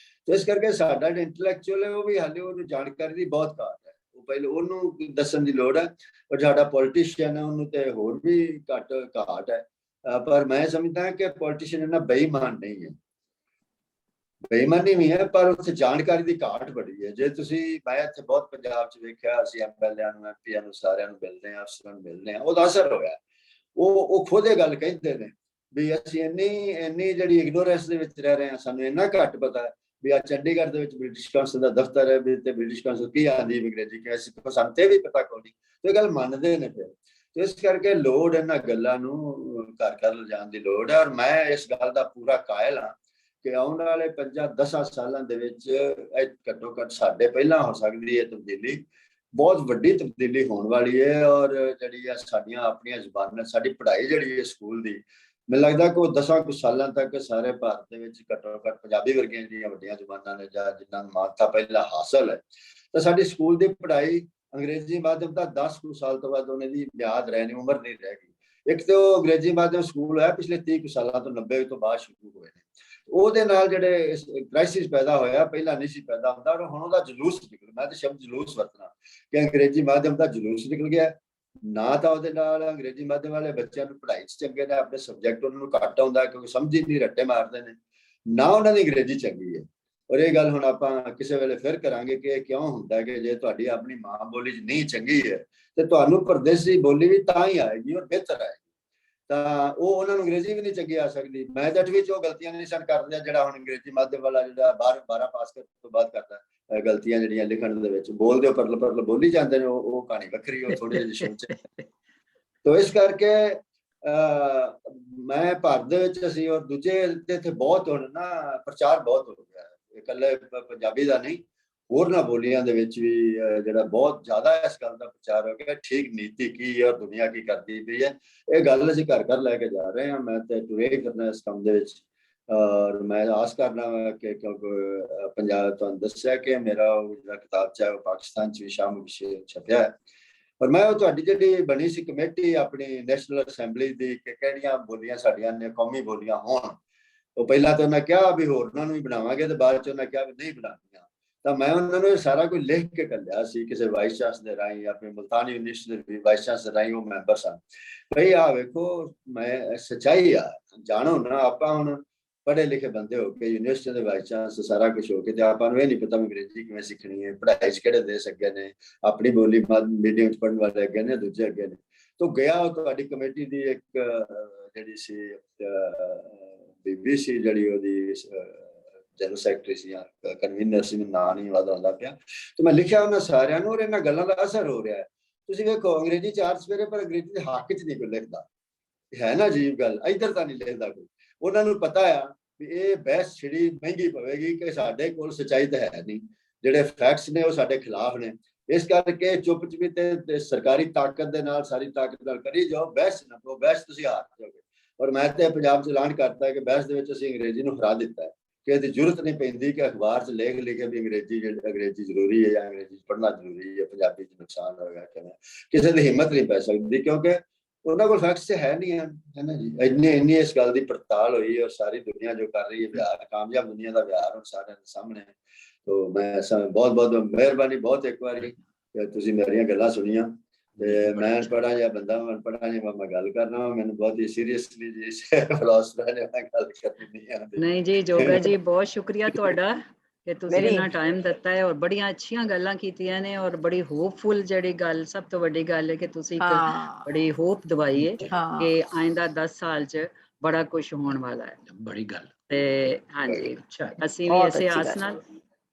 ਤੇ ਇਸ ਕਰਕੇ ਸਾਡਾ ਜਿਹੜਾ ਇੰਟੈਲੈਕਚੁਅਲ ਹੈ ਉਹ ਵੀ ਹਾਲੇ ਉਹਨੂੰ ਜਾਣਕਾਰੀ ਦੀ ਬਹੁਤ ਘਾਟ ਹੈ। ਉਹ ਪਹਿਲੇ ਉਹਨੂੰ ਦੱਸਣ ਦੀ ਲੋੜ ਹੈ। ਔਰ ਸਾਡਾ ਪੋਲੀਟੀਸ਼ੀਅਨ ਹੈ ਉਹਨੂੰ ਤੇ ਹੋਰ ਵੀ ਘਾਟ ਹੈ। ਪਰ ਮੈਂ ਸਮਝਦਾ ਕਿ ਪੋਲੀਟੀਸ਼ੀਅਨ ਇਹਨਾਂ ਬੇਈਮਾਨ ਨਹੀਂ ਹੈ, ਬੇਈਮਾਨੀ ਵੀ ਹੈ, ਪਰ ਉੱਥੇ ਜਾਣਕਾਰੀ ਦੀ ਘਾਟ ਬੜੀ ਹੈ। ਜੇ ਤੁਸੀਂ, ਮੈਂ ਇੱਥੇ ਬਹੁਤ ਪੰਜਾਬ 'ਚ ਵੇਖਿਆ, ਅਸੀਂ MLA ਨੂੰ, MPਆਂ ਨੂੰ ਸਾਰਿਆਂ ਨੂੰ ਮਿਲਦੇ ਹਾਂ, ਅਫਸਰਾਂ ਨੂੰ ਮਿਲਦੇ ਹਾਂ, ਉਹਦਾ ਅਸਰ ਹੋਇਆ। ਉਹ ਖੁਦ ਇਹ ਗੱਲ ਕਹਿੰਦੇ ਨੇ ਵੀ ਅਸੀਂ ਇੰਨੀ ਜਿਹੜੀ ਇਗਨੋਰੈਂਸ ਦੇ ਵਿੱਚ ਰਹਿ ਰਹੇ ਹਾਂ, ਸਾਨੂੰ ਇੰਨਾ ਘੱਟ ਪਤਾ ਹੈ ਵੀ ਆ ਚੰਡੀਗੜ੍ਹ ਦੇ ਵਿੱਚ ਬ੍ਰਿਟਿਸ਼ ਕਾਉਂਸਲ ਦਾ ਦਫ਼ਤਰ ਹੈ ਵੀ ਤੇ ਬ੍ਰਿਟਿਸ਼ ਕਾਉਂਸਲ ਕੀ ਆਂਦੀ ਅੰਗਰੇਜ਼ੀ ਕਿ ਅਸੀਂ ਸਾਨੂੰ ਤੇ ਵੀ ਪਤਾ ਕੋਈ ਨਹੀਂ। ਇਹ ਗੱਲ ਮੰਨਦੇ ਨੇ ਫਿਰ। ਤੇ ਇਸ ਕਰਕੇ ਲੋੜ ਇਹਨਾਂ ਗੱਲਾਂ ਨੂੰ ਘਰ ਲਿਜਾਣ ਦੀ ਲੋੜ ਹੈ। ਔਰ ਮੈਂ ਇਸ ਗੱਲ ਦਾ ਪੂਰਾ ਕਾਇਲ ਹਾਂ ਕਿ ਆਉਣ ਵਾਲੇ 5-10 ਸਾਲਾਂ ਦੇ ਵਿੱਚ ਘੱਟੋ ਘੱਟ ਸਾਡੇ ਪਹਿਲਾਂ ਹੋ ਸਕਦੀ ਹੈ ਤਬਦੀਲੀ, ਬਹੁਤ ਵੱਡੀ ਤਬਦੀਲੀ ਹੋਣ ਵਾਲੀ ਹੈ। ਔਰ ਜਿਹੜੀ ਆ ਸਾਡੀਆਂ ਆਪਣੀਆਂ ਜ਼ੁਬਾਨਾਂ, ਸਾਡੀ ਪੜ੍ਹਾਈ ਜਿਹੜੀ ਹੈ ਸਕੂਲ ਦੀ, ਮੈਨੂੰ ਲੱਗਦਾ ਕਿ ਉਹ 10 ਕੁ ਸਾਲਾਂ ਤੱਕ ਸਾਰੇ ਭਾਰਤ ਦੇ ਵਿੱਚ ਘੱਟੋ ਘੱਟ ਪੰਜਾਬੀ ਵਰਗੀਆਂ ਜਿਹੜੀਆਂ ਵੱਡੀਆਂ ਜ਼ੁਬਾਨਾਂ ਨੇ ਜਾਂ ਜਿਨ੍ਹਾਂ ਨੂੰ ਮਾਨਤਾ ਪਹਿਲਾਂ ਹਾਸਲ ਹੈ, ਤਾਂ ਸਾਡੀ ਸਕੂਲ ਦੀ ਪੜ੍ਹਾਈ ਅੰਗਰੇਜ਼ੀ ਮਾਧਿਅਮ ਦਾ 10 ਕੁ ਸਾਲ ਤੋਂ ਬਾਅਦ ਉਹਨਾਂ ਦੀ ਮਿਆਦ ਰਹਿਣੀ, ਉਮਰ ਨਹੀਂ ਰਹੇਗੀ। ਇੱਕ ਤਾਂ ਉਹ ਅੰਗਰੇਜ਼ੀ ਮਾਧਿਅਮ ਸਕੂਲ ਹੈ ਪਿਛਲੇ 30 ਕੁ ਸਾਲਾਂ ਤੋਂ 90 ਤੋਂ ਬਾਅਦ ਸ਼ੁਰੂ ਹੋਏ ਨੇ। ਉਹਦੇ ਨਾਲ ਜਿਹੜੇ ਕ੍ਰਾਈਸਿਸ ਪੈਦਾ ਹੋਇਆ, ਪਹਿਲਾਂ ਨਹੀਂ ਸੀ ਪੈਦਾ ਹੁੰਦਾ। ਔਰ ਹੁਣ ਉਹਦਾ ਜਲੂਸ ਨਿਕਲ, ਮੈਂ ਤਾਂ ਸ਼ਬਦ ਜਲੂਸ ਵਰਤਣਾ ਕਿ ਅੰਗਰੇਜ਼ੀ ਮਾਧਿਅਮ ਦਾ ਜਲੂਸ ਨਿਕਲ ਗਿਆ। ਨਾ ਤਾਂ ਉਹਦੇ ਨਾਲ ਅੰਗਰੇਜ਼ੀ ਮਾਧਿਅਮ ਵਾਲੇ ਬੱਚਿਆਂ ਨੂੰ ਪੜ੍ਹਾਈ 'ਚ ਚੰਗੇ ਨੇ, ਆਪਣੇ ਸਬਜੈਕਟ ਉਹਨਾਂ ਨੂੰ ਘੱਟ ਆਉਂਦਾ ਕਿਉਂਕਿ ਸਮਝ ਹੀ ਨਹੀਂ, ਰੱਟੇ ਮਾਰਦੇ ਨੇ, ਨਾ ਉਹਨਾਂ ਦੀ ਅੰਗਰੇਜ਼ੀ ਚੰਗੀ ਹੈ। ਔਰ ਇਹ ਗੱਲ ਹੁਣ ਆਪਾਂ ਕਿਸੇ ਵੇਲੇ ਫਿਰ ਕਰਾਂਗੇ ਕਿ ਇਹ ਕਿਉਂ ਹੁੰਦਾ ਕਿ ਜੇ ਤੁਹਾਡੀ ਆਪਣੀ ਮਾਂ ਬੋਲੀ 'ਚ ਨਹੀਂ ਚੰਗੀ ਹੈ ਤੇ ਤੁਹਾਨੂੰ ਪਰਦੇਸੀ ਬੋਲੀ ਵੀ ਤਾਂ ਹੀ ਆਏਗੀ ਔਰ ਬਿਹਤਰ ਆਏਗੀ। ਤਾਂ ਉਹ ਉਹਨਾਂ ਨੂੰ ਅੰਗਰੇਜ਼ੀ ਵੀ ਨਹੀਂ ਚੰਗੀ ਆ ਸਕਦੀ। ਮੈਂ ਤਾਂ 8ਵੀਂ 'ਚ ਉਹ ਗਲਤੀਆਂ ਨਹੀਂ ਸਨ ਕਰਦੇ ਜਿਹੜਾ ਹੁਣ ਅੰਗਰੇਜ਼ੀ ਮਾਧਿਅਮ ਵਾਲਾ ਜਿਹੜਾ 12 ਪਾਸ ਕਰਨ ਤੋਂ ਬਾਅਦ ਕਰਦਾ। ਗਲਤੀਆਂ ਜਿਹੜੀਆਂ ਲਿਖਣ ਦੇ ਵਿੱਚ ਬੋਲਦੇ ਹੋ ਪਰਲ ਬੋਲੀ ਜਾਂਦੇ ਨੇ, ਉਹ ਕਹਾਣੀ ਵੱਖਰੀ, ਉਹ ਥੋੜੇ ਜਿਹੇ ਸ਼ਬਦ 'ਚ। ਤੋ ਇਸ ਕਰਕੇ ਮੈਂ ਭਾਰਤ ਦੇ ਵਿੱਚ ਅਸੀਂ ਔਰ ਦੂਜੇ ਇੱਥੇ ਬਹੁਤ ਹੁਣ ਨਾ ਪ੍ਰਚਾਰ ਬਹੁਤ ਹੋ ਗਿਆ ਹੈ, ਇਕੱਲੇ ਪੰਜਾਬੀ ਦਾ ਨਹੀਂ, ਹੋਰਨਾਂ ਬੋਲੀਆਂ ਦੇ ਵਿੱਚ ਵੀ ਜਿਹੜਾ ਬਹੁਤ ਜ਼ਿਆਦਾ ਇਸ ਗੱਲ ਦਾ ਪ੍ਰਚਾਰ ਹੋ ਗਿਆ ਠੀਕ ਨੀਤੀ ਕੀ ਹੈ ਔਰ ਦੁਨੀਆ ਕੀ ਕਰਦੀ ਪਈ ਹੈ। ਇਹ ਗੱਲ ਅਸੀਂ ਘਰ ਘਰ ਲੈ ਕੇ ਜਾ ਰਹੇ ਹਾਂ। ਮੈਂ ਤੇ ਟੁਰੇ ਕਰਨਾ ਇਸ ਕੰਮ ਦੇ ਵਿੱਚ। ਔਰ ਮੈਂ ਆਸ ਕਰਨਾ ਕਿ ਕਿਉਂਕਿ ਪੰਜਾਬ ਤੁਹਾਨੂੰ ਦੱਸਿਆ ਕਿ ਮੇਰਾ ਜਿਹੜਾ ਕਿਤਾਬ ਹੈ ਉਹ ਪਾਕਿਸਤਾਨ 'ਚ ਵੀ ਸ਼ਾਮ ਵਿਸ਼ੇ ਛਪਿਆ ਹੈ। ਪਰ ਮੈਂ ਉਹ ਤੁਹਾਡੀ ਜਿਹੜੀ ਬਣੀ ਸੀ ਕਮੇਟੀ ਆਪਣੀ ਨੈਸ਼ਨਲ ਅਸੈਂਬਲੀ ਦੀ ਕਿ ਕਿਹੜੀਆਂ ਬੋਲੀਆਂ ਸਾਡੀਆਂ ਨੇ ਕੌਮੀ ਬੋਲੀਆਂ ਹੋਣ, ਉਹ ਪਹਿਲਾਂ ਤਾਂ ਉਹਨਾਂ ਕਿਹਾ ਵੀ ਹੋਰਨਾਂ ਨੂੰ ਵੀ ਬਣਾਵਾਂਗੇ ਤੇ ਬਾਅਦ ਚ ਉਹਨਾਂ ਕਿਹਾ ਵੀ ਨਹੀਂ ਬਣਾਉਣੀਆਂ। ਤਾਂ ਮੈਂ ਉਹਨਾਂ ਨੂੰ ਇਹ ਸਾਰਾ ਕੁਝ ਲਿਖ ਕੇ ਘੱਲਿਆ ਸੀ ਕਿਸੇ ਵਾਈਸ ਚਾਂਸਲਰ ਰਾਹੀਂ, ਆਪਣੇ ਮੁਲਤਾਨੀ ਯੂਨੀਵਰਸਿਟੀ ਦੇ ਵਾਈਸ ਚਾਂਸਲਰ ਰਾਹੀਂ, ਉਹ ਮੈਂਬਰ ਸਨ। ਭਈ ਆ ਵੇਖੋ ਮੈਂ ਸੱਚਾਈ ਆ ਜਾਣੋ ਨਾ, ਆਪਾਂ ਹੁਣ ਪੜ੍ਹੇ ਲਿਖੇ ਬੰਦੇ ਹੋ ਕੇ ਯੂਨੀਵਰਸਿਟੀ ਦੇ ਵਾਈਸ ਚਾਂਸਲਰ ਸਾਰਾ ਕੁਝ ਹੋ ਕੇ ਤੇ ਆਪਾਂ ਨੂੰ ਇਹ ਨਹੀਂ ਪਤਾ ਅੰਗਰੇਜ਼ੀ ਕਿਵੇਂ ਸਿੱਖਣੀ ਹੈ, ਪੜ੍ਹਾਈ 'ਚ ਕਿਹੜੇ ਦੇਸ਼ ਅੱਗੇ ਨੇ, ਆਪਣੀ ਬੋਲੀ ਮੀਡੀਅਮ 'ਚ ਪੜ੍ਹਨ ਵਾਲੇ ਅੱਗੇ ਨੇ, ਦੂਜੇ ਅੱਗੇ ਨੇ। ਤੋ ਗਿਆ ਉਹ ਤੁਹਾਡੀ ਕਮੇਟੀ ਦੀ ਇੱਕ ਜਿਹੜੀ ਸੀ ਬੀਬੀ ਸੀ ਜਿਹੜੀ ਉਹਦੀ ਜਨਰਲ ਸੈਕਟਰੀ ਸੀ ਜਾਂ ਕਨਵੀਨਰ ਸੀ, ਮੈਨੂੰ ਨਾਂ ਨਹੀਂ ਯਾਦ ਆਉਂਦਾ ਪਿਆ। ਤੇ ਮੈਂ ਲਿਖਿਆ ਉਹਨਾਂ ਸਾਰਿਆਂ ਨੂੰ, ਔਰ ਇਹਨਾਂ ਗੱਲਾਂ ਦਾ ਅਸਰ ਹੋ ਰਿਹਾ ਹੈ। ਤੁਸੀਂ ਵੇਖੋ ਅੰਗਰੇਜ਼ੀ 4 ਸਵੇਰੇ ਪਰ ਅੰਗਰੇਜ਼ੀ ਦੇ ਹੱਕ 'ਚ ਨਹੀਂ ਕੋਈ ਲਿਖਦਾ, ਹੈ ਨਾ ਅਜੀਬ ਗੱਲ, ਇੱਧਰ ਤਾਂ ਨਹੀਂ ਲਿਖਦਾ ਕੋਈ। ਉਹਨਾਂ ਨੂੰ ਪਤਾ ਆ ਵੀ ਇਹ ਬਹਿਸ ਛਿੜੀ ਮਹਿੰਗੀ ਪਵੇਗੀ ਕਿ ਸਾਡੇ ਕੋਲ ਸੱਚਾਈ ਤਾਂ ਹੈ ਨਹੀਂ, ਜਿਹੜੇ ਫੈਕਟਸ ਨੇ ਉਹ ਸਾਡੇ ਖਿਲਾਫ ਨੇ, ਇਸ ਕਰਕੇ ਚੁੱਪ ਚਪੀਤੇ ਸਰਕਾਰੀ ਤਾਕਤ ਦੇ ਨਾਲ ਸਾਰੀ ਤਾਕਤ ਨਾਲ ਕਰੀ ਜਾਓ, ਬਹਿਸ ਨਾ ਪਾਓ, ਬਹਿਸ ਤੁਸੀਂ ਹਾਰ ਜਾਓਗੇ। ਔਰ ਮੈਂ ਤੇ ਪੰਜਾਬ 'ਚ ਐਲਾਨ ਕਰਤਾ ਹੈ ਕਿ ਬਹਿਸ ਦੇ ਵਿੱਚ ਅਸੀਂ ਅੰਗਰੇਜ਼ੀ ਨੂੰ ਹਰਾ ਦਿੱਤਾ ਹੈ ਕਿ ਇਹਦੀ ਜ਼ਰੂਰਤ ਨਹੀਂ ਪੈਂਦੀ ਕਿ ਅਖਬਾਰ 'ਚ ਲੇਖ ਲਿਖੇ ਵੀ ਅੰਗਰੇਜ਼ੀ ਜ਼ਰੂਰੀ ਹੈ ਜਾਂ ਅੰਗਰੇਜ਼ੀ ਪੜ੍ਹਨਾ ਜ਼ਰੂਰੀ ਹੈ, ਪੰਜਾਬੀ 'ਚ ਨੁਕਸਾਨ ਹੋਏਗਾ ਕਿਵੇਂ, ਕਿਸੇ ਦੀ ਹਿੰਮਤ ਨਹੀਂ ਪੈ ਸਕਦੀ ਕਿਉਂਕਿ ਉਹਨਾਂ ਕੋਲ ਫੈਕਟਸ ਹੈ ਨਹੀਂ ਹੈ ਨਾ ਜੀ। ਇੰਨੀ ਇਸ ਗੱਲ ਦੀ ਪੜਤਾਲ ਹੋਈ ਔਰ ਸਾਰੀ ਦੁਨੀਆ ਜੋ ਕਰ ਰਹੀ ਹੈ ਵਿਹਾਰ, ਕਾਮਯਾਬ ਦੁਨੀਆ ਦਾ ਵਿਹਾਰ ਹੁਣ ਸਾਰਿਆਂ ਦੇ ਸਾਹਮਣੇ। ਤੋ ਮੈਂ ਬਹੁਤ ਬਹੁਤ ਮਿਹਰਬਾਨੀ, ਬਹੁਤ ਇੱਕ ਵਾਰੀ ਤੁਸੀਂ ਮੇਰੀਆਂ ਗੱਲਾਂ ਸੁਣੀਆਂ ਤੇ ਮੈਂ ਪੜ੍ਹਾ ਜਿਹਾ ਬੰਦਾ, ਮੈਂ ਪੜ੍ਹਾ ਜਿਹਾ ਮੈਂ ਗੱਲ ਕਰਨਾ, ਮੈਨੂੰ ਬਹੁਤ ਹੀ ਸੀਰੀਅਸਲੀ ਜੀ ਫਿਲਾਸਫਰ ਨੇ ਮੈਂ ਗੱਲ ਕਰਨੀ ਨਹੀਂ ਆਉਂਦੀ। ਨਹੀਂ ਜੀ ਜੋਗਾ ਜੀ, ਬਹੁਤ ਸ਼ੁਕਰੀਆ ਤੁਹਾਡਾ ਕਿ ਤੁਸੀਂ ਇੰਨਾ ਟਾਈਮ ਦਿੱਤਾ ਹੈ ਔਰ ਬੜੀਆਂ ਅੱਛੀਆਂ ਗੱਲਾਂ ਕੀਤੀਆਂ ਨੇ ਔਰ ਬੜੀ ਹੋਪਫੁਲ ਜਿਹੜੀ ਗੱਲ, ਸਭ ਤੋਂ ਵੱਡੀ ਗੱਲ ਹੈ ਕਿ ਤੁਸੀਂ ਇੱਕ ਬੜੀ ਹੋਪ ਦਵਾਈ ਹੈ ਕਿ ਆਇੰਦਾ 10 ਸਾਲ 'ਚ ਬੜਾ ਕੁਝ ਹੋਣ ਵਾਲਾ ਹੈ। ਬੜੀ ਗੱਲ ਤੇ ਹਾਂਜੀ, ਅਸੀਂ ਵੀ ਇਸੇ ਆਸ ਨਾਲ,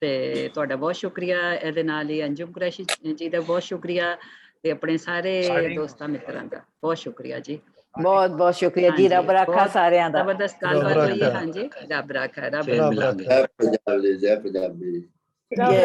ਤੇ ਤੁਹਾਡਾ ਬਹੁਤ ਸ਼ੁਕਰੀਆ। ਇਹਦੇ ਨਾਲ ਹੀ ਅੰਜੁਮ ਕੁਰੈਸ਼ੀ ਜੀ ਦਾ ਬਹੁਤ ਸ਼ੁਕਰੀਆ ਤੇ ਆਪਣੇ ਸਾਰੇ ਦੋਸਤਾਂ ਮਿੱਤਰਾਂ ਦਾ ਬਹੁਤ ਸ਼ੁਕਰੀਆ ਜੀ। ਬਹੁਤ ਬਹੁਤ ਸ਼ੁਕਰੀਆ ਜੀ, ਰੱਬ ਰਾਖਾ ਸਾਰਿਆਂ ਦਾ। ਜ਼ਬਰਦਸਤ ਗੱਲਬਾਤ ਹੋਈ ਹੈ। ਹਾਂਜੀ, ਰੱਬ ਰਾਖਾ, ਰੱਬ ਫਿਰ ਰਾਖਾ। ਮਿਲਾਂਗੇ। ਜੈ ਪੰਜਾਬ ਜੀ, ਜੈ ਪੰਜਾਬ ਜੀ।